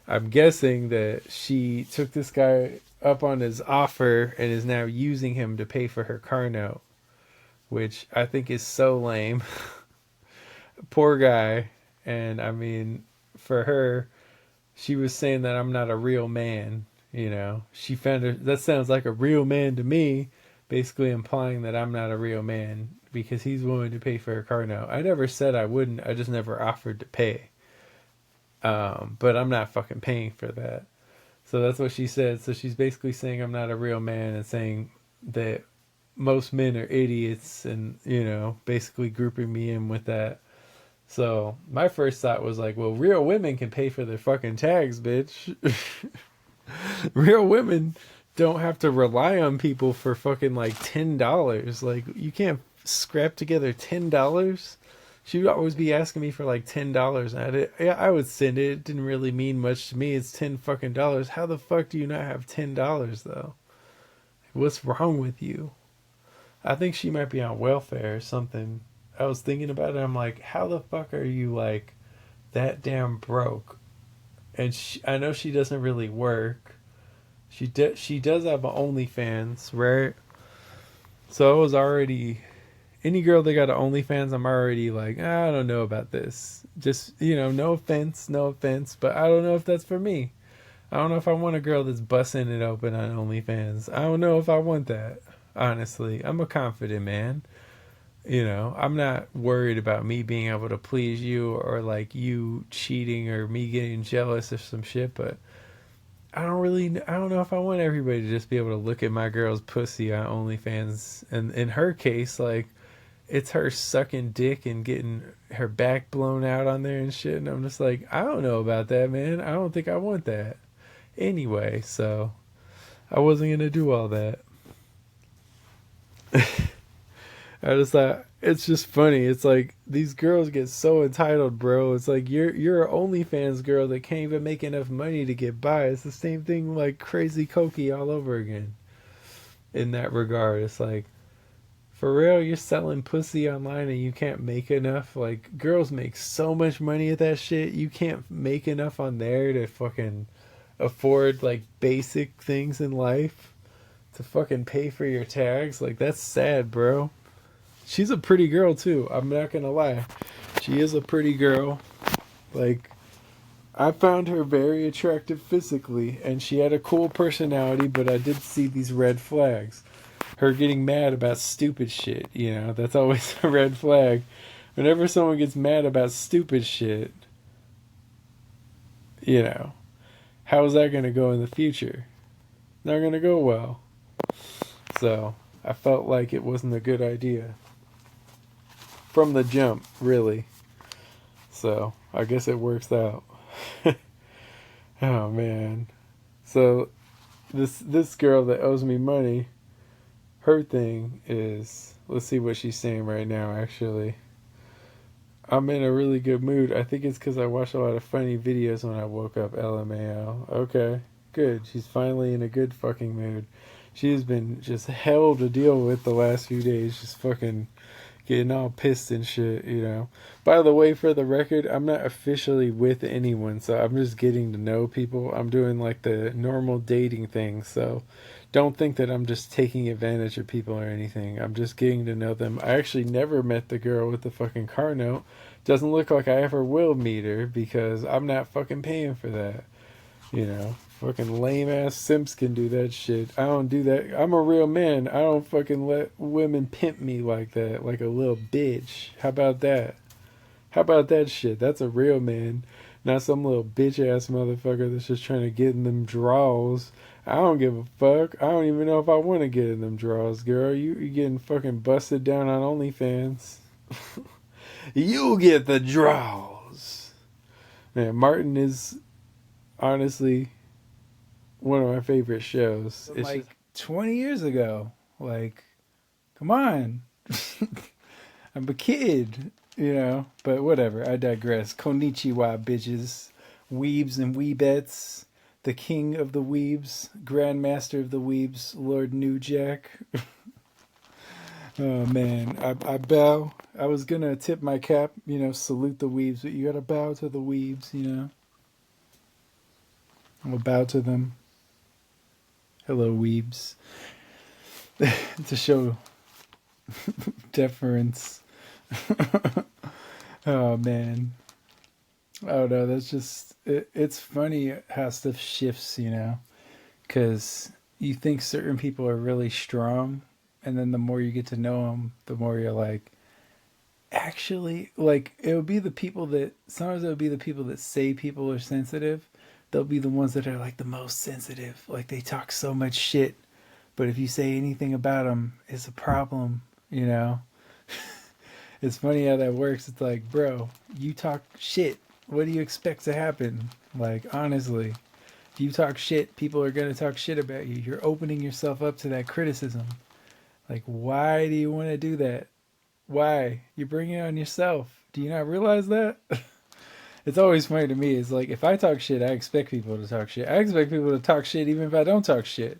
Speaker 1: I'm guessing that she took this guy up on his offer and is now using him to pay for her car note, which I think is so lame. Poor guy. And I mean, for her, she was saying that I'm not a real man. You know, she found her, that sounds like a real man to me, basically implying that I'm not a real man because he's willing to pay for a car note. I never said I wouldn't. I just never offered to pay. But I'm not fucking paying for that. So that's what she said. So she's basically saying I'm not a real man and saying that most men are idiots and, you know, basically grouping me in with that. So my first thought was like, well, real women can pay for their fucking tags, bitch. Real women don't have to rely on people for fucking like $10. Like, you can't scrap together $10. She would always be asking me for like $10 at it. Yeah, I would send it. It didn't really mean much to me. It's $10 fucking dollars. How the fuck do you not have $10 though? What's wrong with you? I think she might be on welfare or something. I was thinking about it. I'm like, how the fuck are you like that damn broke? And I know she doesn't really work. She does have an OnlyFans, right? So I was already, any girl that got an OnlyFans, I'm already like, I don't know about this. Just, you know, no offense, but I don't know if that's for me. I don't know if I want a girl that's busting it open on OnlyFans. I don't know if I want that, honestly. I'm a confident man. You know, I'm not worried about me being able to please you or like you cheating or me getting jealous or some shit, but I don't know if I want everybody to just be able to look at my girl's pussy on OnlyFans. And in her case, like, it's her sucking dick and getting her back blown out on there and shit. And I'm just like, I don't know about that, man. I don't think I want that. Anyway, so I wasn't going to do all that. I just thought it's just funny. It's like these girls get so entitled, bro. It's like you're an OnlyFans girl that can't even make enough money to get by. It's the same thing like crazy Coky all over again. In that regard, it's like, for real, you're selling pussy online and you can't make enough. Like, girls make so much money at that shit. You can't make enough on there to fucking afford like basic things in life to fucking pay for your tags. Like, that's sad, bro. She's a pretty girl too. I'm not gonna lie. She is a pretty girl. Like, I found her very attractive physically, and she had a cool personality, but I did see these red flags. Her getting mad about stupid shit, you know, that's always a red flag. Whenever someone gets mad about stupid shit, you know, how is that gonna go in the future? Not gonna go well. So, I felt like it wasn't a good idea. From the jump, really. So, I guess it works out. Oh, man. So, this girl that owes me money, her thing is, let's see what she's saying right now, actually. I'm in a really good mood. I think it's because I watched a lot of funny videos when I woke up, LMAO. Okay, good. She's finally in a good fucking mood. She's been just hell to deal with the last few days, just fucking getting all pissed and shit, you know. By the way, for the record, I'm not officially with anyone, so I'm just getting to know people. I'm doing like the normal dating thing, so don't think that I'm just taking advantage of people or anything. I'm just getting to know them. I actually never met the girl with the fucking car note. Doesn't look like I ever will meet her because I'm not fucking paying for that, you know. Fucking lame ass simps can do that shit. I don't do that. I'm a real man. I don't fucking let women pimp me like that, like a little bitch. How about that? How about that shit? That's a real man, not some little bitch ass motherfucker that's just trying to get in them draws. I don't give a fuck. I don't even know if I want to get in them draws, girl. You getting fucking busted down on OnlyFans. You get the draws. Man, Martin is honestly one of my favorite shows. It's
Speaker 7: like 20 years ago. Like, come on. I'm a kid, you know, but whatever. I digress. Konnichiwa, bitches. Weebs and weebettes. The king of the weebs. Grandmaster of the weebs. Lord Neujack. Oh, man. I bow. I was going to tip my cap, you know, salute the weebs, but you got to bow to the weebs, you know. I'm going to bow to them. Hello, weebs. To show deference. Oh, man.
Speaker 1: I don't know. That's just it's funny how stuff shifts, you know, because you think certain people are really strong, and then the more you get to know them, the more you're like, actually, like it would be the people that sometimes it would be the people that say people are sensitive. They'll be the ones that are like the most sensitive. Like they talk so much shit, but if you say anything about them, it's a problem, you know. It's funny how that works. It's like, bro, you talk shit. What do you expect to happen? Like, honestly, if you talk shit, people are going to talk shit about you. You're opening yourself up to that criticism. Like, why do you want to do that? Why? You bring it on yourself. Do you not realize that? It's always funny to me. It's like, if I talk shit, I expect people to talk shit. I expect people to talk shit even if I don't talk shit.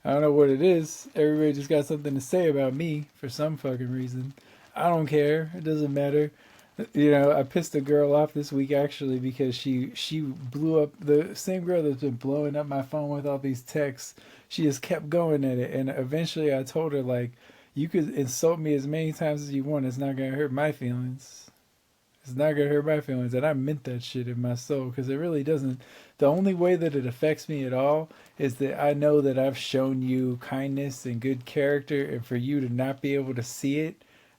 Speaker 1: I don't know what it is. Everybody just got something to say about me for some fucking reason. I don't care. It doesn't matter. You know, I pissed a girl off this week actually because she blew up the same girl that's been blowing up my phone with all these texts. She just kept going at it, and eventually I told her, like, you could insult me as many times as you want. It's not gonna hurt my feelings. It's not gonna hurt my feelings, and I meant that shit in my soul because it really doesn't. The only way that it affects me at all is that I know that I've shown you kindness and good character, and for you to not be able to see it,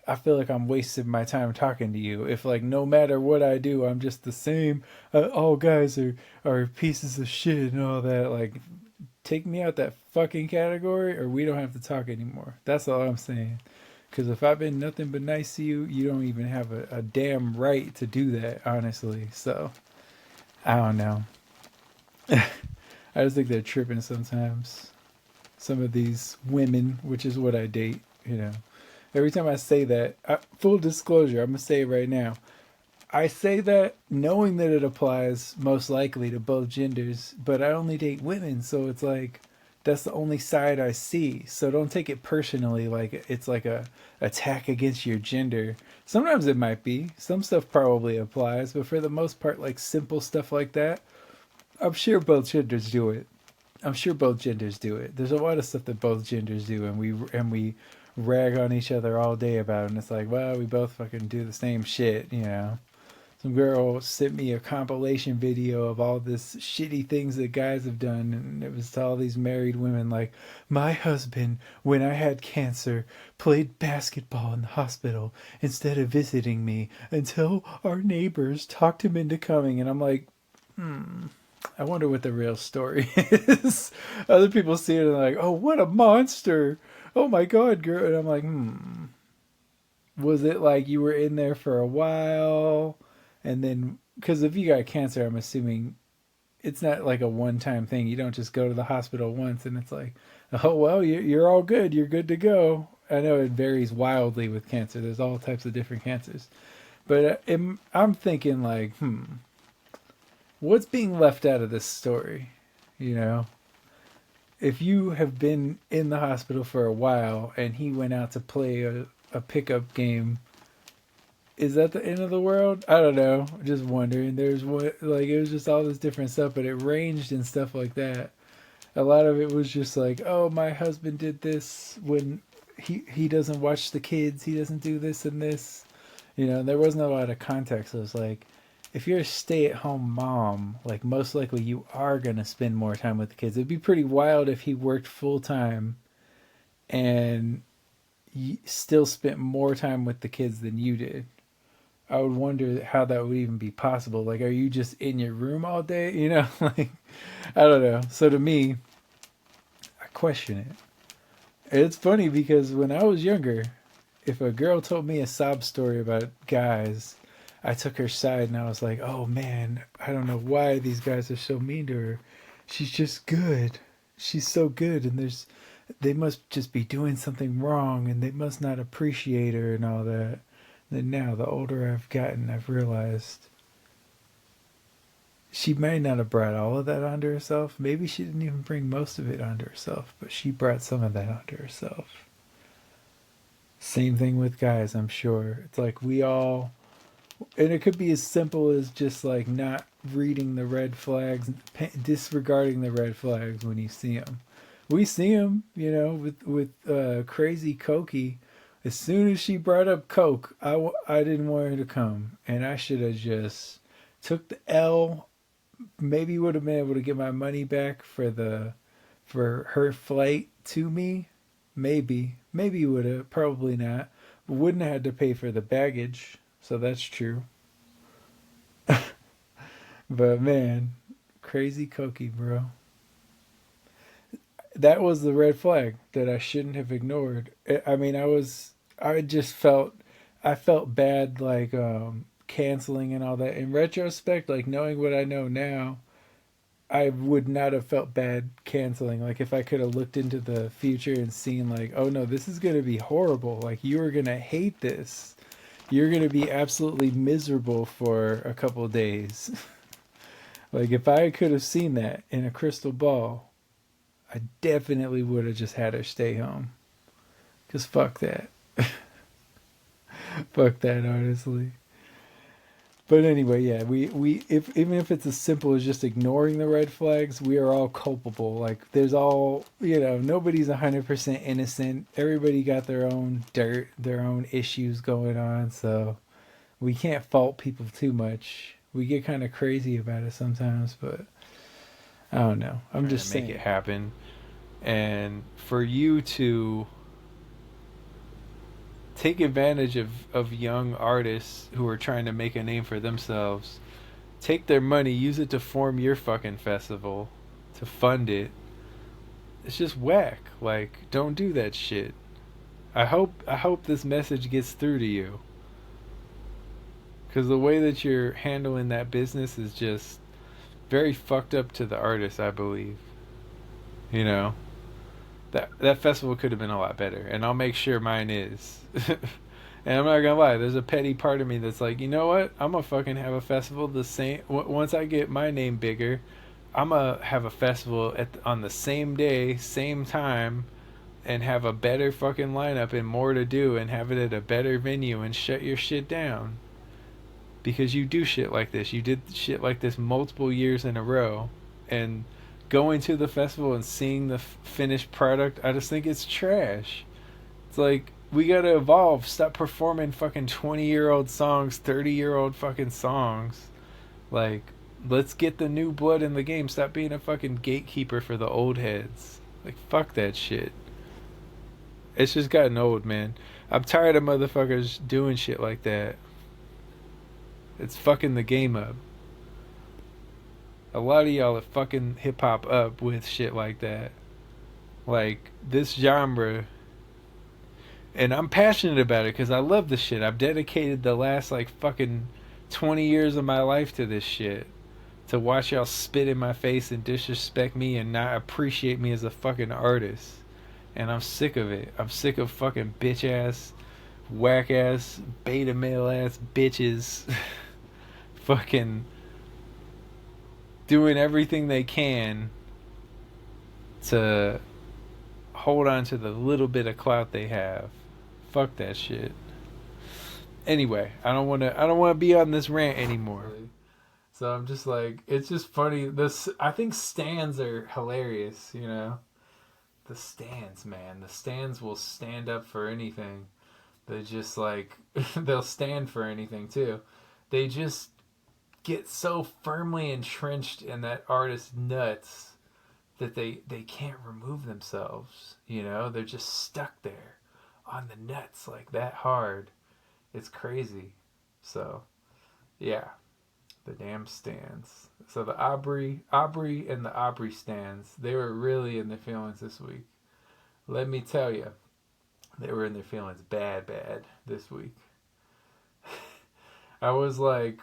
Speaker 1: I feel like I'm wasting my time talking to you. If like no matter what I do, I'm just the same. All guys are pieces of shit and all that. Like, take me out that fucking category, or we don't have to talk anymore. That's all I'm saying. Because if I've been nothing but nice to you, you don't even have a damn right to do that, honestly. So, I don't know. I just think they're tripping sometimes. Some of these women, which is what I date, you know. Every time I say that, full disclosure, I'm going to say it right now. I say that knowing that it applies most likely to both genders, but I only date women, so it's like, that's the only side I see. So don't take it personally like it's like a attack against your gender. Sometimes it might be. Some stuff probably applies, but for the most part, like simple stuff like that, I'm sure both genders do it. I'm sure both genders do it. There's a lot of stuff that both genders do, and we rag on each other all day about it, and it's like, well, we both fucking do the same shit, you know. Some girl sent me a compilation video of all this shitty things that guys have done, and it was to all these married women like, my husband, when I had cancer, played basketball in the hospital instead of visiting me until our neighbors talked him into coming. And I'm like, I wonder what the real story is. Other people see it and they're like, oh, what a monster. Oh my God, girl. And I'm like, was it like you were in there for a while? And then, because if you got cancer, I'm assuming it's not like a one-time thing. You don't just go to the hospital once and it's like, oh, well, you're all good. You're good to go. I know it varies wildly with cancer. There's all types of different cancers. But I'm thinking like, what's being left out of this story? You know? If you have been in the hospital for a while and he went out to play a pickup game, is that the end of the world? I don't know. Just wondering. There's what, like, it was just all this different stuff, but it ranged and stuff like that. A lot of it was just like, oh, my husband did this when he doesn't watch the kids. He doesn't do this and this. You know, there wasn't a lot of context. It was like, if you're a stay-at-home mom, like, most likely you are going to spend more time with the kids. It'd be pretty wild if he worked full-time and still spent more time with the kids than you did. I would wonder how that would even be possible. Like, are you just in your room all day? You know, like, I don't know. So to me, I question it. It's funny because when I was younger, if a girl told me a sob story about guys, I took her side and I was like, oh man, I don't know why these guys are so mean to her. She's just good. She's so good. And they must just be doing something wrong and they must not appreciate her and all that. And now, the older I've gotten, I've realized she may not have brought all of that onto herself. Maybe she didn't even bring most of it onto herself, but she brought some of that onto herself. Same thing with guys, I'm sure. It's like we all, and it could be as simple as just like not reading the red flags, disregarding the red flags when you see them. We see them, you know, with crazy Coky. As soon as she brought up Coke, I didn't want her to come. And I should have just took the L. Maybe would have been able to get my money back for her flight to me. Maybe would have, probably not. Wouldn't have had to pay for the baggage, so that's true. But man, crazy Coky, bro. That was the red flag that I shouldn't have ignored. I mean, I felt bad, like, canceling and all that. In retrospect, like, knowing what I know now, I would not have felt bad canceling. Like, if I could have looked into the future and seen, like, oh no, this is going to be horrible. Like, you are going to hate this. You're going to be absolutely miserable for a couple of days. Like, if I could have seen that in a crystal ball, I definitely would have just had her stay home. Because fuck that. Fuck that, honestly. But anyway, yeah, even if it's as simple as just ignoring the red flags, we are all culpable. Like, there's all, nobody's 100% innocent. Everybody got their own dirt, their own issues going on, so we can't fault people too much. We get kind of crazy about it sometimes, but I don't know. I'm just saying.
Speaker 7: Make it happen. And for you to take advantage of young artists who are trying to make a name for themselves, take their money, use it to form your fucking festival, to fund it. It's just whack. Like, don't do that shit. I hope this message gets through to you. Because the way that you're handling that business is just very fucked up to the artist, I believe. You know? That festival could have been a lot better, and I'll make sure mine is. And I'm not gonna lie, there's a petty part of me that's like, you know what? I'm gonna fucking have a festival the same. Once I get my name bigger, I'm gonna have a festival on the same day, same time, and have a better fucking lineup and more to do, and have it at a better venue, and shut your shit down. Because you do shit like this. You did shit like this multiple years in a row, and going to the festival and seeing the finished product, I just think it's trash. It's like, we gotta evolve. Stop performing fucking 20-year-old songs, 30-year-old fucking songs. Like, let's get the new blood in the game. Stop being a fucking gatekeeper for the old heads. Like, fuck that shit. It's just gotten old, man. I'm tired of motherfuckers doing shit like that. It's fucking the game up. A lot of y'all are fucking hip-hop up with shit like that. Like, this genre, and I'm passionate about it because I love this shit. I've dedicated the last, like, fucking 20 years of my life to this shit. To watch y'all spit in my face and disrespect me and not appreciate me as a fucking artist. And I'm sick of it. I'm sick of fucking bitch-ass, whack-ass, beta-male-ass bitches fucking doing everything they can to hold on to the little bit of clout they have. Fuck that shit. Anyway, I don't want to be on this rant anymore. So I'm just like, it's just funny. I think stands are hilarious, you know. The stands, man. The stands will stand up for anything. They just like they'll stand for anything too. They just get so firmly entrenched in that artist's nuts that they can't remove themselves, you know. They're just stuck there on the nuts like that hard. It's crazy. So yeah, the damn stands. So the Aubrey and the Aubrey stands, they were really in their feelings this week. Let me tell you, they were in their feelings bad this week. I was like,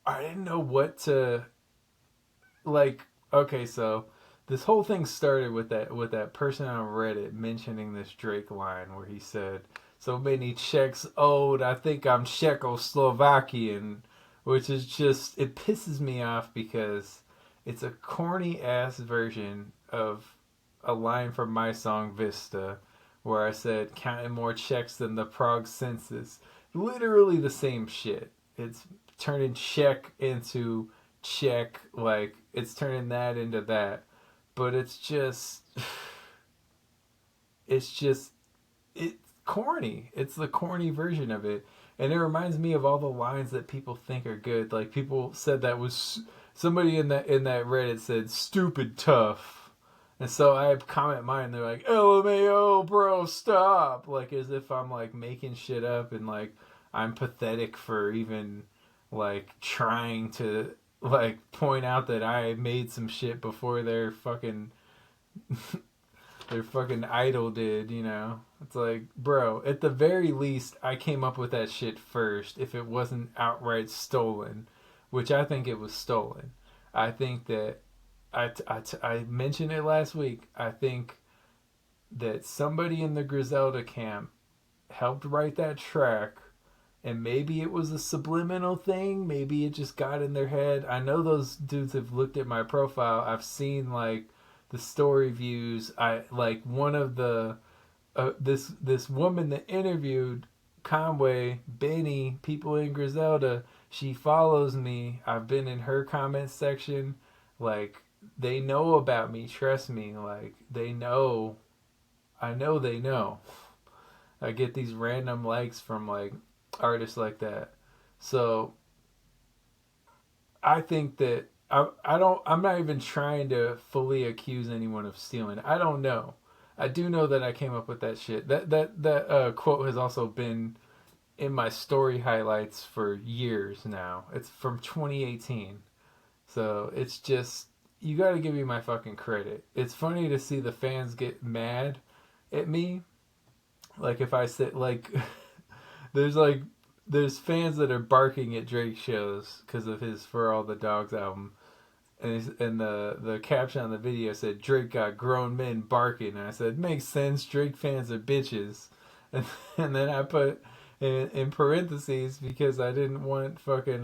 Speaker 7: I didn't know what to, like, okay, so this whole thing started with that person on Reddit mentioning this Drake line where he said, so many checks owed, I think I'm Czechoslovakian, which is just, it pisses me off because it's a corny ass version of a line from my song Vista where I said counting more checks than the Prague census. Literally the same shit. It's turning Czech into Czech, like it's turning that into that, but it's
Speaker 1: corny. It's the corny version of it. And it reminds me of all the lines that people think are good. Like people said that was somebody in that Reddit said stupid tough. And so I comment mine, they're like, LMAO, bro, stop. Like as if I'm like making shit up and like I'm pathetic for even like trying to like point out that I made some shit before their fucking idol did, you know. It's like, bro, at the very least I came up with that shit first if it wasn't outright stolen, which I think it was stolen. I think that I mentioned it last week. I think that somebody in the Griselda camp helped write that track, and maybe it was a subliminal thing. Maybe it just got in their head. I know those dudes have looked at my profile. I've seen like the story views. I like one of the this woman that interviewed Conway, Benny, people in Griselda. She follows me. I've been in her comment section. Like they know about me. Trust me. Like they know. I know they know. I get these random likes from like artists like that. So I think that I'm not even trying to fully accuse anyone of stealing. I don't know. I do know that I came up with that shit. That quote has also been in my story highlights for years now. It's from 2018. So it's just, you got to give me my fucking credit. It's funny to see the fans get mad at me. Like if I say like there's fans that are barking at Drake shows because of his For All the Dogs album. And the caption on the video said Drake got grown men barking, and I said makes sense. Drake fans are bitches, and then I put in parentheses because I didn't want fucking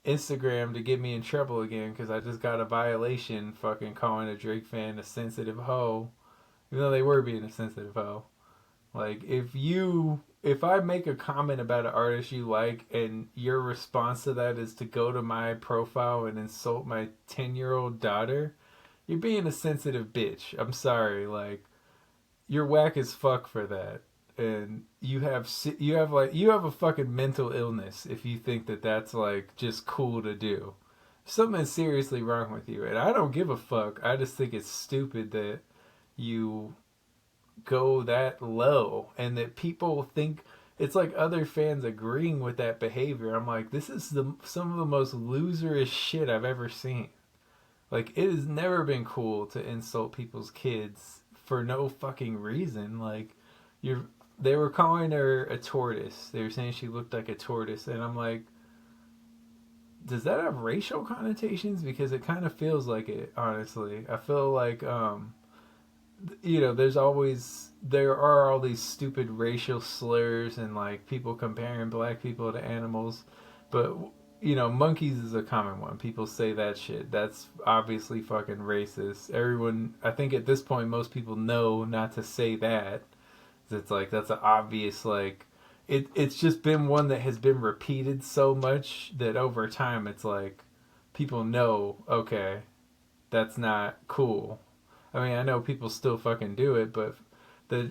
Speaker 1: Instagram to get me in trouble again because I just got a violation fucking calling a Drake fan a sensitive hoe, even though they were being a sensitive hoe. Like if I make a comment about an artist you like and your response to that is to go to my profile and insult my 10-year-old daughter, you're being a sensitive bitch. I'm sorry. Like, you're whack as fuck for that. And you have a fucking mental illness if you think that that's like just cool to do. Something's seriously wrong with you. And I don't give a fuck. I just think it's stupid that you go that low and that people think it's like other fans agreeing with that behavior. I'm like, this is some of the most loserish shit I've ever seen. Like, it has never been cool to insult people's kids for no fucking reason. Like, they were calling her a tortoise. They were saying she looked like a tortoise, and I'm like, does that have racial connotations? Because it kind of feels like it, honestly. I feel like you know, there are all these stupid racial slurs and like people comparing black people to animals, but you know, monkeys is a common one. People say that shit. That's obviously fucking racist. Everyone, I think at this point, most people know not to say that. It's like that's an obvious like. It's just been one that has been repeated so much that over time it's like people know, okay, that's not cool. I mean, I know people still fucking do it, but the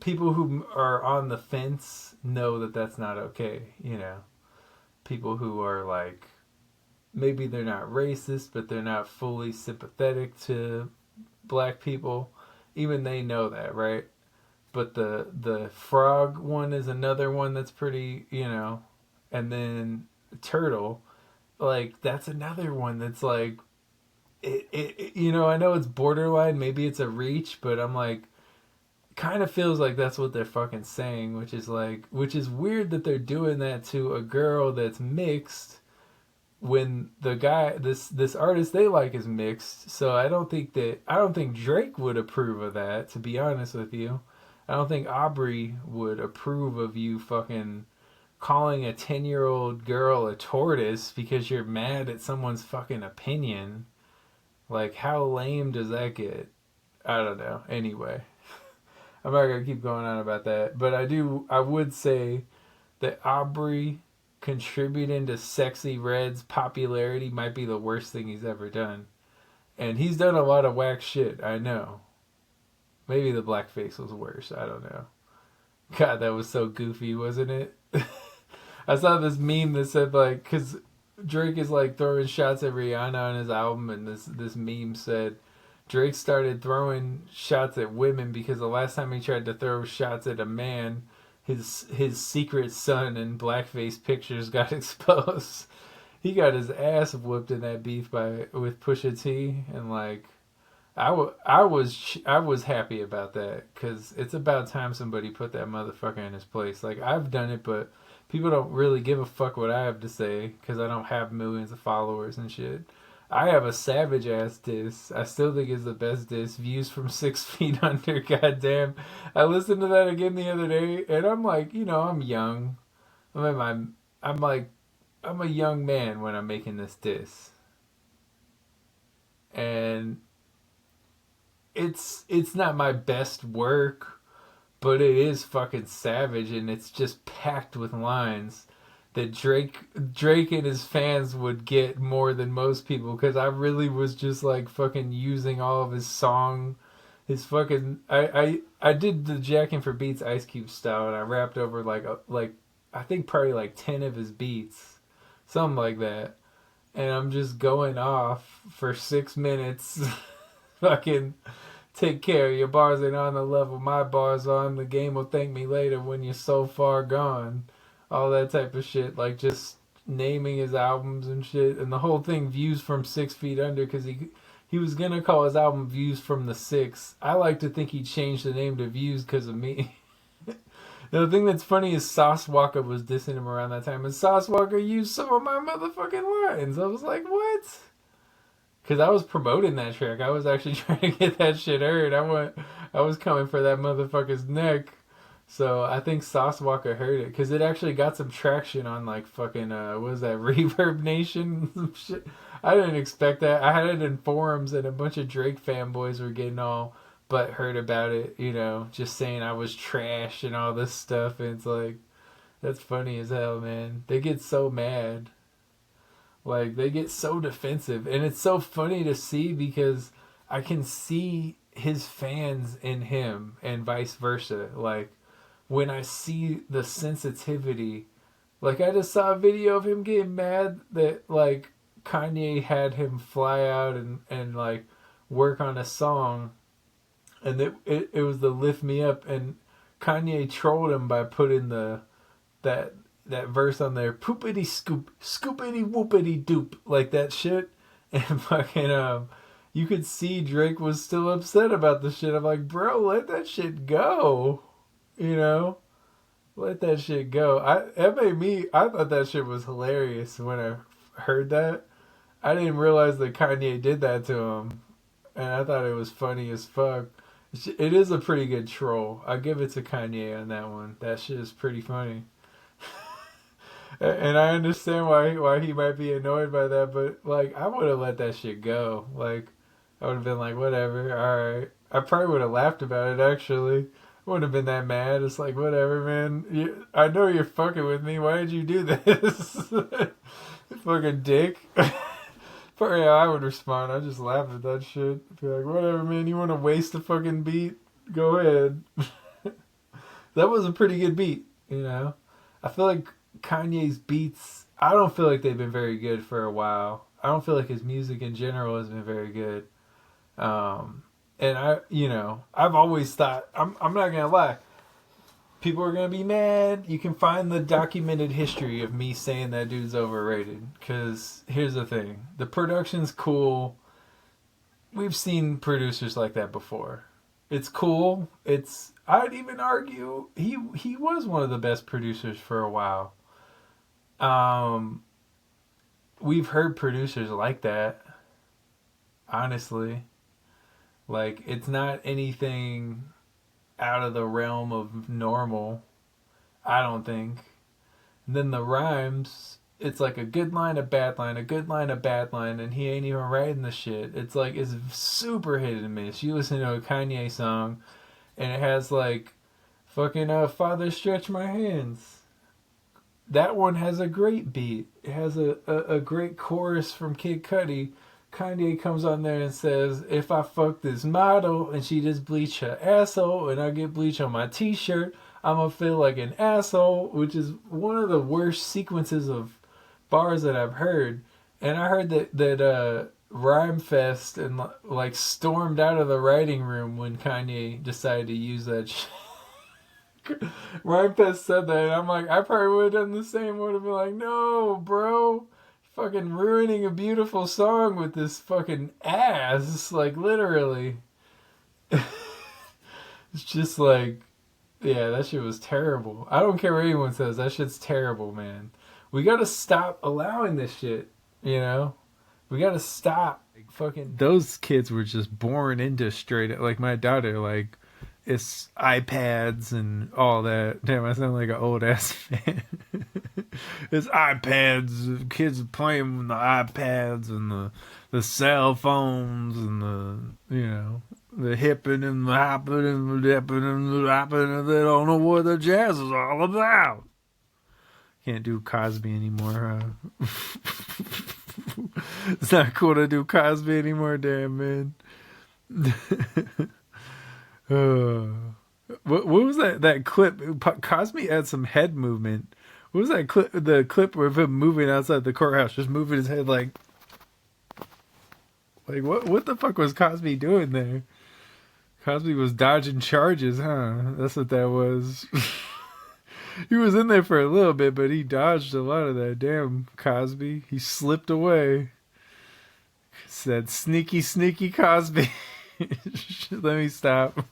Speaker 1: people who are on the fence know that that's not okay, you know. People who are like, maybe they're not racist, but they're not fully sympathetic to black people. Even they know that, right? But the frog one is another one that's pretty, you know. And then turtle, like, that's another one that's like, you know, I know it's borderline, maybe it's a reach, but I'm like, kind of feels like that's what they're fucking saying, which is weird that they're doing that to a girl that's mixed when the guy, this artist they like is mixed. So I don't think Drake would approve of that, to be honest with you. I don't think Aubrey would approve of you fucking calling a 10-year-old girl a tortoise because you're mad at someone's fucking opinion. Like, how lame does that get? I don't know. Anyway, I'm not going to keep going on about that. But I would say that Aubrey contributing to Sexy Red's popularity might be the worst thing he's ever done. And he's done a lot of whack shit, I know. Maybe the blackface was worse, I don't know. God, that was so goofy, wasn't it? I saw this meme that said like, because Drake is like throwing shots at Rihanna on his album, and this meme said Drake started throwing shots at women because the last time he tried to throw shots at a man, his secret son in blackface pictures got exposed. He got his ass whooped in that beef with Pusha T, and like I was happy about that because it's about time somebody put that motherfucker in his place. Like I've done it, but people don't really give a fuck what I have to say because I don't have millions of followers and shit. I have a savage ass diss. I still think it's the best diss. Views from 6 feet under. Goddamn, I listened to that again the other day, and I'm like, I'm young. I'm like, I'm a young man when I'm making this diss, and it's not my best work, but it is fucking savage, and it's just packed with lines that Drake and his fans would get more than most people, because I really was just like fucking using all of his song, his fucking I did the Jacking for Beats Ice Cube style, and I rapped over like I think probably like 10 of his beats, something like that, and I'm just going off for 6 minutes. Fucking take care, your bars ain't on the level my bars on, the game will thank me later when you're so far gone, all that type of shit, like just naming his albums and shit, and the whole thing Views from 6 feet under, because he was gonna call his album Views from the Six. I like to think he changed the name to Views because of me. The thing that's funny is Sauce Walker was dissing him around that time, and Sauce Walker used some of my motherfucking lines. I was like, what? Because I was promoting that track. I was actually trying to get that shit heard. I was coming for that motherfucker's neck. So I think Sauce Walker heard it. Because it actually got some traction on like fucking, what was that, Reverb Nation? Some shit. I didn't expect that. I had it in forums and a bunch of Drake fanboys were getting all butthurt about it. Just saying I was trash and all this stuff. And it's like, that's funny as hell, man. They get so mad. Like, they get so defensive. And it's so funny to see because I can see his fans in him and vice versa. Like, when I see the sensitivity, like, I just saw a video of him getting mad that, like, Kanye had him fly out and like, work on a song. And it was the Lift Me Up. And Kanye trolled him by putting that verse on there, poopity scoop, scoopity whoopity doop, like that shit. And fucking, you could see Drake was still upset about the shit. I'm like, bro, let that shit go. Let that shit go. I thought that shit was hilarious when I heard that. I didn't realize that Kanye did that to him. And I thought it was funny as fuck. It is a pretty good troll. I'll give it to Kanye on that one. That shit is pretty funny. And I understand why he might be annoyed by that, but like I would have let that shit go. Like I would have been like, whatever, all right. I probably would have laughed about it actually. I wouldn't have been that mad. It's like, whatever, man. I know you're fucking with me. Why did you do this? Fucking dick. Probably how I would respond. I just laugh at that shit. Be like, whatever, man. You want to waste a fucking beat? Go ahead. That was a pretty good beat. I feel like Kanye's beats, I don't feel like they've been very good for a while. I don't feel like his music in general has been very good. And I've always thought, I'm not gonna lie, people are gonna be mad. You can find the documented history of me saying that dude's overrated. Because here's the thing, the production's cool. We've seen producers like that before. It's cool. I'd even argue he was one of the best producers for a while. We've heard producers like that, honestly. Like, it's not anything out of the realm of normal, I don't think. And then the rhymes, it's like a good line, a bad line, a good line, a bad line, and he ain't even writing the shit. It's like, it's super hit and miss. You listen to a Kanye song, and it has like, fucking, Father Stretch My Hands. That one has a great beat. It has a great chorus from Kid Cudi. Kanye comes on there and says, if I fuck this model and she just bleach her asshole and I get bleach on my t-shirt,
Speaker 7: I'm gonna feel like an asshole, which is one of the worst sequences of bars that I've heard. And I heard that Rhyme Fest and like stormed out of the writing room when Kanye decided to use that Rhyme Fest said that, and I'm like, I probably would have done the same. Would have been like, no, bro, fucking ruining a beautiful song with this fucking ass, like literally. It's just like, yeah, that shit was terrible. I don't care what anyone says, that shit's terrible, man. We gotta stop allowing this shit, you know? We gotta stop. Like, fucking, those kids were just born into straight, like my daughter, like, it's iPads and all that. Damn, I sound like an old ass man. It's iPads. Kids playing with the iPads and the cell phones and the hipping and the hopping and the dipping and the hopping, and they don't know what the jazz is all about. Can't do Cosby anymore. It's not cool to do Cosby anymore, damn man. What was that clip? Cosby had some head movement. What was that clip? The clip of him moving outside the courthouse, just moving his head like what the fuck was Cosby doing there? Cosby was dodging charges, huh? That's what that was. He was in there for a little bit, but he dodged a lot of that. Damn, Cosby. He slipped away. Said sneaky Cosby. Let me stop.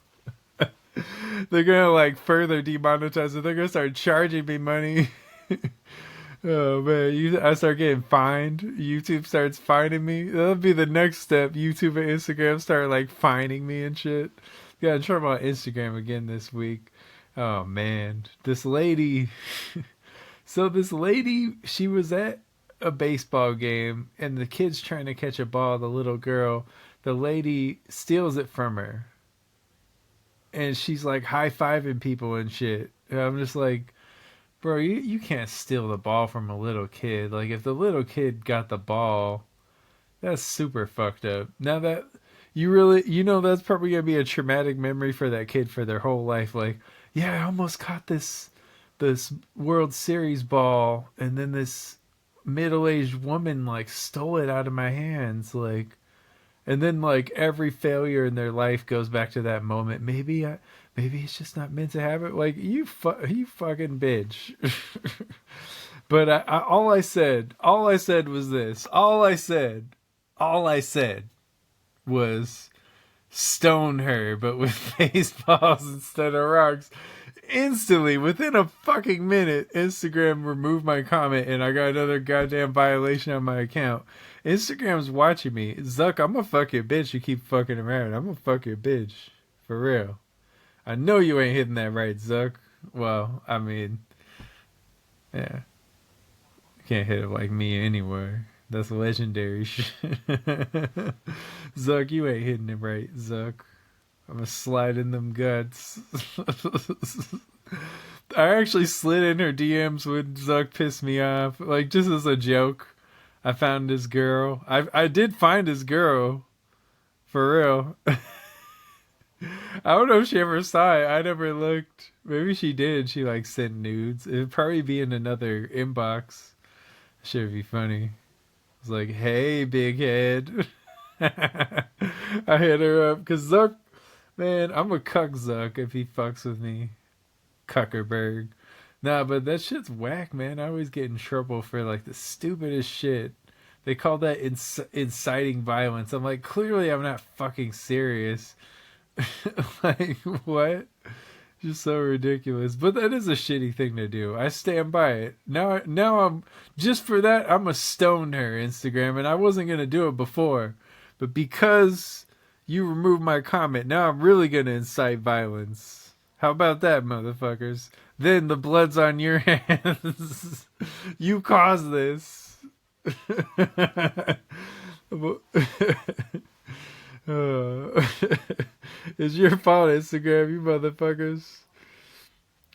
Speaker 7: They're gonna like further demonetize it. They're gonna start charging me money. Oh man, I start getting fined. YouTube starts fining me. That'll be the next step. YouTube and Instagram start like fining me and shit. Got in trouble on Instagram again this week. Oh man, this lady. So this lady, she was at a baseball game and the kid's trying to catch a ball. The little girl, the lady steals it from her. And she's like high-fiving people and shit. And I'm just like, bro, you can't steal the ball from a little kid. Like, if the little kid got the ball, that's super fucked up. Now that that's probably going to be a traumatic memory for that kid for their whole life. Like, yeah, I almost caught this World Series ball, and then this middle-aged woman, like, stole it out of my hands. Like, and then, like, every failure in their life goes back to that moment. Maybe it's just not meant to happen. Like, you fucking bitch. But all I said was this. All I said was stone her, but with baseballs instead of rocks. Instantly, within a fucking minute, Instagram removed my comment and I got another goddamn violation on my account. Instagram's watching me. Zuck, I'm gonna fuck your bitch. You keep fucking around. I'm gonna fuck your bitch. For real. I know you ain't hitting that right, Zuck. Well, I mean, yeah. You can't hit it like me anywhere. That's legendary shit. Zuck, you ain't hitting it right, Zuck. I'm gonna slide in them guts. I actually slid in her DMs when Zuck pissed me off. Like, just as a joke. I found this girl. I did find this girl. For real. I don't know if she ever saw it. I never looked. Maybe she did. She like sent nudes. It'd probably be in another inbox. Should be funny. It's like, hey, big head. I hit her up because Zuck, man, I'm a cuck Zuck if he fucks with me. Cuckerberg. Nah, but that shit's whack, man. I always get in trouble for like the stupidest shit. They call that inciting violence. I'm like, clearly I'm not fucking serious. Like, what? Just so ridiculous. But that is a shitty thing to do. I stand by it. Now I'm, just for that, I'm a stone her, Instagram. And I wasn't going to do it before. But because you removed my comment, now I'm really going to incite violence. How about that, motherfuckers? Then the blood's on your hands. You caused this. It's your fault, Instagram, you motherfuckers.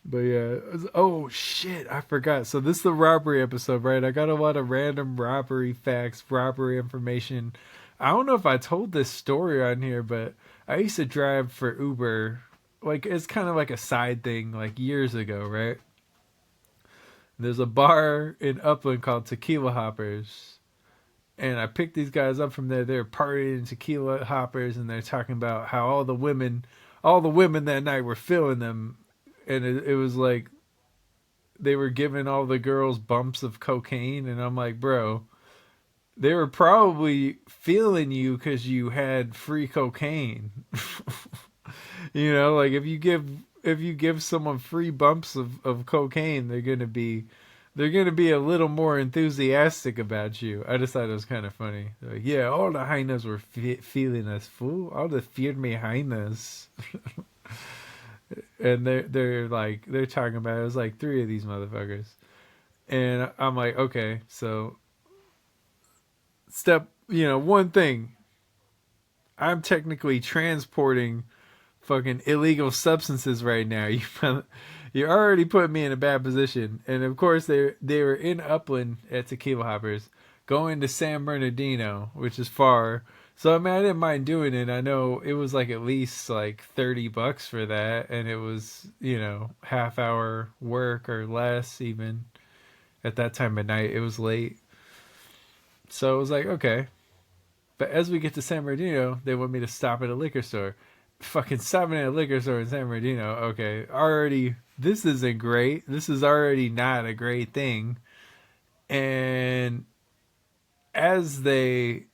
Speaker 7: But yeah. Oh shit, I forgot. So this is the robbery episode, right? I got a lot of random robbery facts, robbery information. I don't know if I told this story on here, but I used to drive for Uber
Speaker 1: like it's kind of like a side thing, like years ago, right? There's a bar in Upland called Tequila Hoppers, and I picked these guys up from there. They're partying Tequila Hoppers, and they're talking about how all the women that night were feeling them, and it was like they were giving all the girls bumps of cocaine, and I'm like, bro, they were probably feeling you because you had free cocaine. You know, like if you give someone free bumps of cocaine, they're gonna be a little more enthusiastic about you. I just thought it was kind of funny. Like, yeah, all the hyenas were feeling us, fool. All the feared me hyenas. And they're talking about it. It was like 3 of these motherfuckers, and I'm like, okay, so one thing, I'm technically transporting fucking illegal substances right now. You already put me in a bad position. And of course they were in Upland at Tequila Hoppers, going to San Bernardino, which is far. So I mean, I didn't mind doing it. I know it was like at least like $30 for that, and it was, half hour work or less even at that time of night. It was late. So it was like, okay. But as we get to San Bernardino, they want me to stop at a liquor store. Fucking stopping at a liquor store in San Bernardino. Okay, already, this isn't great. This is already not a great thing. And as two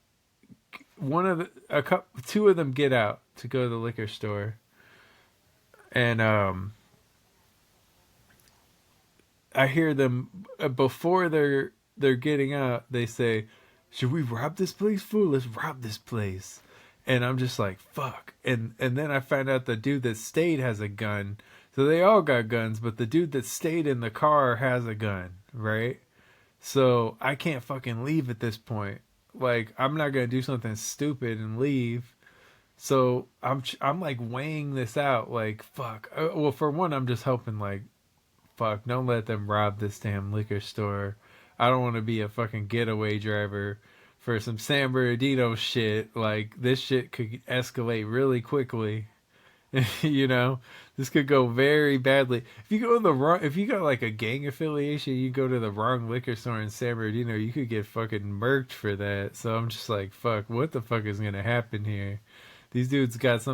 Speaker 1: of them get out to go to the liquor store, and I hear them before they're getting out. They say, "Should we rob this place, fool? Let's rob this place." And I'm just like, fuck. And then I find out the dude that stayed has a gun. So they all got guns, but the dude that stayed in the car has a gun, right? So I can't fucking leave at this point. Like, I'm not going to do something stupid and leave. So I'm like weighing this out. Like, fuck. Well, for one, I'm just hoping, like, fuck, don't let them rob this damn liquor store. I don't want to be a fucking getaway driver for some San Bernardino shit. Like, this shit could escalate really quickly. This could go very badly. If you got like a gang affiliation, you go to the wrong liquor store in San Bernardino, you could get fucking murked for that. So I'm just like, fuck, what the fuck is gonna happen here? These dudes got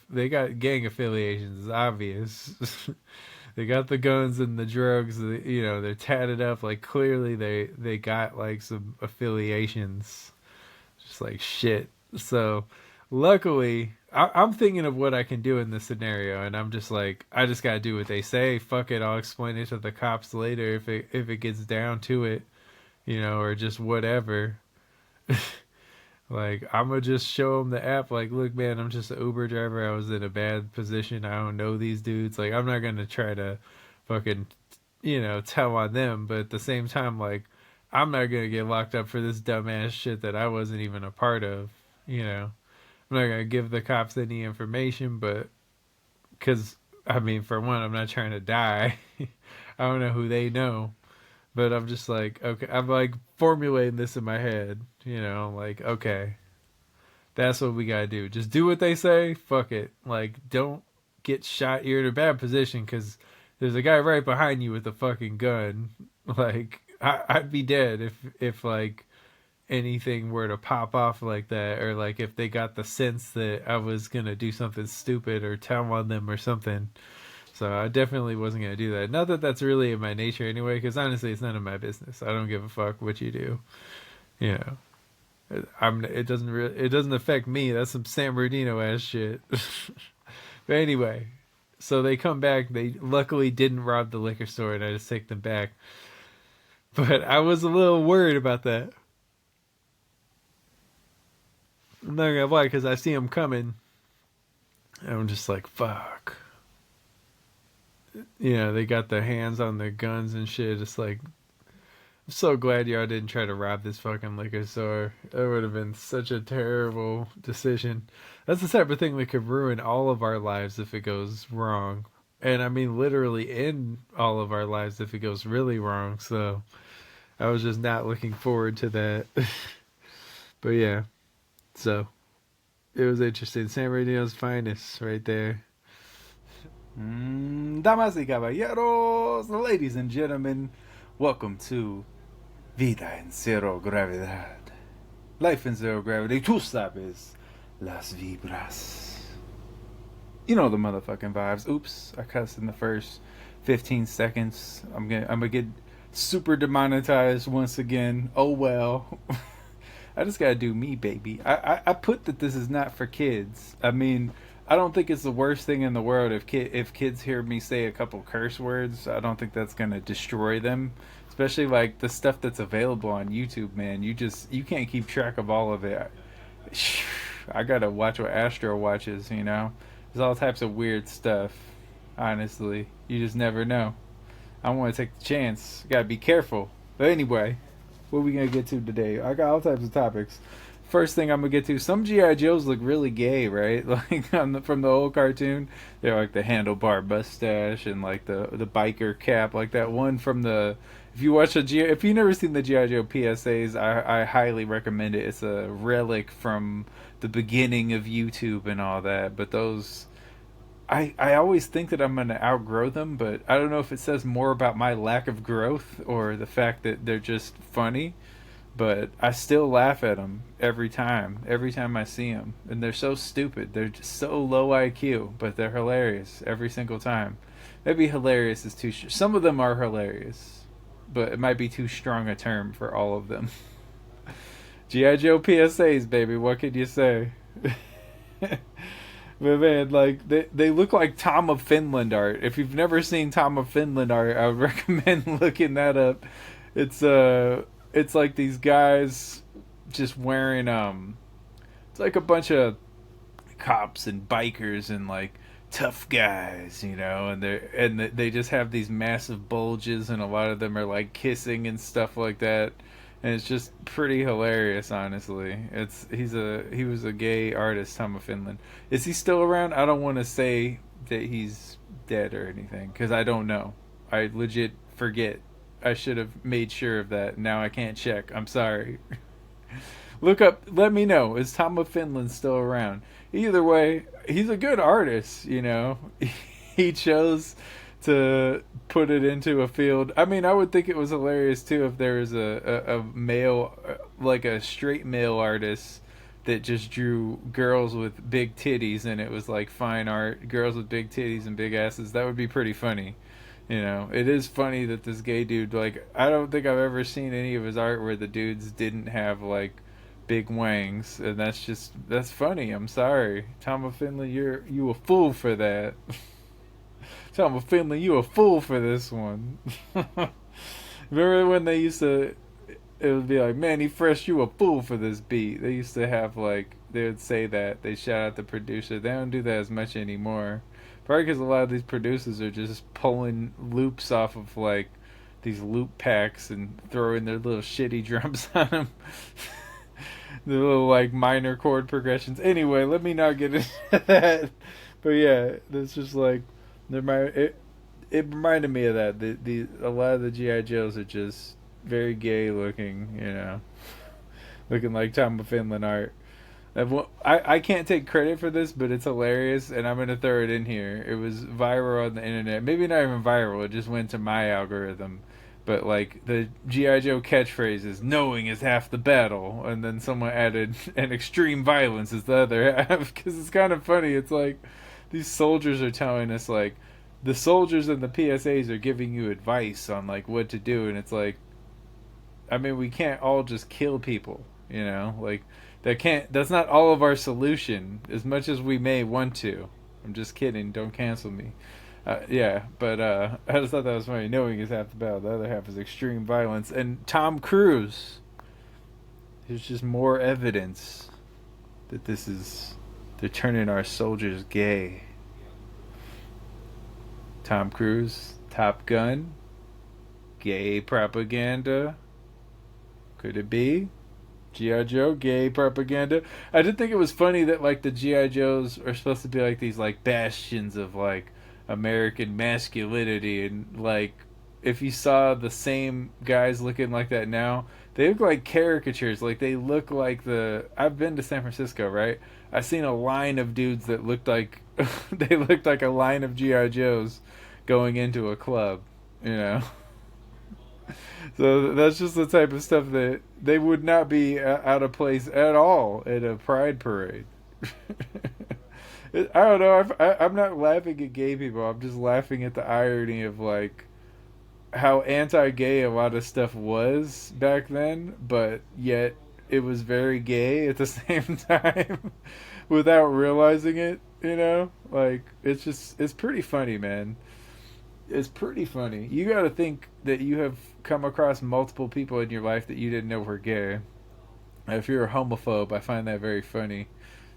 Speaker 1: they got gang affiliations, it's obvious. They got the guns and the drugs, they're tatted up. Like, clearly they got like some affiliations. Just like shit. So luckily, I'm thinking of what I can do in this scenario, and I'm just like, I just gotta do what they say. Fuck it, I'll explain it to the cops later if it gets down to it, or just whatever. Like, I'm gonna just show them the app. Like, look, man, I'm just an Uber driver. I was in a bad position. I don't know these dudes. Like, I'm not gonna try to fucking, tell on them. But at the same time, like, I'm not gonna get locked up for this dumbass shit that I wasn't even a part of. I'm not gonna give the cops any information, but because I mean, for one, I'm not trying to die. I don't know who they know. But I'm just like, okay, I'm like formulating this in my head, like, okay, that's what we gotta do. Just do what they say. Fuck it. Like, don't get shot. You're in a bad position because there's a guy right behind you with a fucking gun. Like, I'd be dead if like anything were to pop off like that, or like if they got the sense that I was gonna do something stupid or tell on them or something. So I definitely wasn't going to do that. Not that that's really in my nature anyway, because honestly, it's none of my business. I don't give a fuck what you do. It doesn't affect me. That's some San Bernardino ass shit. But anyway, so they come back. They luckily didn't rob the liquor store, and I just take them back. But I was a little worried about that. I'm not gonna lie, because I see them coming, and I'm just like, fuck. They got their hands on their guns and shit. It's like, I'm so glad y'all didn't try to rob this fucking liquor store. That would have been such a terrible decision. That's the type of thing that could ruin all of our lives if it goes wrong. And I mean, literally end all of our lives if it goes really wrong. So I was just not looking forward to that. But yeah, so it was interesting. San Bernardino's finest right there. Damas y caballeros, ladies and gentlemen, welcome to Vida en Cero Gravedad. Life in Zero Gravity. Tú sabes las vibras. You know the motherfucking vibes. Oops, I cussed in the first 15 seconds. I'm gonna get super demonetized once again. Oh well. I just gotta do me, baby. I put that this is not for kids. I mean, I don't think it's the worst thing in the world if kids hear me say a couple curse words. I don't think that's gonna destroy them. Especially like the stuff that's available on YouTube, man. You can't keep track of all of it. I gotta watch what Astro watches, you know? There's all types of weird stuff. Honestly. You just never know. I want to take the chance. Gotta be careful. But anyway, what are we gonna get to today? I got all types of topics. First thing I'm gonna get to, some G.I. Joes look really gay, right? Like from the old cartoon, they're like the handlebar mustache and like the biker cap, like that one from the. If you've never seen the G.I. Joe PSAs, I highly recommend it. It's a relic from the beginning of YouTube and all that. But those, I always think that I'm gonna outgrow them, but I don't know if it says more about my lack of growth or the fact that they're just funny. But I still laugh at them every time I see them. And they're so stupid. They're just so low IQ, but they're hilarious every single time. Maybe hilarious is too... Some of them are hilarious, but it might be too strong a term for all of them. G.I. Joe PSAs, baby. What could you say? But man, like, they look like Tom of Finland art. If you've never seen Tom of Finland art, I would recommend looking that up. It's like these guys just wearing it's like a bunch of cops and bikers and like tough guys, you know, and they just have these massive bulges, and a lot of them are like kissing and stuff like that, and it's just pretty hilarious, honestly. He was a gay artist, Tom of Finland. Is he still around? I don't want to say that he's dead or anything because I don't know. I legit forget. I should have made sure of that. Now I can't check. I'm sorry. Look up. Let me know. Is Tom of Finland still around? Either way, he's a good artist, you know. He chose to put it into a field. I mean, I would think it was hilarious, too, if there was a male, like a straight male artist that just drew girls with big titties, and it was like fine art. Girls with big titties and big asses. That would be pretty funny. You know, it is funny that this gay dude, like, I don't think I've ever seen any of his art where the dudes didn't have, like, big wangs, and that's funny. I'm sorry. Tom of Finland, you a fool for that. Tom of Finland, you a fool for this one. Remember when they used to, it would be like, Manny Fresh, you a fool for this beat. They used to have, like, they would say that. They shout out the producer. They don't do that as much anymore. Probably because a lot of these producers are just pulling loops off of like these loop packs and throwing their little shitty drums on them. The little like minor chord progressions. Anyway, let me not get into that. But yeah, it's just like it reminded me of that. A lot of the G.I. Joes are just very gay looking, you know, looking like Tom of Finland art. I can't take credit for this, but it's hilarious, and I'm going to throw it in here. It was viral on the internet. Maybe not even viral. It just went to my algorithm. But, like, the G.I. Joe catchphrase is, knowing is half the battle. And then someone added, and extreme violence is the other half. Because it's kind of funny. It's like, these soldiers are telling us, like, the soldiers and the PSAs are giving you advice on, like, what to do. And it's like, I mean, we can't all just kill people, you know? Like... That's not all of our solution, as much as we may want to. I'm just kidding. Don't cancel me. Yeah, but I just thought that was funny. Knowing is half the battle. The other half is extreme violence. And Tom Cruise. There's just more evidence that they're turning our soldiers gay. Tom Cruise, Top Gun, gay propaganda. Could it be? G.I. Joe, gay propaganda. I did think it was funny that, like, the G.I. Joes are supposed to be, like, these, like, bastions of, like, American masculinity. And, like, if you saw the same guys looking like that now, they look like caricatures. Like, they look like I've been to San Francisco, right? I've seen a line of dudes that looked like They looked like a line of GI Joes going into a club, you know. So that's just the type of stuff that they would not be out of place at all at a pride parade. I don't know. I'm not laughing at gay people. I'm just laughing at the irony of like how anti-gay a lot of stuff was back then, but yet it was very gay at the same time without realizing it. You know, like it's pretty funny, man. It's pretty funny. You got to think that you have come across multiple people in your life that you didn't know were gay. If you're a homophobe, I find that very funny.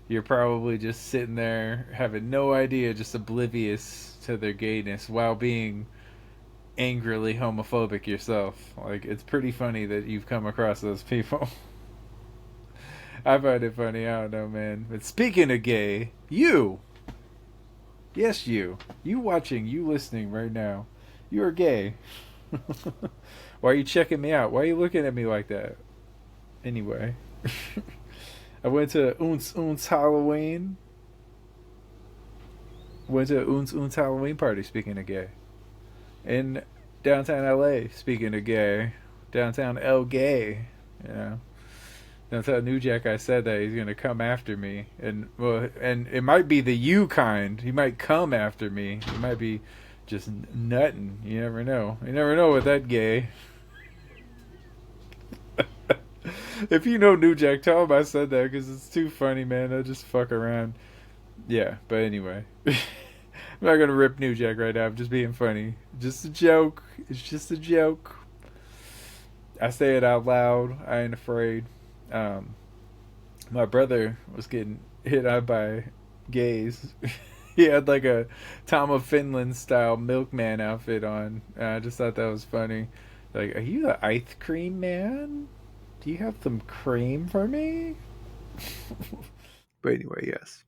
Speaker 1: You're probably just sitting there having no idea, just oblivious to their gayness while being angrily homophobic yourself. Like, it's pretty funny that you've come across those people. I find it funny. I don't know, man. But speaking of gay, you. Yes, you. You watching, you listening right now. You are gay. Why are you checking me out? Why are you looking at me like that? Anyway. I went to Un's Halloween. Went to Un's Halloween party, speaking of gay. In downtown LA, speaking of gay. Downtown L Gay. You know. Downtown Neujack, I said that he's gonna come after me. And well, and it might be the you kind. He might come after me. He might be just nutting. You never know. You never know with that gay. If you know Neujack, tell him I said that because it's too funny, man. I just fuck around. Yeah, but anyway. I'm not going to rip Neujack right now. I'm just being funny. Just a joke. It's just a joke. I say it out loud. I ain't afraid. My brother was getting hit on by gays. He had like a Tom of Finland style milkman outfit on. I just thought that was funny. Like, are you the ice cream man? Do you have some cream for me? But anyway, yes.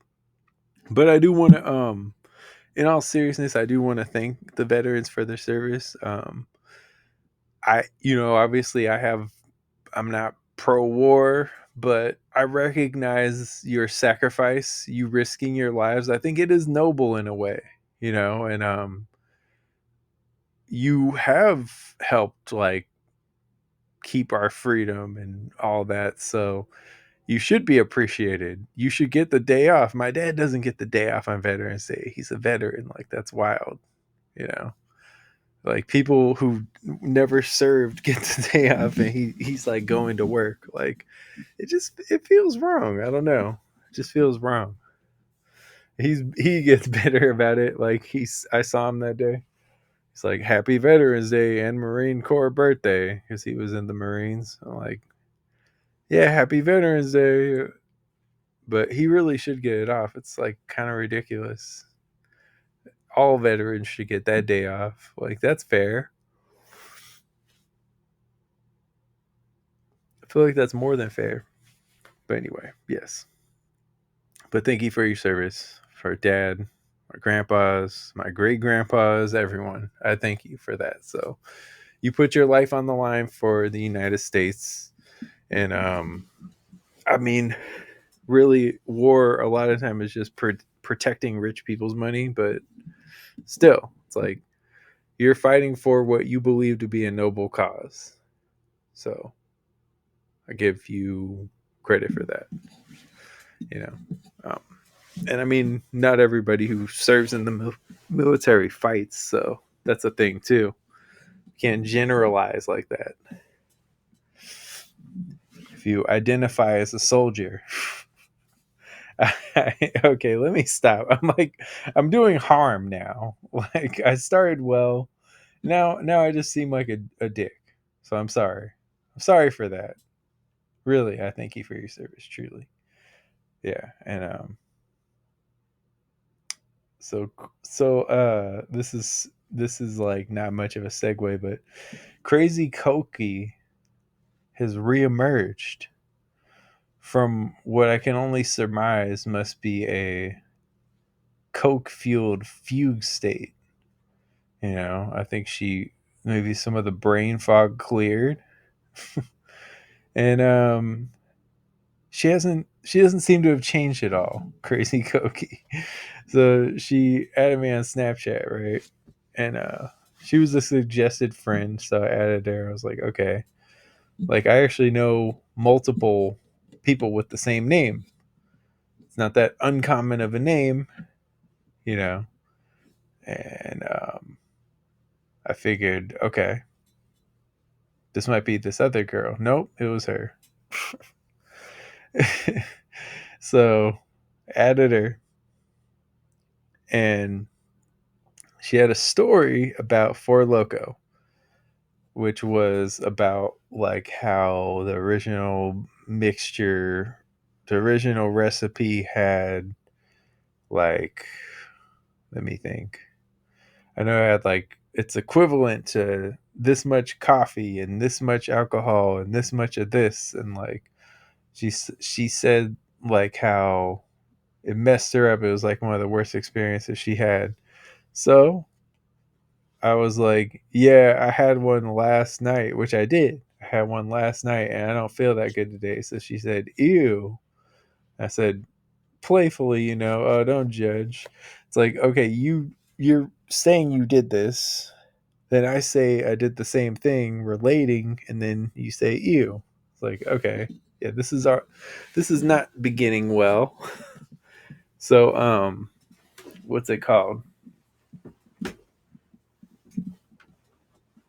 Speaker 1: But I do want to, in all seriousness, I do want to thank the veterans for their service. Obviously I'm not pro-war, but I recognize your sacrifice, you risking your lives. I think it is noble in a way, and you have helped like keep our freedom and all that. So you should be appreciated. You should get the day off. My dad doesn't get the day off on Veterans Day. He's a veteran. Like, that's wild, you know? Like, people who never served get the day off and he's like going to work. Like, it feels wrong. I don't know. It just feels wrong. He gets better about it. Like, I saw him that day. It's like, Happy Veterans Day and Marine Corps birthday, because he was in the Marines. I'm like, yeah, Happy Veterans Day. But he really should get it off. It's like kind of ridiculous. All veterans should get that day off. Like, that's fair. I feel like that's more than fair. But anyway, yes. But thank you for your service. For Dad, my grandpas, my great grandpas, everyone. I thank you for that. So you put your life on the line for the United States. And I mean, really, war a lot of time is just protecting rich people's money, but still, it's like you're fighting for what you believe to be a noble cause. So I give you credit for that. And I mean, not everybody who serves in the military fights, so that's a thing too. You can't generalize like that. If you identify as a soldier, okay, let me stop. I'm doing harm now. Like, I started well. Now I just seem like a dick. So I'm sorry. I'm sorry for that. Really, I thank you for your service, truly. Yeah, and this is like not much of a segue, but Crazy Coky has reemerged from what I can only surmise must be a coke-fueled fugue state. I think maybe some of the brain fog cleared. And she doesn't seem to have changed at all. Crazy Coky. So she added me on Snapchat, right? And she was a suggested friend, so I added her. I was like, okay. Like, I actually know multiple people with the same name. It's not that uncommon of a name, you know. And I figured, okay, this might be this other girl. Nope, it was her. So added her, and she had a story about Four Loco, which was about like how the original recipe had like, let me think. I know it had like it's equivalent to this much coffee and this much alcohol and this much of this, and like she said like how it messed her up. It was like one of the worst experiences she had. So I was like, yeah, I had one last night, which I did. I had one last night and I don't feel that good today. So she said, ew. I said, playfully, oh, don't judge. It's like, okay, you're saying you did this. Then I say I did the same thing, relating, and then you say ew. It's like, okay, yeah, this is not beginning well. So, what's it called?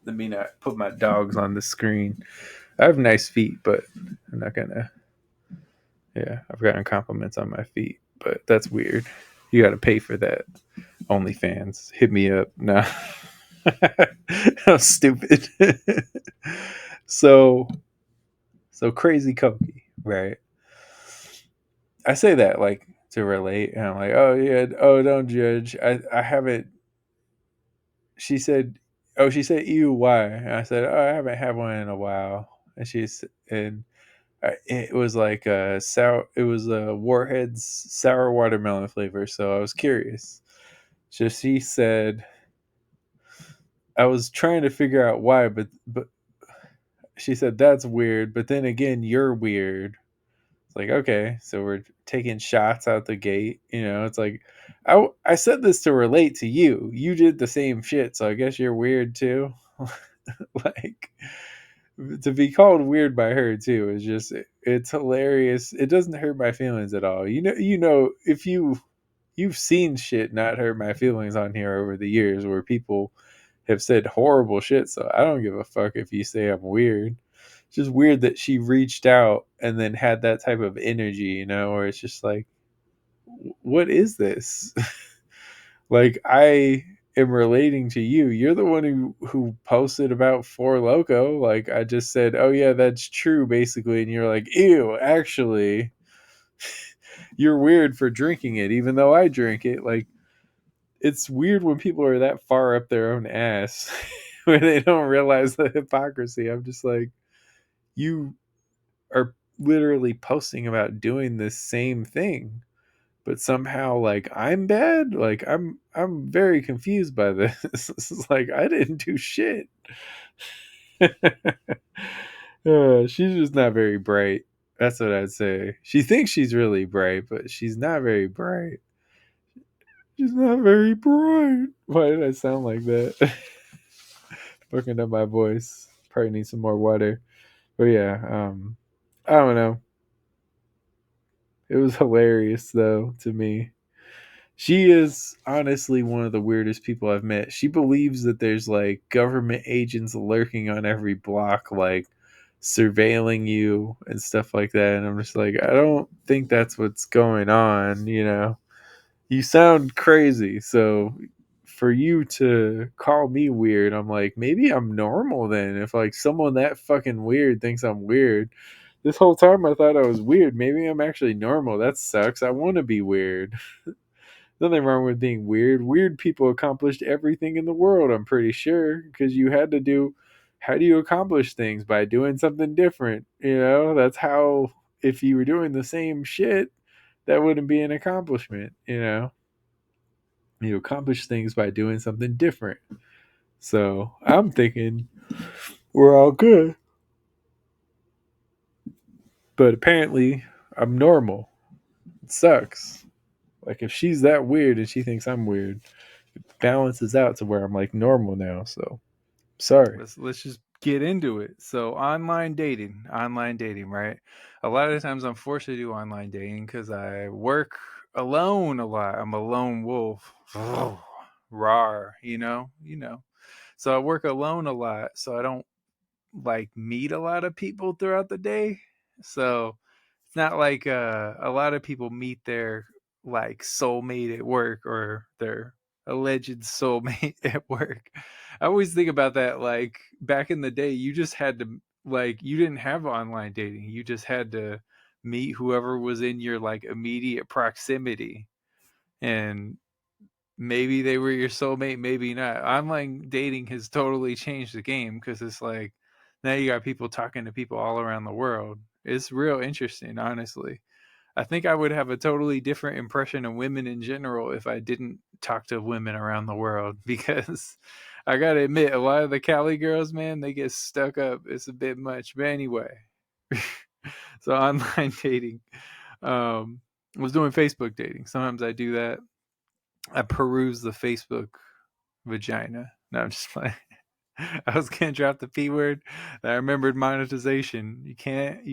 Speaker 1: Let me not put my dogs on the screen. I have nice feet, but I'm not gonna. Yeah, I've gotten compliments on my feet, but that's weird. You got to pay for that. OnlyFans, hit me up. Nah, I'm stupid. so, so crazy Coky, right? I say that like to relate, and I'm like, oh yeah, oh don't judge. I haven't. She said, ew, why? And I said, oh, I haven't had one in a while. And it was like a sour. It was a Warhead's sour watermelon flavor. So I was curious. So she said, I was trying to figure out why, but she said that's weird. But then again, you're weird. It's like, okay, so we're taking shots out the gate. It's like I said this to relate to you. You did the same shit, so I guess you're weird too. Like, to be called weird by her too is just, it's hilarious. It doesn't hurt my feelings at all. If you've seen shit not hurt my feelings on here over the years where people have said horrible shit, so I don't give a fuck if you say I'm weird. It's just weird that she reached out and then had that type of energy, where it's just like, what is this? Like, I am relating to you. You're the one who posted about Four Loco. Like, I just said, oh yeah, that's true, basically, and you're like, ew, actually, you're weird for drinking it, even though I drink it. Like, it's weird when people are that far up their own ass where they don't realize the hypocrisy. I'm just like, you are literally posting about doing the same thing, but somehow like I'm bad. Like, I'm very confused by this. It's like, I didn't do shit. She's just not very bright. That's what I'd say. She thinks she's really bright, but she's not very bright. She's not very bright. Why did I sound like that? Fucking up my voice. Probably need some more water. But yeah, I don't know. It was hilarious though to me. She is honestly one of the weirdest people I've met. She believes that there's like government agents lurking on every block, like surveilling you and stuff like that. And I'm just like, I don't think that's what's going on. You sound crazy. So for you to call me weird, I'm like, maybe I'm normal then. If like someone that fucking weird thinks I'm weird. This whole time I thought I was weird. Maybe I'm actually normal. That sucks. I want to be weird. Nothing wrong with being weird. Weird people accomplished everything in the world, I'm pretty sure, because you had to do. How do you accomplish things? By doing something different. That's how, if you were doing the same shit, that wouldn't be an accomplishment. You accomplish things by doing something different. So I'm thinking we're all good. But apparently I'm normal. It sucks. Like if she's that weird and she thinks I'm weird, it balances out to where I'm like normal now. So sorry. Let's just get into it. So online dating, right? A lot of times I'm forced to do online dating because I work alone a lot. I'm a lone wolf. Rawr, you know. So I work alone a lot, so I don't like meet a lot of people throughout the day. So it's not like a lot of people meet their like soulmate at work or their alleged soulmate at work. I always think about that. Like back in the day, you just had to like you didn't have online dating. You just had to meet whoever was in your like immediate proximity, and maybe they were your soulmate, maybe not. Online dating has totally changed the game because it's like now you got people talking to people all around the world. It's real interesting, honestly. I think I would have a totally different impression of women in general if I didn't talk to women around the world because I gotta admit, a lot of the Cali girls, man, they get stuck up. It's a bit much. But anyway, so online dating. I was doing Facebook dating. Sometimes I do that. I peruse the Facebook vagina. No, I'm just playing. I was gonna drop the P word. I remembered monetization. You can't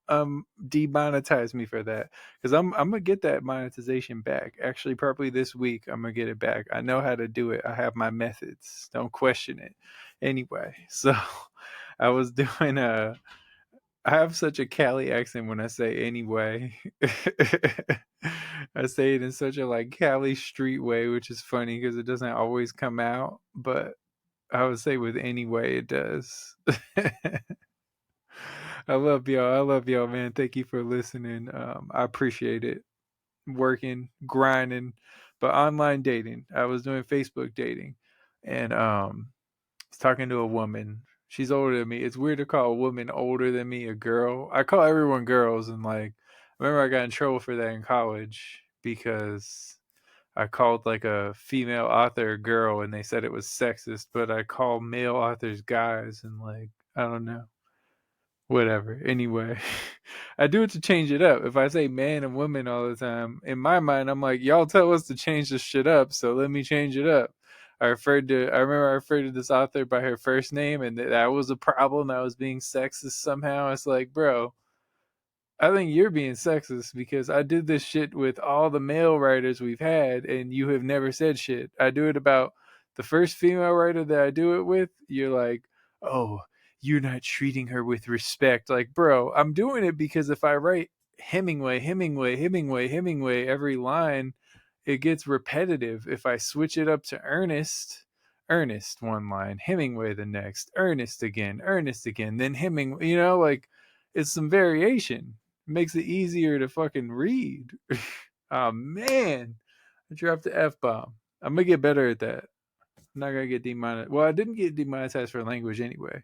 Speaker 1: demonetize me for that because I'm gonna get that monetization back. Actually, probably this week I'm gonna get it back. I know how to do it. I have my methods. Don't question it. Anyway, so I was doing I have such a Cali accent when I say anyway. I say it in such a like Cali street way, which is funny because it doesn't always come out, but I would say with anyway it does. I love y'all. I love y'all, man. Thank you for listening. I appreciate it. Working, grinding, but online dating. I was doing Facebook dating, and was talking to a woman. She's older than me. It's weird to call a woman older than me a girl. I call everyone girls, and like, I remember I got in trouble for that in college because I called like a female author a girl, and they said it was sexist. But I call male authors guys, and like, I don't know. Whatever. Anyway, I do it to change it up. If I say man and woman all the time, in my mind, I'm like, y'all tell us to change this shit up, so let me change it up. I remember I referred to this author by her first name, and that was a problem. I was being sexist somehow. It's like, bro, I think you're being sexist because I did this shit with all the male writers we've had, and you have never said shit. I do it about the first female writer that I do it with. You're like, oh, you're not treating her with respect. Like, bro, I'm doing it because if I write Hemingway every line, it gets repetitive. If I switch it up to Ernest one line, Hemingway the next, Ernest again, then Hemingway, like it's some variation. It makes it easier to fucking read. Oh man, I dropped the F-bomb. I'm gonna get better at that. I'm not gonna get demonetized. Well, I didn't get demonetized for language anyway,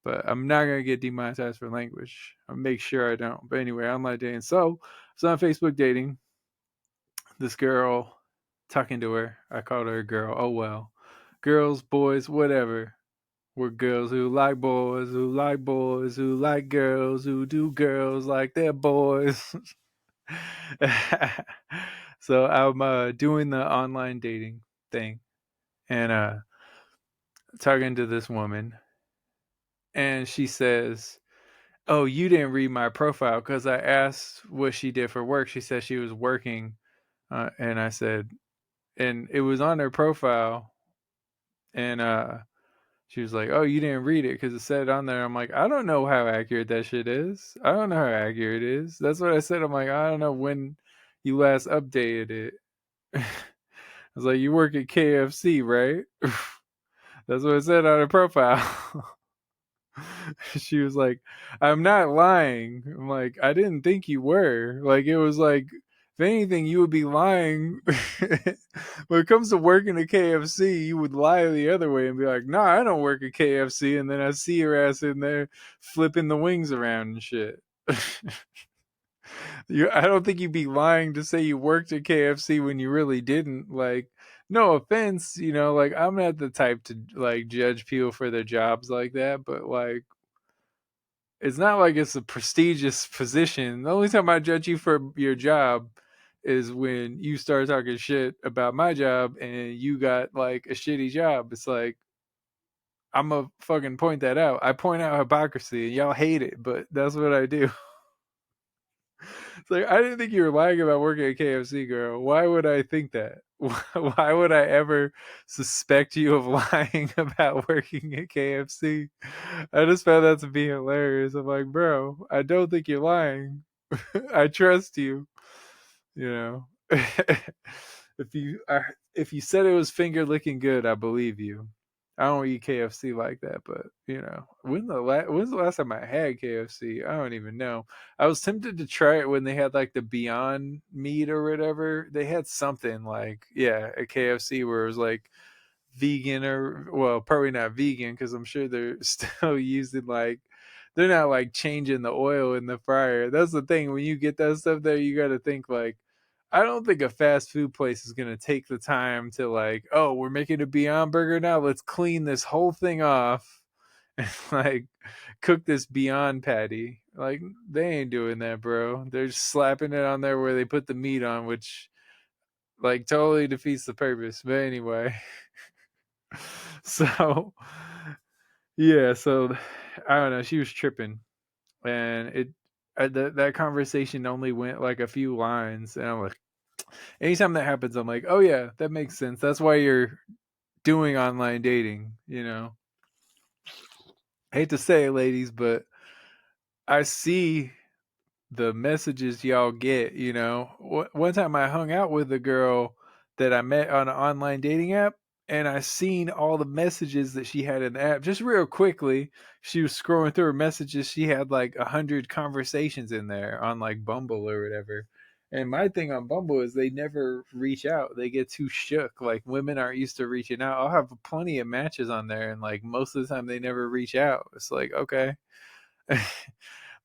Speaker 1: but I'm not gonna get demonetized for language. I'll make sure I don't. But anyway, online dating. So I was on Facebook dating this girl, talking to her. I called her a girl. Oh well. Girls, boys, whatever. We're girls who like boys, who like boys, who like girls, who do girls like their boys. So I'm doing the online dating thing and talking to this woman, and she says, oh, you didn't read my profile, because I asked what she did for work. She said she was working, and I said, and it was on her profile, and she was like, oh, you didn't read it because it said on there. I'm like, I don't know how accurate that shit is. I don't know how accurate it is. That's what I said. I'm like, I don't know when you last updated it. I was like, you work at KFC, right? That's what it said on her profile. She was like, I'm not lying. I'm like, I didn't think you were. Like, it was like, if anything, you would be lying. When it comes to working at KFC, you would lie the other way and be like, nah, I don't work at KFC. And then I see your ass in there flipping the wings around and shit. I don't think you'd be lying to say you worked at KFC when you really didn't. Like, no offense, like, I'm not the type to like judge people for their jobs like that, but like, it's not like it's a prestigious position. The only time I judge you for your job is when you start talking shit about my job and you got like a shitty job. It's like, I'm gonna fucking point that out. I point out hypocrisy and y'all hate it, but that's what I do. It's like, I didn't think you were lying about working at KFC, girl. Why would I think that? Why would I ever suspect you of lying about working at KFC? I just found that to be hilarious. I'm like, bro, I don't think you're lying. I trust you. You know, if you said it was finger licking good, I believe you. I don't eat KFC like that, but you know, when's the last time I had KFC? I don't even know. I was tempted to try it when they had like the Beyond Meat or whatever. They had something like, yeah, at KFC where it was like vegan, or well, probably not vegan because I'm sure they're still using like, they're not like changing the oil in the fryer. That's the thing. When you get that stuff there, you got to think like, I don't think a fast food place is going to take the time to like, oh, we're making a Beyond Burger now. Let's clean this whole thing off and like cook this Beyond patty. Like, they ain't doing that, bro. They're just slapping it on there where they put the meat on, which like totally defeats the purpose. But anyway, so yeah, so I don't know. She was tripping, and that conversation only went like a few lines, and I'm like, anytime that happens, I'm like, oh yeah, that makes sense. That's why you're doing online dating, you know. I hate to say it, ladies, but I see the messages y'all get, you know. One time I hung out with a girl that I met on an online dating app, and I seen all the messages that she had in the app. Just real quickly, she was scrolling through her messages. She had like 100 conversations in there on like Bumble or whatever. And my thing on Bumble is they never reach out. They get too shook. Like, women aren't used to reaching out. I'll have plenty of matches on there, and like most of the time they never reach out. It's like, okay.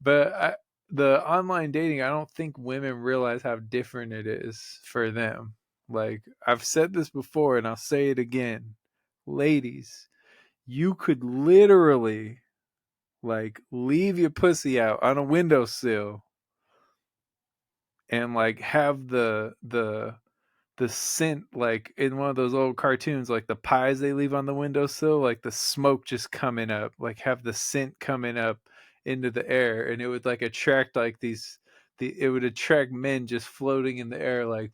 Speaker 1: But the online dating, I don't think women realize how different it is for them. Like, I've said this before and I'll say it again. Ladies, you could literally like leave your pussy out on a windowsill and like have the scent, like in one of those old cartoons, like the pies they leave on the windowsill, like the smoke just coming up, like have the scent coming up into the air, and it would like attract like it would attract men just floating in the air like,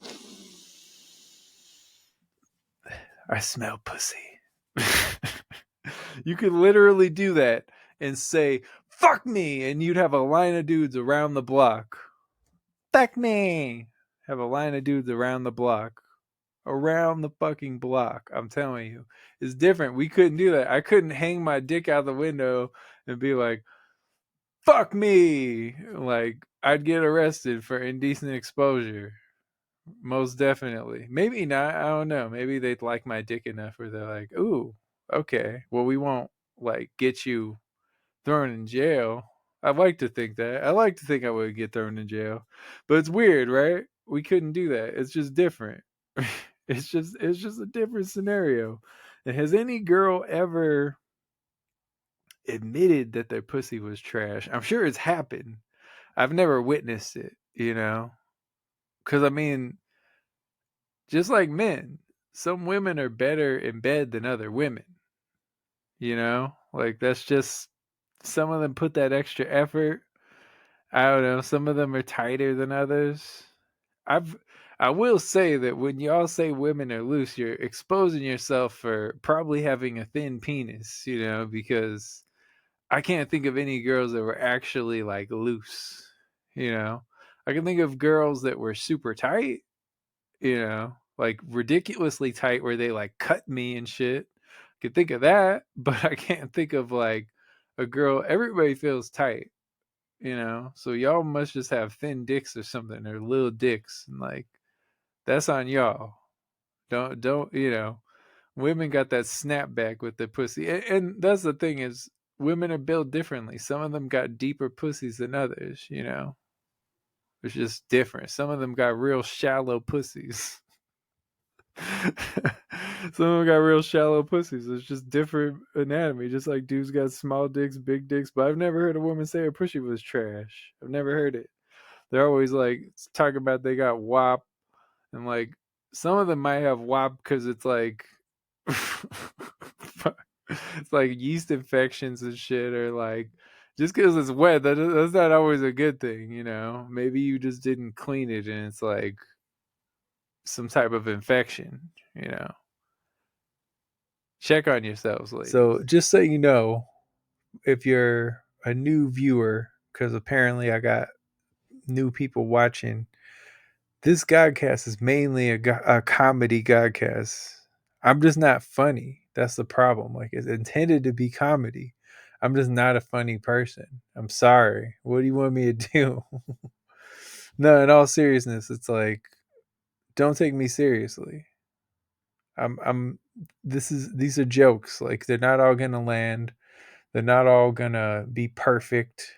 Speaker 1: I smell pussy. You could literally do that and say, fuck me, and you'd have a line of dudes around the block. Fuck me. Have a line of dudes around the block. Around the fucking block. I'm telling you. It's different. We couldn't do that. I couldn't hang my dick out the window and be like, fuck me. Like, I'd get arrested for indecent exposure. Most definitely. Maybe not. I don't know. Maybe they'd like my dick enough where they're like, ooh, okay. Well, we won't like get you thrown in jail. I like to think that. I like to think I would get thrown in jail. But it's weird, right? We couldn't do that. It's just different. It's just a different scenario. And has any girl ever admitted that their pussy was trash? I'm sure it's happened. I've never witnessed it, you know? Cuz I mean, just like men, some women are better in bed than other women. You know? Like, that's just, some of them put that extra effort. I don't know, some of them are tighter than others. I will say that when y'all say women are loose, you're exposing yourself for probably having a thin penis, you know, because I can't think of any girls that were actually like loose, you know. I can think of girls that were super tight, you know, like ridiculously tight where they like cut me and shit. I can think of that, but I can't think of like a girl. Everybody feels tight, you know. So y'all must just have thin dicks or something, or little dicks, and like, that's on y'all. Don't you know? Women got that snapback with their pussy, and that's the thing is, women are built differently. Some of them got deeper pussies than others. You know, it's just different. Some of them got real shallow pussies. Some of them got real shallow pussies. It's just different anatomy. Just like dudes got small dicks, big dicks. But I've never heard a woman say her pussy was trash. I've never heard it. They're always like talking about they got WAP And like some of them might have WAP because it's like it's like yeast infections and shit, or like just because it's wet, that's not always a good thing, you know. Maybe you just didn't clean it and it's like some type of infection, you know. Check on yourselves, ladies. So just so you know, if you're a new viewer, because apparently I got new people watching, this Godcast is mainly a comedy Godcast. I'm just not funny. That's the problem. Like, it's intended to be comedy. I'm just not a funny person. I'm sorry. What do you want me to do? No, in all seriousness, it's like, don't take me seriously. These are jokes. Like, they're not all gonna land. They're not all gonna be perfect.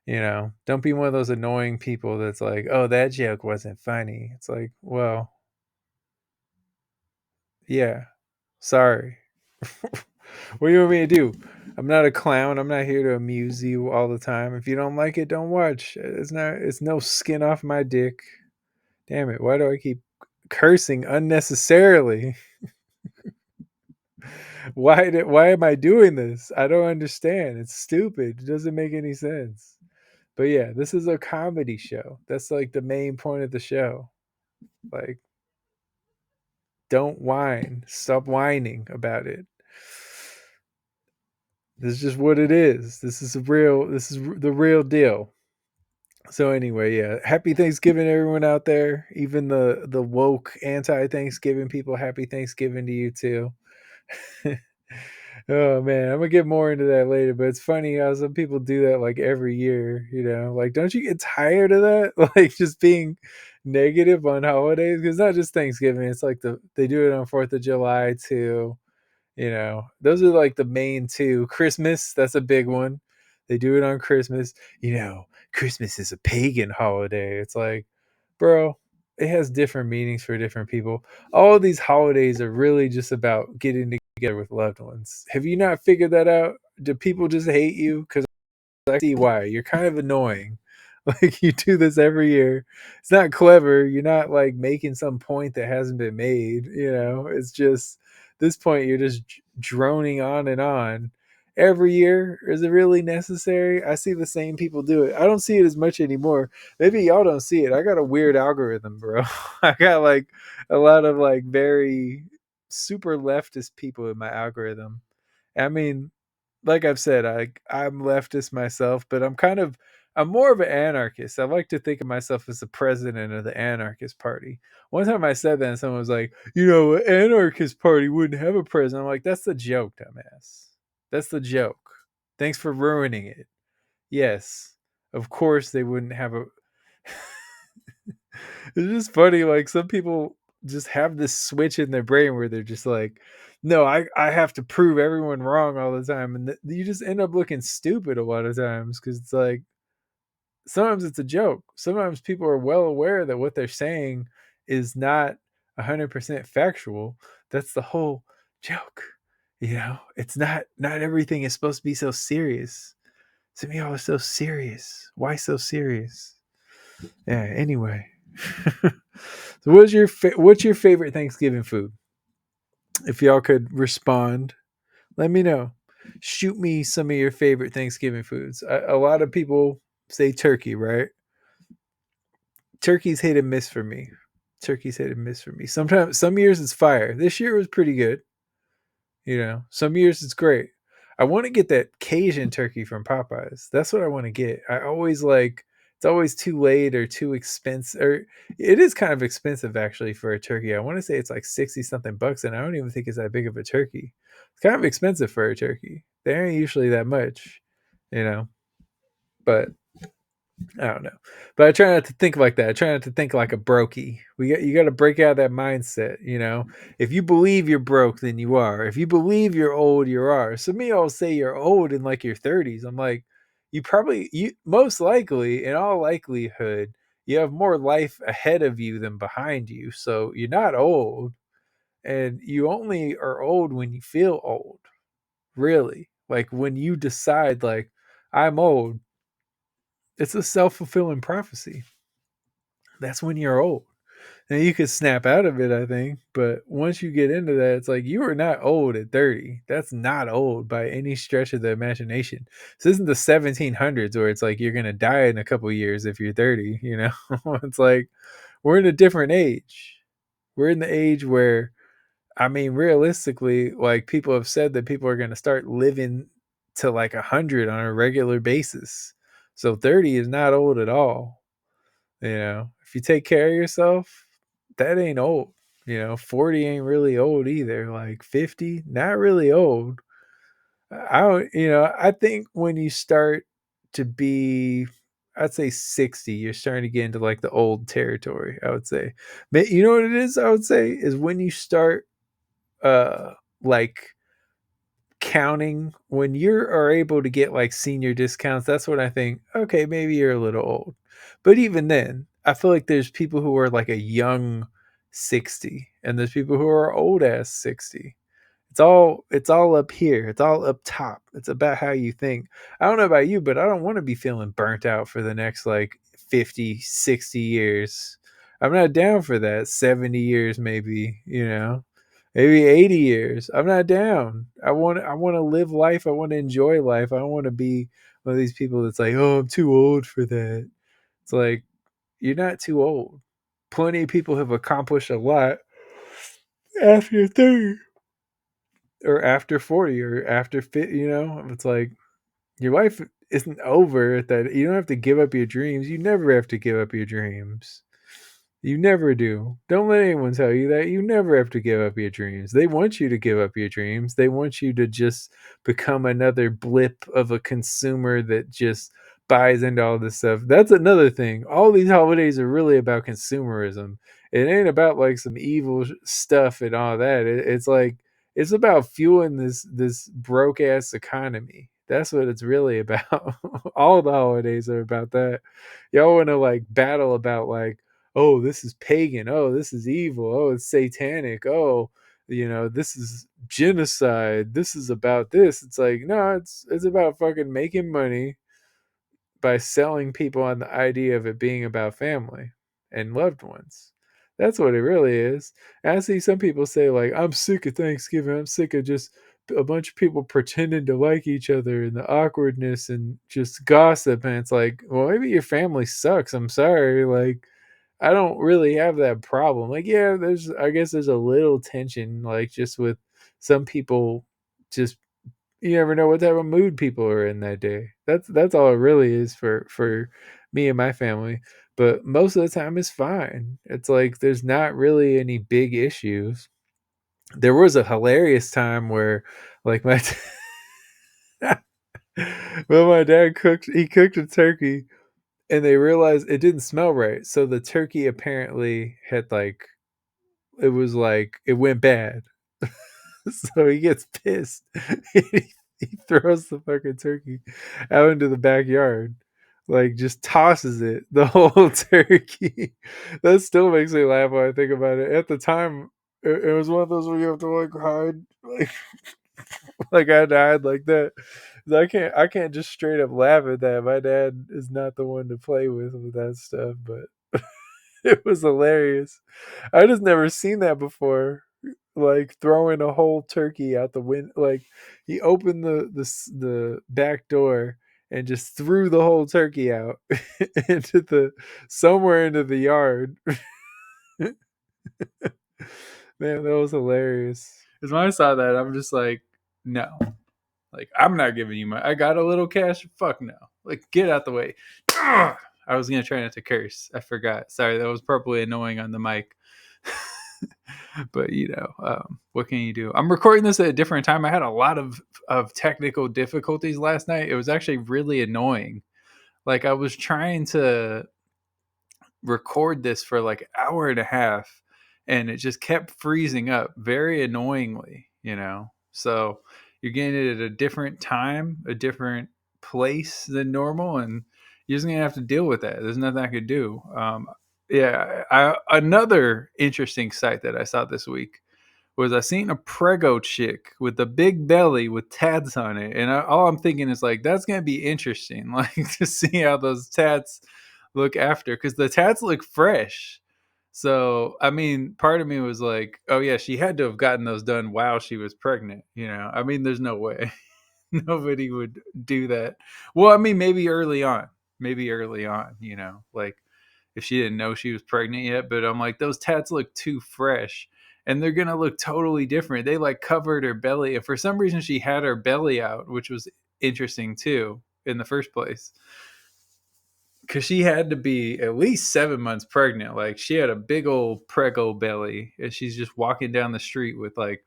Speaker 1: You know, don't be one of those annoying people that's like, oh, that joke wasn't funny. It's like, well, yeah, sorry. What do you want me to do? I'm not a clown. I'm not here to amuse you all the time. If you don't like it, don't watch. It's no skin off my dick. Damn it. Why do I keep cursing unnecessarily? Why am I doing this? I don't understand. It's stupid. It doesn't make any sense. But yeah, this is a comedy show. That's like the main point of the show. Like, don't whine. Stop whining about it. This is just what it is. This is the real deal. So anyway, yeah. Happy Thanksgiving everyone out there. Even the woke anti-Thanksgiving people, happy Thanksgiving to you too. Oh man, I'm gonna get more into that later, but it's funny how some people do that like every year, you know. Like, don't you get tired of that? Like, just being negative on holidays? Because not just Thanksgiving, it's like they do it on 4th of July too. You know, those are like the main two. Christmas, that's a big one. They do it on Christmas. You know, Christmas is a pagan holiday. It's like, bro, it has different meanings for different people. All of these holidays are really just about getting together with loved ones. Have you not figured that out? Do people just hate you? Because I see why. You're kind of annoying. Like, you do this every year. It's not clever. You're not like making some point that hasn't been made. You know, it's just this point you're just droning on and on. Every year, is it really necessary? I see the same people do it. I don't see it as much anymore. Maybe y'all don't see it. I got a weird algorithm, bro. I got like a lot of like very super leftist people in my algorithm. I mean, like I've said, I'm leftist myself, but I'm more of an anarchist. I like to think of myself as the president of the anarchist party. One time I said that and someone was like, you know, an anarchist party wouldn't have a president. I'm like, that's the joke, dumbass. That's the joke. Thanks for ruining it. Yes, of course they wouldn't have a It's just funny, like some people just have this switch in their brain where they're just like, no, I have to prove everyone wrong all the time, and you just end up looking stupid a lot of times because it's like sometimes it's a joke. Sometimes people are well aware that what they're saying is not 100% factual. That's the whole joke. You know, it's not everything is supposed to be so serious. Some of y'all are so serious. Why so serious? Yeah. Anyway, so what's your favorite Thanksgiving food? If y'all could respond, let me know. Shoot me some of your favorite Thanksgiving foods. A lot of people say turkey, right? Turkey's hit and miss for me. Turkey's hit and miss for me. Sometimes, some years it's fire. This year was pretty good. You know, some years it's great. I want to get that Cajun turkey from Popeyes. That's what I want to get. I always like it's always too late or too expensive. Or it is kind of expensive actually for a turkey. I want to say it's like 60 something bucks, and I don't even think it's that big of a turkey. It's kind of expensive for a turkey. They aren't usually that much, you know. But I don't know, but I try not to think like that. I try not to think like a brokey. You got to break out of that mindset. You know, if you believe you're broke, then you are. If you believe you're old, you are. So me, I'll say you're old in like your 30s. I'm like, you most likely, in all likelihood, you have more life ahead of you than behind you. So you're not old, and you only are old when you feel old. Really, like when you decide, like I'm old. It's a self-fulfilling prophecy. That's when you're old. And you could snap out of it, I think. But once you get into that, it's like you are not old at 30. That's not old by any stretch of the imagination. This isn't the 1700s where it's like you're going to die in a couple years if you're 30, you know? It's like we're in a different age. We're in the age where, I mean, realistically, like people have said that people are going to start living to like 100 on a regular basis. So 30 is not old at all. You know, if you take care of yourself, that ain't old. 40 ain't really old either. Like 50, not really old. I don't, I think when you start to be, I'd say 60, you're starting to get into like the old territory, I would say. You know what it is, I would say, is when you start uh like counting, when you are able to get like senior discounts, that's when I think, okay, maybe you're a little old. But even then, I feel like there's people who are like a young 60 and there's people who are old ass 60. It's all up here. It's all up top. It's about how you think. I don't know about you, but I don't want to be feeling burnt out for the next like 50, 60 years. I'm not down for that. 70 years maybe, maybe 80 years. I'm not down. I want to live life. I want to enjoy life. I don't want to be one of these people that's like, "Oh, I'm too old for that." It's like you're not too old. Plenty of people have accomplished a lot after 30 or after 40 or after 50, it's like your life isn't over at that. You don't have to give up your dreams. You never have to give up your dreams. You never do. Don't let anyone tell you that. You never have to give up your dreams. They want you to give up your dreams. They want you to just become another blip of a consumer that just buys into all this stuff. That's another thing. All these holidays are really about consumerism. It ain't about like some evil stuff and all that. It's like it's about fueling this broke ass economy. That's what it's really about. All the holidays are about that. Y'all want to like battle about like, oh, this is pagan. Oh, this is evil. Oh, it's satanic. Oh, this is genocide. This is about this. It's like, no, it's about fucking making money by selling people on the idea of it being about family and loved ones. That's what it really is. And I see some people say like, I'm sick of Thanksgiving. I'm sick of just a bunch of people pretending to like each other and the awkwardness and just gossip. And it's like, well, maybe your family sucks. I'm sorry. Like, I don't really have that problem. Like, yeah, I guess there's a little tension, like just with some people, just you never know what type of mood people are in that day. That's all it really is for me and my family. But most of the time it's fine. It's like there's not really any big issues. There was a hilarious time where like well, my dad cooked a turkey and they realized it didn't smell right. So the turkey apparently had like it went bad. So he gets pissed. he throws the fucking turkey out into the backyard. Like just tosses it, the whole turkey. That still makes me laugh when I think about it. At the time, it was one of those where you have to like hide, like like I had to hide like that. I can't just straight up laugh at that. My dad is not the one to play with that stuff, but it was hilarious. I just never seen that before. Like throwing a whole turkey out the window. Like he opened the back door and just threw the whole turkey out somewhere into the yard. Man, that was hilarious. Because when I saw that, I'm just like, no. Like, I'm not giving you I got a little cash. Fuck no. Like, get out the way. Ugh! I was going to try not to curse. I forgot. Sorry, that was probably annoying on the mic. But, what can you do? I'm recording this at a different time. I had a lot of technical difficulties last night. It was actually really annoying. Like, I was trying to record this for like an hour and a half and it just kept freezing up very annoyingly, so you're getting it at a different time, a different place than normal, and you're just gonna have to deal with that. There's nothing I could do. Another interesting sight that I saw this week was I seen a prego chick with a big belly with tats on it, and all I'm thinking is like, that's gonna be interesting, like to see how those tats look after, because the tats look fresh. So, I mean, part of me was like, oh yeah, she had to have gotten those done while she was pregnant, you know? I mean, there's no way. Nobody would do that. Well, I mean, maybe early on. Maybe early on, you know, like if she didn't know she was pregnant yet, but I'm like, those tats look too fresh and they're going to look totally different. They like covered her belly. And for some reason, she had her belly out, which was interesting too in the first place. Because she had to be at least 7 months pregnant. Like she had a big old prego belly and she's just walking down the street with like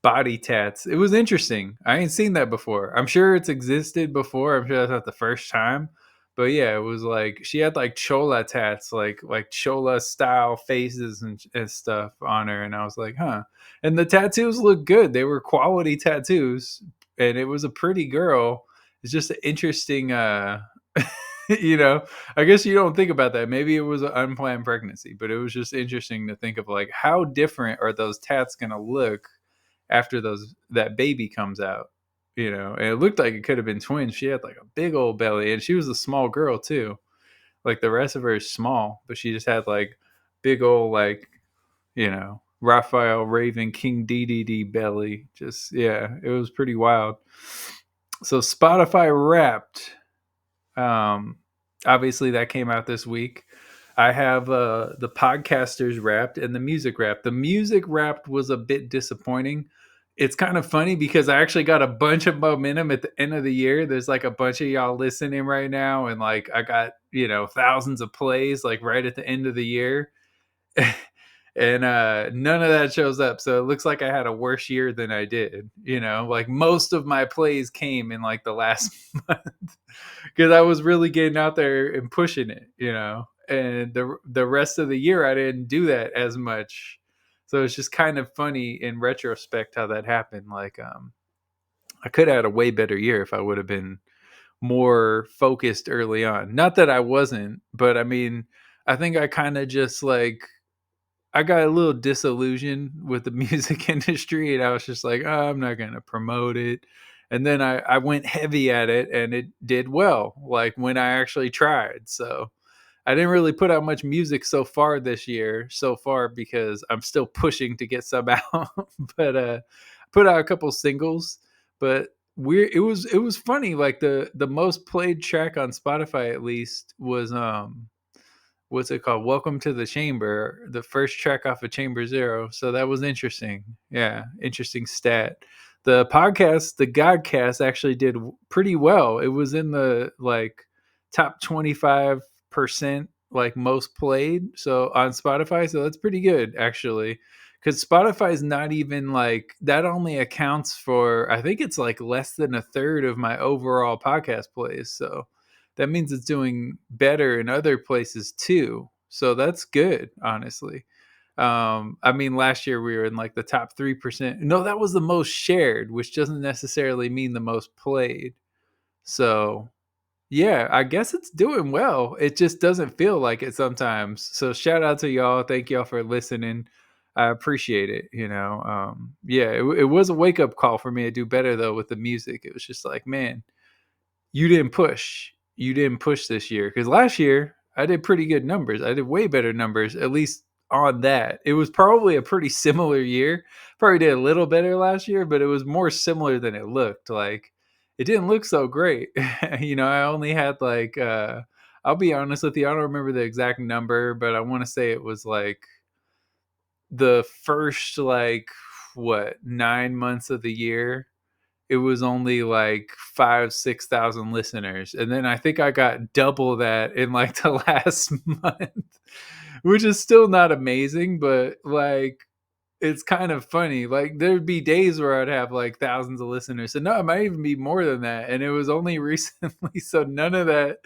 Speaker 1: body tats. It was interesting. I ain't seen that before. I'm sure it's existed before. I'm sure that's not the first time. But yeah, it was like she had like chola tats, like chola style faces and stuff on her, and I was like, huh. And the tattoos looked good. They were quality tattoos, and it was a pretty girl. It's just an interesting, you know. I guess you don't think about that. Maybe it was an unplanned pregnancy, but it was just interesting to think of like how different are those tats gonna look after that baby comes out, you know. And it looked like it could have been twins. She had like a big old belly, and she was a small girl too. Like the rest of her is small, but she just had like big old, like, you know, Raphael Raven King DDD belly. Just yeah, it was pretty wild. So Spotify Wrapped, obviously that came out this week. I have the podcasters Wrapped and the music Wrapped. The music Wrapped was a bit disappointing. It's kind of funny because I actually got a bunch of momentum at the end of the year. There's like a bunch of y'all listening right now, and like I got, you know, thousands of plays like right at the end of the year. And none of that shows up. So it looks like I had a worse year than I did. You know, like most of my plays came in like the last month because I was really getting out there and pushing it, you know. And the rest of the year I didn't do that as much. So it's just kind of funny in retrospect how that happened. Like I could have had a way better year if I would have been more focused early on. Not that I wasn't, but I mean, I think I kind of just like I got a little disillusioned with the music industry, and I was just like, oh, I'm not going to promote it. And then I went heavy at it, and it did well, like when I actually tried. So I didn't really put out much music so far this year, because I'm still pushing to get some out. But put out a couple singles. But it was funny. Like the most played track on Spotify, at least, was what's it called? Welcome to the Chamber, the first track off of Chamber Zero. So that was interesting. Yeah, interesting stat. The podcast, the Godcast, actually did pretty well. It was in the like top 25%, like most played. So on Spotify, so that's pretty good actually. Because Spotify is not even like that, only accounts for, I think it's like less than a third of my overall podcast plays. So that means it's doing better in other places too. So that's good, honestly. I mean, last year we were in like the top 3%. No, that was the most shared, which doesn't necessarily mean the most played. So yeah, I guess it's doing well. It just doesn't feel like it sometimes. So shout out to y'all. Thank y'all for listening. I appreciate it. You know, yeah, it was a wake up call for me to do better though with the music. It was just like, man, you didn't push. You didn't push this year, because last year I did pretty good numbers. I did way better numbers, at least on that. It was probably a pretty similar year. Probably did a little better last year, but it was more similar than it looked. Like it didn't look so great. You know, I only had like I'll be honest with you, I don't remember the exact number, but I want to say it was like the first like what 9 months of the year, it was only like 5,000-6,000 listeners, and then I think I got double that in like the last month, which is still not amazing, but like it's kind of funny. Like there'd be days where I'd have like thousands of listeners, so no, it might even be more than that, and it was only recently, so none of that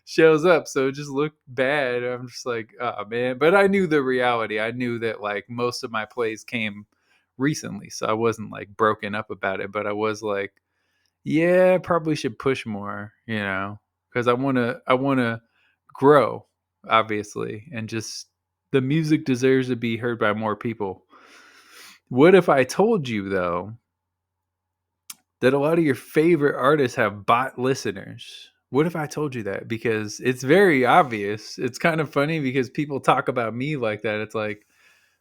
Speaker 1: shows up, so it just looked bad. I'm just like, oh man. But I knew the reality. I knew that like most of my plays came recently, so I wasn't like broken up about it, but I was like, yeah, probably should push more, you know, because I want to grow, obviously, and just the music deserves to be heard by more people. What if I told you though that a lot of your favorite artists have bot listeners? what if I told you that? Because it's very obvious. It's kind of funny because people talk about me like that. It's like,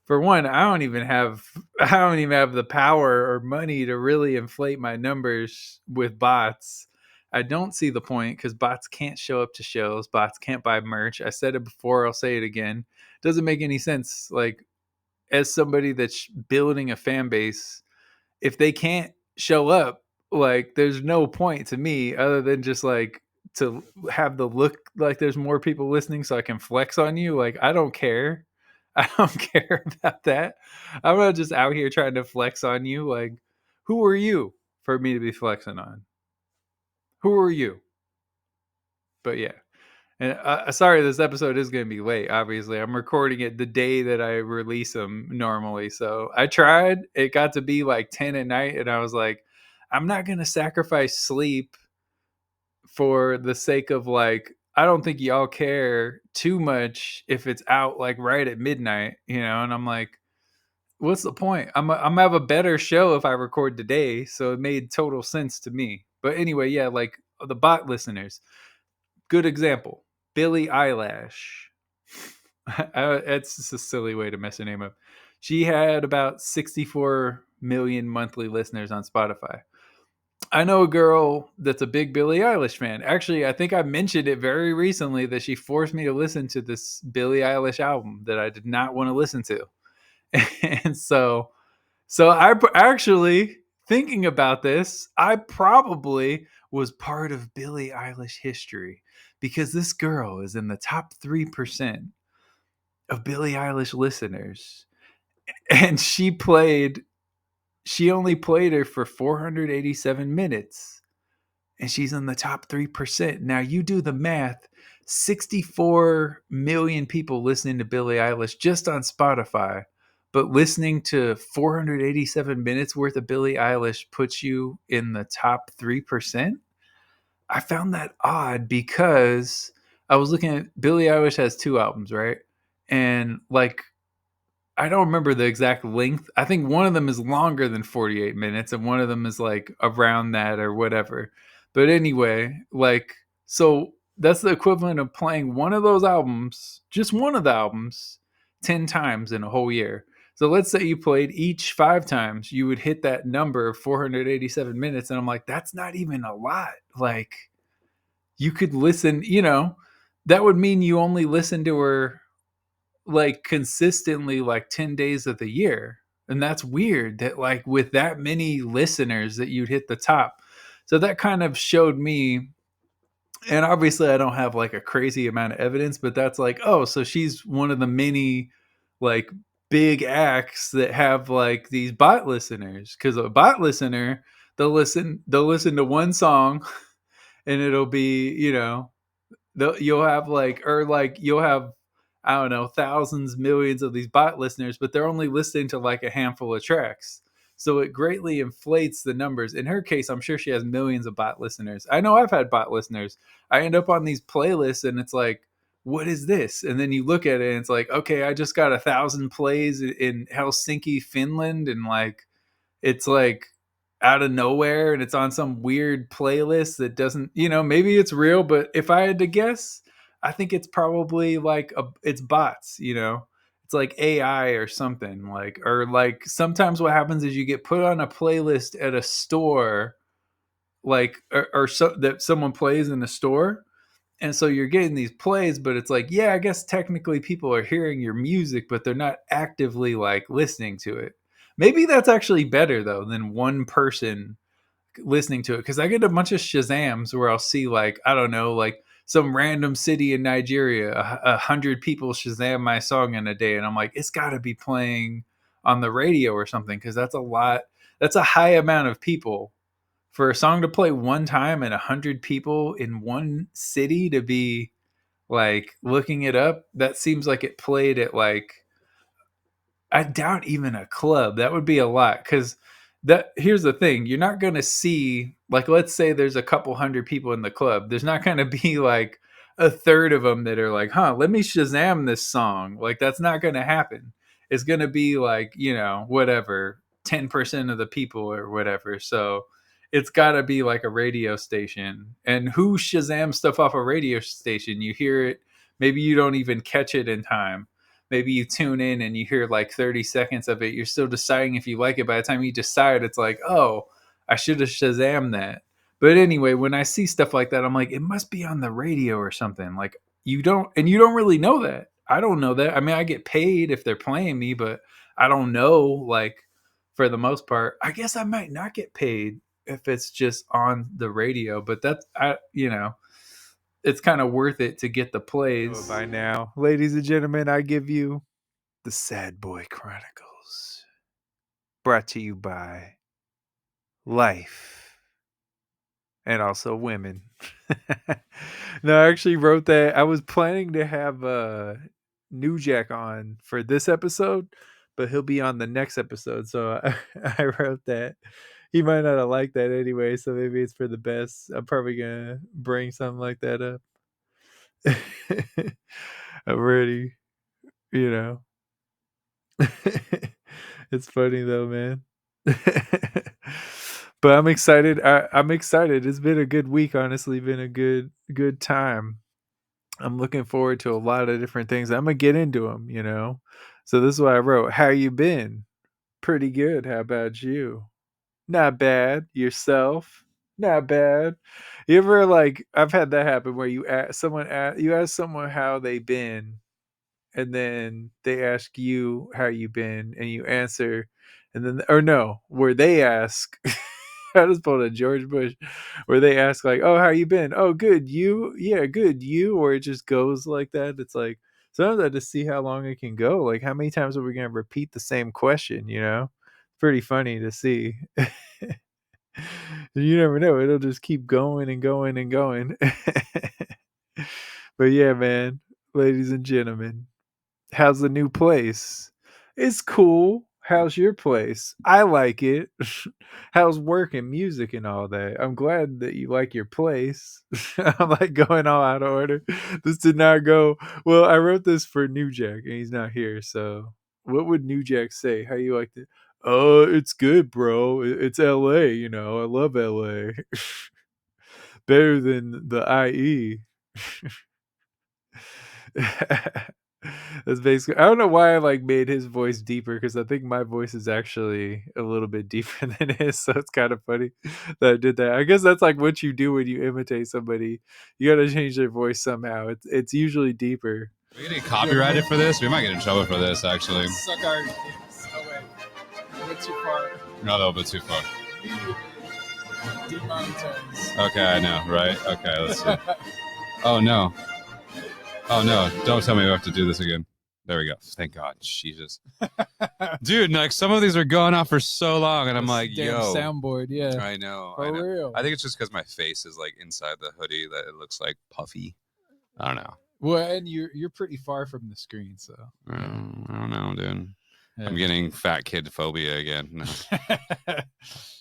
Speaker 1: for one, I don't even have the power or money to really inflate my numbers with bots. I don't see the point because bots can't show up to shows. Bots can't buy merch. I said it before. I'll say it again. Doesn't make any sense. Like, as somebody that's building a fan base, if they can't show up, like, there's no point to me other than just like to have the look like there's more people listening so I can flex on you. Like, I don't care. I don't care about that. I'm not just out here trying to flex on you. Like, who are you for me to be flexing on? Who are you? But yeah. And sorry, this episode is going to be late. Obviously, I'm recording it the day that I release them normally. So I tried. It got to be like 10 at night, and I was like, I'm not going to sacrifice sleep for the sake of, like, I don't think y'all care too much if it's out like right at midnight, And I'm like, what's the point? I'm gonna have a better show if I record today. So it made total sense to me. But anyway, yeah, like the bot listeners. Good example, Billie Eilish. It's just a silly way to mess her name up. She had about 64 million monthly listeners on Spotify. I know a girl that's a big Billie Eilish fan. Actually, I think I mentioned it very recently that she forced me to listen to this Billie Eilish album that I did not want to listen to. And so I actually, thinking about this, I probably was part of Billie Eilish history because this girl is in the top 3% of Billie Eilish listeners. And she only played her for 487 minutes. And she's in the top 3%. Now you do the math. 64 million people listening to Billie Eilish just on Spotify, but listening to 487 minutes worth of Billie Eilish puts you in the top 3%. I found that odd because I was looking at Billie Eilish has 2 albums, right? And like, I don't remember the exact length. I think one of them is longer than 48 minutes and one of them is like around that or whatever. But anyway, like, so that's the equivalent of playing one of those albums, just one of the albums, 10 times in a whole year. So let's say you played each 5 times, you would hit that number of 487 minutes. And I'm like, that's not even a lot. Like, you could listen, that would mean you only listen to her like consistently like 10 days of the year. And that's weird that like with that many listeners that you'd hit the top. So that kind of showed me, and obviously I don't have like a crazy amount of evidence, but that's like, oh, so she's one of the many like big acts that have like these bot listeners. Because a bot listener, they'll listen to one song and it'll be, you'll have like, or like you'll have, I don't know, thousands, millions of these bot listeners, but they're only listening to like a handful of tracks. So it greatly inflates the numbers. In her case, I'm sure she has millions of bot listeners. I know I've had bot listeners. I end up on these playlists and it's like, what is this? And then you look at it and it's like, okay, I just got 1,000 plays in Helsinki, Finland. And like, it's like out of nowhere and it's on some weird playlist that doesn't, maybe it's real, but if I had to guess, I think it's probably like it's bots, it's like AI or something, like, or like sometimes what happens is you get put on a playlist at a store, like, or so that someone plays in the store. And so you're getting these plays, but it's like, yeah, I guess technically people are hearing your music, but they're not actively like listening to it. Maybe that's actually better though than one person listening to it. Cause I get a bunch of Shazams where I'll see like, I don't know, like some random city in Nigeria, 100 people Shazam my song in a day. And I'm like, it's gotta be playing on the radio or something. Cause that's a lot. That's a high amount of people for a song to play one time and 100 people in one city to be like looking it up. That seems like it played at like, I doubt even a club. That would be a lot. Cause here's the thing. You're not going to see, like, let's say there's a couple hundred people in the club. There's not going to be like a third of them that are like, let me Shazam this song. Like, that's not going to happen. It's going to be like, whatever, 10% of the people or whatever. So it's got to be like a radio station. And who Shazam stuff off a radio station? You hear it, maybe you don't even catch it in time. Maybe you tune in and you hear like 30 seconds of it. You're still deciding if you like it. By the time you decide, it's like, oh, I should have Shazam that. But anyway, when I see stuff like that, I'm like, it must be on the radio or something. Like you don't really know that. I don't know that. I mean, I get paid if they're playing me, but I don't know, like, for the most part. I guess I might not get paid if it's just on the radio, but that's, it's kind of worth it to get the plays. By now, ladies and gentlemen, I give you the Sad Boy Chronicles, brought to you by Life and also women. No, I actually wrote that. I was planning to have Neujack on for this episode, but he'll be on the next episode. So I wrote that. He might not have liked that anyway, so maybe it's for the best. I'm probably gonna bring something like that up. I'm ready, It's funny though, man. But I'm excited. I'm excited. It's been a good week, honestly. Been a good time. I'm looking forward to a lot of different things. I'm gonna get into them, So this is what I wrote. How you been? Pretty good. How about you? Not bad. Yourself? Not bad. You ever I've had that happen where you ask someone how they been, and then they ask you how you been, and you answer, and then where they ask. I just pulled a George Bush, where they ask like, "Oh, how you been? Oh, good. You? Yeah, good. You?" Or it just goes like that. It's like sometimes I just see how long it can go. Like, how many times are we gonna repeat the same question? Pretty funny to see. You never know. It'll just keep going and going and going. But yeah, man, ladies and gentlemen, how's the new place? It's cool. How's your place? I like it. How's work and music and all that? I'm glad that you like your place. I'm like going all out of order. This did not go well. I wrote this for Neujack and he's not here. So what would Neujack say? How you like it? It's good, bro. It's LA, I love LA. Better than the IE. That's basically. I don't know why I made his voice deeper, because I think my voice is actually a little bit deeper than his, so it's kind of funny that I did that. I guess that's like what you do when you imitate somebody. You got to change their voice somehow. It's usually deeper.
Speaker 6: Are we getting copyrighted for this? We might get in trouble for this, actually.
Speaker 7: Suck our dicks. Oh wait, went too far.
Speaker 6: No, a little bit too far.
Speaker 7: Demonetized.
Speaker 6: Okay, I know, right? Okay, let's see. Oh no. Oh no, don't tell me we have to do this again. There we go. Thank God. Jesus. Dude, some of these are going off for so long, and I'm like, yo.
Speaker 7: Soundboard, yeah.
Speaker 6: I know.
Speaker 7: For real.
Speaker 6: I think it's just because my face is inside the hoodie that it looks puffy. I don't know.
Speaker 7: Well, and you're pretty far from the screen, so.
Speaker 6: I don't know, dude. Yeah. I'm getting fat kid phobia again. No.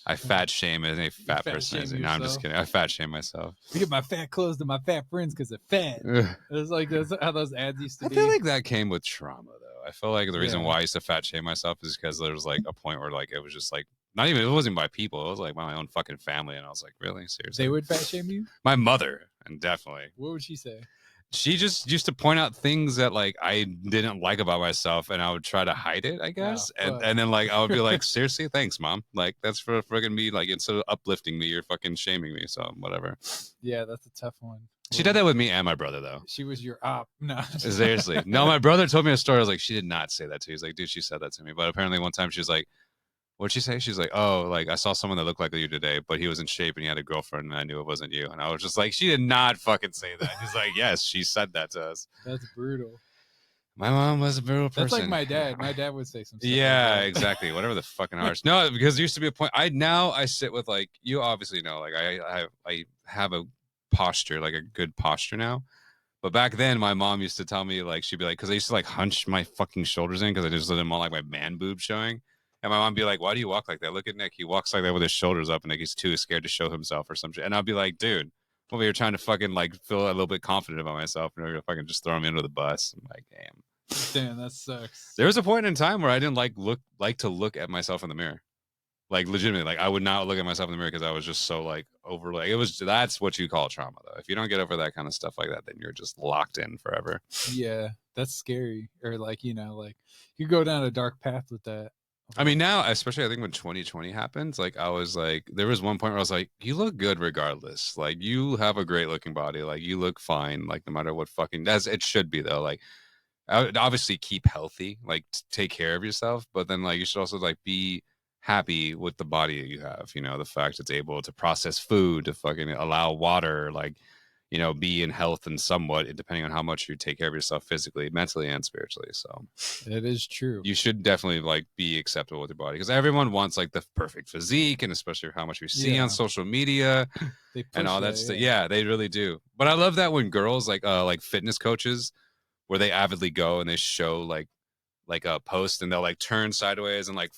Speaker 6: I fat shame as a fat person. No, I'm just kidding. I fat shame myself.
Speaker 7: I give my fat clothes to my fat friends because they're fat. It's like that's how those ads used to be.
Speaker 6: I feel like that came with trauma, though. I feel like the reason why I used to fat shame myself is because there was a point where it was just not even, it wasn't by people. It was by my own fucking family. And I was like, really? Seriously?
Speaker 7: They would fat shame you?
Speaker 6: My mother, and definitely.
Speaker 7: What would she say?
Speaker 6: She just used to point out things that I didn't like about myself, and I would try to hide it, I guess. And then I would be like, seriously, thanks, mom. That's for friggin' me. Instead of uplifting me, you're fucking shaming me. So whatever.
Speaker 7: Yeah, that's a tough one.
Speaker 6: She did that with me and my brother, though.
Speaker 7: She was your op. No.
Speaker 6: Seriously. No, my brother told me a story. I was like, she did not say that to you. He's like, dude, she said that to me. But apparently one time she was like, what'd she say? She's like, oh, I saw someone that looked like you today, but he was in shape and he had a girlfriend and I knew it wasn't you. And I was just like, she did not fucking say that. He's like, yes, she said that to us.
Speaker 7: That's brutal.
Speaker 6: My mom was a brutal person.
Speaker 7: That's like my dad. My dad would say some stuff.
Speaker 6: Yeah, exactly. Whatever the fucking harsh. No, because there used to be a point. I sit with you obviously know, I have a posture, a good posture now. But back then, my mom used to tell me, she'd be like, because I used to hunch my fucking shoulders in because I just didn't want my man boobs showing. And my mom would be like, why do you walk like that? Look at Nick. He walks like that with his shoulders up and he's too scared to show himself or some shit. And I'd be like, dude, well, you're trying to fucking feel a little bit confident about myself. And you're going to fucking just throw me under the bus. I'm like, damn.
Speaker 7: Damn, that sucks.
Speaker 6: There was a point in time where I didn't like to look at myself in the mirror. Like legitimately, like I would not look at myself in the mirror because I was just so like over. Like that's what you call trauma, though. If you don't get over that kind of stuff like that, then you're just locked in forever.
Speaker 7: Yeah, that's scary. Or like, you know, like you go down a dark path with that.
Speaker 6: I mean, now, especially I think when 2020 happened, like I was like, there was one point where I was like, you look good regardless. Like you have a great looking body. Like you look fine. Like no matter what fucking, as it should be though. Like I would obviously keep healthy, like take care of yourself, but then like you should also like be happy with the body that you have. You know, the fact it's able to process food, to fucking allow water, like, you know, be in health and somewhat, depending on how much you take care of yourself physically, mentally, and spiritually. So
Speaker 7: it is true.
Speaker 6: You should definitely like be acceptable with your body because everyone wants like the perfect physique, and especially how much we see on social media and all that stuff. Yeah, they really do. But I love that when girls like fitness coaches, where they avidly go and they show like a post and they'll like turn sideways and like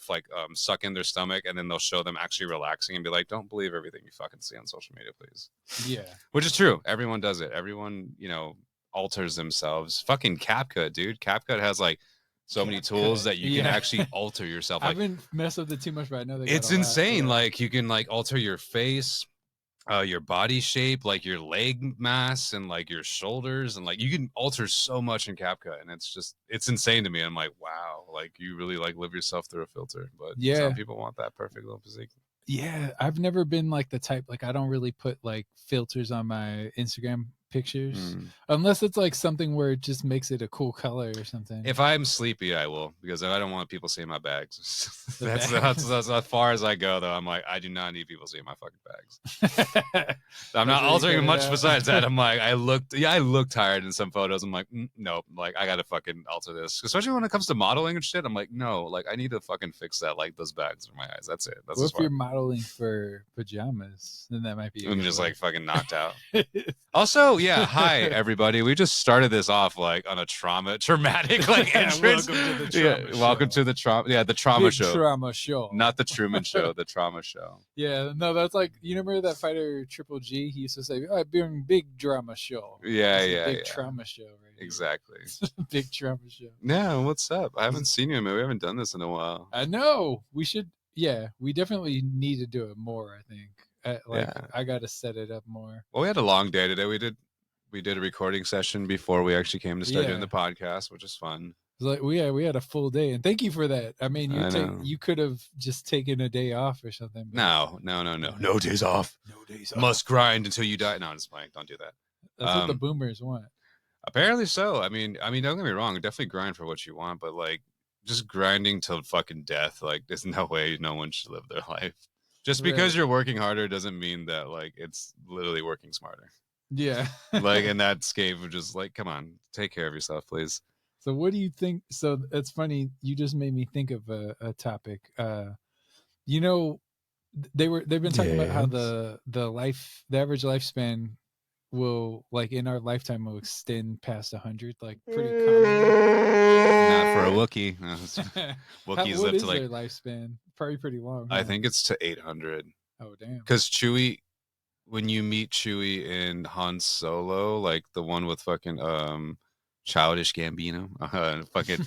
Speaker 6: suck in their stomach, and then they'll show them actually relaxing and be like, don't believe everything you fucking see on social media, please.
Speaker 7: Yeah,
Speaker 6: which is true. Everyone does it. Everyone, you know, alters themselves. Fucking CapCut, dude. CapCut has like so many tools that you can actually alter yourself. Like,
Speaker 7: I haven't messed with it too much, but I know they got
Speaker 6: it's insane. Like you can like alter your face, your body shape, like your leg mass and like your shoulders, and like you can alter so much in CapCut, and it's insane to me. I'm like, wow, like you really like live yourself through a filter. But some people want that perfect little physique.
Speaker 7: Yeah, I've never been like the type, like I don't really put like filters on my Instagram pictures unless it's like something where it just makes it a cool color or something.
Speaker 6: If I'm sleepy, I will, because I don't want people seeing my bags. that's as far as I go, though. I'm like, I do not need people seeing my fucking bags. I'm not altering much besides that. I'm like, I look tired in some photos. I'm like, no, like I gotta fucking alter this, especially when it comes to modeling and shit. I'm like, no, like I need to fucking fix that. Like those bags in my eyes. That's it. That's
Speaker 7: what if you're modeling for pajamas? Then that might be.
Speaker 6: I'm just like fucking knocked out. Also, yeah, hi everybody. We just started this off like on a traumatic like entrance. Welcome to the trauma. The trauma show.
Speaker 7: Trauma show.
Speaker 6: Not the Truman Show, the trauma show.
Speaker 7: Yeah, no, that's like, you remember that fighter Triple G? He used to say, "I bring big drama show." Big trauma show, right?
Speaker 6: Exactly.
Speaker 7: Big trauma show.
Speaker 6: Yeah, what's up? I haven't seen you, man. We haven't done this in a while.
Speaker 7: I know. We should. Yeah, we definitely need to do it more, I think. I got to set it up more.
Speaker 6: Well, we had a long day today. We did a recording session before we actually came to start doing the podcast, which is fun.
Speaker 7: Like we had a full day, and thank you for that. I mean, you could have just taken a day off or something.
Speaker 6: No days off. No days off. Must grind until you die. No, I'm just playing. Don't do that.
Speaker 7: That's what the boomers want.
Speaker 6: Apparently so. I mean, don't get me wrong. Definitely grind for what you want, but like just grinding till fucking death. Like, there's no way no one should live their life. Just because you're working harder doesn't mean that like it's literally working smarter.
Speaker 7: Yeah.
Speaker 6: Like in that scape of just like, come on, take care of yourself, please.
Speaker 7: So what do you think? So it's funny. You just made me think of a topic. You know, they've been talking about how the average lifespan will, like in our lifetime, will extend past 100, like pretty common.
Speaker 6: Not for a Wookiee. Wookiees live to like
Speaker 7: their lifespan. Probably pretty long.
Speaker 6: I think it's to 800.
Speaker 7: Oh damn!
Speaker 6: Because Chewie, when you meet Chewie in Han Solo, like the one with fucking Childish Gambino, fucking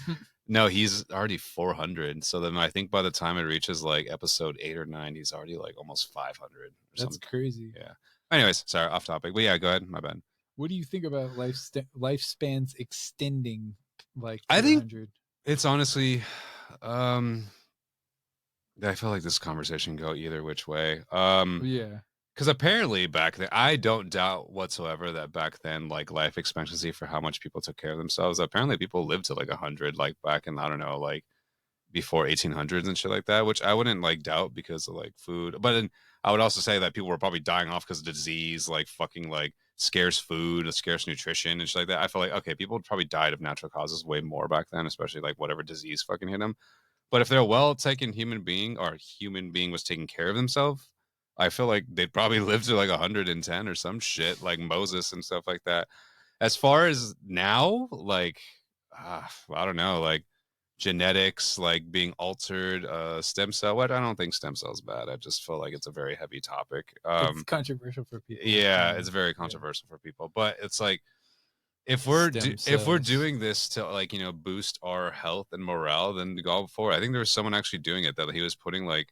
Speaker 6: no, he's already 400. So then I think by the time it reaches like episode 8 or 9, he's already like almost 500.
Speaker 7: That's crazy.
Speaker 6: Yeah. Anyways, sorry, off topic, but yeah, go ahead. My bad.
Speaker 7: What do you think about lifespans extending? Like,
Speaker 6: I think it's honestly, I feel like this conversation can go either which way.
Speaker 7: Yeah.
Speaker 6: Because apparently back then, I don't doubt whatsoever that back then, like life expectancy for how much people took care of themselves, apparently people lived to like 100, like back in, I don't know, like before 1800s and shit like that, which I wouldn't like doubt because of like food. But then I would also say that people were probably dying off because of disease, like fucking like scarce food, scarce nutrition and shit like that. I feel like, okay, people probably died of natural causes way more back then, especially like whatever disease fucking hit them. But if they're a well-taken human being, or a human being was taking care of themselves, I feel like they'd probably live to like 110 or some shit, like Moses and stuff like that. As far as now, like, I don't know, like genetics, like being altered, stem cell. What? I don't think stem cells bad. I just feel like it's a very heavy topic.
Speaker 7: It's controversial for people.
Speaker 6: Yeah, it's very controversial for people. But it's like, if we're doing this to like, you know, boost our health and morale, then go for it. I think there was someone actually doing it that he was putting like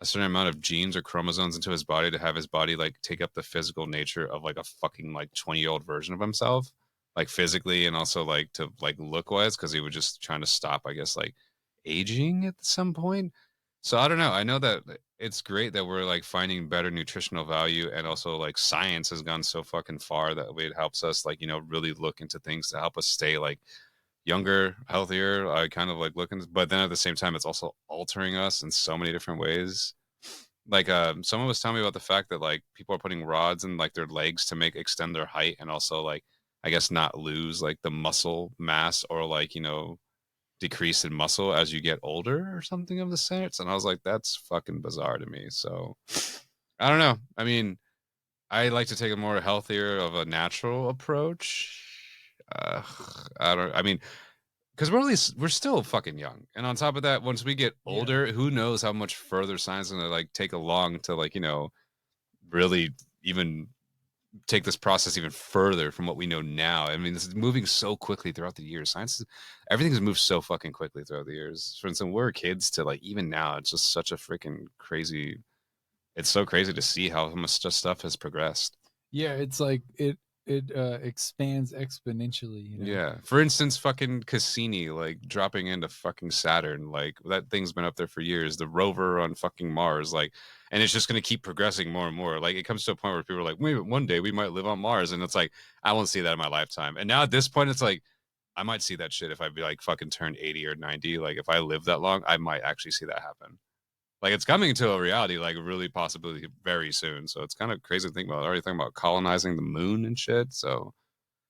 Speaker 6: a certain amount of genes or chromosomes into his body to have his body like take up the physical nature of like a fucking like 20-year-old version of himself, like physically and also like to like look wise, because he was just trying to stop, I guess, like aging at some point. So I don't know. I know that it's great that we're like finding better nutritional value, and also like science has gone so fucking far that it helps us like, you know, really look into things to help us stay like younger, healthier. I kind of like looking, but then at the same time, it's also altering us in so many different ways. Like someone was telling me about the fact that like people are putting rods in like their legs to make extend their height, and also like I guess not lose like the muscle mass, or like, you know, decrease in muscle as you get older or something of the sorts. And I was like, that's fucking bizarre to me. So I don't know. I mean, I like to take a more healthier of a natural approach. Uh, I mean, because we're still fucking young, and on top of that, once we get older, who knows how much further science is gonna like take along to like, you know, really even take this process even further from what we know now. I mean, this is moving so quickly throughout the years. Everything has moved so fucking quickly throughout the years. For instance, we're kids to like even now, it's just such a freaking crazy. It's so crazy to see how much stuff has progressed.
Speaker 7: Yeah, it's like it expands exponentially. You know?
Speaker 6: Yeah. For instance, fucking Cassini, like dropping into fucking Saturn, like that thing's been up there for years. The rover on fucking Mars, like, and it's just gonna keep progressing more and more. Like it comes to a point where people are like, wait, one day we might live on Mars, and it's like I won't see that in my lifetime. And now at this point, it's like I might see that shit if I be like fucking turned 80 or 90. Like if I live that long, I might actually see that happen. Like it's coming to a reality, like really possibility very soon. So it's kind of crazy to think about. Already thinking about colonizing the moon and shit. So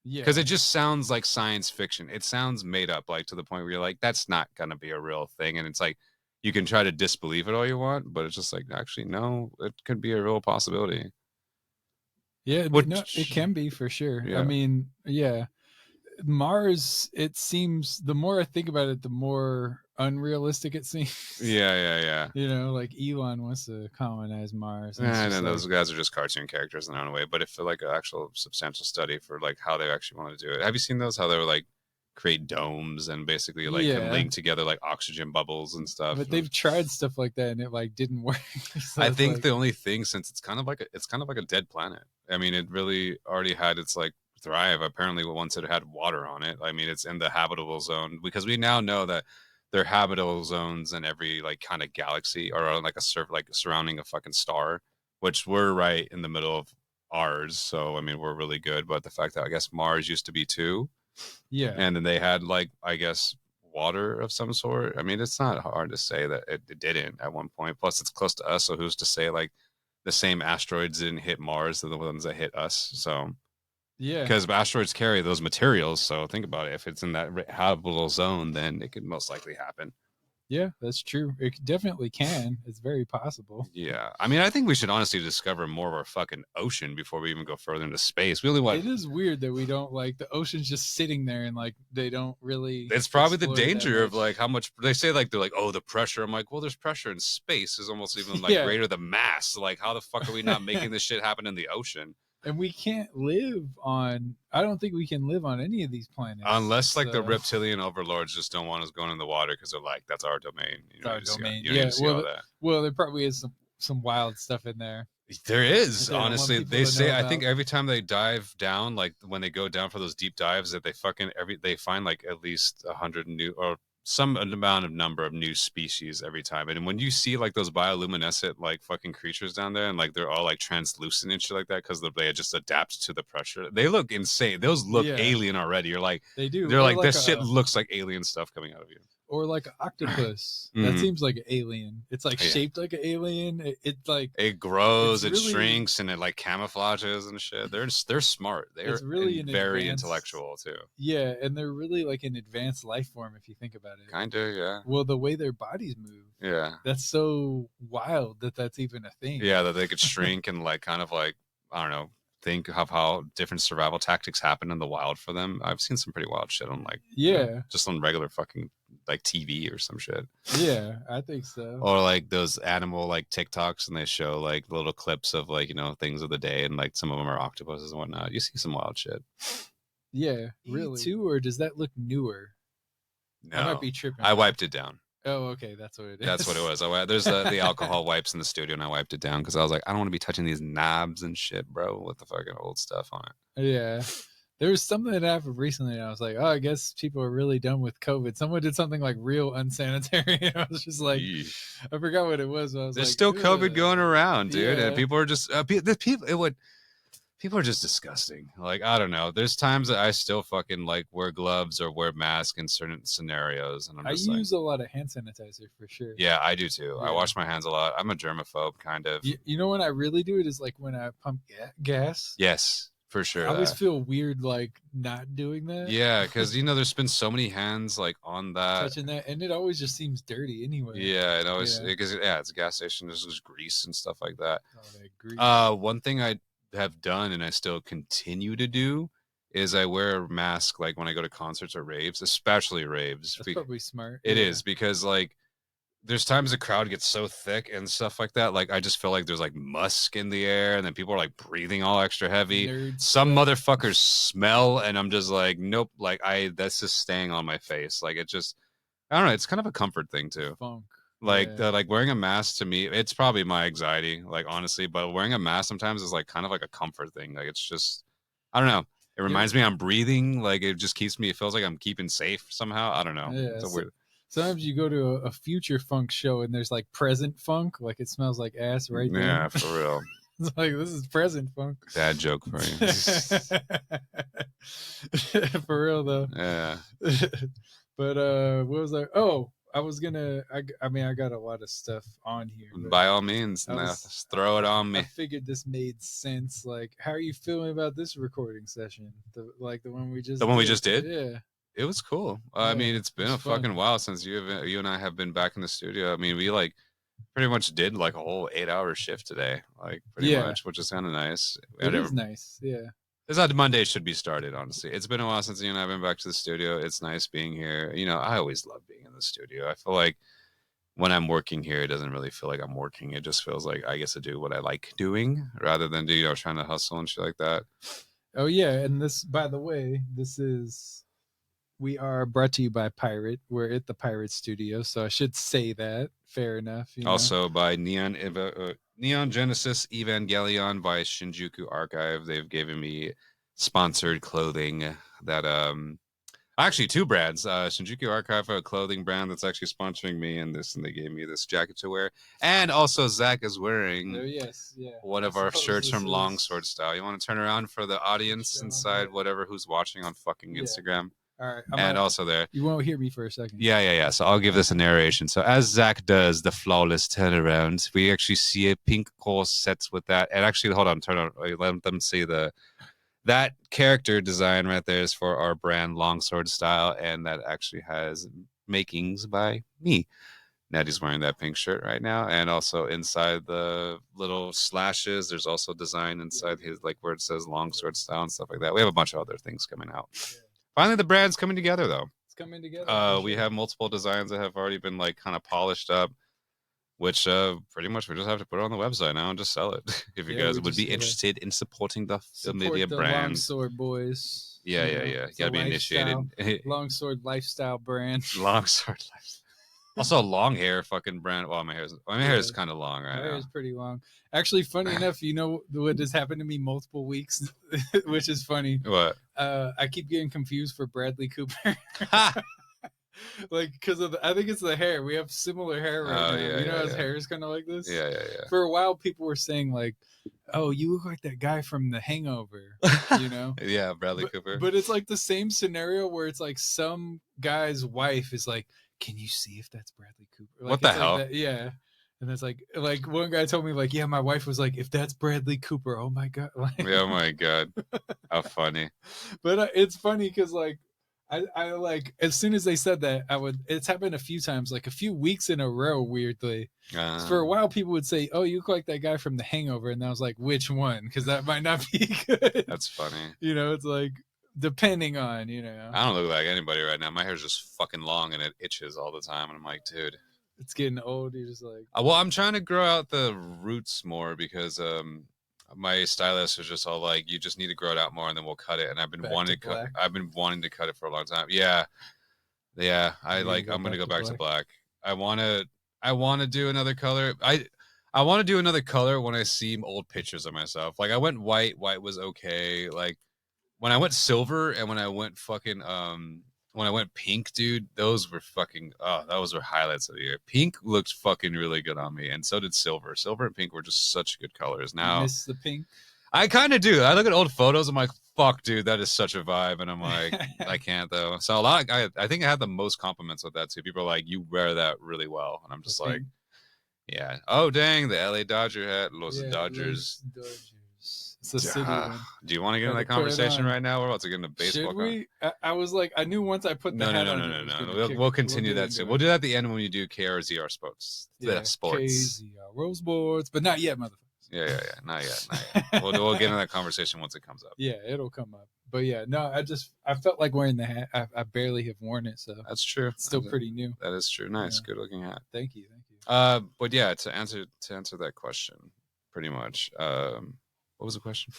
Speaker 7: Yeah,
Speaker 6: because it just sounds like science fiction. It sounds made up, like to the point where you're like, that's not gonna be a real thing. And it's like you can try to disbelieve it all you want, but it's just like actually no, it could be a real possibility.
Speaker 7: yeah,
Speaker 6: Which,
Speaker 7: no, it can be for sure.
Speaker 6: Yeah.
Speaker 7: I mean, yeah, Mars. It seems the more I think about it, the more unrealistic it seems.
Speaker 6: Yeah.
Speaker 7: You know, like Elon wants to colonize Mars. And
Speaker 6: And
Speaker 7: it's
Speaker 6: then
Speaker 7: just
Speaker 6: those guys are just cartoon characters in their own way. But if for like an actual substantial study for like how they actually want to do it, have you seen those? How they were like create domes and basically like can
Speaker 7: Yeah.
Speaker 6: link together like oxygen bubbles and stuff.
Speaker 7: But they've tried stuff like that and it like didn't work. So
Speaker 6: I
Speaker 7: it's
Speaker 6: think
Speaker 7: like,
Speaker 6: the only thing, since it's kind of like a dead planet. I mean, it really already had its like thrive. Apparently, once it had water on it. I mean, it's in the habitable zone, because we now know that there are habitable zones in every like kind of galaxy, or like like surrounding a fucking star, which we're right in the middle of ours. So I mean, we're really good. But the fact that I guess Mars used to be too,
Speaker 7: yeah.
Speaker 6: and then they had like I guess water of some sort. I mean, it's not hard to say that it didn't at one point. Plus, it's close to us, so who's to say like the same asteroids didn't hit Mars than the ones that hit us? So
Speaker 7: Yeah.
Speaker 6: because asteroids carry those materials, so think about it. If it's in that habitable zone, then it could most likely happen.
Speaker 7: Yeah, that's true. It definitely can. It's very possible.
Speaker 6: Yeah, I mean, I think we should honestly discover more of our fucking ocean before we even go further into space. We only want.
Speaker 7: It is weird that we don't like the ocean's just sitting there and like they don't really.
Speaker 6: It's probably the
Speaker 7: explore that
Speaker 6: danger of
Speaker 7: much.
Speaker 6: like how much they say, like they're like, oh, the pressure. I'm like, well, there's pressure in space is almost even like
Speaker 7: Yeah.
Speaker 6: greater than mass. Like, how the fuck are we not making this shit happen in the ocean?
Speaker 7: And we can't live on. I don't think we can live on any of these planets
Speaker 6: Unless like the
Speaker 7: so-
Speaker 6: reptilian overlords just don't want us going in the water because they're like, that's our domain. You know,
Speaker 7: Our
Speaker 6: you just
Speaker 7: domain.
Speaker 6: you don't need
Speaker 7: Yeah,
Speaker 6: to see
Speaker 7: well,
Speaker 6: all that.
Speaker 7: Well, there probably is some wild stuff in there.
Speaker 6: There is,
Speaker 7: They don't want
Speaker 6: honestly.
Speaker 7: people
Speaker 6: They
Speaker 7: to
Speaker 6: say
Speaker 7: know
Speaker 6: I think
Speaker 7: about.
Speaker 6: every time they dive down, like when they go down for those deep dives, that they fucking they find like at least 100 new or some amount of number of new species every time. And when you see like those bioluminescent like fucking creatures down there, and like they're all like translucent and shit like that because they just adapt to the pressure. They look insane. Those look
Speaker 7: Yeah.
Speaker 6: alien already. You're like,
Speaker 7: They do.
Speaker 6: they're
Speaker 7: Or
Speaker 6: like,
Speaker 7: like
Speaker 6: this shit
Speaker 7: a-
Speaker 6: looks like alien stuff coming out of you.
Speaker 7: Or like an octopus.
Speaker 6: Mhm.
Speaker 7: That seems like an alien. It's like
Speaker 6: Yeah.
Speaker 7: shaped like an alien. It like
Speaker 6: It grows,
Speaker 7: It's
Speaker 6: it
Speaker 7: really-
Speaker 6: shrinks, and it like camouflages and shit. They're smart. They're
Speaker 7: It's really an
Speaker 6: very
Speaker 7: advanced-
Speaker 6: intellectual too.
Speaker 7: yeah, and they're really like an advanced life form if you think about it.
Speaker 6: Kinda, yeah.
Speaker 7: Well, the way their bodies move,
Speaker 6: Yeah.
Speaker 7: that's so wild that that's even a thing.
Speaker 6: Yeah, that they could shrink and like kind of like I don't know, think of how different survival tactics happen in the wild for them. I've seen some pretty wild shit on like
Speaker 7: Yeah.
Speaker 6: just on regular fucking like TV or some shit.
Speaker 7: Yeah, I think so.
Speaker 6: Or like those animal like TikToks, and they show like little clips of like, you know, things of the day, and like some of them are octopuses and whatnot. You see some wild shit.
Speaker 7: Yeah, really. Too, or does that look newer?
Speaker 6: No,
Speaker 7: I might be tripping.
Speaker 6: I wiped it down.
Speaker 7: Oh, okay, that's what it is.
Speaker 11: That's what it was. There's the alcohol wipes in the studio, and I wiped it down because I was like, I don't want to be touching these knobs and shit, bro, with the fucking old stuff on it.
Speaker 7: Yeah. There was something that happened recently, and I was like, oh, I guess people are really done with COVID. Someone did something like real unsanitary, and I was just like, I forgot what it was. But I was
Speaker 11: There's
Speaker 7: like,
Speaker 11: still COVID going around, dude,
Speaker 7: Yeah.
Speaker 11: and people are just people are just disgusting. Like, I don't know. There's times that I still fucking like wear gloves or wear masks in certain scenarios, and I'm
Speaker 7: I
Speaker 11: just like,
Speaker 7: use a lot of hand sanitizer for sure.
Speaker 11: yeah, I do too. I
Speaker 7: Yeah.
Speaker 11: wash my hands a lot. I'm a germaphobe, kind of.
Speaker 7: You know when I really do it is like when I pump gas.
Speaker 11: Yes, for sure.
Speaker 7: I always feel weird like not doing that.
Speaker 11: Yeah, because there's been so many hands like on that.
Speaker 7: Touching that, and it always just seems dirty anyway.
Speaker 11: Yeah, it always
Speaker 7: Yeah.
Speaker 11: because it's a gas station. There's just grease and stuff like that.
Speaker 7: Oh, that grease.
Speaker 11: One thing I have done and I still continue to do is I wear a mask like when I go to concerts or raves, especially raves.
Speaker 7: That's probably smart.
Speaker 11: It
Speaker 7: Yeah.
Speaker 11: is because like there's times the crowd gets so thick and stuff like that. Like I just feel like there's like musk in the air, and then people are like breathing all extra heavy.
Speaker 7: Nerds.
Speaker 11: Some motherfuckers smell, and I'm just like, nope. Like that's just staying on my face. Like it just, I don't know. It's kind of a comfort thing too.
Speaker 7: Funk.
Speaker 11: Like
Speaker 7: Yeah.
Speaker 11: like wearing a mask to me, it's probably my anxiety. Like honestly, but wearing a mask sometimes is like kind of like a comfort thing. Like it's just, I don't know. It reminds me I'm breathing. Like it just keeps me. It feels like I'm keeping safe somehow. I don't know.
Speaker 7: Yeah,
Speaker 11: It's a
Speaker 7: so-
Speaker 11: weird.
Speaker 7: Sometimes you go to a future funk show and there's like present funk, like it smells like ass right there.
Speaker 11: Yeah, for real.
Speaker 7: It's like this is present funk.
Speaker 11: Dad joke for you.
Speaker 7: For real though.
Speaker 11: Yeah.
Speaker 7: But what was I? Oh, I was gonna. I mean, I got a lot of stuff on here. but
Speaker 11: By all means,
Speaker 7: I
Speaker 11: now,
Speaker 7: was-
Speaker 11: just throw it on
Speaker 7: I
Speaker 11: me.
Speaker 7: figured this made sense. Like, how are you feeling about this recording session? The one we just
Speaker 11: The one we just did?
Speaker 7: Yeah.
Speaker 11: It was cool. I
Speaker 7: Yeah,
Speaker 11: mean, it's been
Speaker 7: it
Speaker 11: a
Speaker 7: was fun.
Speaker 11: fucking while since you and I have been back in the studio. I mean, we like pretty much did like a whole 8-hour shift today, like pretty
Speaker 7: Yeah.
Speaker 11: much, which is kind of nice.
Speaker 7: It is nice. Yeah.
Speaker 11: It's not Monday should be started, honestly. It's been a while since you and I have been back to the studio. It's nice being here. I always love being in the studio. I feel like when I'm working here, it doesn't really feel like I'm working. It just feels like I get to do what I like doing rather than trying to hustle and shit like that.
Speaker 7: Oh yeah, and this, by the way, we are brought to you by Pirate. We're at the Pirate Studio, so I should say that. Fair enough.
Speaker 11: Also by Neon Genesis Evangelion by Shinjuku Archive. They've given me sponsored clothing that actually two brands. Shinjuku Archive, a clothing brand that's actually sponsoring me, and they gave me this jacket to wear. And also Zach is wearing
Speaker 7: Oh yes, yeah.
Speaker 11: one of
Speaker 7: I
Speaker 11: our
Speaker 7: suppose
Speaker 11: shirts
Speaker 7: this
Speaker 11: from
Speaker 7: is-
Speaker 11: Longsword Style. You want to turn around for the audience
Speaker 7: Show
Speaker 11: inside,
Speaker 7: that.
Speaker 11: whatever who's watching on fucking
Speaker 7: Yeah.
Speaker 11: Instagram.
Speaker 7: All right.
Speaker 11: And also there.
Speaker 7: You won't hear me for a second.
Speaker 11: Yeah. So I'll give this a narration. So as Zach does the flawless turnaround, we actually see a pink corset with that. And actually, hold on, turn on. Let them see that character design right there is for our brand Longsword Style, and that actually has makings by me. Natty's wearing that pink shirt right now, and also inside the little slashes, there's also design inside his like where it says Longsword Style and stuff like that. We have a bunch of other things coming out. Finally, the brand's coming together though.
Speaker 7: It's coming together.
Speaker 11: We have multiple designs that have already been like kind of polished up, which pretty much we just have to put it on the website now and just sell it. If you
Speaker 7: Yeah,
Speaker 11: guys
Speaker 7: we
Speaker 11: would
Speaker 7: just
Speaker 11: be
Speaker 7: gotta
Speaker 11: interested in supporting the
Speaker 7: Support
Speaker 11: media
Speaker 7: the
Speaker 11: brand.
Speaker 7: Longsword boys.
Speaker 11: Yeah.
Speaker 7: It's
Speaker 11: You gotta
Speaker 7: a
Speaker 11: be
Speaker 7: lifestyle-
Speaker 11: initiated.
Speaker 7: Longsword lifestyle brand.
Speaker 11: Longsword life. Also, long hair fucking brand. Well, my hair is kind of long
Speaker 7: My
Speaker 11: right
Speaker 7: hair
Speaker 11: now.
Speaker 7: is pretty long. Actually, funny enough, you know what has happened to me multiple weeks, which is funny.
Speaker 11: What?
Speaker 7: I keep getting confused for Bradley Cooper. Like, because of I think it's the hair. We have similar hair right
Speaker 11: Oh,
Speaker 7: now.
Speaker 11: yeah,
Speaker 7: You know,
Speaker 11: yeah,
Speaker 7: his
Speaker 11: yeah.
Speaker 7: hair is kind of like this.
Speaker 11: Yeah.
Speaker 7: For a while, people were saying like, "Oh, you look like that guy from The Hangover." You know.
Speaker 11: Yeah, Bradley Cooper.
Speaker 7: But it's like the same scenario where it's like some guy's wife is like, "Can you see if that's Bradley Cooper?" Like,
Speaker 11: What the
Speaker 7: it's like
Speaker 11: hell?
Speaker 7: that- yeah. And it's like one guy told me like, "Yeah, my wife was like, if that's Bradley Cooper, oh my god." Like,
Speaker 11: Yeah, oh my god, how funny.
Speaker 7: But it's funny because like I like as soon as they said that it's happened a few times, like a few weeks in a row, weirdly. For a while, people would say, "Oh, you look like that guy from The Hangover," and I was like, "Which one?" Because that might not be good.
Speaker 11: That's funny.
Speaker 7: You know, it's like depending on
Speaker 11: I don't look like anybody right now. My hair's just fucking long and it itches all the time, and I'm like, dude.
Speaker 7: It's getting old. You're just like,
Speaker 11: Well, I'm trying to grow out the roots more because my stylist was just all like, "You just need to grow it out more, and then we'll cut it." And I've been
Speaker 7: Back
Speaker 11: wanting
Speaker 7: to
Speaker 11: to cut.
Speaker 7: black?
Speaker 11: I've been wanting to cut it for a long time. Yeah. I'm
Speaker 7: gonna go
Speaker 11: gonna go
Speaker 7: back
Speaker 11: back
Speaker 7: to
Speaker 11: to black.
Speaker 6: I want to do another color. I want to do another color when I see old pictures of myself. Like I went white. White was okay. Like when I went silver and when I went when I went pink, dude, those were fucking those were highlights of the year. Pink looked fucking really good on me, and so did silver. Silver and pink were just such good colors. Now
Speaker 7: You miss the pink.
Speaker 6: I kind of do. I look at old photos. I'm like, fuck, dude, that is such a vibe. And I'm like, I can't though. So I think I had the most compliments with that too. People are like, you wear that really well, and I'm just
Speaker 7: The
Speaker 6: like,
Speaker 7: pink.
Speaker 6: yeah. Oh dang, the LA Dodger hat, Los
Speaker 7: Yeah,
Speaker 6: Dodgers.
Speaker 7: Los Dodgers. It's the city one.
Speaker 6: Do you want to get in
Speaker 7: Gotta
Speaker 6: that
Speaker 7: put it
Speaker 6: conversation
Speaker 7: on.
Speaker 6: right now? We're about to get into baseball.
Speaker 7: Should we? I was like, I knew once I put the hat on. it was gonna
Speaker 6: We'll
Speaker 7: kick-
Speaker 6: continue
Speaker 7: get
Speaker 6: that
Speaker 7: into
Speaker 6: soon.
Speaker 7: it.
Speaker 6: We'll do that at the end when you do KRZR Sports.
Speaker 7: Yeah,
Speaker 6: The sports.
Speaker 7: KZR Rose boards, but not yet, motherfucker.
Speaker 6: Yeah. Not yet. We'll get into that conversation once it comes up.
Speaker 7: Yeah, it'll come up. But yeah, no, I felt like wearing the hat. I barely have worn it, so
Speaker 6: That's true.
Speaker 7: it's still pretty new.
Speaker 6: That is true. Nice,
Speaker 7: Yeah.
Speaker 6: good looking hat.
Speaker 7: Thank you.
Speaker 6: But yeah, to answer that question, pretty much. What was the question?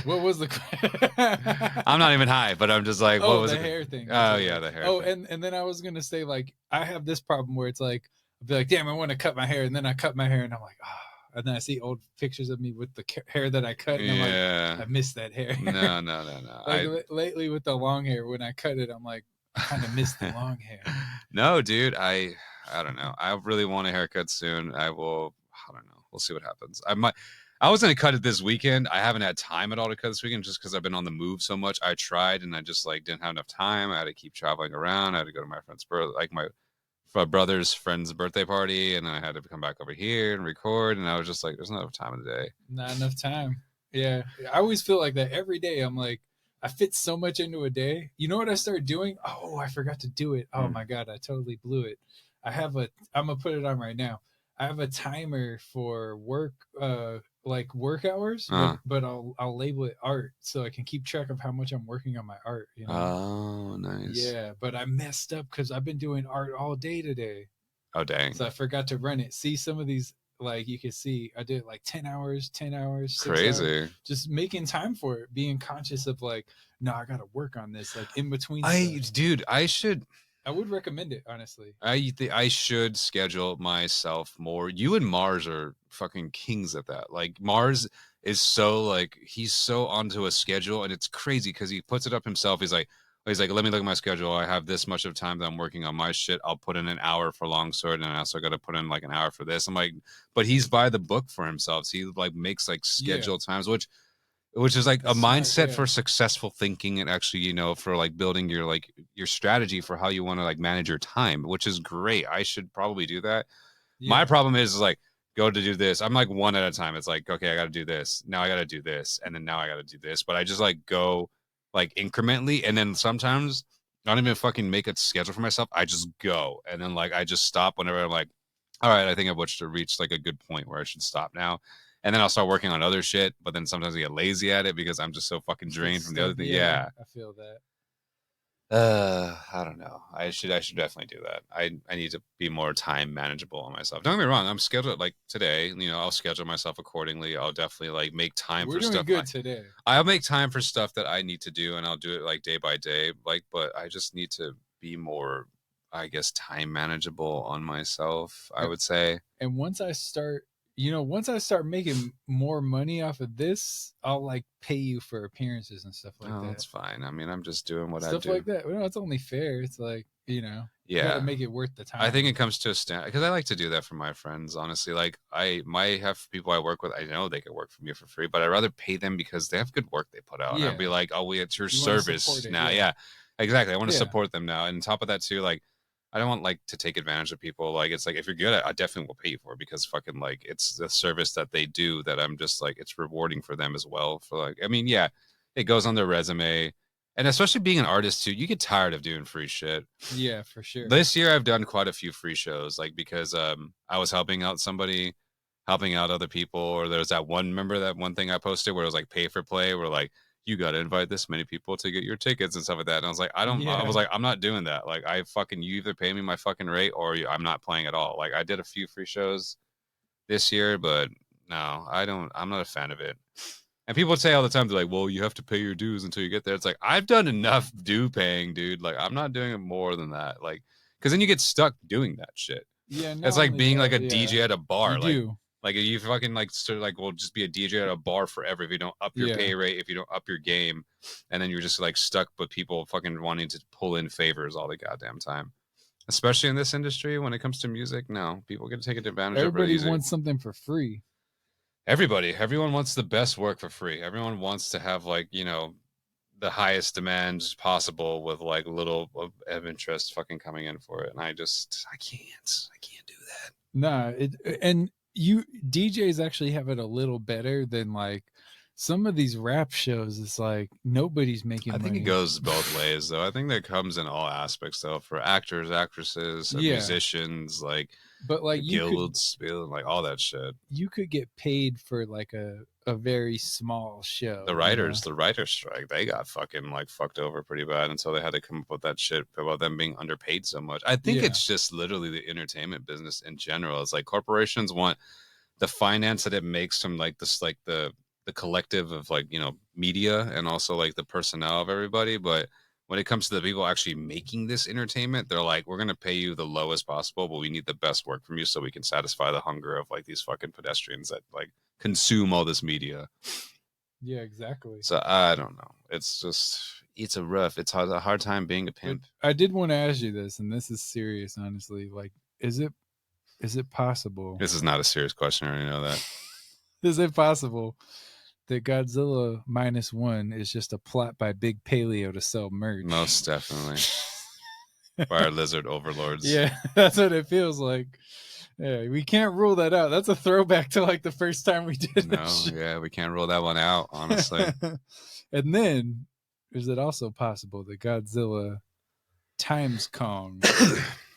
Speaker 7: What was the?
Speaker 6: I'm not even high, but I'm just like, what was
Speaker 7: the
Speaker 6: it?
Speaker 7: hair thing?
Speaker 6: Oh yeah, the hair.
Speaker 7: Oh,
Speaker 6: thing.
Speaker 7: and then I was gonna say like I have this problem where it's like I'll be like, damn, I want to cut my hair, and then I cut my hair, and I'm like, and then I see old pictures of me with the hair that I cut, and I'm like, I miss that hair.
Speaker 6: No.
Speaker 7: Like lately with the long hair, when I cut it, I'm like, I kind of miss the long hair.
Speaker 6: No, dude, I don't know. I really want a haircut soon. I don't know. We'll see what happens. I was gonna cut it this weekend. I haven't had time at all to cut this weekend just because I've been on the move so much. I tried and I just like didn't have enough time. I had to keep traveling around. I had to go to my friend's my brother's friend's birthday party, and then I had to come back over here and record. And I was just like, there's not enough time in the day.
Speaker 7: Not enough time. Yeah, I always feel like that every day. I'm like, I fit so much into a day. You know what I started doing? Oh, I forgot to do it. Oh my god, I totally blew it. I'm gonna put it on right now. I have a timer for work, like work hours, but I'll label it art so I can keep track of how much I'm working on my art. You know?
Speaker 6: Oh, nice.
Speaker 7: Yeah, but I messed up because I've been doing art all day today.
Speaker 6: Oh, dang.
Speaker 7: So I forgot to run it. See some of these, like you can see, I did like 10 hours, 6
Speaker 6: Crazy.
Speaker 7: hours, just making time for it, being conscious of like, no, I got to work on this, like in between.
Speaker 6: I
Speaker 7: would recommend it, honestly.
Speaker 6: I should schedule myself more. You and Mars are fucking kings at that. Like Mars is so like he's so onto a schedule, and it's crazy because he puts it up himself. He's like, let me look at my schedule. I have this much of time that I'm working on my shit. I'll put in an hour for longsword, and I also got to put in like an hour for this. I'm like, but he's by the book for himself. So he like makes like schedule times, which is like a mindset for successful thinking, and actually, you know, for like building your strategy for how you want to like manage your time, which is great. I should probably do that. Yeah. My problem is like go to do this. I'm like one at a time. It's like, okay, I got to do this. Now I got to do this. And then now I got to do this. But I just like go like incrementally. And then sometimes I don't even fucking make a schedule for myself. I just go. And then like, I just stop whenever I'm like, all right, I think I've reached like a good point where I should stop now. And then I'll start working on other shit, but then sometimes I get lazy at it because I'm just so fucking drained from the other thing. Yeah.
Speaker 7: I feel that.
Speaker 6: I don't know. I should definitely do that. I need to be more time manageable on myself. Don't get me wrong. I'm scheduled like today, you know, I'll schedule myself accordingly. I'll definitely like make time for stuff.
Speaker 7: We're doing good today.
Speaker 6: I'll make time for stuff that I need to do, and I'll do it like day by day. Like, but I just need to be more, I guess, time manageable on myself, I would say.
Speaker 7: And once I start making more money off of this, I'll like pay you for appearances and stuff like that.
Speaker 6: That's fine. I mean, I'm just doing what I do.
Speaker 7: Stuff like that. Well, it's only fair. It's like, you know,
Speaker 6: yeah,
Speaker 7: you gotta make it worth the time.
Speaker 6: I think it comes to a stand because I like to do that for my friends. Honestly, like I might have people I work with. I know they could work for me for free, but I'd rather pay them because they have good work they put out. Yeah. I'd be like, oh, it's your service now. Yeah, exactly. I want to support them now. And on top of that too, like, I don't want like to take advantage of people. Like, it's like, if you're good at it, I definitely will pay you for it because fucking like, it's the service that they do that I'm just like, it's rewarding for them as well. For like, I mean, yeah, it goes on their resume. And especially being an artist too, you get tired of doing free shit.
Speaker 7: Yeah, for sure.
Speaker 6: This year I've done quite a few free shows, like because I was helping out somebody, helping out other people, or there was that one thing I posted where it was like pay for play, where like, you got to invite this many people to get your tickets and stuff like that. And I was like, I'm not doing that. Like, you either pay me my fucking rate or I'm not playing at all. Like, I did a few free shows this year, but no, I'm not a fan of it. And people say all the time, they're like, well, you have to pay your dues until you get there. It's like, I've done enough due paying, dude. Like, I'm not doing it more than that. Like, because then you get stuck doing that shit.
Speaker 7: Yeah,
Speaker 6: It's like being like a
Speaker 7: yeah,
Speaker 6: DJ at a bar.
Speaker 7: You
Speaker 6: like,
Speaker 7: do.
Speaker 6: like you fucking like sort of like will just be a DJ at a bar forever if you don't up your
Speaker 7: Yeah.
Speaker 6: pay rate, if you don't up your game, and then you're just like stuck with people fucking wanting to pull in favors all the goddamn time. Especially in this industry, when it comes to music, no, people get to take advantage of it really
Speaker 7: Everybody
Speaker 6: easy.
Speaker 7: wants something for free.
Speaker 6: Everyone wants the best work for free. Everyone wants to have like, you know, the highest demands possible with like little of interest fucking coming in for it. And I can't do that.
Speaker 7: Nah, and you DJs actually have it a little better than like some of these rap shows. It's like nobody's making
Speaker 6: I think
Speaker 7: money.
Speaker 6: it goes both ways though. I think that comes in all aspects though, for actors, actresses,
Speaker 7: Yeah.
Speaker 6: musicians, like
Speaker 7: But like
Speaker 6: the
Speaker 7: you could,
Speaker 6: guilds, like all that shit.
Speaker 7: you could get paid for like a very small show.
Speaker 6: The writers strike, they got fucking like fucked over pretty bad until they had to come up with that shit about them being underpaid so much. I think
Speaker 7: Yeah.
Speaker 6: it's just literally the entertainment business in general. It's like corporations want the finance that it makes from like this, like the collective of like, you know, media and also like the personnel of everybody. But when it comes to the people actually making this entertainment, they're like, we're going to pay you the lowest possible, but we need the best work from you so we can satisfy the hunger of like these fucking pedestrians that like consume all this media.
Speaker 7: Yeah, exactly.
Speaker 6: So I don't know. It's just, it's a hard time being a pimp.
Speaker 7: I did want to ask you this, and this is serious, honestly. Like, is it possible?
Speaker 6: This is not a serious question. I already know that.
Speaker 7: Is it possible that Godzilla -1 is just a plot by Big Paleo to sell merch?
Speaker 6: Most definitely. By our lizard overlords.
Speaker 7: Yeah, that's what it feels like. Yeah, we can't rule that out. That's a throwback to like the first time we did
Speaker 6: No,
Speaker 7: this shit.
Speaker 6: yeah, we can't rule that one out, honestly.
Speaker 7: And then, is it also possible that Godzilla times Kong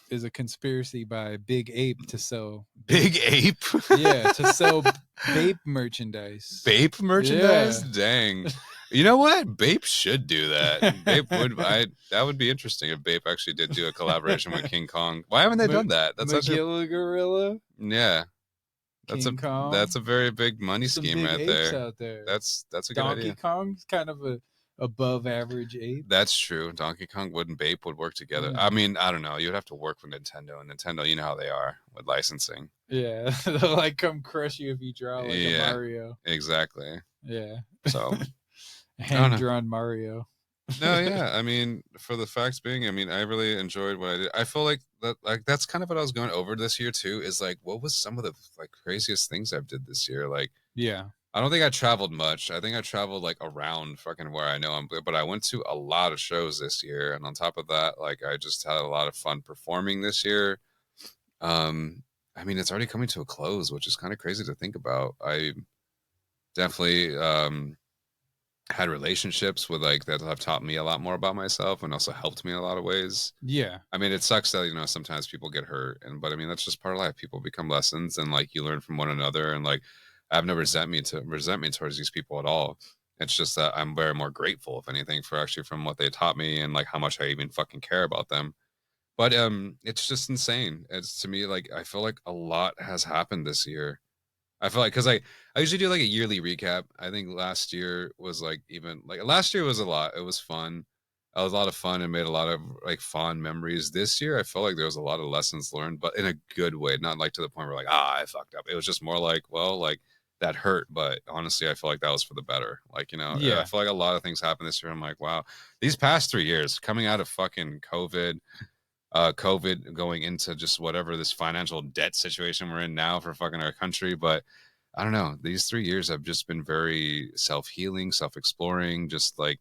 Speaker 7: is a conspiracy by Big Ape to sell
Speaker 6: Big Ape?
Speaker 7: Yeah, to sell Bape merchandise.
Speaker 6: Bape merchandise?
Speaker 7: Yeah.
Speaker 6: Dang. You know what? Bape should do that. Bape that would be interesting if Bape actually did do a collaboration with King Kong. Why haven't they done that? That's such a,
Speaker 7: Magilla Gorilla.
Speaker 6: Yeah.
Speaker 7: King Kong.
Speaker 6: That's a very big money
Speaker 7: Some
Speaker 6: scheme
Speaker 7: big
Speaker 6: right
Speaker 7: apes
Speaker 6: there.
Speaker 7: out there.
Speaker 6: That's a good
Speaker 7: Donkey
Speaker 6: idea.
Speaker 7: Kong's kind of a above average ape.
Speaker 6: That's true. Donkey Kong and Bape would work together.
Speaker 7: Yeah.
Speaker 6: I mean, I don't know. You would have to work with Nintendo, and Nintendo, you know how they are with licensing.
Speaker 7: Yeah, they'll like come crush you if you draw like a Mario.
Speaker 6: Exactly.
Speaker 7: Yeah.
Speaker 6: So
Speaker 7: hand drawn Mario.
Speaker 6: No, yeah. I mean, for the facts being, I mean, I really enjoyed what I did. I feel like that's kind of what I was going over this year too. Is like, what was some of the like craziest things I've did this year? Like,
Speaker 7: yeah.
Speaker 6: I don't think I traveled much. I think I traveled like around fucking where I know I'm, but I went to a lot of shows this year. And on top of that, like I just had a lot of fun performing this year. I mean, it's already coming to a close, which is kind of crazy to think about. I definitely had relationships with like that have taught me a lot more about myself and also helped me in a lot of ways.
Speaker 7: Yeah.
Speaker 6: I mean, it sucks that, you know, sometimes people get hurt, but I mean, that's just part of life. People become lessons and like you learn from one another, and like I have no resentment towards these people at all. It's just that I'm very more grateful, if anything, for actually from what they taught me and like how much I even fucking care about them. But it's just insane. It's, to me, like I feel like a lot has happened this year. I feel like, because I usually do like a yearly recap. I think last year was like, even like last year was a lot. It was fun. It was a lot of fun and made a lot of like fond memories. This year, I felt like there was a lot of lessons learned, but in a good way, not like to the point where like, I fucked up. It was just more like, well, like that hurt, but honestly, I feel like that was for the better. Like, you know,
Speaker 7: Yeah.
Speaker 6: I feel like a lot of things happened this year. I'm like, wow, these past 3 years coming out of fucking COVID going into just whatever this financial debt situation we're in now for fucking our country. But I don't know, these 3 years have just been very self-healing, self-exploring, just like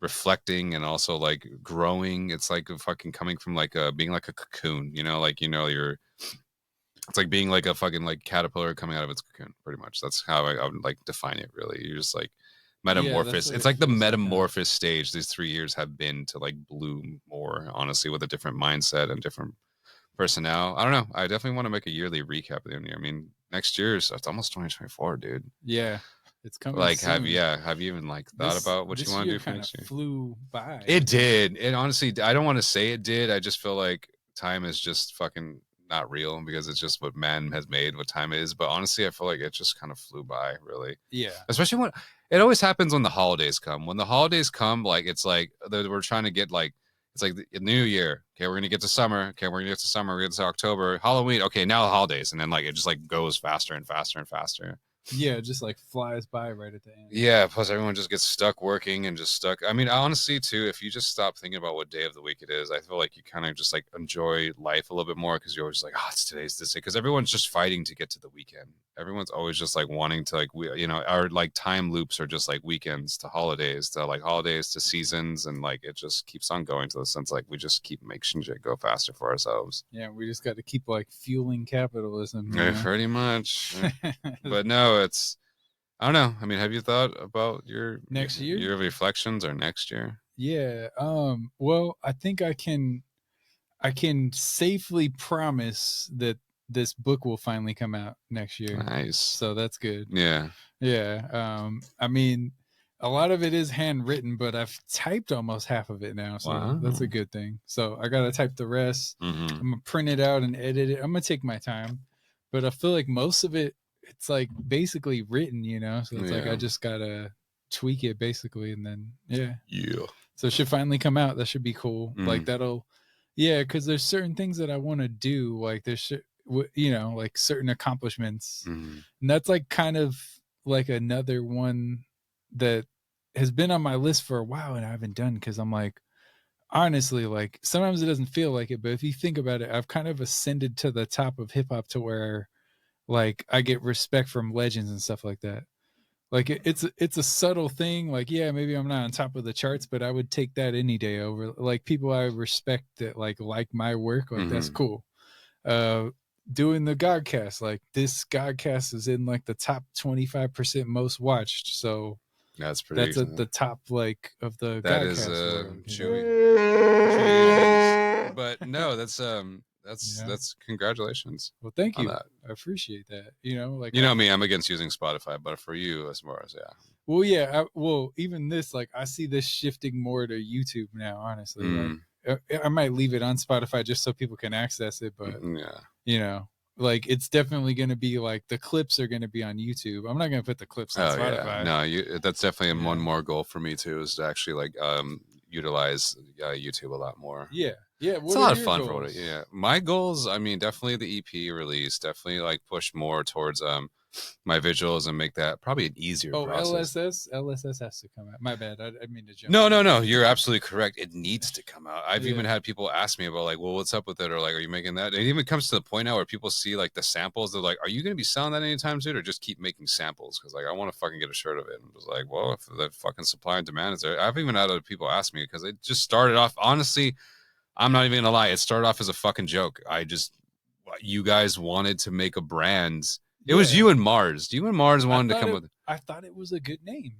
Speaker 6: reflecting and also like growing. It's like fucking coming from like being like a cocoon, you know, like, you know, it's like being like a fucking like caterpillar coming out of its cocoon, pretty much. That's how I would like define it, really. You're just like metamorphosis.
Speaker 7: what
Speaker 6: It's
Speaker 7: it
Speaker 6: like the
Speaker 7: feels like,
Speaker 6: metamorphosis stage these 3 years have been to like bloom more, honestly, with a different mindset and different personnel. I don't know. I definitely want to make a yearly recap of the year. I mean, next year's, it's almost 2024, dude.
Speaker 7: Yeah. It's coming.
Speaker 6: Like,
Speaker 7: soon.
Speaker 6: have you even like thought about what you want to do for next year?
Speaker 7: Flew by.
Speaker 6: It did. It honestly, I don't want to say it did. I just feel like time is just fucking not real, because it's just what man has made what time is. But honestly, I feel like it just kind of flew by, really.
Speaker 7: Yeah.
Speaker 6: Especially when it always happens when the holidays come. When the holidays come, like it's like we're trying to get like, It's like the new year. Okay, we're gonna get to summer. Okay, we're gonna get to summer. We're gonna get to October, Halloween. Okay, now the holidays, and then like it just like goes faster and faster and faster.
Speaker 7: Yeah, it just like flies by right at the end.
Speaker 6: Yeah, plus everyone just gets stuck working and just stuck. I mean, honestly, too, if you just stop thinking about what day of the week it is, I feel like you kind of just like enjoy life a little bit more because you're always like, oh, it's today's this day. Because everyone's just fighting to get to the weekend. Everyone's always just like wanting to our like time loops are just like weekends to holidays to seasons, and like it just keeps on going to the sense like we just keep making shit go faster for ourselves.
Speaker 7: Yeah, we just got to keep like fueling capitalism.
Speaker 6: Yeah, pretty much. But no, it's I don't know. I mean, have you thought about your
Speaker 7: next year?
Speaker 6: Your reflections or next year?
Speaker 7: Yeah. Well, I think I can safely promise that this book will finally come out next year.
Speaker 6: Nice.
Speaker 7: So that's good.
Speaker 6: Yeah.
Speaker 7: Yeah. I mean, a lot of it is handwritten, but I've typed almost half of it now. So that's a good thing. So I got to type the rest. I'm going to print it out and edit it. I'm going to take my time, but I feel like most of it, it's like basically written, you know? So it's like, I just got to tweak it basically. And then, yeah. So it should finally come out. That should be cool. Like that'll, because there's certain things that I want to do. Like there's, like certain accomplishments. And that's like kind of like another one that has been on my list for a while and I haven't done because I'm like, honestly, like sometimes it doesn't feel like it, but if you think about it, I've kind of ascended to the top of hip hop to where like I get respect from legends and stuff like that. Like it's a subtle thing. Like, yeah, maybe I'm not on top of the charts, but I would take that any day over like people I respect that like my work. Like that's cool. Doing the Godcast, like this Godcast is in like the top 25% most watched. So
Speaker 6: that's pretty.
Speaker 7: That's at the top like of the.
Speaker 6: That
Speaker 7: Godcast
Speaker 6: is chewy. But no, that's congratulations.
Speaker 7: Well, thank you. I appreciate that. Like
Speaker 6: me, I'm against using Spotify, but for you, as more as
Speaker 7: Well, yeah. Even this, like I see this shifting more to YouTube now. Honestly, like, I might leave it on Spotify just so people can access it, but like it's definitely going to be like the clips are going to be on YouTube. I'm not going to put the clips on Spotify.
Speaker 6: No, that's definitely one more goal for me too, is to actually like utilize YouTube a lot more.
Speaker 7: It's
Speaker 6: a lot of fun for it. My goals, I mean, definitely the EP release, definitely like push more towards my visuals and make that probably an easier process.
Speaker 7: LSS has to come out. My bad. I mean to jump.
Speaker 6: No. You're absolutely correct. It needs to come out. I've even had people ask me about like, well, what's up with it? Or like, are you making that? It even comes to the point now where people see like the samples. They're like, are you going to be selling that anytime soon or just keep making samples? Because like, I want to fucking get a shirt of it. And I was like, well, if the fucking supply and demand is there. I've even had other people ask me because it just started off, honestly, I'm not even going to lie. It started off as a fucking joke. You guys wanted to make a brand. It was you and Mars. You and Mars wanted to come with.
Speaker 7: I thought it was a good name.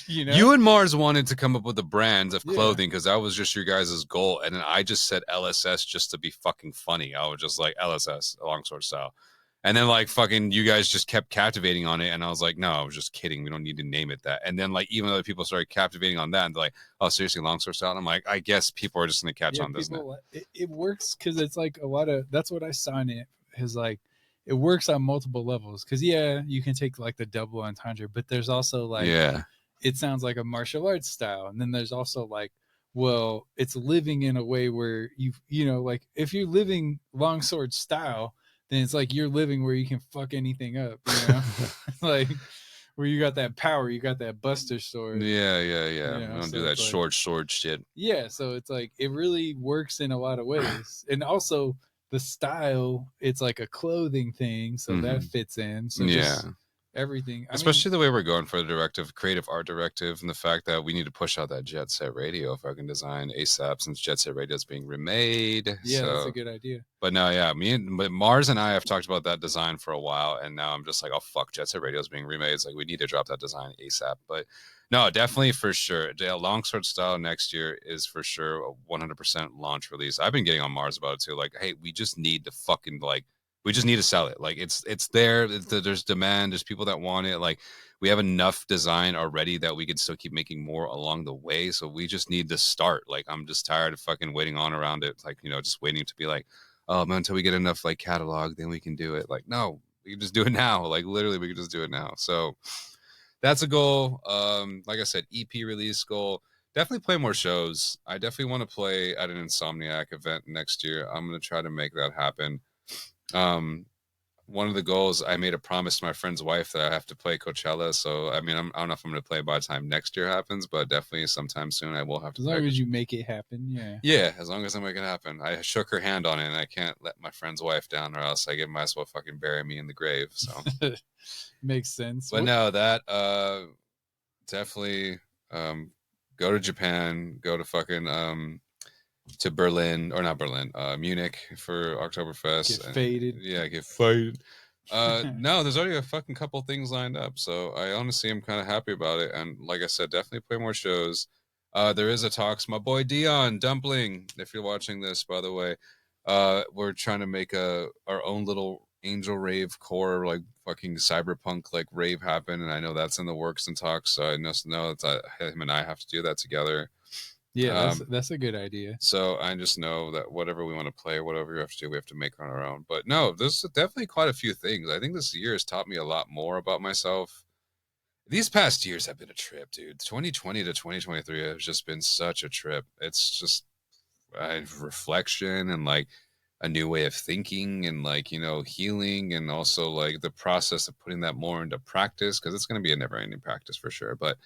Speaker 6: You and Mars wanted to come up with a brand of clothing because that was just your guys' goal. And then I just said LSS just to be fucking funny. I was just like LSS, Longsword Style. And then like fucking you guys just kept captivating on it. And I was like, no, I was just kidding. We don't need to name it that. And then like even other people started captivating on that. And they're like, oh, seriously, Longsword Style? And I'm like, I guess people are just going to catch on, doesn't it?
Speaker 7: It works because it's like a lot of, that's what I saw in it is like, it works on multiple levels because you can take like the double entendre, but there's also like it sounds like a martial arts style, and then there's also like, well, it's living in a way where like if you're living longsword style, then it's like you're living where you can fuck anything up, like where you got that power, you got that buster sword.
Speaker 6: Yeah. We don't do that short sword shit.
Speaker 7: Yeah, so it's like it really works in a lot of ways, and also. The style, it's like a clothing thing, so that fits in. So just everything.
Speaker 6: Especially the way we're going for the creative art directive, and the fact that we need to push out that Jet Set Radio fucking design ASAP since Jet Set Radio is being remade.
Speaker 7: Yeah, that's a good idea.
Speaker 6: But no, but Mars and I have talked about that design for a while, and now I'm just like, oh fuck, Jet Set Radio is being remade. It's like we need to drop that design ASAP. But no, definitely for sure. Longsword Style next year is for sure a 100% launch release. I've been getting on Mars about it too. Like, hey, we just need to fucking we just need to sell it. Like it's there. There's demand. There's people that want it. Like we have enough design already that we can still keep making more along the way. So we just need to start. Like I'm just tired of fucking waiting on around it. Like, just waiting to be like, oh man, until we get enough like catalog, then we can do it. Like, no, we can just do it now. Like literally we can just do it now. So that's a goal. Like I said, EP release goal.
Speaker 11: definitely play more shows. I definitely want to play at an Insomniac event next year. I'm gonna try to make that happen. One of the goals, I made a promise to my friend's wife that I have to play Coachella. So I mean, I don't know if I'm gonna play by the time next year happens, but definitely sometime soon I will have to.
Speaker 7: As long as you make it happen, yeah.
Speaker 11: Yeah, as long as I make it happen. I shook her hand on it, and I can't let my friend's wife down, or else I might as well fucking bury me in the grave. So
Speaker 7: makes sense.
Speaker 11: But no, that definitely go to Japan, go to fucking to Berlin, or not Berlin, Munich for Oktoberfest.
Speaker 7: Get faded.
Speaker 11: Yeah, get faded. No, there's already a fucking couple things lined up, so I honestly am kind of happy about it. And like I said, definitely play more shows. There is a talks. My boy Dion Dumpling, if you're watching this, by the way, we're trying to make our own little angel rave core, like fucking cyberpunk like rave happen, and I know that's in the works and talks. So I just know that him and I have to do that together.
Speaker 7: Yeah, that's a good idea.
Speaker 11: So I just know that whatever we want to play, whatever we have to do, we have to make on our own. But no, there's definitely quite a few things. I think this year has taught me a lot more about myself. These past years have been a trip, dude. 2020 to 2023 has just been such a trip. It's just reflection and like a new way of thinking and like, you know, healing, and also like the process of putting that more into practice, because it's going to be a never-ending practice for sure. But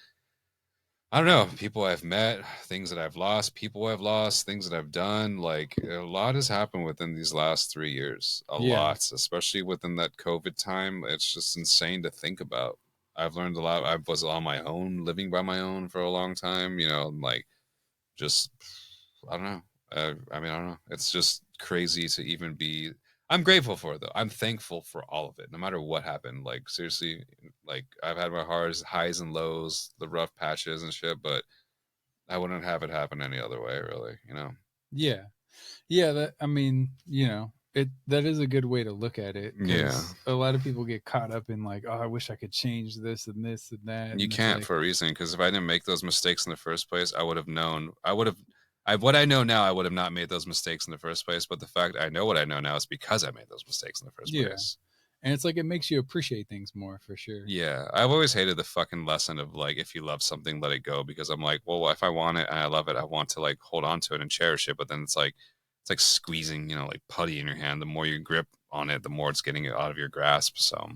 Speaker 11: I don't know, people I've met, things that I've lost, people I've lost, things that I've done. Like a lot has happened within these last 3 years. A lot, especially within that COVID time. It's just insane to think about. I've learned a lot. I was on my own, living by my own for a long time, you know, like just, I don't know. I mean, I don't know. It's just crazy to even be. I'm grateful for it, though. I'm thankful for all of it, no matter what happened. Like, seriously, like, I've had my highs and lows, the rough patches and shit, but I wouldn't have it happen any other way, really, you know?
Speaker 7: Yeah. Yeah, that, I mean, you know, that is a good way to look at it.
Speaker 11: Yeah.
Speaker 7: A lot of people get caught up in like, oh, I wish I could change this and this and that.
Speaker 11: You
Speaker 7: and
Speaker 11: can't
Speaker 7: like,
Speaker 11: for a reason, because if I didn't make those mistakes in the first place, I would have known. What I know now, I would have not made those mistakes in the first place. But the fact I know what I know now is because I made those mistakes in the first place.
Speaker 7: And it's like it makes you appreciate things more, for sure.
Speaker 11: Yeah, I've always hated the fucking lesson of like, if you love something, let it go. Because I'm like, well, if I want it and I love it, I want to like hold on to it and cherish it. But then it's like squeezing, you know, like putty in your hand. The more you grip on it, the more it's getting it out of your grasp. So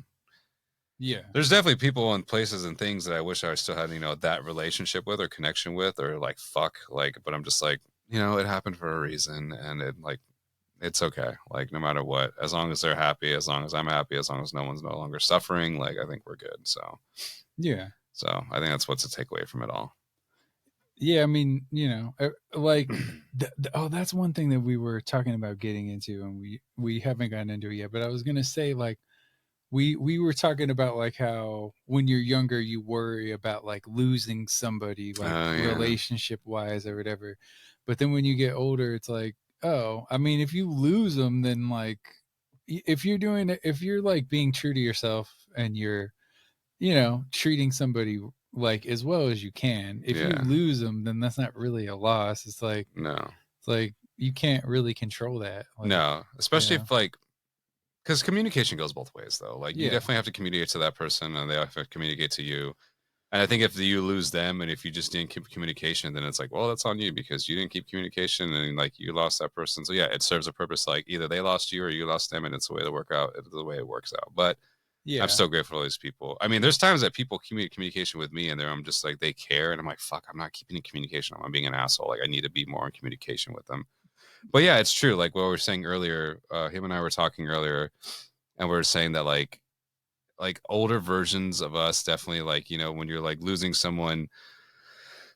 Speaker 7: yeah,
Speaker 11: there's definitely people and places and things that I wish I still had, you know, that relationship with or connection with, or like fuck, like. But I'm just like, you know, it happened for a reason, and it like, it's okay. Like no matter what, as long as they're happy, as long as I'm happy, as long as no one's no longer suffering, like I think we're good. So
Speaker 7: yeah.
Speaker 11: So I think that's what's to take away from it all.
Speaker 7: Yeah, I mean, you know, like, that's one thing that we were talking about getting into, and we haven't gotten into it yet. But I was gonna say, like, we were talking about like how when you're younger you worry about like losing somebody, like relationship wise or whatever. But then when you get older, it's like, oh, I mean, if you lose them, then like, if you're like being true to yourself and you're, you know, treating somebody like as well as you can, if you lose them, then that's not really a loss. It's like,
Speaker 11: no,
Speaker 7: it's like you can't really control that. Like,
Speaker 11: no, especially if like, because communication goes both ways though. Like you definitely have to communicate to that person, and they have to communicate to you. And I think if you lose them, and if you just didn't keep communication, then it's like, well, that's on you, because you didn't keep communication, and like you lost that person. So yeah, it serves a purpose. Like either they lost you or you lost them, and it's the way to work out. It's the way it works out. But yeah, I'm so grateful for these people. I mean, there's times that people communication with me, and I'm just like, they care, and I'm like, fuck, I'm not keeping in communication. I'm being an asshole. Like I need to be more in communication with them. But yeah, it's true. Like what we were saying earlier, him and I were talking earlier, and we were saying that like older versions of us definitely, like, you know, when you're like losing someone,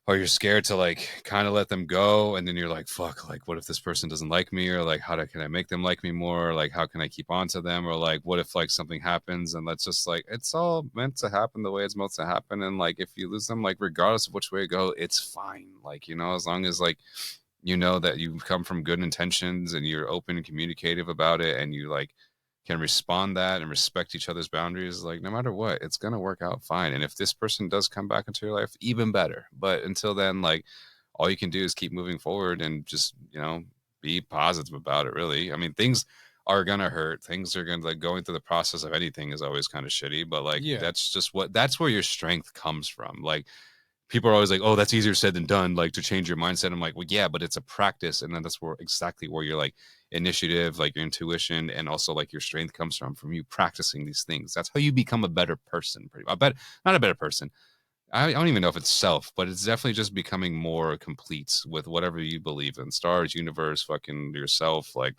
Speaker 11: or you're scared to like kind of let them go, and then you're like, fuck, like what if this person doesn't like me, or like can I make them like me more, or like how can I keep on to them, or like what if like something happens, and let's just like, it's all meant to happen the way it's meant to happen, and like if you lose them, like regardless of which way it go, it's fine. Like, you know, as long as like, you know, that you come from good intentions and you're open and communicative about it, and you like can respond that and respect each other's boundaries, like no matter what, it's gonna work out fine. And if this person does come back into your life, even better. But until then, like all you can do is keep moving forward and just, you know, be positive about it, really. I mean, things are gonna hurt, things are gonna, like, going through the process of anything is always kind of shitty, but like that's just that's where your strength comes from. Like
Speaker 6: people are always like, oh, that's easier said than done, like to change your mindset. I'm like, well, yeah, but it's a practice. And then that's where exactly where your like initiative, like your intuition, and also like your strength comes from you practicing these things. That's how you become a better person. Pretty much. I bet not a better person. I don't even know if it's self, but it's definitely just becoming more complete with whatever you believe in. Stars, universe, fucking yourself. Like,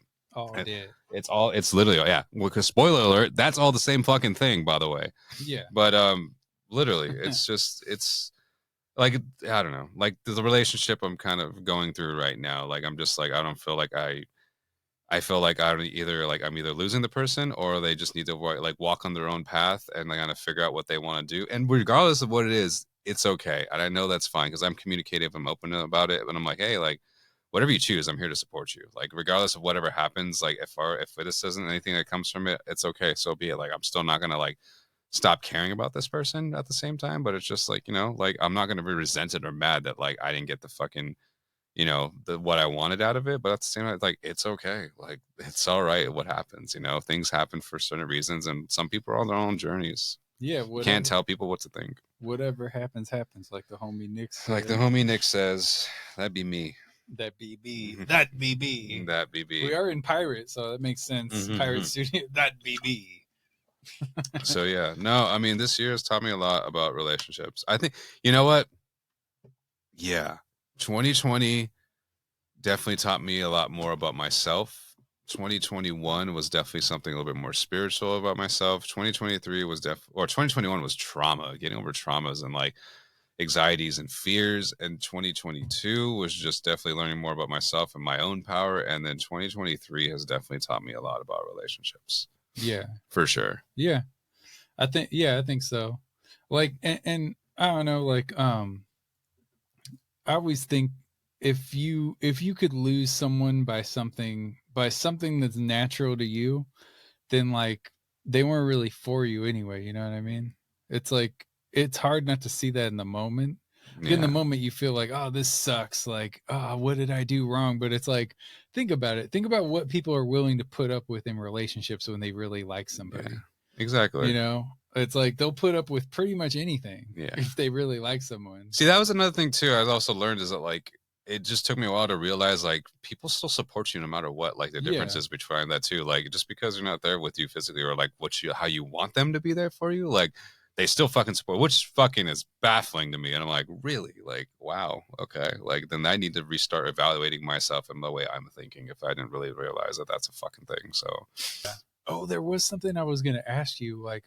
Speaker 6: it's literally, yeah. Because spoiler alert, that's all the same fucking thing, by the way.
Speaker 7: Yeah.
Speaker 6: But literally, it's just, it's like, I don't know, like the relationship I'm kind of going through right now. Like, I'm just like, I don't feel like I feel like I don't either, like I'm either losing the person or they just need to like walk on their own path and like kind of figure out what they want to do. And regardless of what it is, it's okay. And I know that's fine because I'm communicative, I'm open about it, but I'm like, hey, like whatever you choose, I'm here to support you. Like regardless of whatever happens, like if this isn't anything that comes from it, it's okay. So be it. Like I'm still not gonna like stop caring about this person at the same time, but it's just like, you know, like I'm not gonna be resented or mad that like I didn't get the fucking, you know, what I wanted out of it. But at the same time, like it's okay. Like it's all right. What happens, you know, things happen for certain reasons, and some people are on their own journeys.
Speaker 7: Yeah,
Speaker 6: you can't tell people what to think.
Speaker 7: Whatever happens, like the homie Nick said.
Speaker 6: Like the homie Nick says, that'd be me.
Speaker 7: That BB. That BB.
Speaker 6: That BB.
Speaker 7: We are in Pirate, so that makes sense. Pirate Studio. That BB.
Speaker 6: So yeah, no, I mean this year has taught me a lot about relationships. I think, you know what? Yeah. 2020 definitely taught me a lot more about myself. 2021 was definitely something a little bit more spiritual about myself. 2023 was 2021 was trauma, getting over traumas and like anxieties and fears. And 2022 was just definitely learning more about myself and my own power. And then 2023 has definitely taught me a lot about relationships.
Speaker 7: Yeah,
Speaker 6: for sure.
Speaker 7: Yeah, I think so. Like, and I don't know, like, I always think if you could lose someone by something that's natural to you, then like they weren't really for you anyway. You know what I mean? It's like it's hard not to see that in the moment. Yeah. In the moment, you feel like, oh, this sucks. Like, oh, what did I do wrong? But it's like, think about it. Think about what people are willing to put up with in relationships when they really like somebody.
Speaker 6: Yeah, exactly.
Speaker 7: You know, it's like they'll put up with pretty much anything if they really like someone.
Speaker 6: See, that was another thing too. I also learned is that like it just took me a while to realize like people still support you no matter what. Like the differences between that too. Like just because they're not there with you physically or like how you want them to be there for you, like they still fucking support, which fucking is baffling to me. And I'm like, really? Like, wow, okay. Like then I need to restart evaluating myself and the way I'm thinking if I didn't really realize that that's a fucking thing. So
Speaker 7: oh, there was something I was gonna ask you. Like,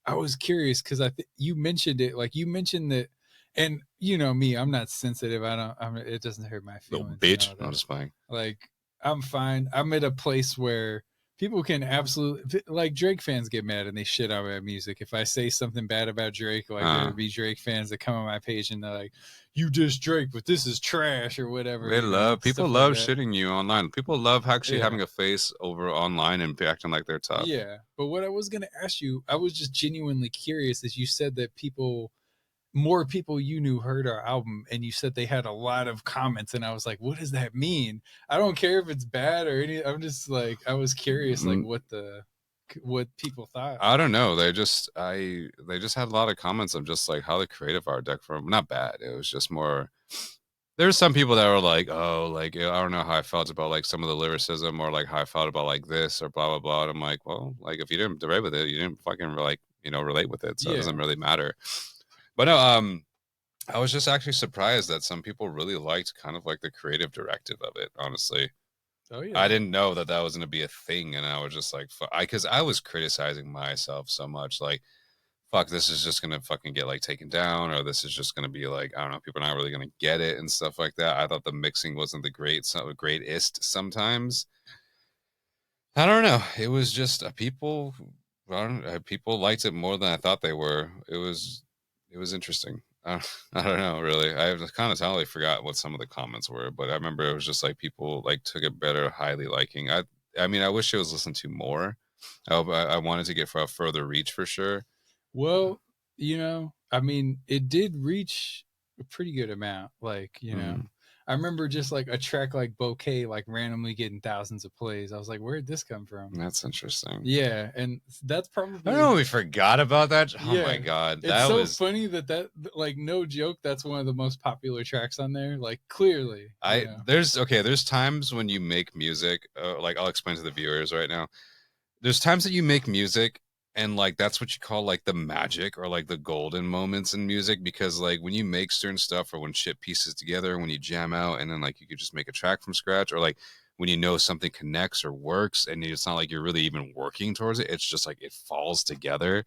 Speaker 7: I was curious because you mentioned it. Like you mentioned that, and you know me, I'm not sensitive. It doesn't hurt my feelings.
Speaker 6: Little bitch. I'm just fine.
Speaker 7: Like I'm fine. I'm at a place where people can absolutely, like Drake fans get mad and they shit on my music. If I say something bad about Drake, like there would be Drake fans that come on my page and they're like, you diss Drake, but this is trash or whatever.
Speaker 6: People love shitting you online. People love actually having a face over online and acting like they're tough.
Speaker 7: Yeah. But what I was going to ask you, I was just genuinely curious as you said that more people you knew heard our album and you said they had a lot of comments and I was like, what does that mean? I don't care if it's bad or any, I'm just like, I was curious like what people thought.
Speaker 6: I don't know. They just had a lot of comments of just like how the creative art deck from not bad. It was just more, there's some people that were like, oh, like, I don't know how I felt about like some of the lyricism or like how I felt about like this or blah, blah, blah. And I'm like, well, like if you didn't relate with it, you didn't fucking like, you know, relate with it. So it doesn't really matter. But no, I was just actually surprised that some people really liked kind of like the creative directive of it, honestly.
Speaker 7: Oh, yeah.
Speaker 6: I didn't know that was going to be a thing. And I was just like, because I was criticizing myself so much, like, fuck, this is just going to fucking get like taken down, or this is just going to be like, I don't know, people are not really going to get it and stuff like that. I thought the mixing wasn't the greatest sometimes. I don't know. It was just people liked it more than I thought they were. It was interesting. I don't know, really. I kind of totally forgot what some of the comments were, but I remember it was just like people like took it better, highly liking. I mean, I wish it was listened to more. I wanted to get for a further reach for sure.
Speaker 7: Well, you know, I mean, it did reach a pretty good amount. Like, you know, I remember just like a track like Bouquet, like randomly getting thousands of plays. I was like, where'd this come from?
Speaker 11: That's interesting.
Speaker 7: Yeah, and that's probably.
Speaker 11: I don't know. We forgot about that. Oh
Speaker 7: Yeah.
Speaker 11: my god,
Speaker 7: It's
Speaker 11: that
Speaker 7: so
Speaker 11: was
Speaker 7: funny that like no joke. That's one of the most popular tracks on there. Like clearly, you know.
Speaker 11: There's times when you make music. Like I'll explain to the viewers right now. There's times that you make music and like that's what you call like the magic or like the golden moments in music, because like when you make certain stuff or when shit pieces together, when you jam out and then like you could just make a track from scratch, or like when you know something connects or works and it's not like you're really even working towards it, it's just like it falls together.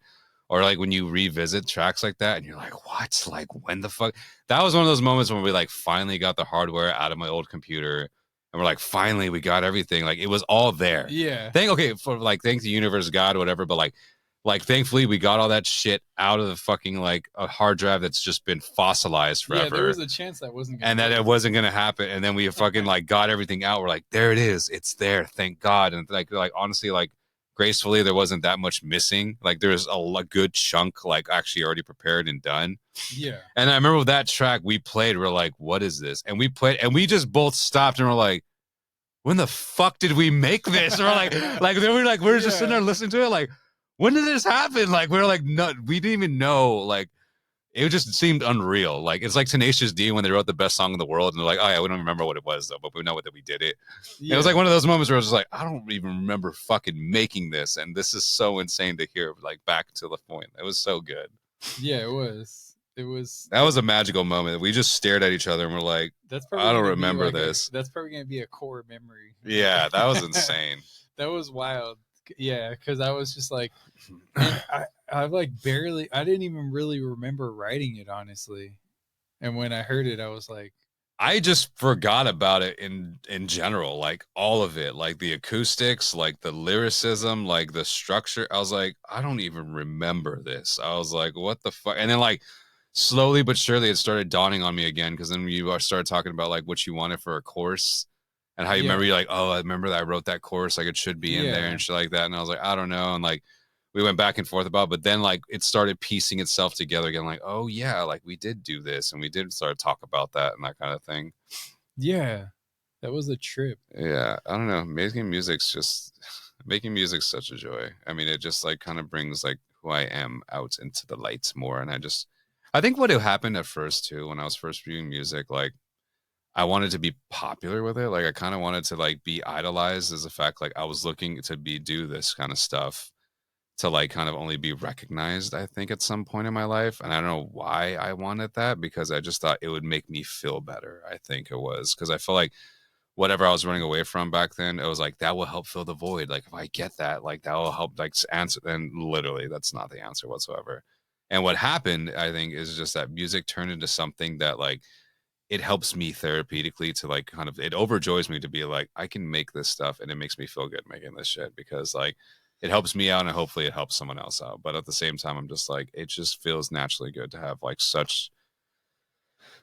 Speaker 11: Or like when you revisit tracks like that and you're like, what? Like when the fuck? That was one of those moments when we like finally got the hardware out of my old computer. And we're like, finally, we got everything. Like, it was all there.
Speaker 7: Yeah.
Speaker 11: Thank the universe, God, whatever. But like, thankfully, we got all that shit out of the fucking, like, a hard drive that's just been fossilized forever.
Speaker 7: Yeah, there was a chance that wasn't
Speaker 11: going to happen. And that it wasn't going to happen. And then we fucking, like, got everything out. We're like, there it is. It's there. Thank God. And, like honestly, like, gracefully, there wasn't that much missing. Like, there's a good chunk, like, actually already prepared and done.
Speaker 7: Yeah.
Speaker 11: And I remember with that track we played, we're like, what is this? And we played, and we just both stopped and we're like, when the fuck did we make this? Or we're just sitting there listening to it, like, when did this happen? Like, we were like, no, we didn't even know. Like, it just seemed unreal. Like, it's like Tenacious D when they wrote the best song in the world, and they're like, oh yeah, we don't remember what it was though, but we know that we did it. Yeah. It was like one of those moments where I was just like, I don't even remember fucking making this, and this is so insane to hear. Like, back to the point, it was so good.
Speaker 7: Yeah, it was.
Speaker 11: That was a magical moment. We just stared at each other and we're like, I don't remember this.
Speaker 7: That's probably going to be a core memory.
Speaker 11: Yeah, that was insane.
Speaker 7: That was wild. Yeah, because I was just like, I like barely, I didn't even really remember writing it, honestly. And when I heard it, I was like,
Speaker 11: I just forgot about it in general, like all of it, like the acoustics, like the lyricism, like the structure. I was like, I don't even remember this. I was like, what the fuck? And then like, slowly but surely it started dawning on me again, because then you started talking about like what you wanted for a course and how you remember, you're like, oh, I remember that I wrote that course, like it should be in there and shit like that. And I was like, I don't know. And like we went back and forth about, but then like it started piecing itself together again, like, oh yeah, like we did do this and we did start to talk about that and that kind of thing.
Speaker 7: Yeah, that was a trip.
Speaker 11: Yeah, I don't know, making music's such a joy. I mean, it just like kind of brings like who I am out into the lights more. And I think what happened at first too, when I was first viewing music, like I wanted to be popular with it. Like I kind of wanted to like be idolized as a fact. Like I was looking to do this kind of stuff to like kind of only be recognized, I think, at some point in my life. And I don't know why I wanted that, because I just thought it would make me feel better. I think it was because I felt like whatever I was running away from back then, it was like, that will help fill the void. Like if I get that, like that will help like answer. And literally that's not the answer whatsoever. And what happened, I think, is just that music turned into something that like it helps me therapeutically to like kind of, it overjoys me to be like, I can make this stuff and it makes me feel good making this shit, because like it helps me out and hopefully it helps someone else out. But at the same time, I'm just like, it just feels naturally good to have like such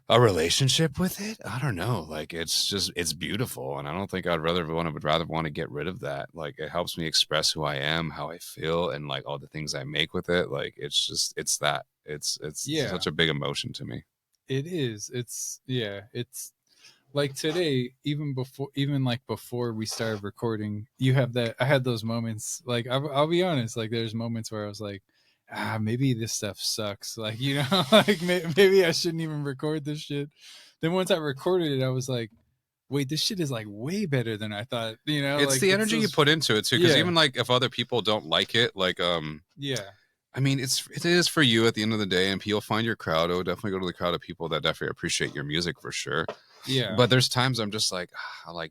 Speaker 11: a relationship with it. I don't know, like it's beautiful, and I don't think would rather want to get rid of that. Like it helps me express who I am, how I feel, and like all the things I make with it. Like it's such a big emotion to me.
Speaker 7: It is. It's like today, even before we started recording, I had those moments. Like I'll be honest, like there's moments where I was like, maybe this stuff sucks. Like, you know, like maybe I shouldn't even record this shit. Then once I recorded it, I was like, wait, this shit is like way better than I thought. You know,
Speaker 11: it's
Speaker 7: like,
Speaker 11: the energy you put into it too. Because even like if other people don't like it, like I mean, it is for you at the end of the day, and you'll find your crowd. Oh, definitely go to the crowd of people that definitely appreciate your music for sure.
Speaker 7: Yeah.
Speaker 11: But there's times I'm just like,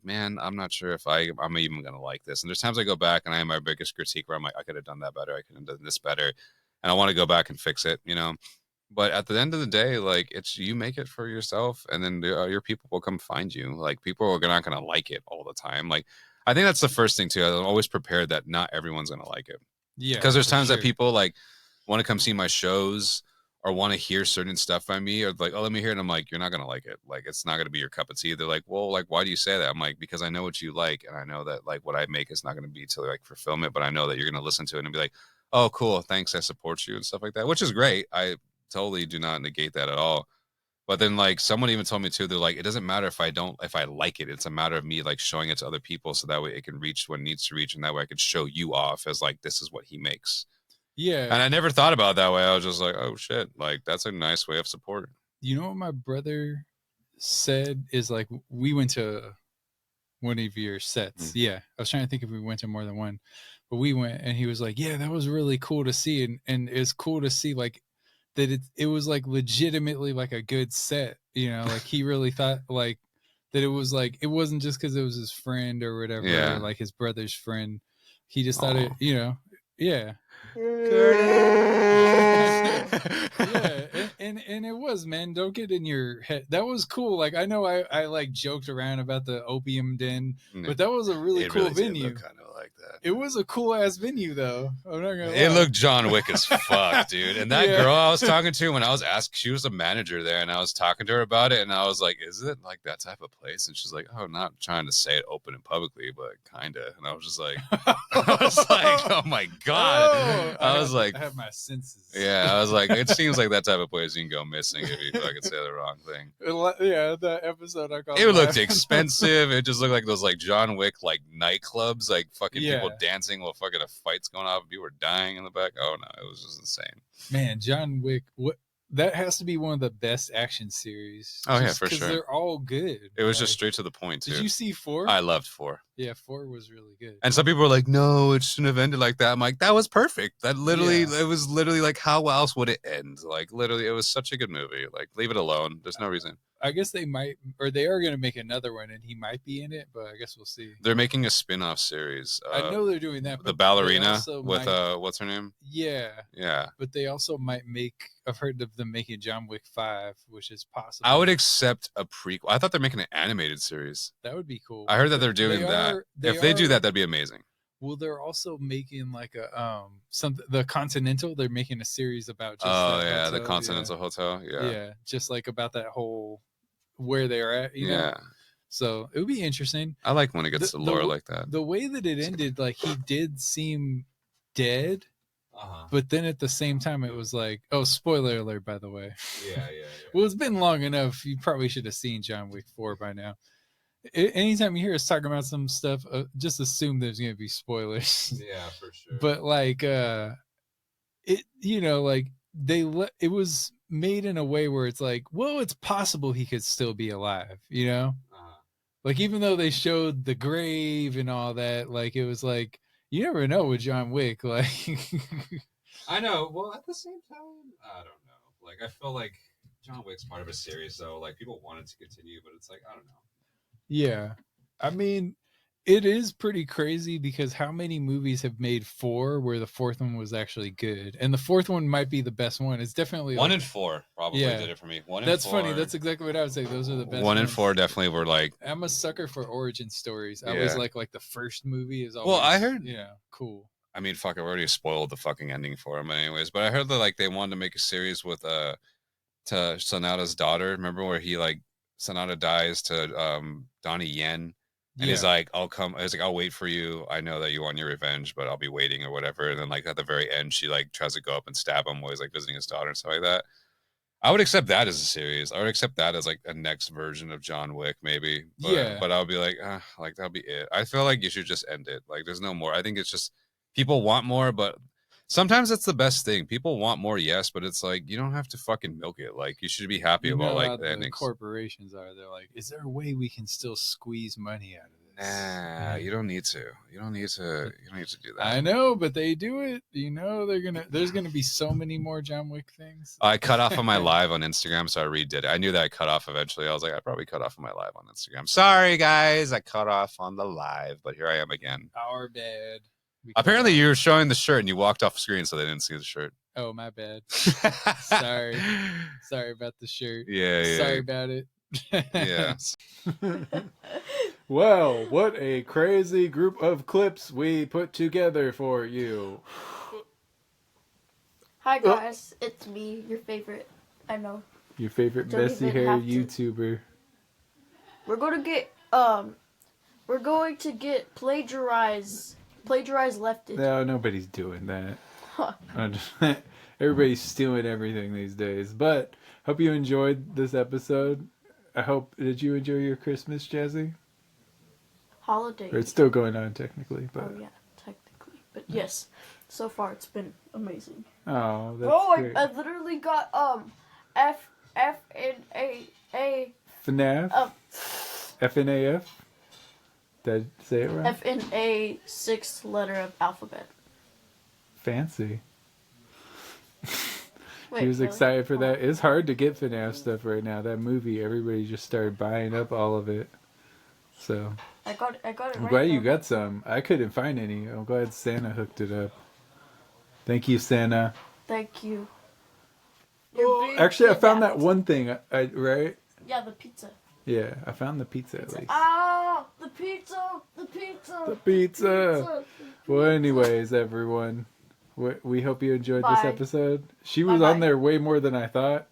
Speaker 11: man, I'm not sure if I'm even gonna like this. And there's times I go back and I have my biggest critique where I'm like, I could have done that better. I could have done this better. And I want to go back and fix it, you know. But at the end of the day, like you make it for yourself, and then your people will come find you. Like people are not gonna like it all the time. Like I think that's the first thing too. I'm always prepared that not everyone's gonna like it.
Speaker 7: Yeah.
Speaker 11: Because there's times that people like want to come see my shows or want to hear certain stuff by me, or like, oh, let me hear it. And I'm like, you're not gonna like it. Like it's not gonna be your cup of tea. They're like, well, like why do you say that? I'm like, because I know what you like, and I know that like what I make is not gonna be to like fulfillment, but I know that you're gonna listen to it and be like, oh, cool, thanks, I support you and stuff like that, which is great. I totally do not negate that at all. But then like someone even told me too, they're like, it doesn't matter if I like it. It's a matter of me like showing it to other people so that way it can reach what it needs to reach, and that way I can show you off as like this is what he makes.
Speaker 7: Yeah.
Speaker 11: And I never thought about it that way. I was just like, oh shit, like that's a nice way of supporting.
Speaker 7: You know what my brother said is like, we went to one of your sets. Yeah. I was trying to think if we went to more than one, but we went, and he was like, yeah, that was really cool to see. And it's cool to see like that it was like legitimately like a good set, you know, like he really thought like that it was like, it wasn't just because it was his friend or whatever, or like his brother's friend. He just thought it, you know, yeah. Yeah, and it was, man, don't get in your head. That was cool. Like I know I like joked around about the opium den, but that was a really cool venue.
Speaker 11: Kind of like that.
Speaker 7: It was a cool ass venue though. I'm not gonna
Speaker 11: It
Speaker 7: lie.
Speaker 11: looked John Wick as fuck, dude. And that girl I was talking to when I was asked, she was a manager there, and I was talking to her about it, and I was like, is it like that type of place? And she's like, oh, not trying to say it open and publicly, but kinda. And I was just like, oh my god. I was like,
Speaker 7: I have my senses.
Speaker 11: yeah, I was like, it seems like that type of place you can go missing if you fucking say the wrong thing.
Speaker 7: Yeah, that episode I called
Speaker 11: It looked expensive. It just looked like those like John Wick like nightclubs, like fucking people dancing while fucking a fight's going off. People were dying in the back. Oh no, it was just insane.
Speaker 7: Man, John Wick, what? That has to be one of the best action series.
Speaker 11: Oh yeah, for sure.
Speaker 7: Because they're all good.
Speaker 11: It was just straight to the point too.
Speaker 7: Did you see 4?
Speaker 11: I loved 4.
Speaker 7: Yeah, 4 was really good.
Speaker 11: And some people were like, no, it shouldn't have ended like that. I'm like, that was perfect. That literally, it was literally like, how else would it end? Like, literally, it was such a good movie. Like, leave it alone. There's no reason.
Speaker 7: I guess they might, or they are going to make another one, and he might be in it, but I guess we'll see.
Speaker 11: They're making a spin-off series.
Speaker 7: I know they're doing that. But
Speaker 11: the ballerina with,
Speaker 7: might,
Speaker 11: what's her name?
Speaker 7: Yeah.
Speaker 11: Yeah.
Speaker 7: But they also might make, I've heard of them making John Wick 5, which is possible.
Speaker 11: I would accept a prequel. I thought they're making an animated series.
Speaker 7: That would be cool.
Speaker 11: I heard that they're doing that. If they do that, that'd be amazing.
Speaker 7: Well, they're also making like a the Continental. They're making a series about. Just
Speaker 11: hotel, the Continental Hotel.
Speaker 7: Yeah, just like about that whole where they're at. You know? So it would be interesting.
Speaker 11: I like when it gets to lore like that.
Speaker 7: The way that it ended, like he did seem dead, but then at the same time, it was like, oh, spoiler alert, by the way.
Speaker 11: Yeah.
Speaker 7: Well, it's been long enough. You probably should have seen John Wick 4 by now. Anytime you hear us talking about some stuff, just assume there's going to be spoilers.
Speaker 11: Yeah, for sure.
Speaker 7: But like, it, you know, like it was made in a way where it's like, well, it's possible he could still be alive, you know? Like, even though they showed the grave and all that, like, it was like, you never know with John Wick. Like,
Speaker 11: I know. Well, at the same time, I don't know. Like, I feel like John Wick's part of a series, though. Like, people wanted to continue, but it's like, I don't know.
Speaker 7: Yeah. I mean, it is pretty crazy because how many movies have made 4 where the 4th one was actually good? And the 4th one might be the best one. It's definitely
Speaker 11: 1 and 4 probably did it for me. 1 and 4.
Speaker 7: That's funny. That's exactly what I would say. Those are the best
Speaker 11: 1 and
Speaker 7: ones.
Speaker 11: 4 definitely were like.
Speaker 7: I'm a sucker for origin stories. I always like the first movie is always.
Speaker 11: Well, I heard.
Speaker 7: Yeah, cool.
Speaker 11: I mean, fuck, I already spoiled the fucking ending for him, anyways. But I heard that like they wanted to make a series with to Sonata's daughter. Remember where he like Sonata dies to Donnie Yen. And he's like, I'll come. He's like, I'll wait for you. I know that you want your revenge, but I'll be waiting or whatever. And then, like, at the very end, she, like, tries to go up and stab him while he's, like, visiting his daughter and stuff like that. I would accept that as a series. I would accept that as, like, a next version of John Wick, maybe. But, But I'll be like, that'll be it. I feel like you should just end it. Like, there's no more. I think it's just people want more, but sometimes that's the best thing. People want more, yes, but it's like you don't have to fucking milk it. Like you should be happy about like the endings.
Speaker 7: Corporations are. They're like, is there a way we can still squeeze money out of this?
Speaker 11: Nah, you don't need to. You don't need to do that.
Speaker 7: I know, but they do it. You know, there's gonna be so many more John Wick things.
Speaker 11: I cut off on my live on Instagram, so I redid it. I knew that I cut off eventually. I was like, I probably cut off on my live on Instagram. Sorry guys, I cut off on the live, but here I am again.
Speaker 7: Our bad.
Speaker 11: Apparently you were showing the shirt and you walked off screen so they didn't see the shirt.
Speaker 7: Oh, my bad. Sorry about the shirt.
Speaker 11: Yeah.
Speaker 7: Sorry about it.
Speaker 11: Yeah.
Speaker 1: Well, what a crazy group of clips we put together for you.
Speaker 12: Hi guys, it's me, your favorite. I know.
Speaker 1: Your favorite
Speaker 12: Don't
Speaker 1: messy
Speaker 12: even
Speaker 1: hair
Speaker 12: have to.
Speaker 1: YouTuber.
Speaker 12: We're going to get plagiarized lefted.
Speaker 1: No, nobody's doing that. Everybody's stealing everything these days. But hope you enjoyed this episode. I hope, did you enjoy your Christmas, Jazzy?
Speaker 12: Holiday.
Speaker 1: Or it's still going on technically, but
Speaker 12: Oh yeah, technically. But yes, so far it's been amazing.
Speaker 1: oh, that's
Speaker 12: Bro,
Speaker 1: great.
Speaker 12: I literally got FNAA.
Speaker 1: FNAF? FNAF? Did I say it right?
Speaker 12: FNA 6th letter of alphabet.
Speaker 1: Fancy.
Speaker 12: Wait,
Speaker 1: She was
Speaker 12: really?
Speaker 1: excited for that. It's hard to get FNAF stuff right now. That movie, everybody just started buying up all of it. So
Speaker 12: I got it
Speaker 1: I'm
Speaker 12: right.
Speaker 1: glad you
Speaker 12: though.
Speaker 1: got some. I couldn't find any. I'm glad Santa hooked it up. Thank you, Santa.
Speaker 12: Thank you.
Speaker 1: Actually, I found that one thing. Right?
Speaker 12: Yeah, the pizza.
Speaker 1: Yeah, I found the pizza at least.
Speaker 12: Ah, the pizza, the pizza.
Speaker 1: The pizza. Well, anyways, everyone, we hope you enjoyed this
Speaker 12: Bye.
Speaker 1: episode. She was
Speaker 12: Bye-bye.
Speaker 1: on there way more than I thought,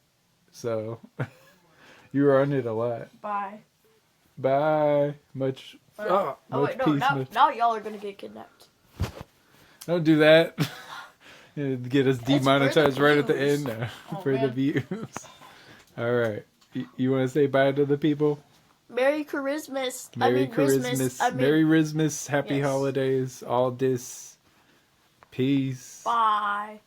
Speaker 1: so you were on it a lot.
Speaker 12: Bye.
Speaker 1: Bye. Much.
Speaker 12: Oh
Speaker 1: much
Speaker 12: wait, no,
Speaker 1: peace.
Speaker 12: now y'all are gonna get kidnapped.
Speaker 1: Don't do that. It'd get us
Speaker 12: for the
Speaker 1: demonetized right at the
Speaker 12: views.
Speaker 1: end
Speaker 12: Oh,
Speaker 1: for the
Speaker 12: man.
Speaker 1: views. All right. You want to say bye to the people?
Speaker 12: Merry Christmas.
Speaker 1: Merry
Speaker 12: Christmas.
Speaker 1: Christmas. Merry Christmas. Happy
Speaker 12: Yes.
Speaker 1: holidays. All this. Peace.
Speaker 12: Bye.